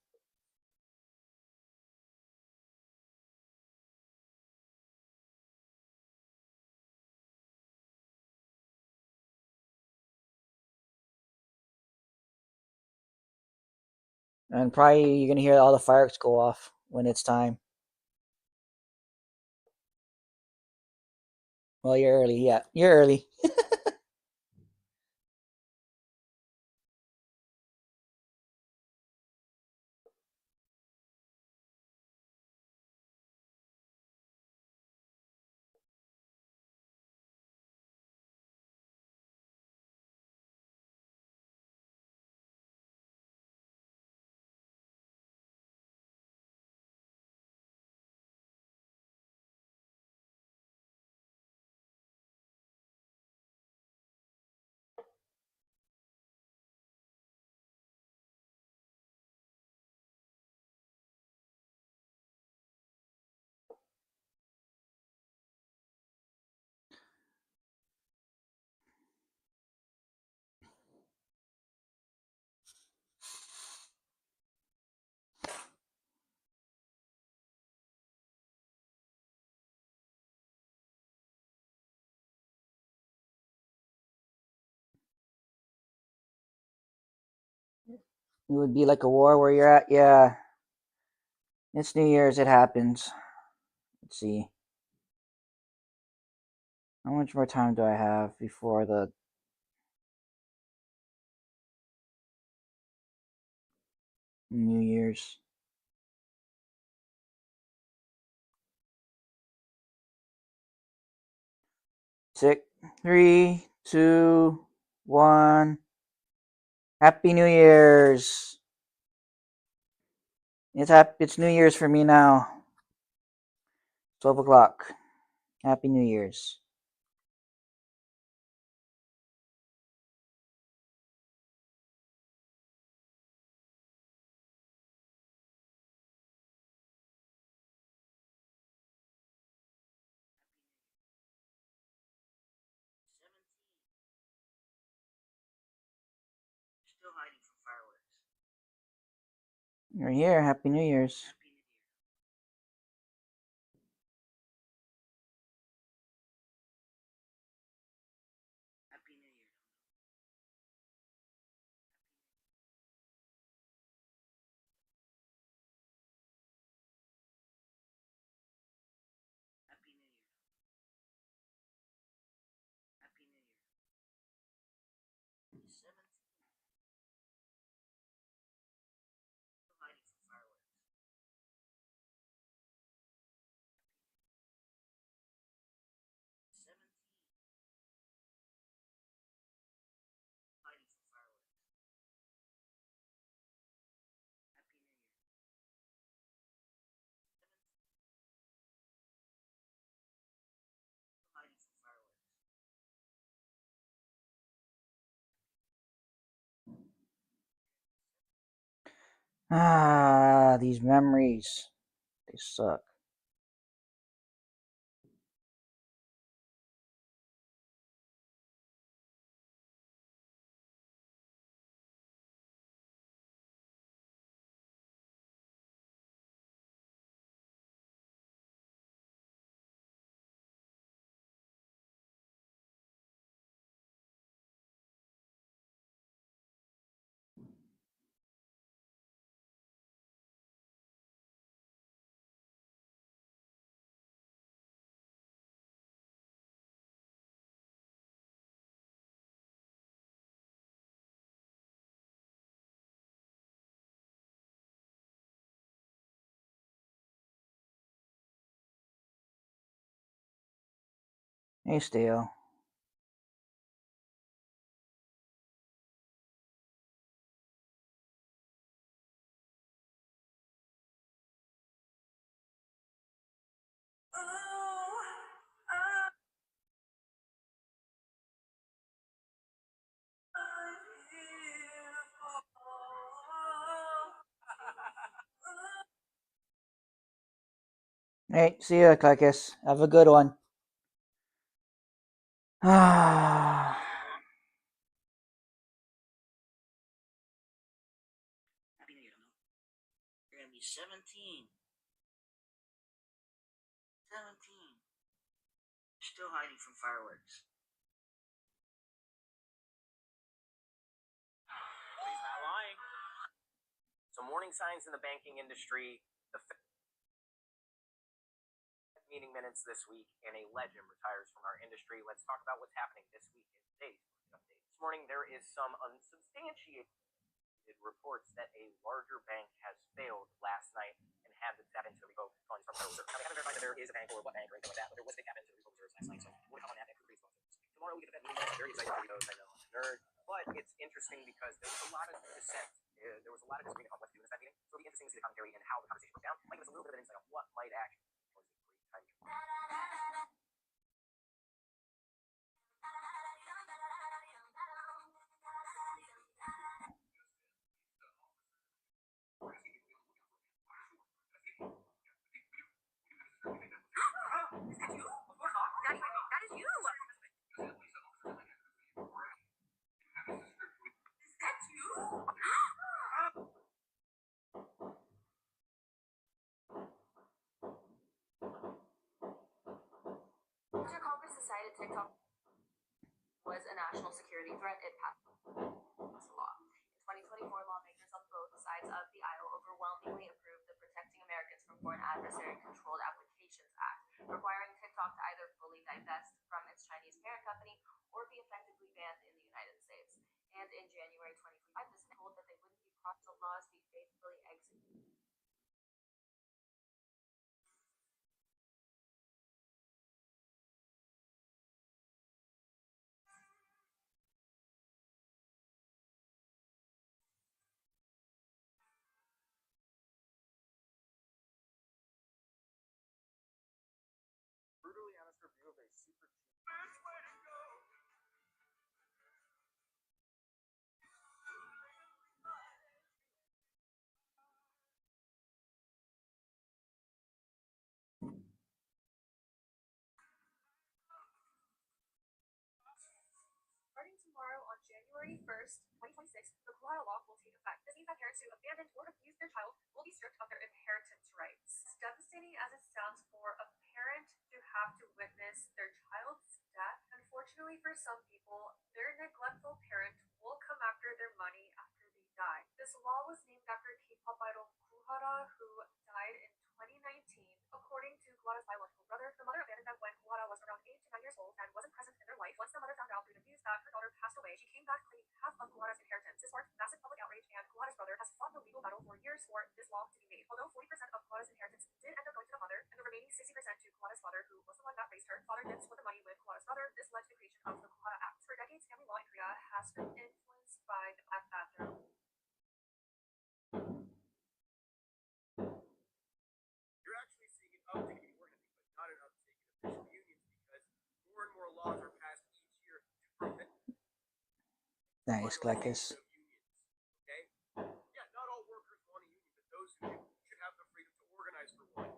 And probably you're gonna hear all the fireworks go off when it's time. Well, you're early. Yeah, you're early. It would be like a war where you're at. Yeah. It's New Year's. It happens. Let's see. How much more time do I have before the New Year's? Six, 3, 2, 1. Happy New Year's. It's New Year's for me now. 12 o'clock. Happy New Year's. Still hiding from fireworks. You're here. Happy New Year's. Happy New Year. Happy New Year. Happy New Year. 17. Still hiding from fireworks. 17. Hiding from fireworks. Happy New Year. 17. Hiding from fireworks. Ah, these memories. They suck. Hey, Stale. Hey, see ya, Clarkus. Have a good one. Ah. Happy New Year, no? You're gonna be 17. 17. Still hiding from fireworks. He's not lying. So warning signs in the banking industry, the meeting minutes this week, and a legend retires from our industry. Let's talk about what's happening this week in today's update. This morning, there is some unsubstantiated reports that a larger bank has failed last night and had to tap into the revoked funds from Federal Reserve. Now, they haven't verified that there is a bank or what bank or anything like that, but there was a tap into the revoked reserves last night, so more to come on that next week. Tomorrow we get the Fed meeting. I'm very excited for those. I know I'm a nerd, but it's interesting because there was a lot of dissent. There was a lot of disagreement on what to do in this Fed meeting, so it'll be interesting to see the commentary and how the conversation goes down. Might give us a little bit of an insight on what might actually was a great time. That is you. After Congress decided TikTok was a national security threat, it passed a law. In 2024, lawmakers on both sides of the aisle overwhelmingly approved the Protecting Americans from Foreign Adversary Controlled Applications Act, requiring TikTok to either fully divest from its Chinese parent company or be effectively banned in the United States. And in January 2025, this told that they wouldn't be crossed the laws be faithfully executed. Brutally honest review of a super cheap. Starting tomorrow on January 1st, 2026, the Kuala law will take effect. This means that parents who abandoned or abused their child will be stripped of their inheritance rights. As devastating as it sounds for a parent to have to witness their child's death, unfortunately for some people, their neglectful parent will come after their money after they die. This law was named after K-pop idol Kuhara, who died in 2019. According to Kuhara's biological brother, the mother abandoned them when Kuhara was around 8 to 9 years old and wasn't present in their life. Once the mother found out through the news that her daughter passed away, she came back claiming half of Kuhara's inheritance. This sparked massive public outrage, and Kuhara's brother has fought the legal battle for years for this law to be made. Although 40% of Kuhara's inheritance did end up going to the mother, and the remaining 60% to Kuhara's father, who was the one that raised her, father did split the money with Kuhara's brother. This led to the creation of the Kuhara Act. For decades, family law in Korea has been influenced by the fact that there You're actually seeing an uptick in organizing, but not an uptick in official unions because more and more laws are passed each year to prevent. Nice, Clarkus. Okay? Yeah, not all workers want a union, but those who do should have the freedom to organize for one.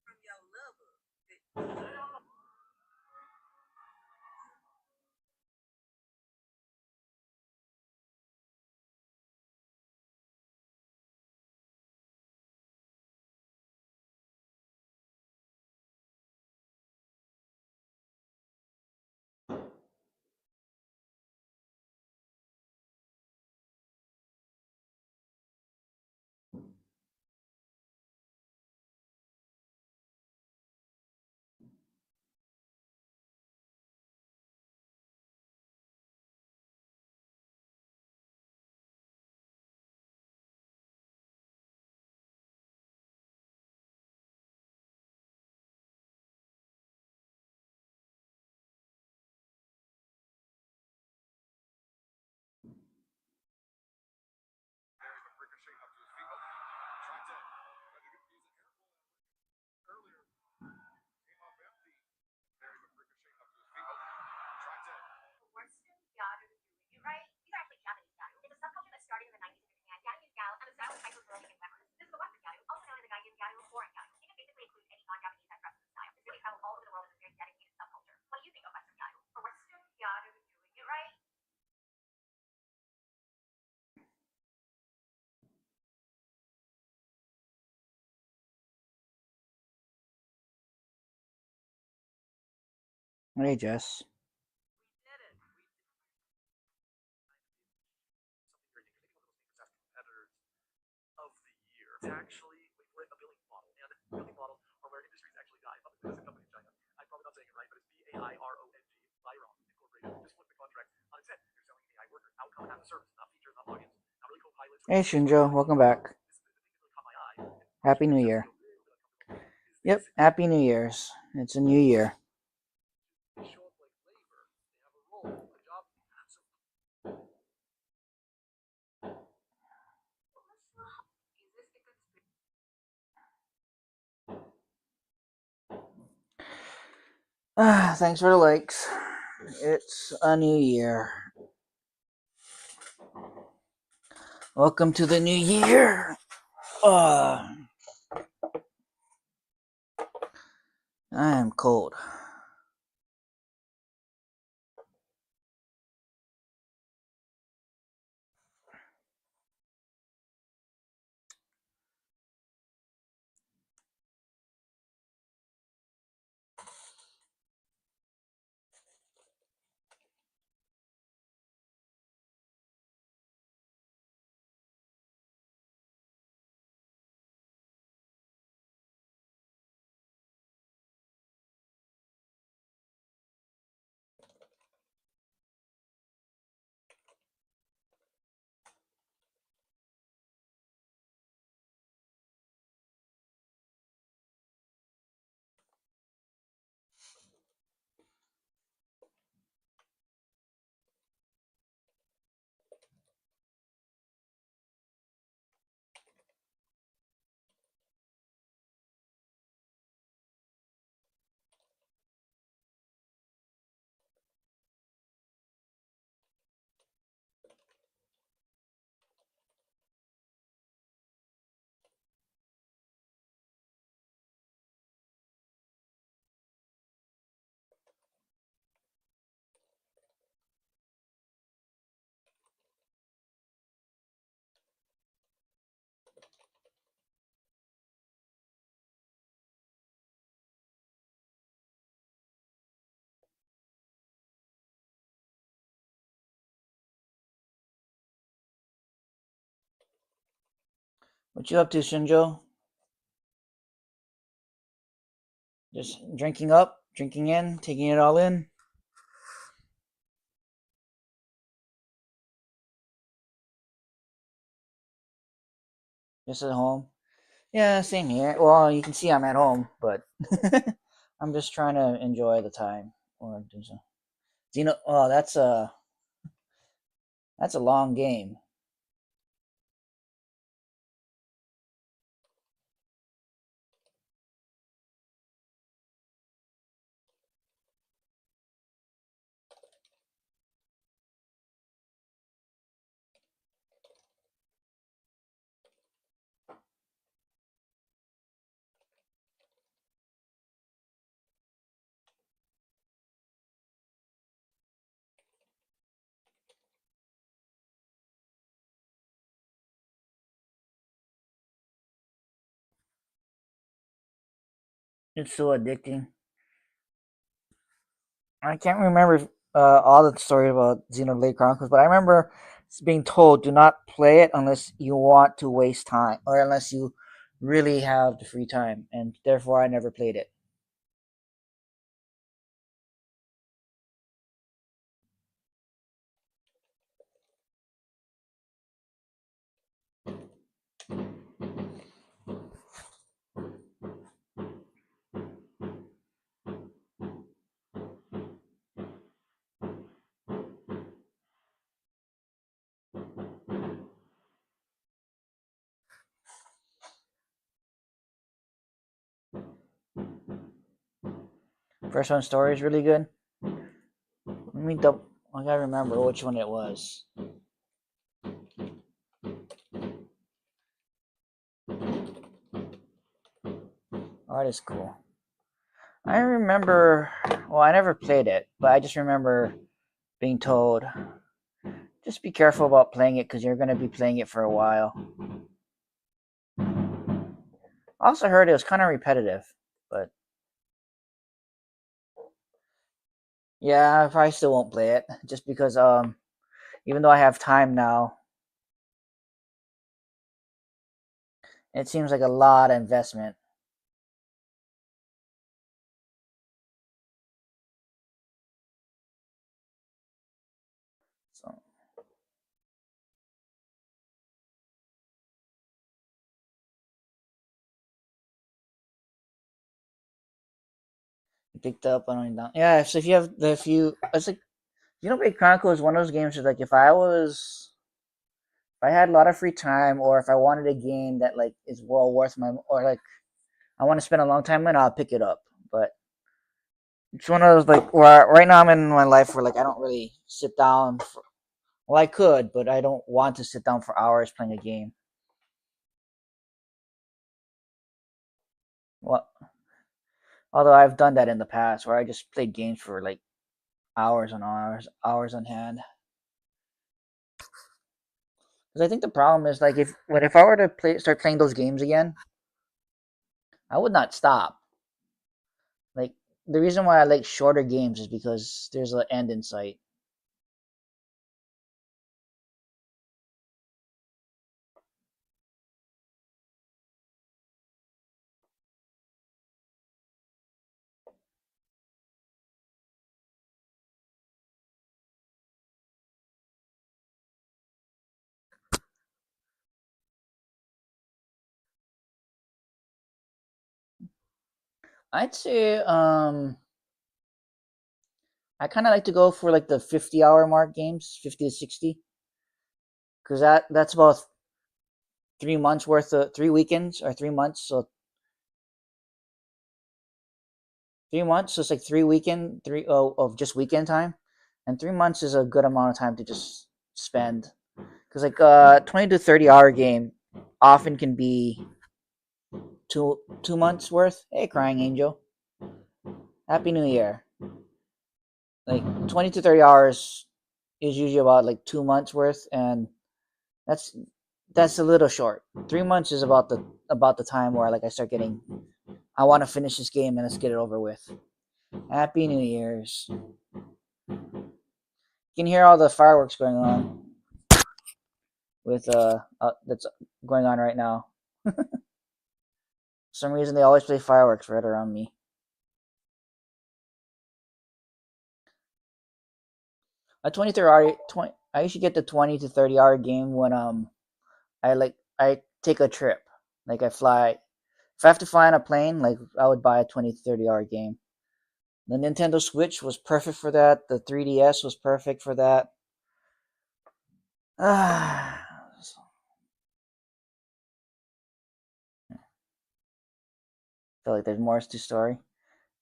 From your lover. Hey, Jess. Of the year. It's actually a billing model, and billing models are where industries actually die. Up is a company in China. I'm probably not saying it right, but it's BAIRONG, Byron Incorporated. Just flip the contract on its head. You're selling AI workers, outcome as a service, not features, not plugins, not really co-pilots. Hey, Shinjo. Welcome back. Happy New Year. Yep, Happy New Year's. It's a new year. Thanks for the likes. It's a new year. Welcome to the new year. I am cold. What you up to, Shinjo? Just drinking up, drinking in, taking it all in? Just at home? Yeah, same here. Well, you can see I'm at home, but I'm just trying to enjoy the time. Or do so. Xeno. Oh, that's a long game. It's so addicting. I can't remember all the stories about Xenoblade Chronicles, but I remember being told do not play it unless you want to waste time or unless you really have the free time, and therefore I never played it. First one story is really good. Let me double. I gotta remember which one it was. Art is cool. I remember. Well, I never played it, but I just remember being told, just be careful about playing it because you're gonna be playing it for a while. I also heard it was kind of repetitive, but Yeah, I probably still won't play it just because even though I have time now, it seems like a lot of investment. So picked up and went down. Yeah, so if you it's like Xenoblade Chronicles is one of those games where like if I had a lot of free time or if I wanted a game that like is well worth my or like I want to spend a long time in, I'll pick it up. But it's one of those like where right now I'm in my life where like I don't really sit down for, well I could, but I don't want to sit down for hours playing a game. Well, although I've done that in the past where I just played games for like hours and hours on hand. Because I think the problem is like if I were to start playing those games again, I would not stop. Like the reason why I like shorter games is because there's an end in sight. I'd say I kind of like to go for like the 50-hour mark games, 50 to 60, because that's about 3 months worth of 3 weekends or 3 months. So 3 months, so it's like of just weekend time, and 3 months is a good amount of time to just spend. Because like 20 to 30 hour game often can be 2 months worth. Hey, crying angel, Happy New Year. Like 20 to 30 hours is usually about like 2 months worth, and that's a little short. 3 months is about the time where like I start getting I want to finish this game and let's get it over with. Happy New Year's. You can hear all the fireworks going on with that's going on right now. For some reason they always play fireworks right around me. A 20 I usually get the 20 to 30 hour game when I take a trip. Like I fly. If I have to fly on a plane, like I would buy a 20 to 30 hour game. The Nintendo Switch was perfect for that. The 3DS was perfect for that. I feel like there's more to story.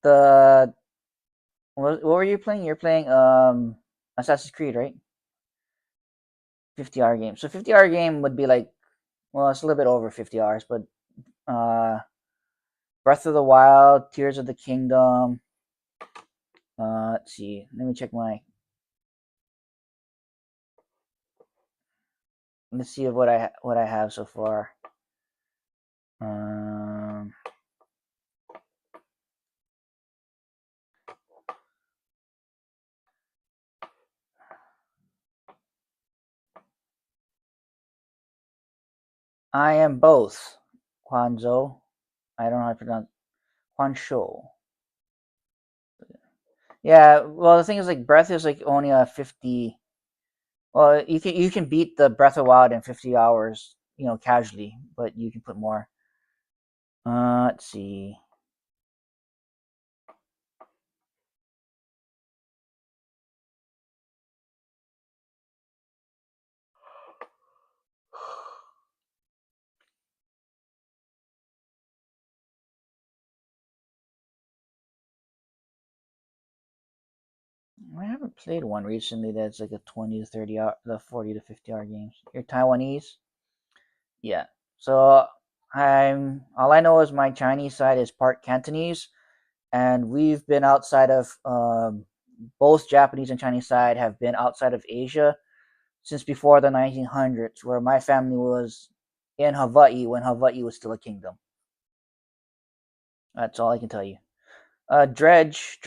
What were you playing? You're playing Assassin's Creed, right? 50-hour game. So 50-hour game would be like, well, it's a little bit over 50 hours, but Breath of the Wild, Tears of the Kingdom. Let's see. Let me check my. Let's see what I have so far. I am both. Quanzo. I don't know how to pronounce Quancho. Yeah, well the thing is like Breath is like only a 50. Well, you can beat the Breath of Wild in 50 hours, casually, but you can put more. Let's see. I haven't played one recently that's like a 20 to 30 hour, the 40 to 50 hour games. You're Taiwanese? Yeah. So all I know is my Chinese side is part Cantonese, and we've been outside of both Japanese and Chinese side have been outside of Asia since before the 1900s, where my family was in Hawaii when Hawaii was still a kingdom. That's all I can tell you. Dredge.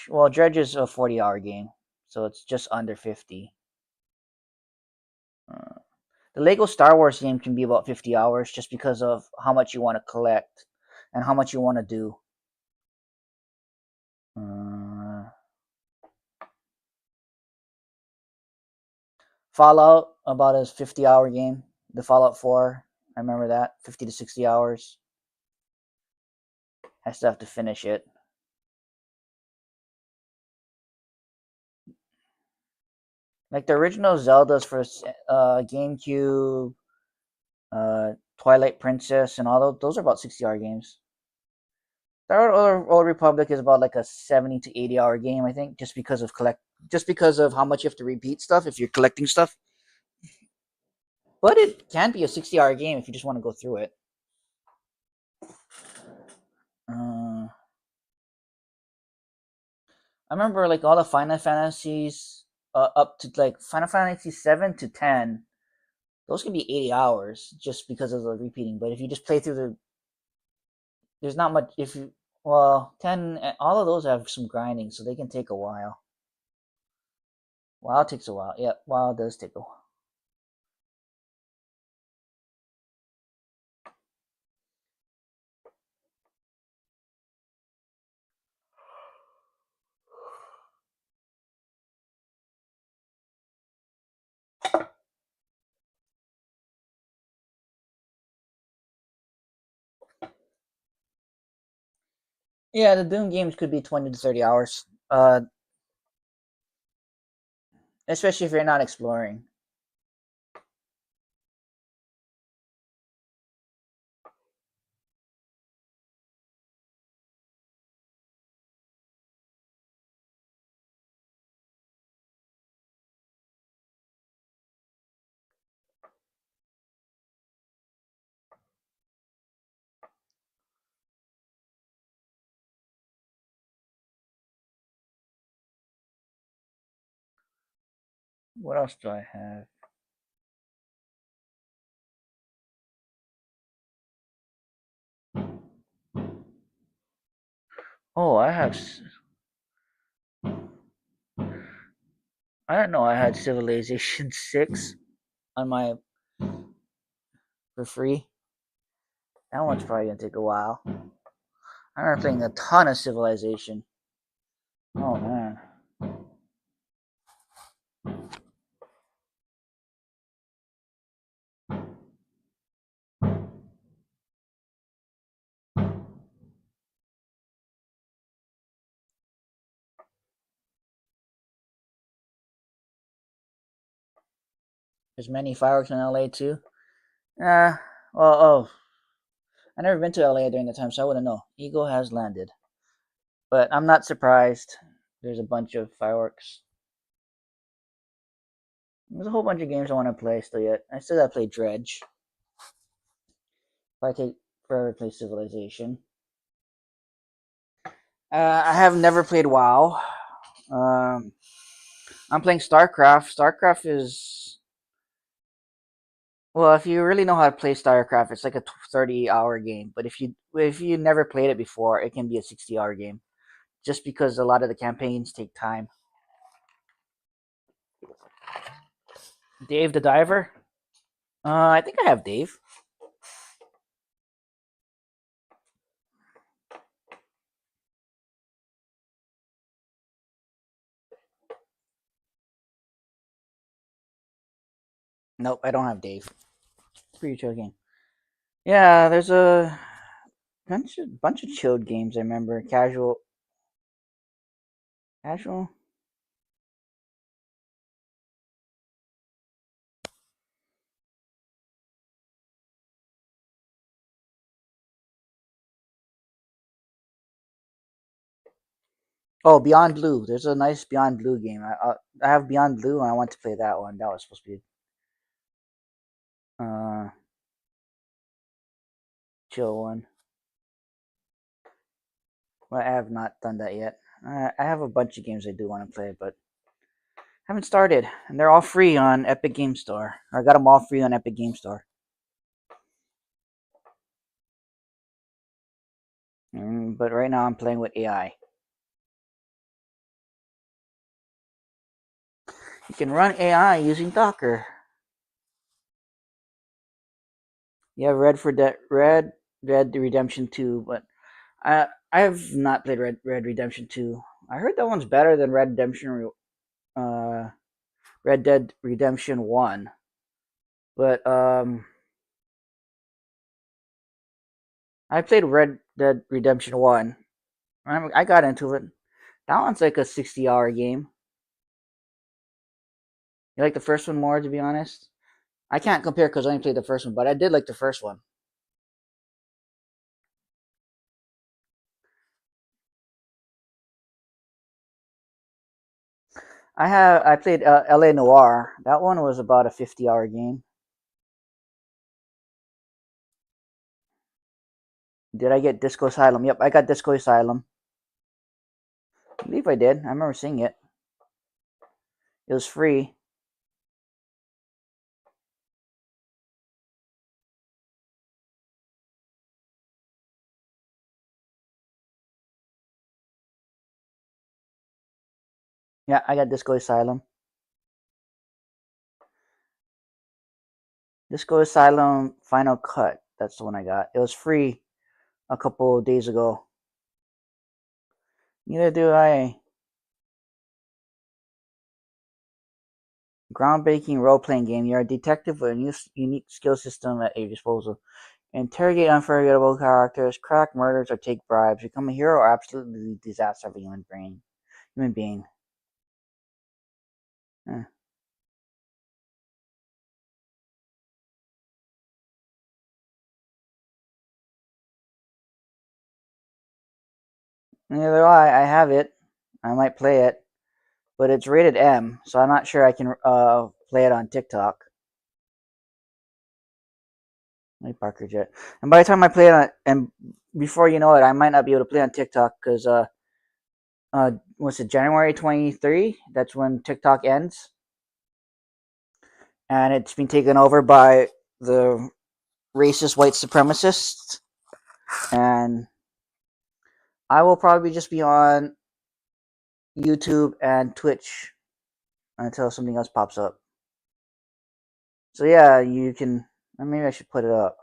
Well, Dredge is a 40-hour game, so it's just under 50. The Lego Star Wars game can be about 50 hours just because of how much you want to collect and how much you want to do. Fallout, about a 50-hour game. The Fallout 4, I remember that. 50 to 60 hours. I still have to finish it. Like the original Zeldas for GameCube, Twilight Princess, and all those are about 60-hour games. Star Wars Old Republic is about like a 70 to 80-hour game, I think, just because of how much you have to repeat stuff if you're collecting stuff. But it can be a 60-hour game if you just want to go through it. I remember like all the Final Fantasies up to like Final Fantasy 7 to 10. Those can be 80 hours just because of the repeating. But if you just play through there's not much. 10, all of those have some grinding, so they can take a while. WoW takes a while. Yep, WoW does take a while. Yeah, the Doom games could be 20 to 30 hours. Especially if you're not exploring. What else do I have? Oh, I have. I don't know. I had Civilization 6 on my for free. That one's probably gonna take a while. I remember playing a ton of Civilization. Oh man. There's many fireworks in LA too. I never been to LA during the time, so I wouldn't know. Eagle has landed. But I'm not surprised. There's a bunch of fireworks. There's a whole bunch of games I want to play still yet. I still gotta play Dredge. If I take forever to play Civilization. I have never played WoW. I'm playing StarCraft. StarCraft is... Well, if you really know how to play StarCraft, it's like a 30-hour game. But if you never played it before, it can be a 60-hour game. Just because a lot of the campaigns take time. Dave the Diver? I think I have Dave. Nope, I don't have Dave. Pretty chill game. Yeah, there's a bunch of chilled games I remember. Casual. Oh, Beyond Blue. There's a nice Beyond Blue game. I have Beyond Blue, and I want to play that one. That was supposed to be chill one. Well, I have not done that yet. I have a bunch of games I do want to play, but haven't started. And they're all free on Epic Game Store. I got them all free on Epic Game Store. But right now I'm playing with AI. You can run AI using Docker. You have Red Dead Redemption 2, but I have not played Red Redemption 2. I heard that one's better than Red Dead Redemption 1. But I played Red Dead Redemption 1. I got into it. That one's like a 60-hour game. You like the first one more, to be honest? I can't compare because I only played the first one, but I did like the first one. I played L.A. Noire. That one was about a 50-hour game. Did I get Disco Asylum? Yep, I got Disco Asylum. I believe I did. I remember seeing it. It was free. Yeah, I got Disco Asylum. Disco Asylum Final Cut. That's the one I got. It was free a couple of days ago. Neither do I. Groundbreaking role-playing game. You're a detective with a unique skill system at your disposal. Interrogate unforgettable characters, crack murders, or take bribes. Become a hero or absolutely disaster of a human being. Neither do I. I have it. I might play it, but it's rated M, so I'm not sure I can play it on TikTok. Like Parker Jet. And by the time I play it on, and before you know it, I might not be able to play on TikTok because what's it, January 23? That's when TikTok ends, and it's been taken over by the racist white supremacists, and I will probably just be on YouTube and Twitch until something else pops up. So yeah, you can. Maybe I should put it up.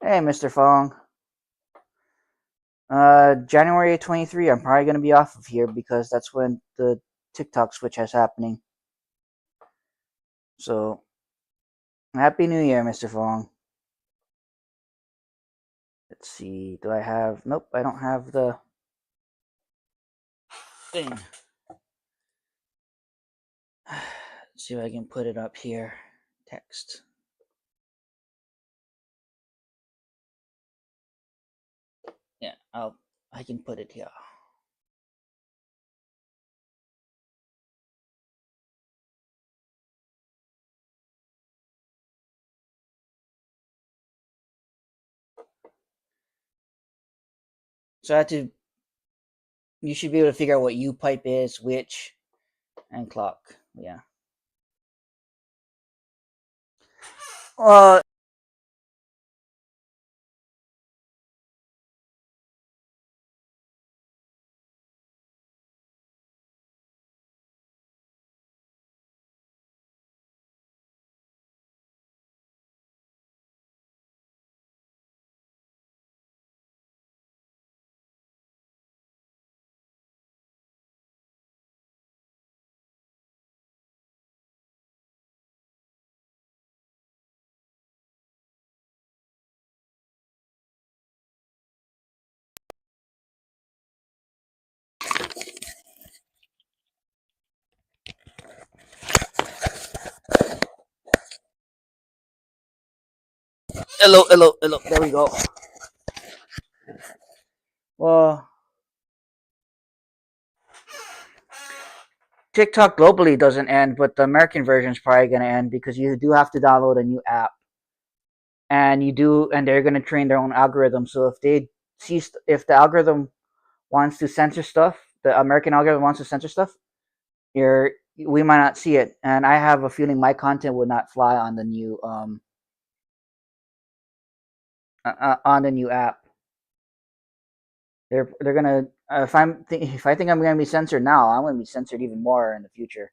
Hey, Mr. Fong. January 23, I'm probably going to be off of here because that's when the TikTok switch is happening. So, Happy New Year, Mr. Fong. Let's see, do I have... Nope, I don't have the thing. Let's see if I can put it up here. Text. Yeah, I can put it here. So I have to... You should be able to figure out what U pipe is, which, and clock. Yeah. Hello. There we go. Well, TikTok globally doesn't end, but the American version is probably going to end because you do have to download a new app, and they're going to train their own algorithm. So if they see, if the algorithm wants to censor stuff, the American algorithm wants to censor stuff, we might not see it. And I have a feeling my content would not fly on the new on the new app. They're gonna if I think I'm gonna be censored now, I'm gonna be censored even more in the future.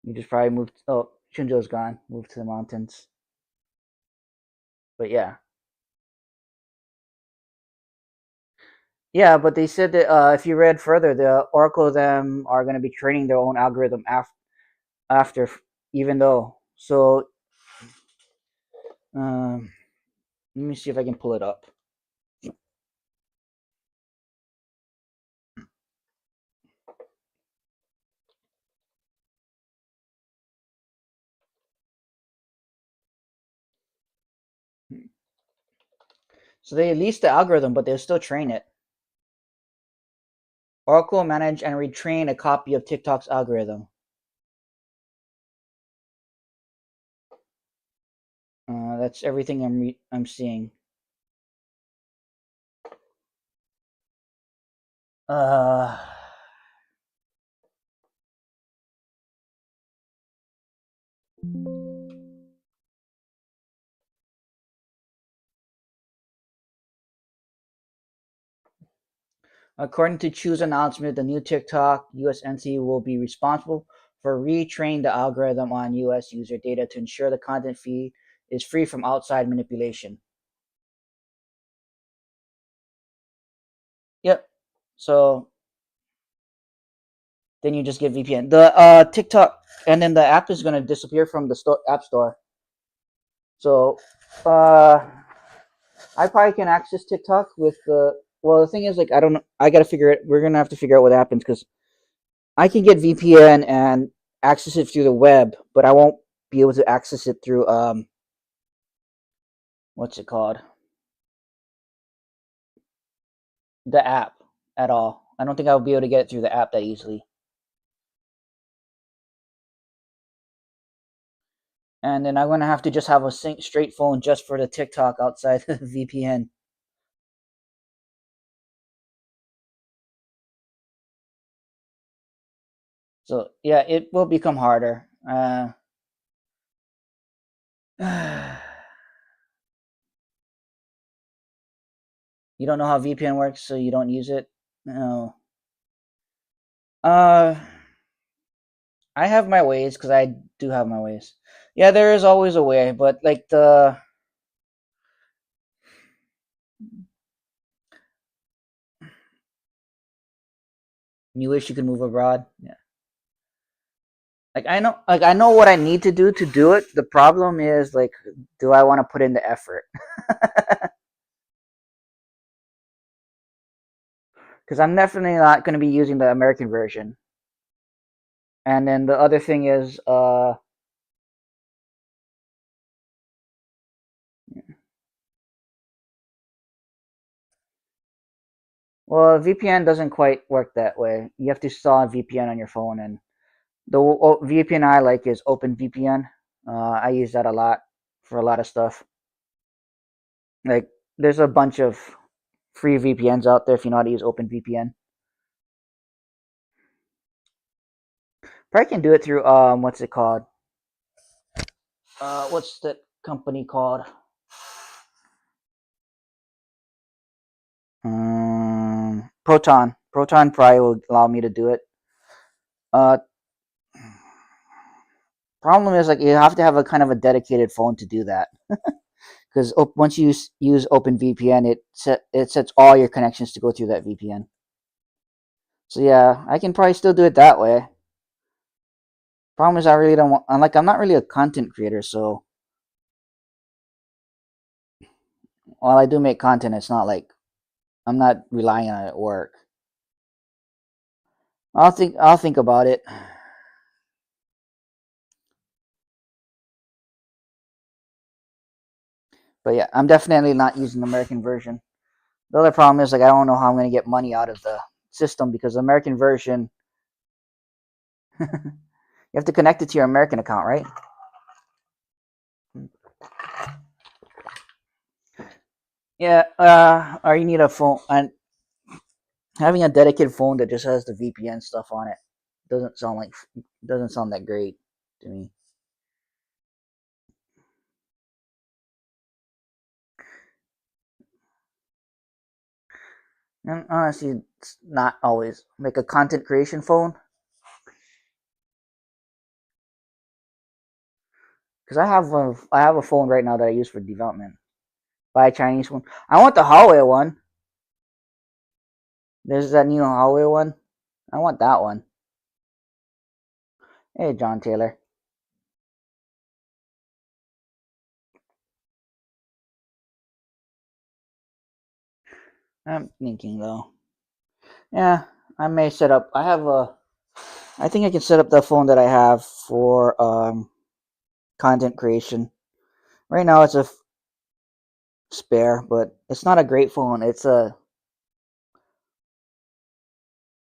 You just probably moved. Oh, Shinjo's gone. Moved to the mountains. But yeah. Yeah, but they said that if you read further, the Oracle of them are going to be training their own algorithm after, even though. So, let me see if I can pull it up. So they released the algorithm, but they'll still train it. Oracle manage and retrain a copy of TikTok's algorithm. That's everything I'm seeing. According to Chu's announcement, the new TikTok US entity will be responsible for retraining the algorithm on US user data to ensure the content feed is free from outside manipulation. Yep. So then you just get VPN. The TikTok, and then the app is going to disappear from the app store. So I probably can access TikTok with the. Well, the thing is, like, I don't know. I got to figure it. We're going to have to figure out what happens because I can get VPN and access it through the web, but I won't be able to access it through what's it called? The app at all. I don't think I'll be able to get it through the app that easily. And then I'm gonna have to just have a straight phone just for the TikTok outside the VPN. So yeah, it will become harder. You don't know how VPN works, so you don't use it? No. I have my ways, because I do have my ways. Yeah, there is always a way, but like you wish you could move abroad? Yeah. Like I know what I need to do it. The problem is, like, do I want to put in the effort? Because I'm definitely not going to be using the American version. And then the other thing is, well, VPN doesn't quite work that way. You have to install a VPN on your phone, and the VPN I like is OpenVPN. I use that a lot for a lot of stuff. Like, there's a bunch of free VPNs out there if you know how to use OpenVPN. Probably can do it through what's it called? What's that company called? Proton. Proton probably will allow me to do it. Problem is, like, you have to have a kind of a dedicated phone to do that. Because once you use OpenVPN, it sets all your connections to go through that VPN. So yeah, I can probably still do it that way. Problem is, I really don't want. I'm not really a content creator, so while I do make content, it's not like I'm not relying on it at work. I'll think about it. But yeah, I'm definitely not using the American version. The other problem is, like, I don't know how I'm going to get money out of the system because the American version, you have to connect it to your American account, right? Yeah, or you need a phone, and having a dedicated phone that just has the VPN stuff on it doesn't sound that great to me. And honestly, it's not always like a content creation phone. Because I have a phone right now that I use for development. Buy a Chinese one. I want the Huawei one. There's that new Huawei one. I want that one. Hey, John Taylor. I'm thinking though. Yeah, I may set up. I think I can set up the phone that I have for content creation. Right now it's a spare, but it's not a great phone. It's a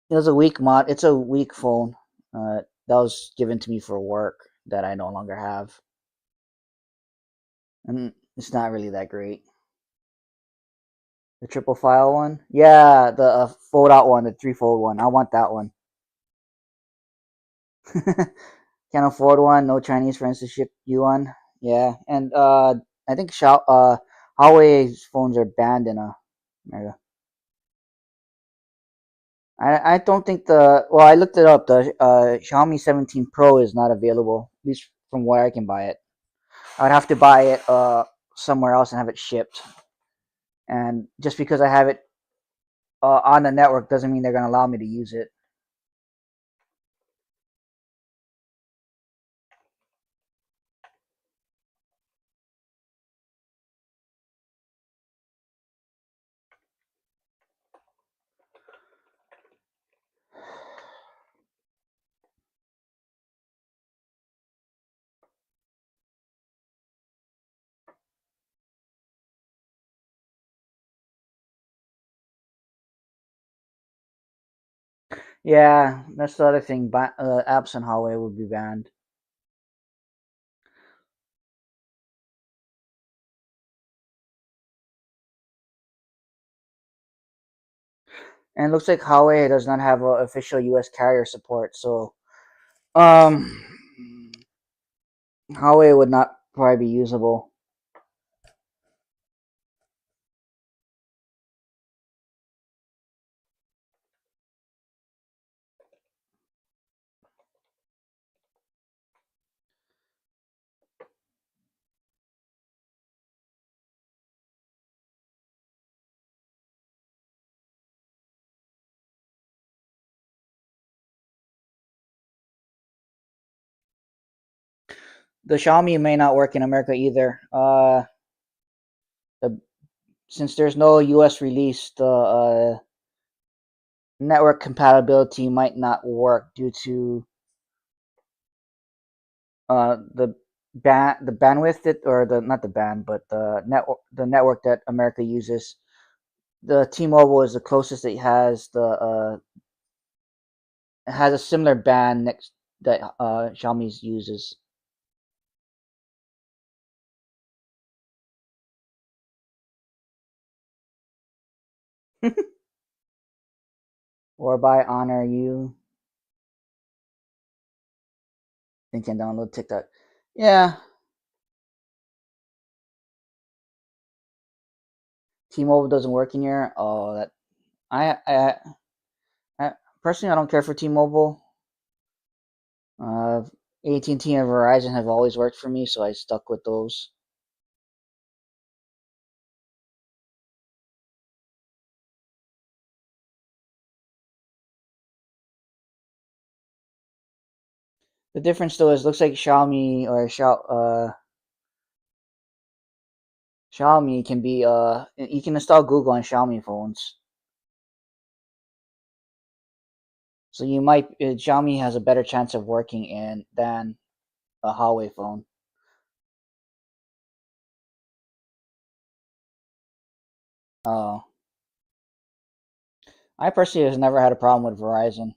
weak phone. That was given to me for work that I no longer have, and it's not really that great. The triple file one, yeah, the fold out one, the 3-fold one. I want that one. Can't afford one. No Chinese friends to ship you one. Yeah, and I think Huawei phones are banned in America. I don't think I looked it up. The Xiaomi 17 Pro is not available, at least from where I can buy it. I'd have to buy it somewhere else and have it shipped. And just because I have it on the network doesn't mean they're going to allow me to use it. Yeah, that's the other thing. Apps on Huawei would be banned. And it looks like Huawei does not have official U.S. carrier support, so Huawei would not probably be usable. The Xiaomi may not work in America either. Since there's no U.S. release, the network compatibility might not work due to the bandwidth or the not the band, but the network that America uses. The T-Mobile is the closest it has. It has a similar band next that Xiaomi's uses. Or by Honor You. Think can download TikTok. Yeah. T-Mobile doesn't work in here. Oh, that I personally I don't care for T-Mobile. AT&T and Verizon have always worked for me, so I stuck with those. The difference though is looks like Xiaomi or Xiaomi can be you can install Google on Xiaomi phones. So Xiaomi has a better chance of working in than a Huawei phone. Oh. I personally have never had a problem with Verizon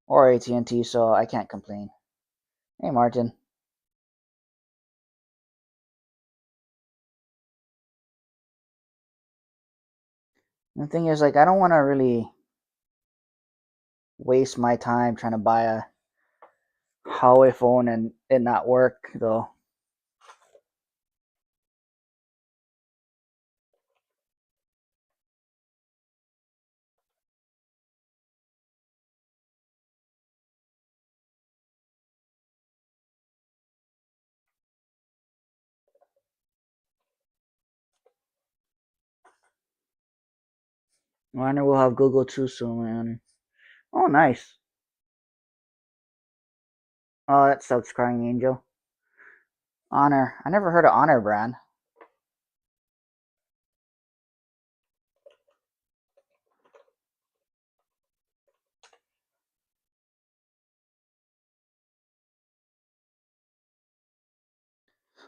or AT&T, so I can't complain. Hey, Martin. The thing is, like, I don't want to really waste my time trying to buy a Huawei phone and it not work, though. Honor will have Google too soon, my Honor. Oh, nice. Oh, that sucks, Crying Angel. Honor. I never heard of Honor brand.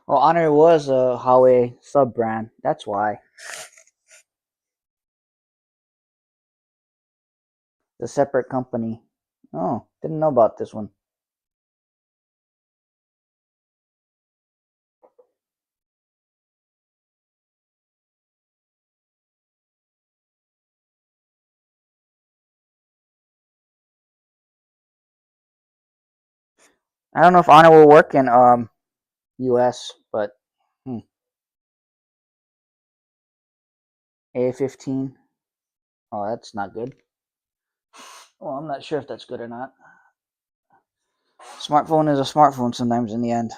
Well, Honor was a Huawei sub brand. That's why. The separate company. Oh, didn't know about this one. I don't know if Honor will work in US, but A15. Oh, that's not good. Well, I'm not sure if that's good or not. Smartphone is a smartphone sometimes in the end.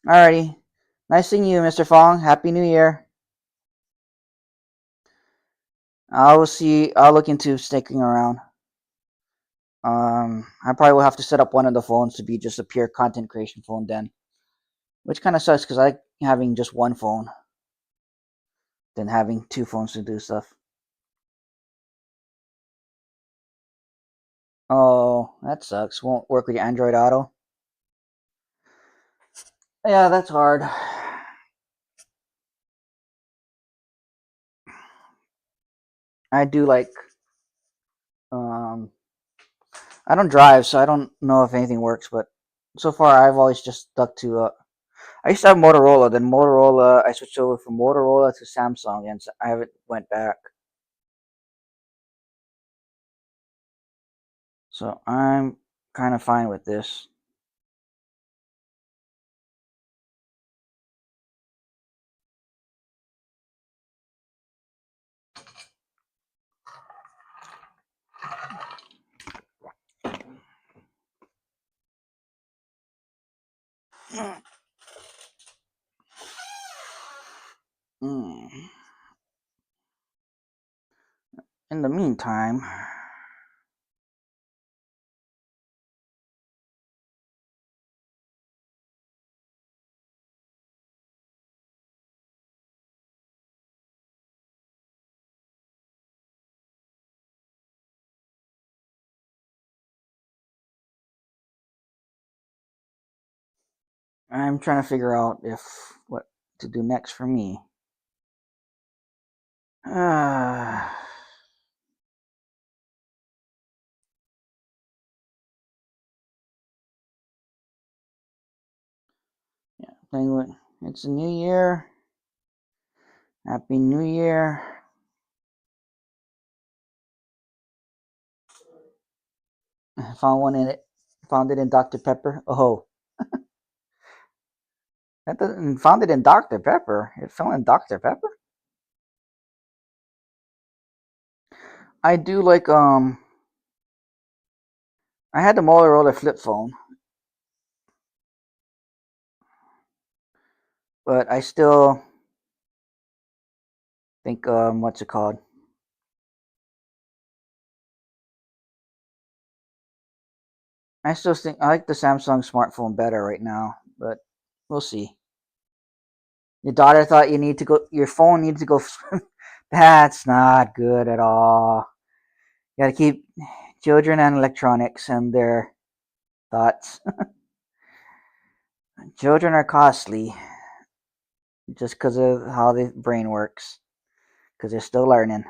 Alrighty. Nice seeing you, Mr. Fong. Happy New Year. I'll look into sticking around. I probably will have to set up one of the phones to be just a pure content creation phone then. Which kind of sucks because I like having just one phone than having two phones to do stuff. Oh, that sucks. Won't work with your Android Auto. Yeah, that's hard. I do like I don't drive, so I don't know if anything works, but so far I've always just stuck to I used to have Motorola, then Motorola I switched over from Motorola to Samsung and I haven't went back. So I'm kind of fine with this. In the meantime, I'm trying to figure out what to do next for me. Penguin, it's a new year. Happy New Year. Found it in Dr. Pepper. Oh. That doesn't found it in Dr. Pepper. It fell in Dr. Pepper? I do like I had the Motorola flip phone. But I still think what's it called? I still think I like the Samsung smartphone better right now, but we'll see. Your daughter thought your phone needs to go. That's not good at all. You gotta keep children and electronics and their thoughts. Children are costly just because of how the brain works, because they're still learning.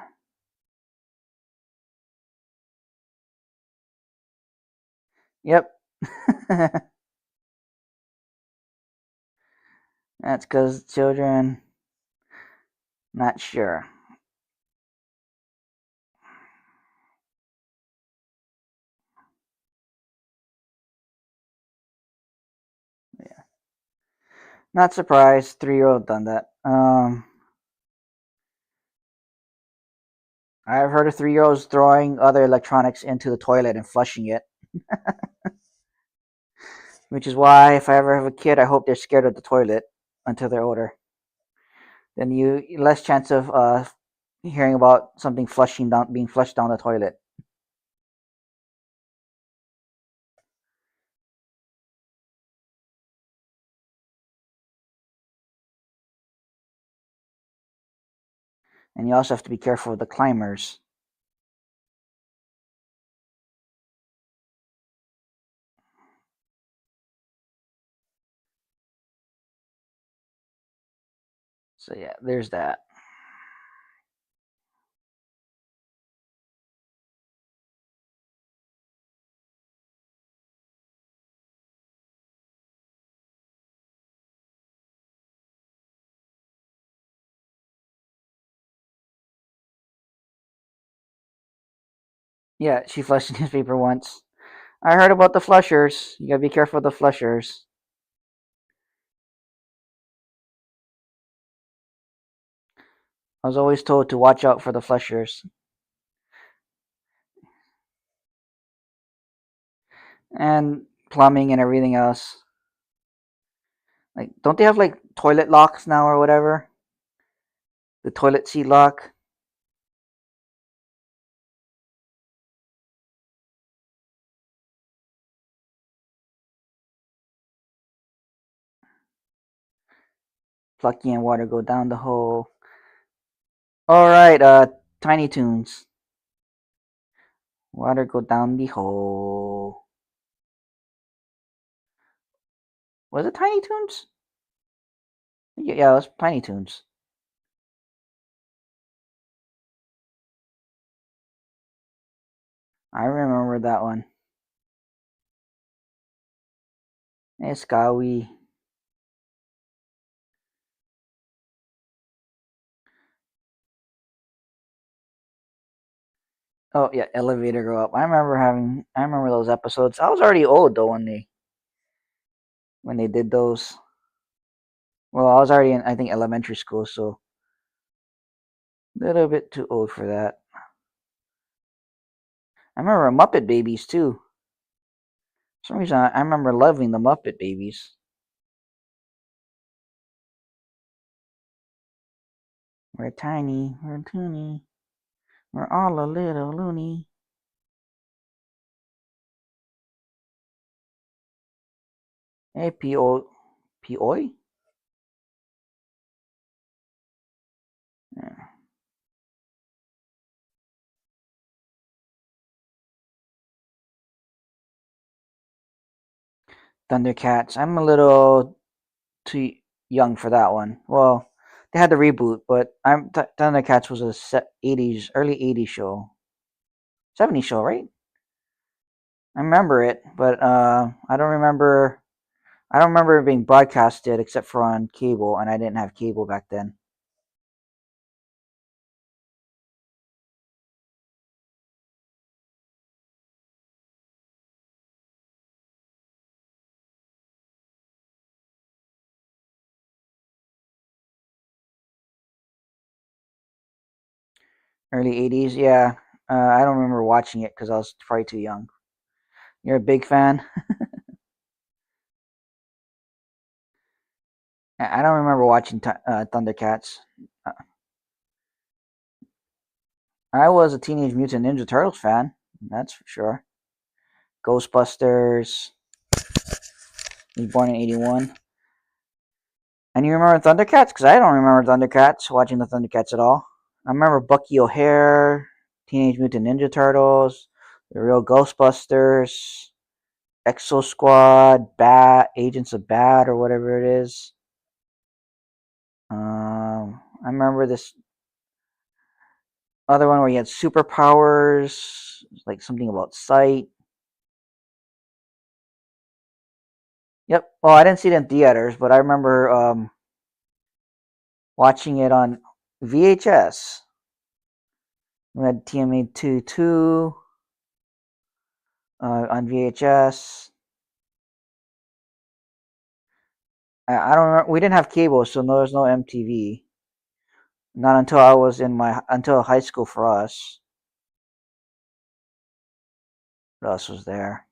Yep. That's because children, not sure. Yeah. Not surprised. 3-year-old done that. I've heard of 3-year-olds throwing other electronics into the toilet and flushing it. Which is why if I ever have a kid, I hope they're scared of the toilet until they're older. Then you less chance of hearing about something being flushed down the toilet. And you also have to be careful of the climbers. So yeah, there's that. Yeah, she flushed the newspaper once. I heard about the flushers. You gotta be careful of the flushers. I was always told to watch out for the flushers. And plumbing and everything else. Like, don't they have like toilet locks now or whatever? The toilet seat lock. Plucky and water go down the hole. All right, Tiny Toons. Water go down the hole. Was it Tiny Toons? Yeah, it was Tiny Toons. I remember that one. Hey, Skawi. Oh yeah, elevator go up. I remember those episodes. I was already old though when they did those. Well, I was already in, I think, elementary school, so a little bit too old for that. I remember Muppet Babies too. For some reason, I remember loving the Muppet Babies. We're tiny, we're toony, we're all a little loony. Hey, P.O.I.? Yeah. Thundercats. I'm a little too young for that one. Well, they had the reboot, but Thundercats was a early '80s show, '70s show, right? I remember it, but I don't remember. I don't remember it being broadcasted except for on cable, and I didn't have cable back then. Early '80s, yeah. I don't remember watching it because I was probably too young. You're a big fan? I don't remember watching Thundercats. Uh, I was a Teenage Mutant Ninja Turtles fan, that's for sure. Ghostbusters. He was born in '81. And you remember Thundercats? Because I don't remember Thundercats, watching the Thundercats at all. I remember Bucky O'Hare, Teenage Mutant Ninja Turtles, The Real Ghostbusters, Exo Squad, Bat, Agents of Bat, or whatever it is. I remember this other one where he had superpowers, like something about sight. Yep. Well, I didn't see it in theaters, but I remember watching it on VHS. We had TMA 2 on VHS. I don't remember. We didn't have cable, so there was no MTV. Not until I was until high school for us. What else was there?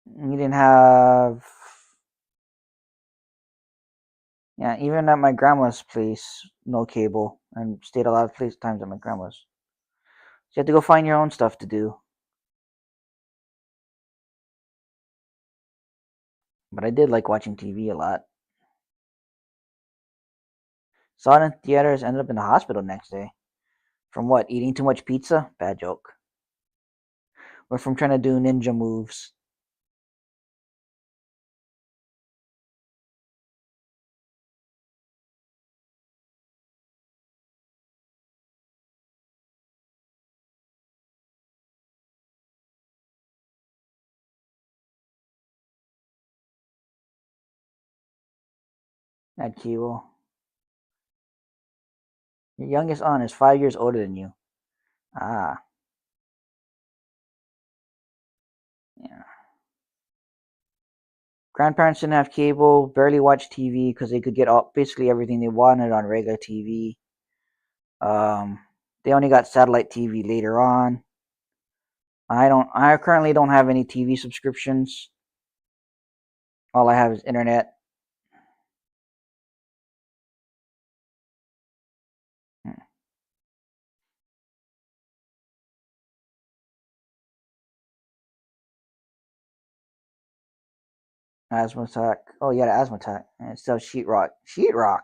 We didn't have. Yeah, even at my grandma's place, no cable, and stayed a lot of times at my grandma's. So you have to go find your own stuff to do. But I did like watching TV a lot. Saw it in theaters, ended up in the hospital next day. From what? Eating too much pizza? Bad joke. Or from trying to do ninja moves. At cable. Your youngest aunt is 5 years older than you. Ah. Yeah. Grandparents didn't have cable, barely watched TV because they could get basically everything they wanted on regular TV. They only got satellite TV later on. I currently don't have any TV subscriptions. All I have is internet. Asthma attack. Oh, yeah, the asthma attack. And it sells sheetrock. Sheetrock.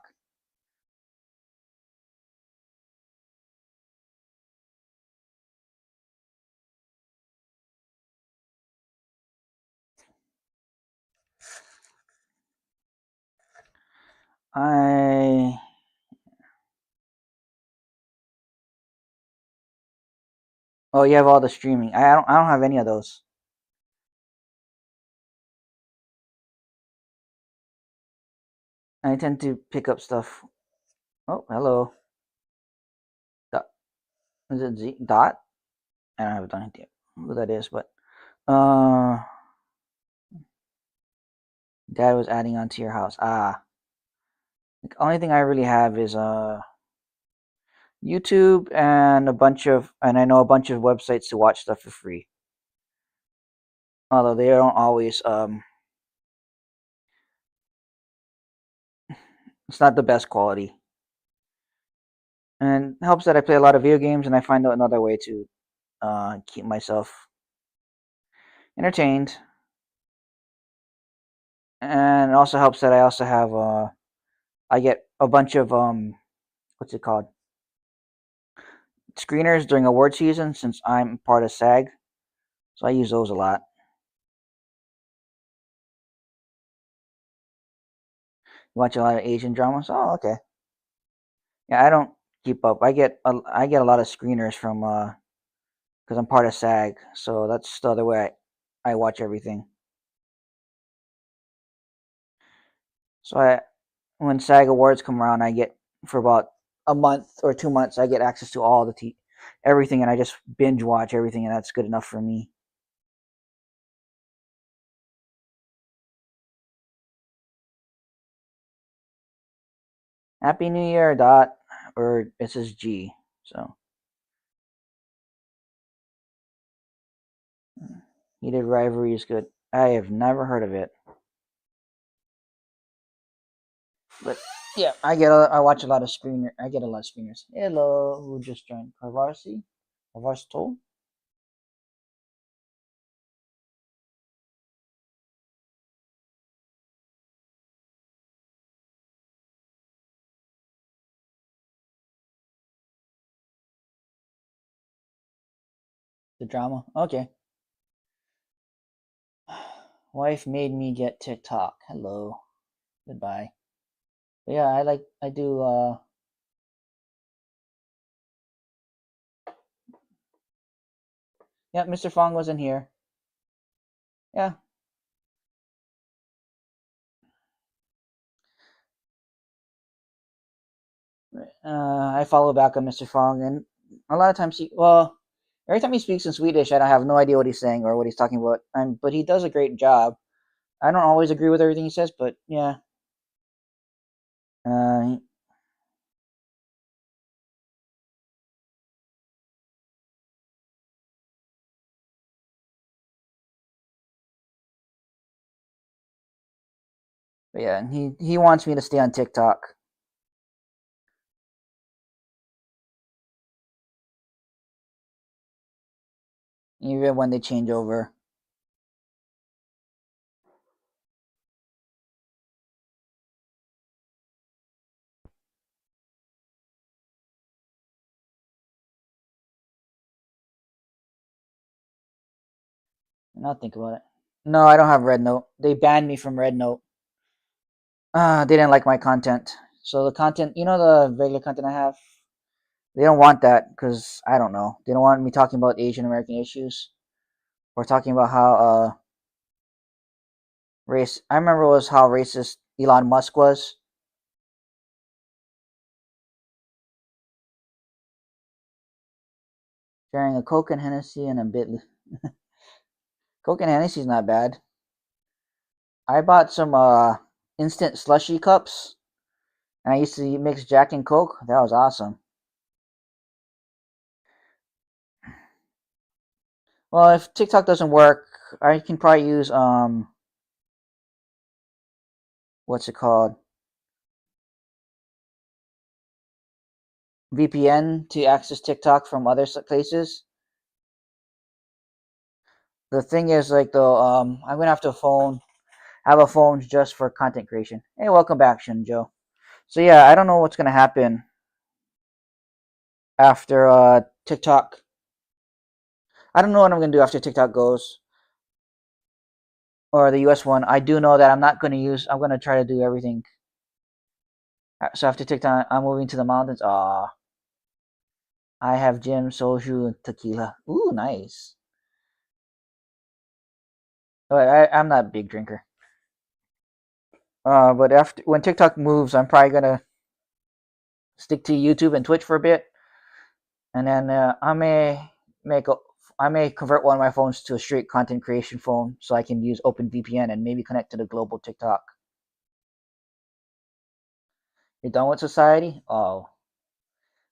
I Oh, you have all the streaming. I don't have any of those. I tend to pick up stuff. Oh, hello. Dot. Is it Z Dot? I don't have a idea who that is, but Dad was adding on to your house. Ah. The only thing I really have is YouTube and I know a bunch of websites to watch stuff for free. Although they don't always it's not the best quality. And it helps that I play a lot of video games and I find out another way to keep myself entertained. And it also helps that I also have I get a bunch of what's it called? Screeners during award season since I'm part of SAG. So I use those a lot. You watch a lot of Asian dramas? Oh, okay. Yeah, I don't keep up. I get a lot of screeners from because I'm part of SAG, so that's the other way I watch everything. So when SAG awards come around, I get for about a month or 2 months, I get access to all the everything, and I just binge watch everything, and that's good enough for me. Happy New Year, Dot, or it says G. So Heated Rivalry is good. I have never heard of it, but yeah, I watch a lot of screener. I get a lot of screeners. Hello, who just joined? Parvarsi, Parvarstol. The drama. Okay. Wife made me get TikTok. Hello. Goodbye. But yeah, I do yeah, Mr. Fong wasn't here. Yeah. I follow back on Mr. Fong, and a lot of times every time he speaks in Swedish, I don't have no idea what he's saying or what he's talking about. But he does a great job. I don't always agree with everything he says, but yeah. Uh, But yeah, he wants me to stay on TikTok. Even when they change over. I'll think about it. No, I don't have Red Note. They banned me from Red Note. They didn't like my content. So the content, you know, the regular content I have, they don't want that because I don't know. They don't want me talking about Asian American issues. Or talking about how race. I remember it was how racist Elon Musk was. Sharing a Coke and Hennessy and a bit. Coke and Hennessy's not bad. I bought some instant slushy cups, and I used to mix Jack and Coke. That was awesome. Well, if TikTok doesn't work, I can probably use what's it called? VPN to access TikTok from other places. The thing is, like, though, I'm gonna have to have a phone just for content creation. Hey, welcome back, Shinjo. So yeah, I don't know what's gonna happen after TikTok. I don't know what I'm gonna do after TikTok goes, or the US one. I do know that I'm not gonna use. I'm gonna try to do everything. So after TikTok, I'm moving to the mountains. Ah, I have gin, soju, and tequila. Ooh, nice. I'm not a big drinker. But after when TikTok moves, I'm probably gonna stick to YouTube and Twitch for a bit, and then I may convert one of my phones to a straight content creation phone, so I can use OpenVPN and maybe connect to the global TikTok. You're done with society? Oh,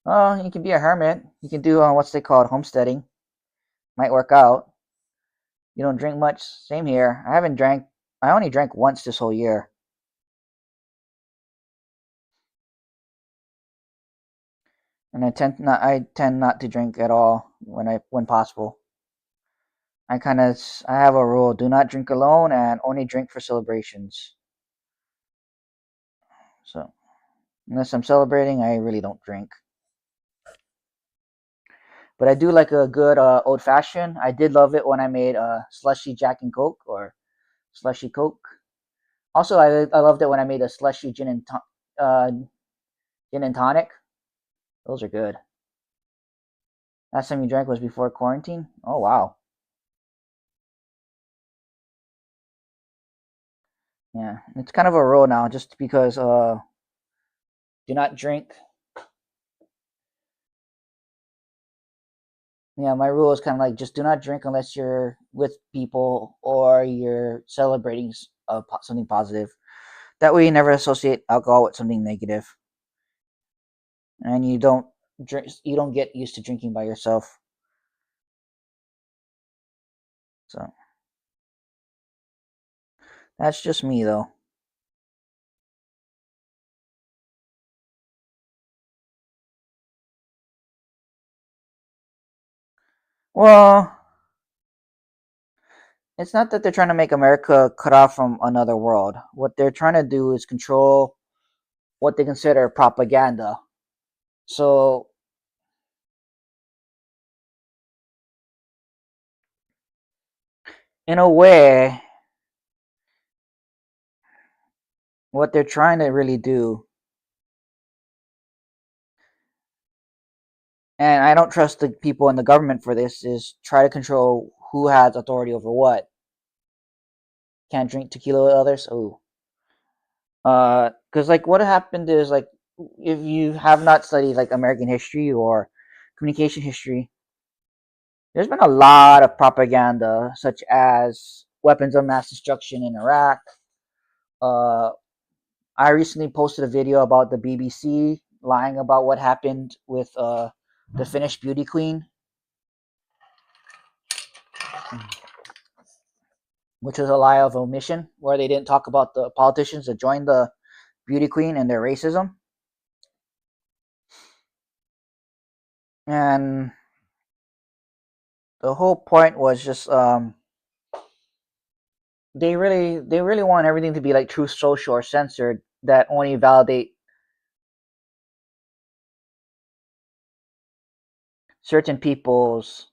you can be a hermit. You can do what's they called homesteading. Might work out. You don't drink much. Same here. I haven't drank. I only drank once this whole year. And I tend not to drink at all when possible. I have a rule: do not drink alone, and only drink for celebrations. So, unless I'm celebrating, I really don't drink. But I do like a good old fashioned. I did love it when I made slushy Jack and Coke or slushy Coke. Also, I loved it when I made a slushy gin and tonic. Those are good. Last time you drank was before quarantine? Oh, wow. Yeah, it's kind of a rule now, just because do not drink. Yeah, my rule is kind of like just do not drink unless you're with people or you're celebrating something positive. That way, you never associate alcohol with something negative, and you don't drink. You don't get used to drinking by yourself. So that's just me, though. Well, it's not that they're trying to make America cut off from another world. What they're trying to do is control what they consider propaganda. So, in a way, what they're trying to really do, and I don't trust the people in the government for this, is try to control who has authority over what. Can't drink tequila with others? Oh. Because, like, what happened is, like, if you have not studied, like, American history or communication history, there's been a lot of propaganda, such as weapons of mass destruction in Iraq. I recently posted a video about the BBC lying about what happened with the Finnish beauty queen. which was a lie of omission, where they didn't talk about the politicians that joined the beauty queen and their racism. And the whole point was just they really want everything to be like Truth Social or censored, that only validate certain people's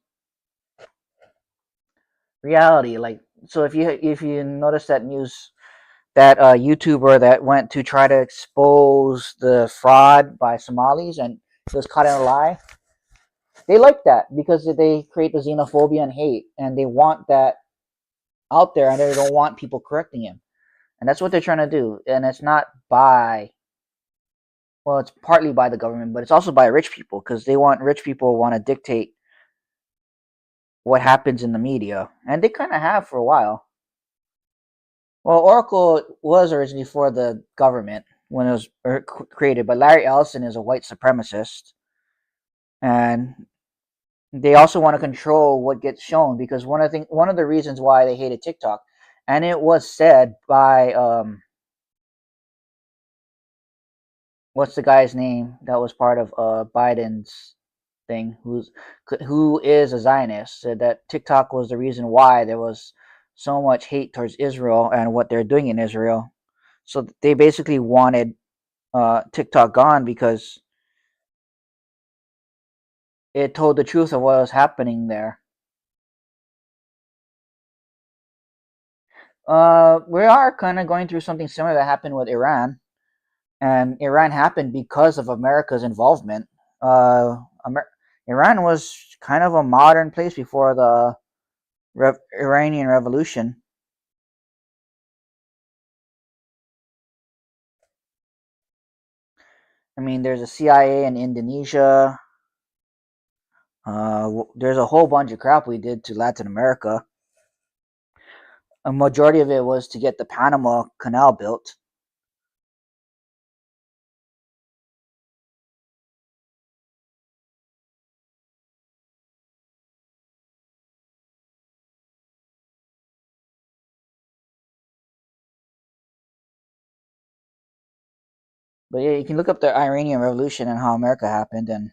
reality. Like, so if you notice that news, that YouTuber that went to try to expose the fraud by Somalis and was caught in a lie, they like that because they create the xenophobia and hate, and they want that out there, and they don't want people correcting him, and that's what they're trying to do. And it's not by, well, it's partly by the government, but it's also by rich people, because rich people want to dictate what happens in the media, and they kind of have for a while. Well, Oracle was originally for the government when it was created, but Larry Ellison is a white supremacist, and they also want to control what gets shown, because one of the reasons why they hated TikTok, and it was said by what's the guy's name that was part of Biden's thing, who is a Zionist, said that TikTok was the reason why there was so much hate towards Israel and what they're doing in Israel. So they basically wanted TikTok gone because it told the truth of what was happening there. We are kind of going through something similar that happened with Iran, and Iran happened because of America's involvement. Iran was kind of a modern place before the Iranian Revolution. I mean, there's a CIA in Indonesia. There's a whole bunch of crap we did to Latin America. A majority of it was to get the Panama Canal built. But yeah, you can look up the Iranian Revolution and how America happened, and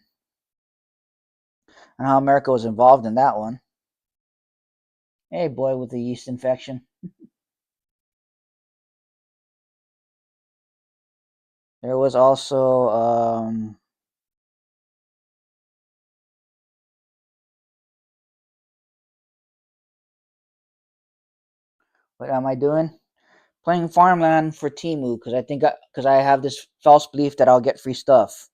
how America was involved in that one. Hey, boy with the yeast infection. There was also what am I doing? Playing Farmland for Temu, because I have this false belief that I'll get free stuff.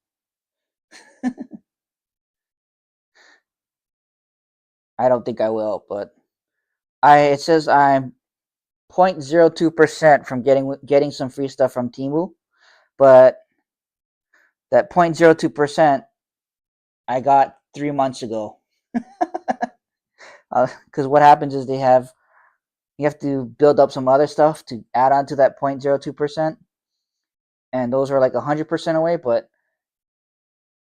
I don't think I will, but it says I'm 0.02% from getting some free stuff from Temu, but that 0.02% I got 3 months ago. Because what happens is you have to build up some other stuff to add on to that 0.02%, and those are like 100% away. But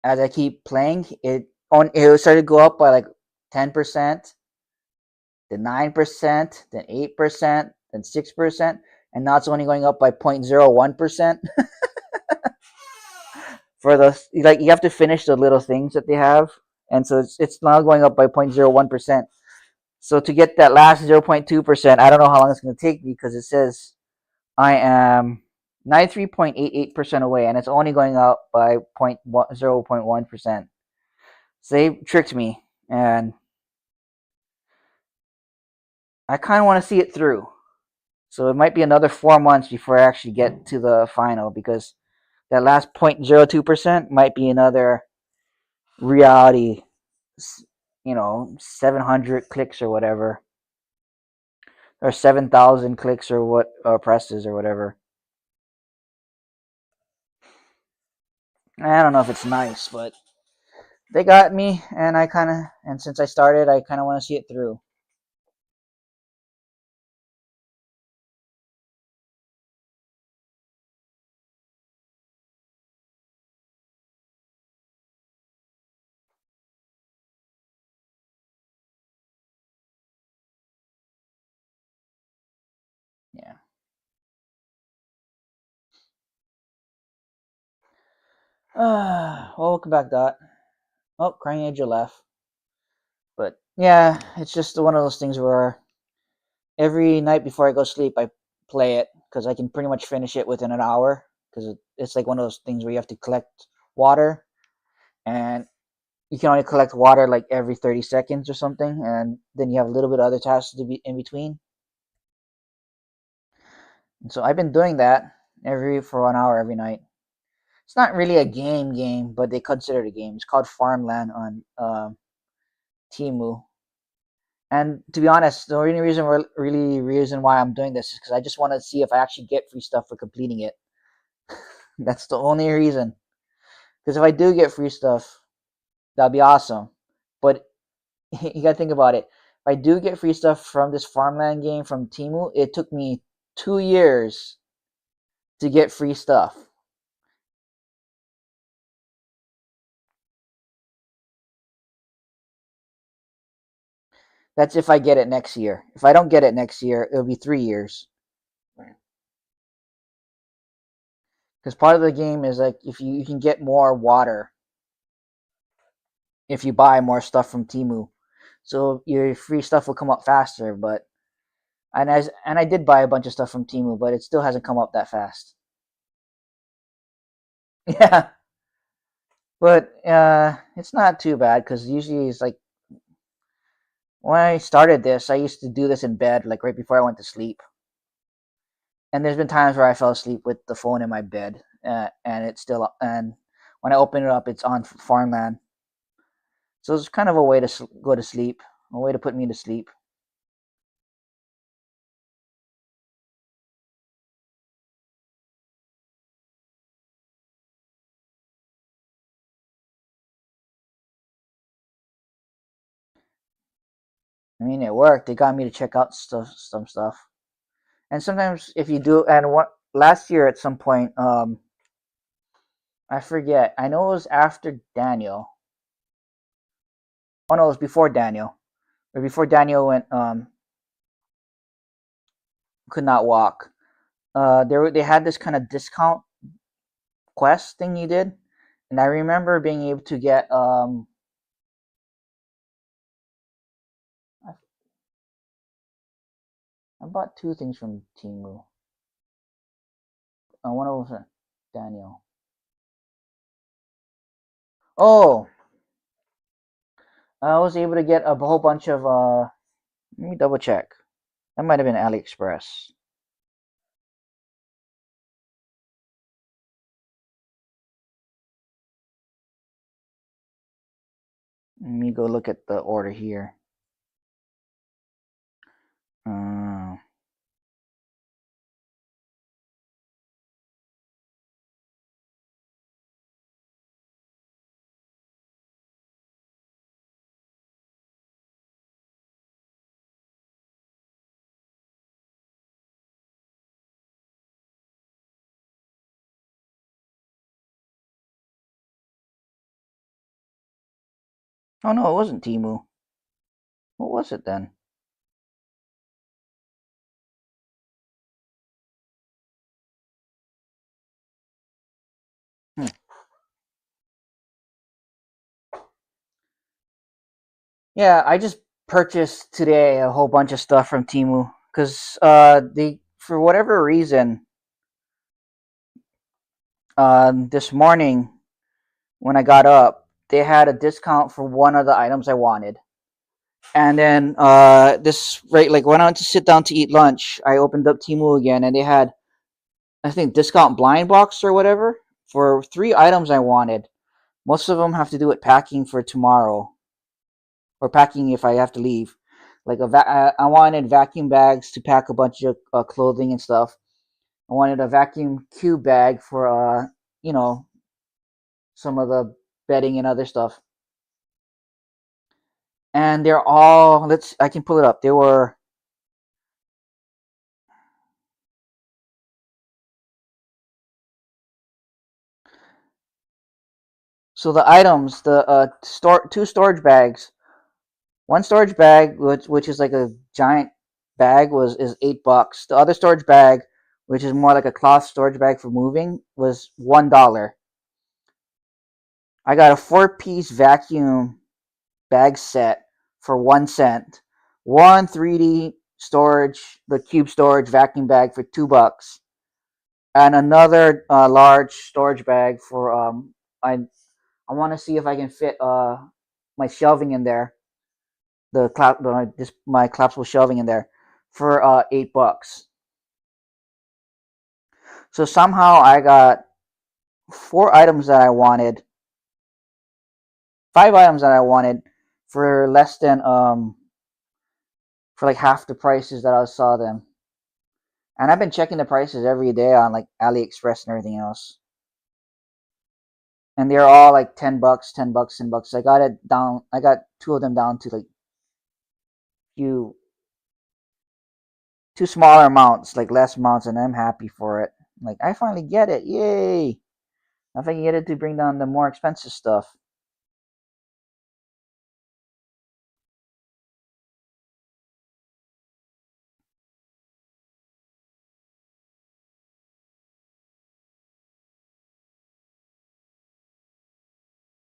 as I keep playing, it started to go up by like 10%, then 9%, then 8%, then 6%, and now it's only going up by 0.01%. For the, like, you have to finish the little things that they have, and so it's now going up by 0.01%. So to get that last 0.2%, I don't know how long it's going to take me, because it says I am 93.88% away, and it's only going up by 0.1%. So they tricked me, and I kind of want to see it through. So it might be another 4 months before I actually get to the final, because that last 0.02% might be another reality, 700 clicks or whatever, or 7,000 clicks or what, presses or whatever. I don't know if it's nice, but they got me, and since I started, I kind of want to see it through. Welcome back, Dot. Oh, Crying Angel left. But yeah, it's just one of those things where every night before I go to sleep, I play it because I can pretty much finish it within an hour. Because it's like one of those things where you have to collect water, and you can only collect water like every 30 seconds or something, and then you have a little bit of other tasks to be in between. And so I've been doing that for 1 hour every night. It's not really a game, but they consider it a game. It's called Farmland on Temu. And to be honest, the only reason why I'm doing this is because I just want to see if I actually get free stuff for completing it. That's the only reason. Because if I do get free stuff, that'd be awesome. But you gotta think about it. If I do get free stuff from this Farmland game from Temu, it took me 2 years to get free stuff. That's if I get it next year. If I don't get it next year, it'll be 3 years. Because part of the game is like if you can get more water if you buy more stuff from Temu, so your free stuff will come up faster. But and I did buy a bunch of stuff from Temu, but it still hasn't come up that fast. Yeah, but it's not too bad because usually it's like when I started this, I used to do this in bed, like right before I went to sleep. And there's been times where I fell asleep with the phone in my bed, and it's still and when I open it up, it's on Farmland. So it's kind of a way to go to sleep, a way to put me to sleep. I mean, it worked. It got me to check out some stuff. And sometimes if you do, and what last year at some point, I forget. I know it was after Daniel. Oh no, it was before Daniel. Or before Daniel went could not walk. They had this kind of discount quest thing you did, and I remember being able to get I bought 2 things from Temu. One of them was Daniel. Oh, I was able to get a whole bunch of let me double check. That might have been AliExpress. Let me go look at the order here. Oh no, it wasn't Temu. What was it then? Yeah, I just purchased today a whole bunch of stuff from Temu because they, for whatever reason, this morning when I got up, they had a discount for one of the items I wanted. And then like when I went to sit down to eat lunch, I opened up Temu again, and they had, I think, discount blind box or whatever for 3 items I wanted. Most of them have to do with packing for tomorrow, or packing if I have to leave. Like I wanted vacuum bags to pack a bunch of clothing and stuff. I wanted a vacuum cube bag for some of the bedding and other stuff. And they're all I can pull it up. They were so the items, the 2 storage bags. One storage bag, which is like a giant bag, is $8. The other storage bag, which is more like a cloth storage bag for moving, was $1. I got a 4-piece vacuum bag set for 1 cent. One 3D storage, the cube storage vacuum bag for $2, and another large storage bag for I want to see if I can fit my shelving in there, my collapsible shelving in there for $8. So somehow I got 4 items that I wanted, 5 items that I wanted for less than for like half the prices that I saw them. And I've been checking the prices every day on like AliExpress and everything else. And they're all like $10, $10, $10. I got it down. I got 2 of them down to like two smaller amounts, like less amounts, and I'm happy for it. Like I finally get it. Yay! I think I get it to bring down the more expensive stuff.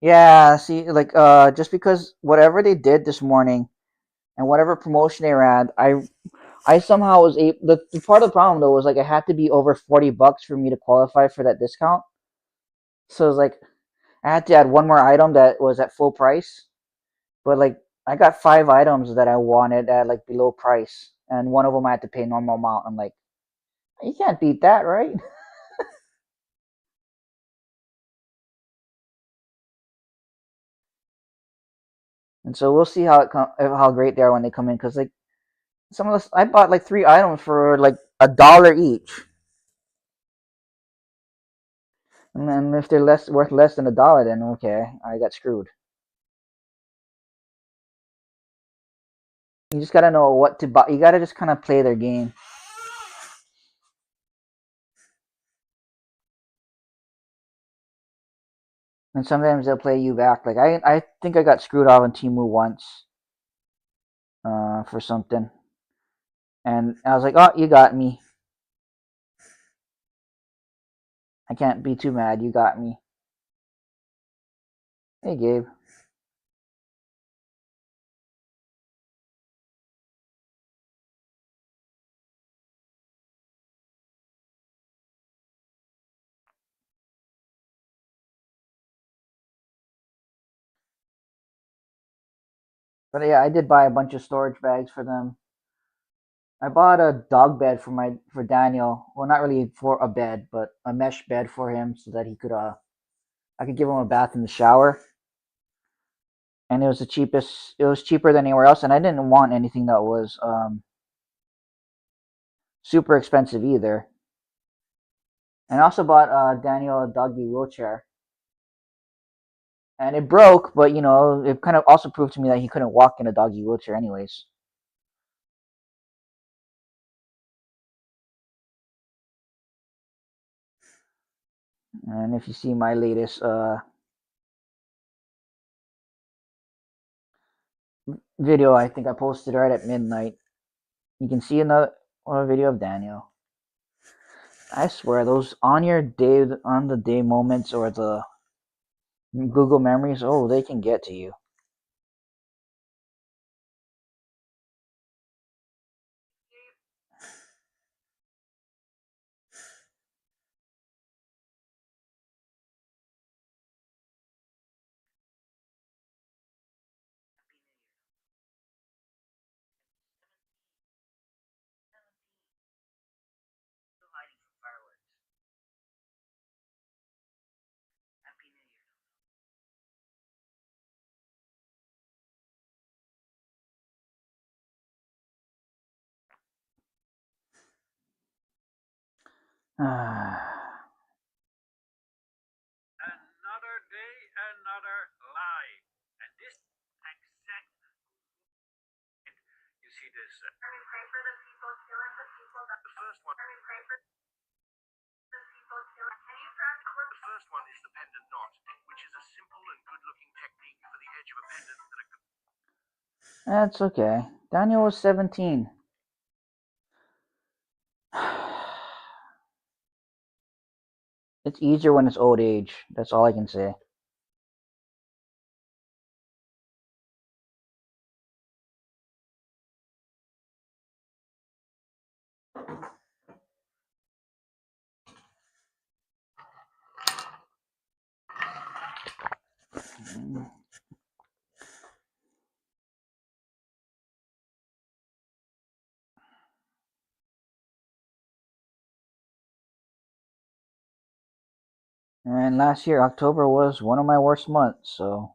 Yeah, see, like just because whatever they did this morning and whatever promotion they ran, I somehow was able. The part of the problem though was like I had to be over $40 for me to qualify for that discount. So it's like I had to add one more item that was at full price, but like I got 5 items that I wanted at like below price, and one of them I had to pay normal amount. I'm like, you can't beat that, right? And so we'll see how great they are when they come in, because like some of this I bought like 3 items for like $1 each. And then if they're worth less than $1, then okay, I got screwed. You just gotta know what to buy. You gotta just kind of play their game. And sometimes they'll play you back. Like I think I got screwed off on Temu once, for something, and I was like, "Oh, you got me. I can't be too mad. You got me." Hey, Gabe. But yeah, I did buy a bunch of storage bags for them. I bought a dog bed for Daniel. Well, not really for a bed, but a mesh bed for him so that he could I could give him a bath in the shower. And it was the cheapest. It was cheaper than anywhere else, and I didn't want anything that was super expensive either. And I also bought Daniel a doggy wheelchair. And it broke, but you know, it kind of also proved to me that he couldn't walk in a doggy wheelchair anyways. And if you see my latest video, I think I posted right at midnight, you can see another video of Daniel. I swear, those on the day moments or the Google memories, oh, they can get to you. Still hiding from fireworks. Happy New Year. Another day, another lie. And this exact. You see this. Let me pray for the people killing the people. The first one. Let me pray for the people killing. Can you fast forward? The first one is the pendant knot, which is a simple and good-looking technique for the edge of a pendant that a That's okay. Daniel was 17. It's easier when it's old age. That's all I can say. And last year, October was one of my worst months, so.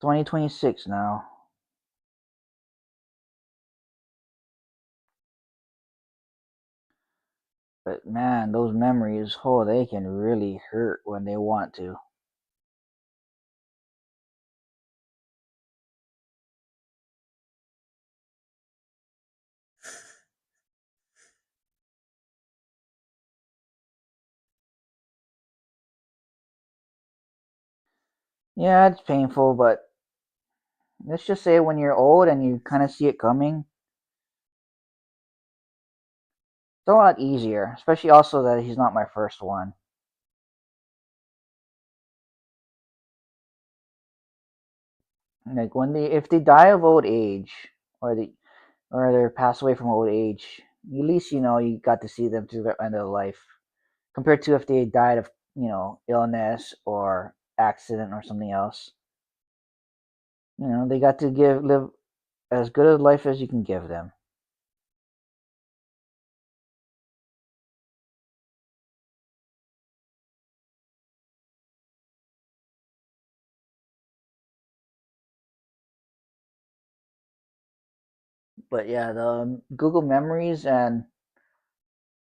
2026 now. But man, those memories, oh, they can really hurt when they want to. Yeah, it's painful, but let's just say when you're old and you kind of see it coming, it's a lot easier, especially also that he's not my first one. Like if they die of old age, or they pass away from old age, at least you know you got to see them through their end of life. Compared to if they died of illness or accident or something else, they got to live as good a life as you can give them. But yeah, the Google Memories and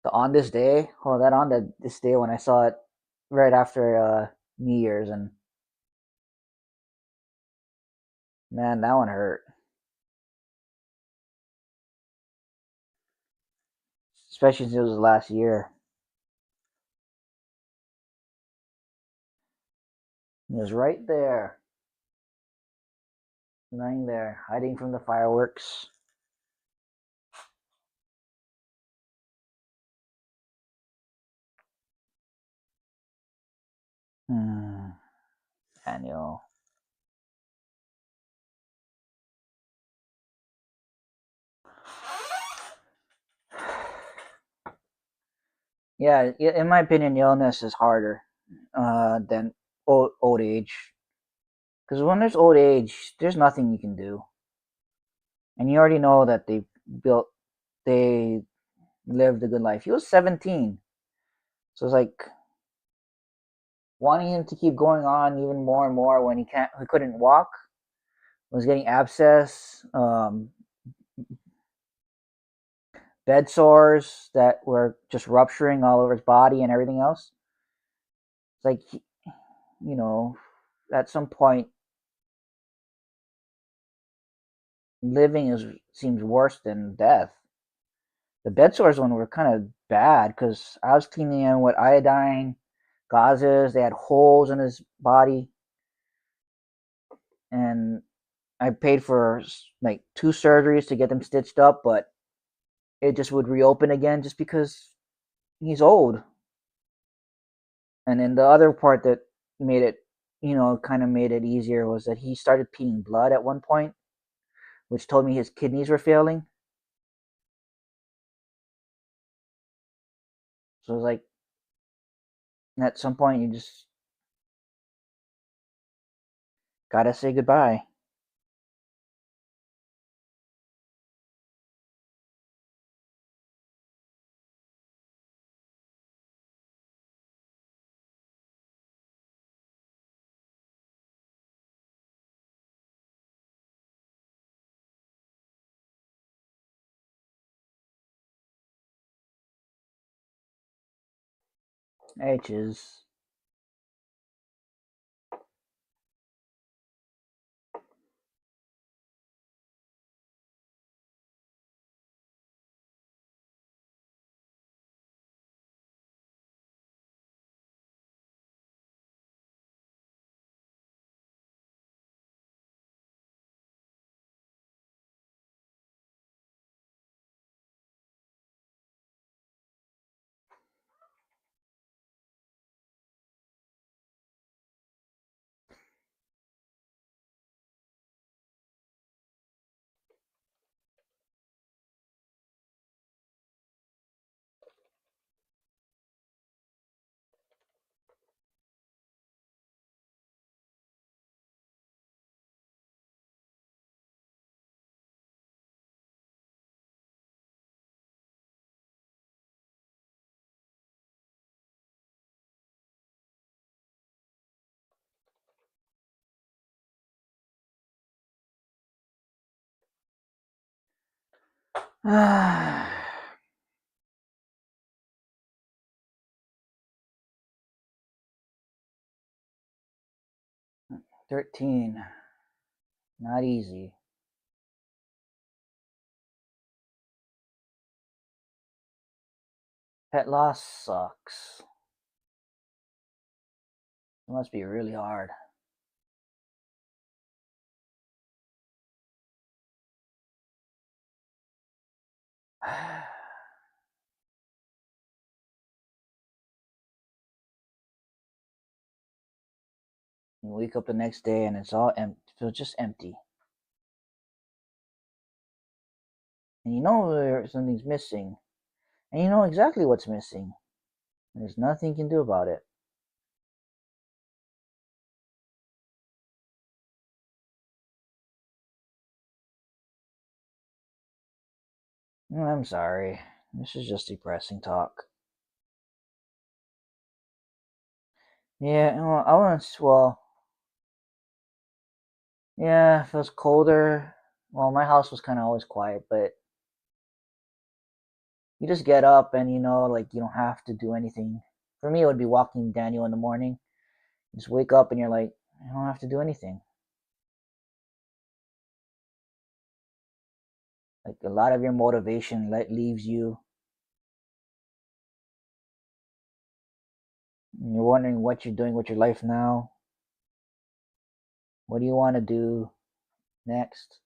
the On This Day. Oh, that this day when I saw it right after New Year's, and man, that one hurt. Especially since it was last year. It was right there, lying there, hiding from the fireworks. Daniel. Yeah, in my opinion, illness is harder than old age. Because when there's old age, there's nothing you can do, and you already know that they lived a good life. He was 17, so it's like wanting him to keep going on even more and more when he couldn't walk, was getting abscess, bed sores that were just rupturing all over his body and everything else. It's like, at some point, living seems worse than death. The bed sores one were kind of bad because I was cleaning him with iodine gauzes. They had holes in his body, and I paid for like 2 surgeries to get them stitched up, but it just would reopen again just because he's old. And then the other part that made it, kind of made it easier was that he started peeing blood at one point, which told me his kidneys were failing. So it was like, at some point, you just gotta say goodbye. H's. $13. Not easy. Pet loss sucks. It must be really hard. You wake up the next day and it's all empty. It feels just empty. And you know something's missing. And you know exactly what's missing. There's nothing you can do about it. I'm sorry. This is just depressing talk. Yeah, yeah, if it was colder, my house was kind of always quiet, but you just get up and you don't have to do anything. For me, it would be walking Daniel in the morning. You just wake up and you're like, I don't have to do anything. Like a lot of your motivation leaves you. And you're wondering what you're doing with your life now. What do you want to do next?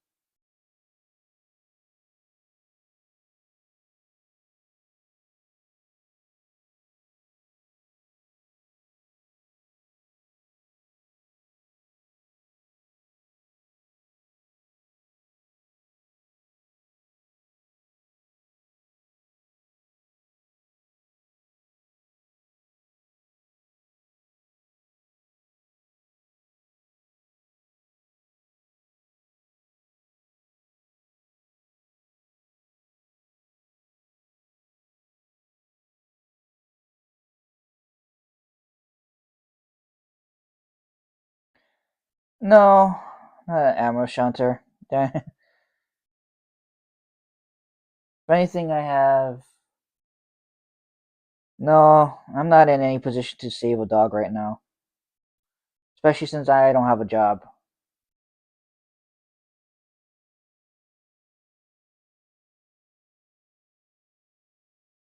No, not an ammo shunter. If anything, I have. No, I'm not in any position to save a dog right now. Especially since I don't have a job.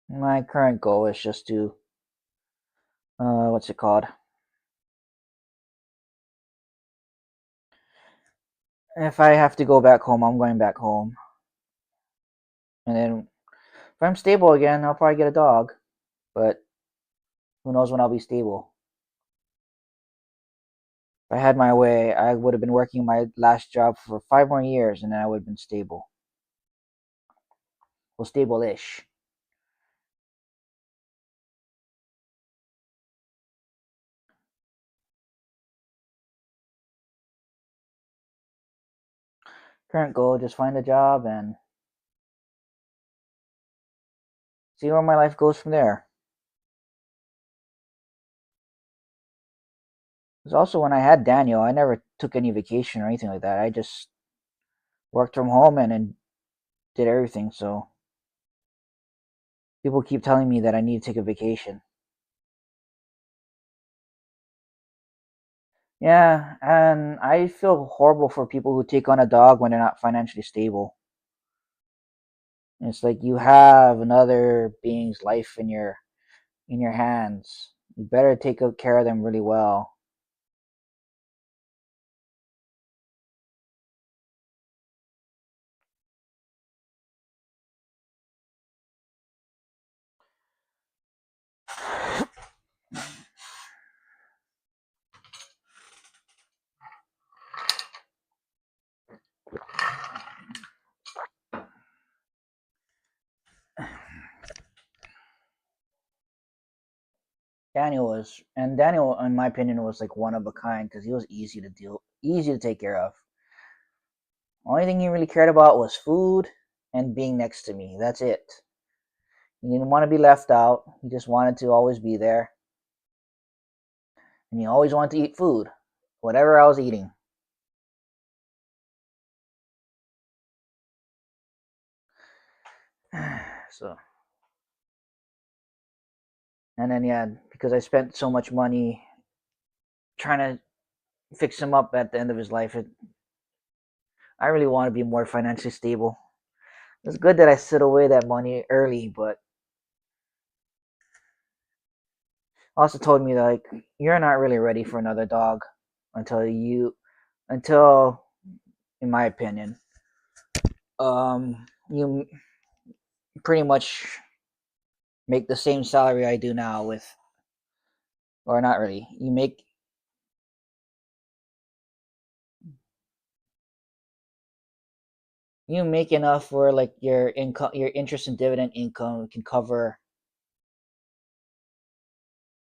My current goal is just to, what's it called? If I have to go back home, I'm going back home. And then if I'm stable again, I'll probably get a dog. But who knows when I'll be stable. If I had my way, I would have been working my last job for 5 more years and then I would have been stable. Well, stable-ish. Current goal, just find a job and see where my life goes from there. Because also when I had Daniel, I never took any vacation or anything like that. I just worked from home and did everything, so people keep telling me that I need to take a vacation. Yeah, and I feel horrible for people who take on a dog when they're not financially stable. It's like you have another being's life in your hands. You better take good care of them really well. Daniel, in my opinion, was like one of a kind because he was easy to take care of. Only thing he really cared about was food and being next to me. That's it. He didn't want to be left out. He just wanted to always be there. And he always wanted to eat food, whatever I was eating. So, and then yeah, because I spent so much money trying to fix him up at the end of his life, I really want to be more financially stable. It's good that I sit away that money early, but also told me like you're not really ready for another dog until in my opinion, you pretty much make the same salary I do now with, or not really. You make enough where like your income, your interest and dividend income can cover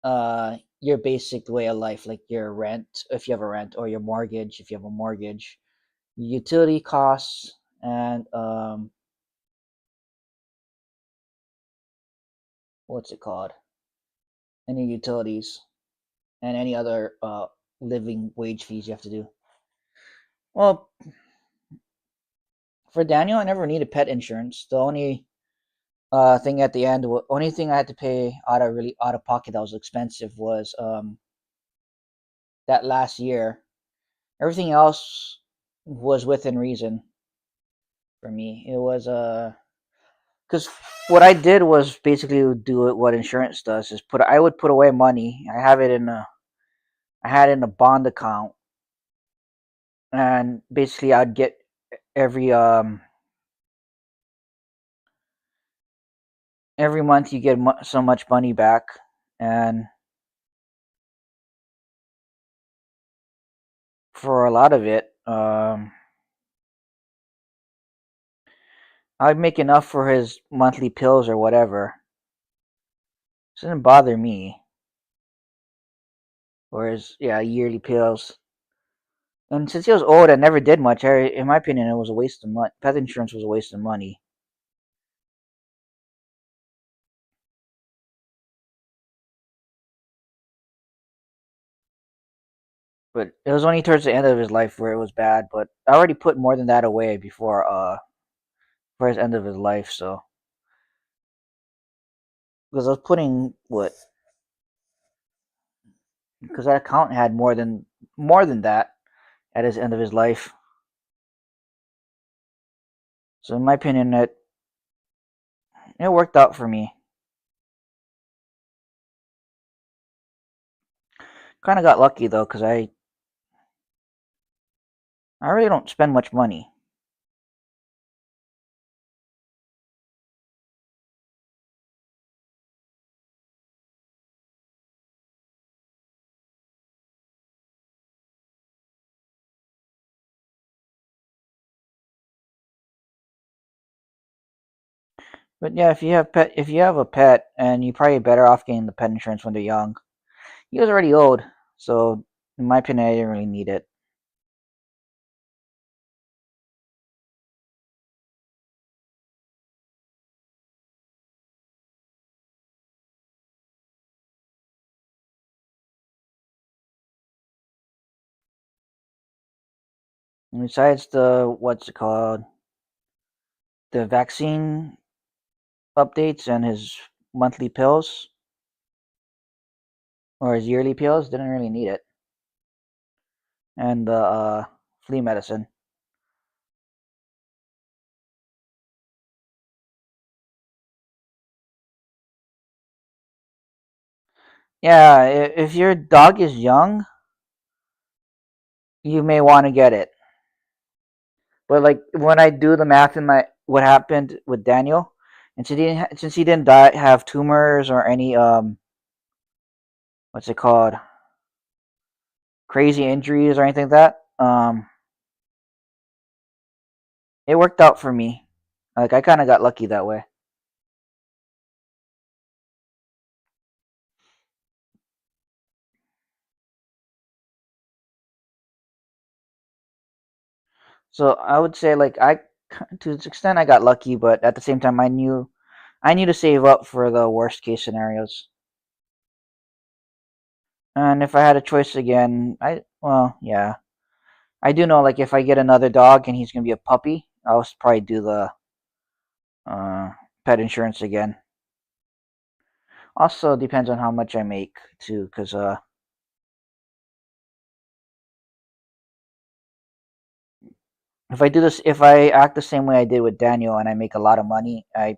your basic way of life, like your rent if you have a rent, or your mortgage if you have a mortgage, utility costs, and what's it called? Any utilities and any other living wage fees you have to do. Well, for Daniel, I never needed pet insurance. The only thing at the end, only thing I had to pay out of pocket that was expensive was that last year. Everything else was within reason for me. It was because what I did was basically do it what insurance does is I would put away money. I had it in a bond account, and basically I'd get every month you get so much money back, and for a lot of it, I'd make enough for his monthly pills or whatever. It doesn't bother me. Or his yearly pills. And since he was old and never did much, in my opinion, it was a waste of money. Pet insurance was a waste of money. But it was only towards the end of his life where it was bad. But I already put more than that away before for his end of his life. So because I was putting what? Because that account had more than that at his end of his life. So in my opinion, it worked out for me. Kind of got lucky though, because I really don't spend much money. But yeah, if you have a pet, and you're probably better off getting the pet insurance when they're young. He was already old, so in my opinion, I didn't really need it. And besides what's it called, the vaccine updates and his monthly pills or his yearly pills, didn't really need it. And the flea medicine. Yeah, if your dog is young, you may want to get it. But like when I do the math in what happened with Daniel, and since he didn't have tumors or any what's it called, crazy injuries or anything like that, it worked out for me. Like I kind of got lucky that way. So I would say like to an extent I got lucky, but at the same time I knew to save up for the worst case scenarios. And if I had a choice again, yeah, I do know like if I get another dog and he's gonna be a puppy, I'll probably do the pet insurance again. Also depends on how much I make too, because if I act the same way I did with Daniel and I make a lot of money, I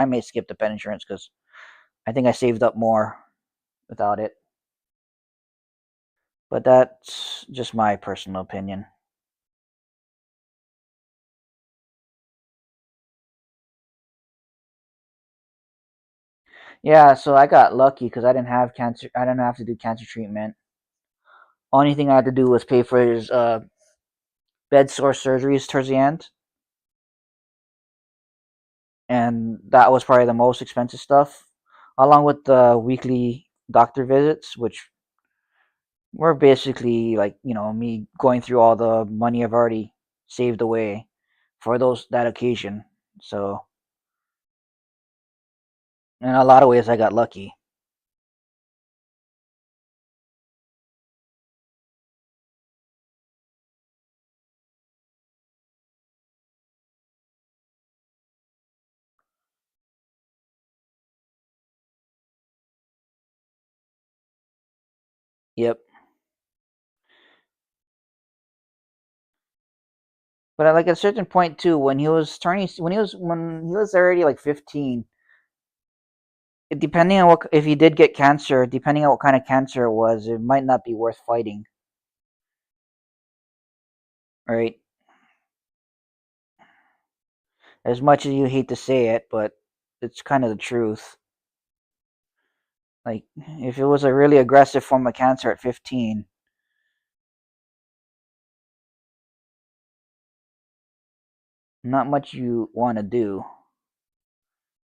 may skip the pet insurance because I think I saved up more without it. But that's just my personal opinion. Yeah, so I got lucky because I didn't have cancer. I didn't have to do cancer treatment. Only thing I had to do was pay for his bed sore surgeries towards the end, and that was probably the most expensive stuff, along with the weekly doctor visits, which were basically like me going through all the money I've already saved away for that occasion. So in a lot of ways, I got lucky. Yep. But like at a certain point too, when he was already like 15, depending on if he did get cancer, depending on what kind of cancer it was, it might not be worth fighting. Right? As much as you hate to say it, but it's kind of the truth. Like if it was a really aggressive form of cancer at 15, not much you want to do,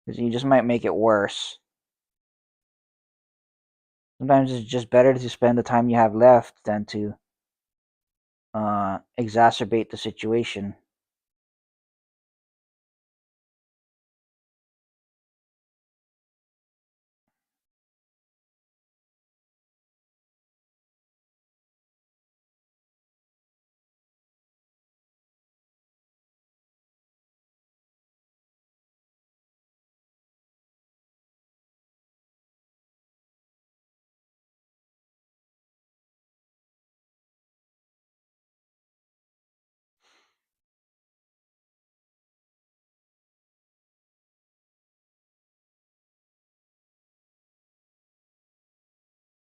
because you just might make it worse. Sometimes it's just better to spend the time you have left than to exacerbate the situation.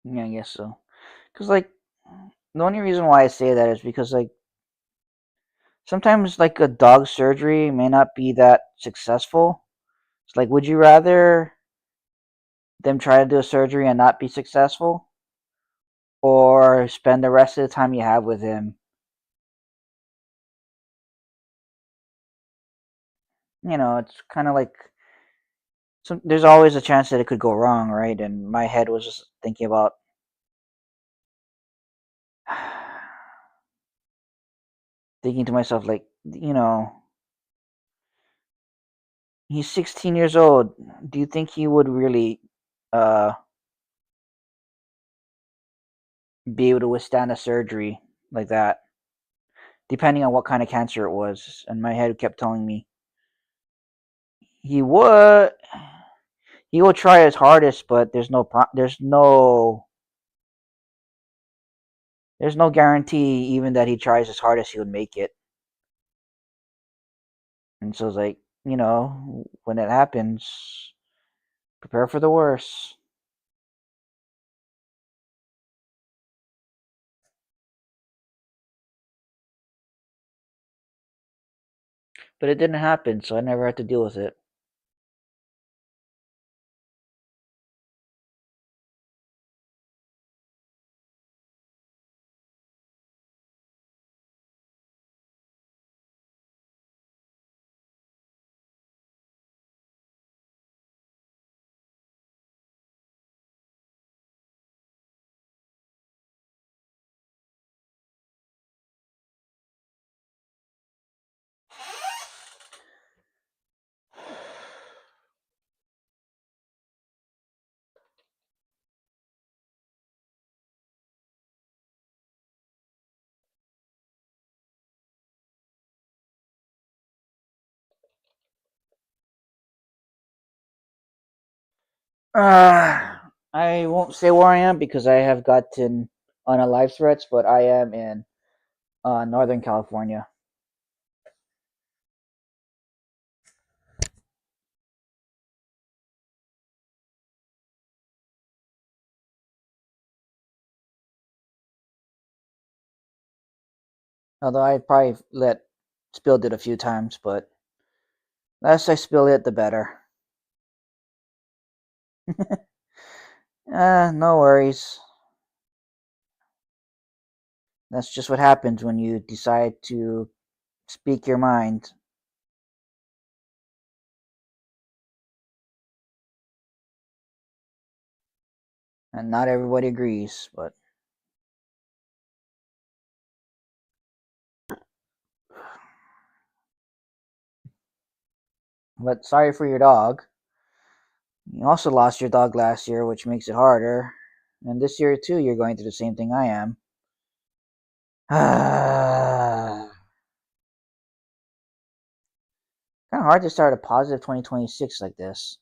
Yeah, I guess so. Because like the only reason why I say that is because like sometimes like a dog surgery may not be that successful. It's like, would you rather them try to do a surgery and not be successful, or spend the rest of the time you have with him? It's kind of like there's always a chance that it could go wrong, right? And my head was just thinking about thinking to myself, like, he's 16 years old. Do you think he would really uh, be able to withstand a surgery like that? Depending on what kind of cancer it was. And my head kept telling me he would. He will try his hardest, but there's no guarantee even that he tries his hardest he would make it. And so it's like, when it happens, prepare for the worst. But it didn't happen, so I never had to deal with it. I won't say where I am because I have gotten unalive threats, but I am in Northern California. Although I probably spilled it a few times, but less I spill it, the better. No worries. That's just what happens when you decide to speak your mind. And not everybody agrees, but sorry for your dog. You also lost your dog last year, which makes it harder. And this year too, you're going through the same thing I am. Kind of hard to start a positive 2026 like this.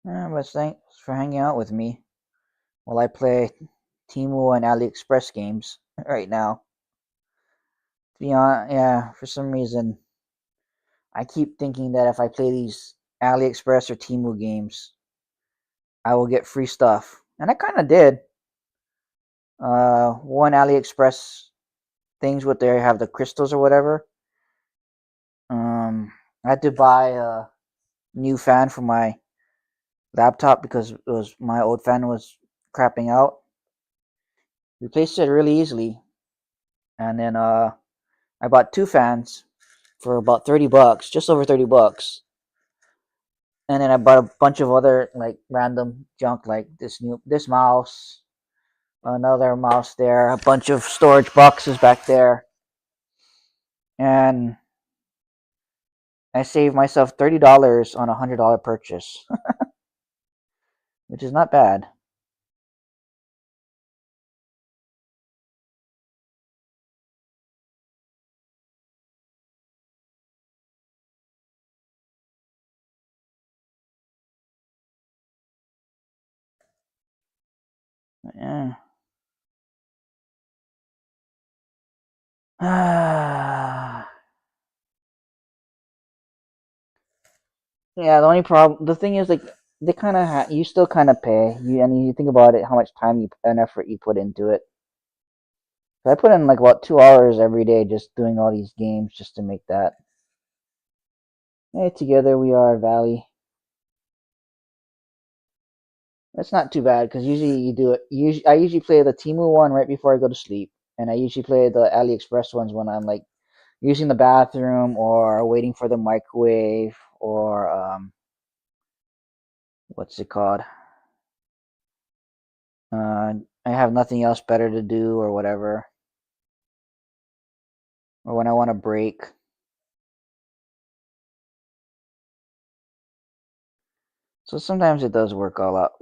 But thanks for hanging out with me while I play Temu and AliExpress games right now. To be honest, yeah, for some reason, I keep thinking that if I play these AliExpress or Temu games, I will get free stuff. And I kind of did. One AliExpress things with they have the crystals or whatever. I had to buy a new fan for my laptop because my old fan was crapping out. Replaced it really easily, and then I bought two fans for about $30, just over $30. And then I bought a bunch of other like random junk, like this mouse, another mouse there, a bunch of storage boxes back there, and I saved myself $30 on a $100 purchase, which is not bad. Yeah. Yeah, the only problem, the thing is, like, they kind of you still kind of pay. You think about it, how much time and effort you put into it. So I put in like about 2 hours every day just doing all these games just to make that. Hey, together we are Valley. That's not too bad because usually you do it. I usually play the Temu one right before I go to sleep, and I usually play the AliExpress ones when I'm like using the bathroom or waiting for the microwave or what's it called? I have nothing else better to do or whatever. Or when I want to break. So sometimes it does work out.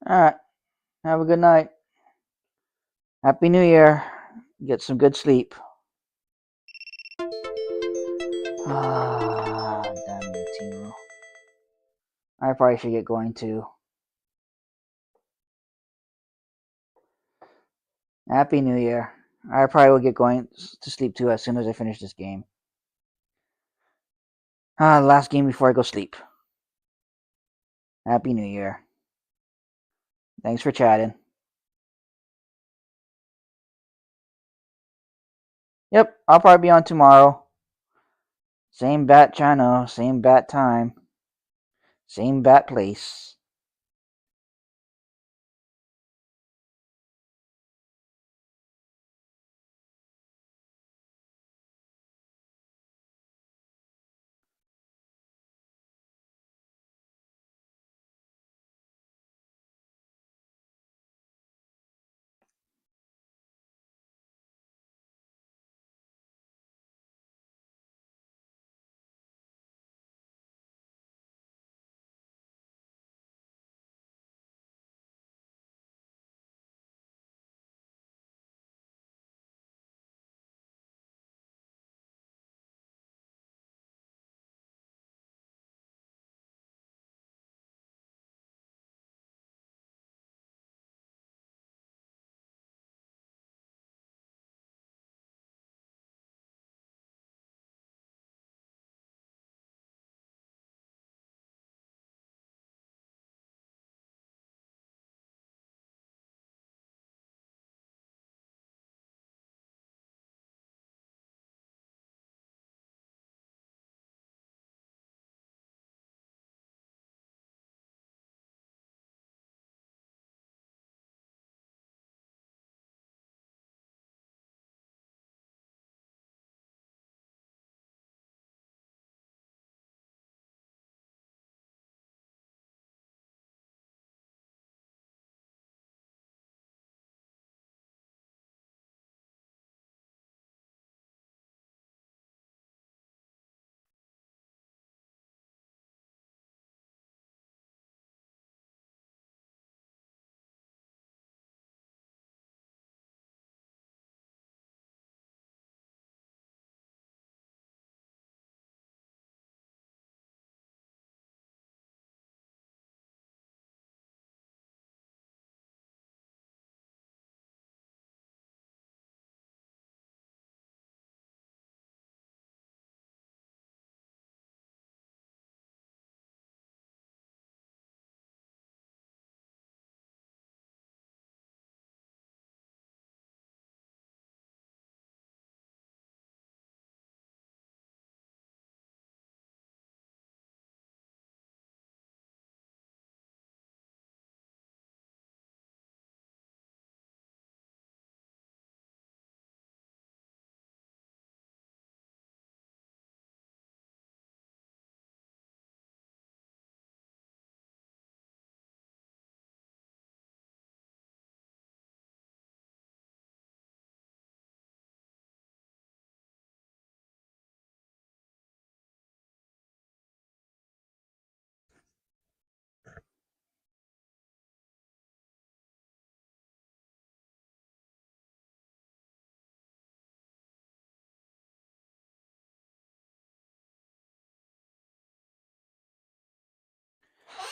All right. Have a good night. Happy New Year. Get some good sleep. Ah, damn you, Timo. I probably should get going too. Happy New Year. I probably will get going to sleep too as soon as I finish this game. Last game before I go sleep. Happy New Year. Thanks for chatting. Yep, I'll probably be on tomorrow. Same bat channel, same bat time, same bat place.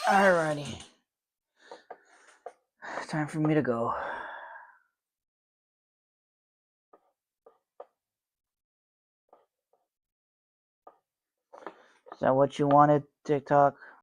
Alrighty. Time for me to go. Is that what you wanted, TikTok?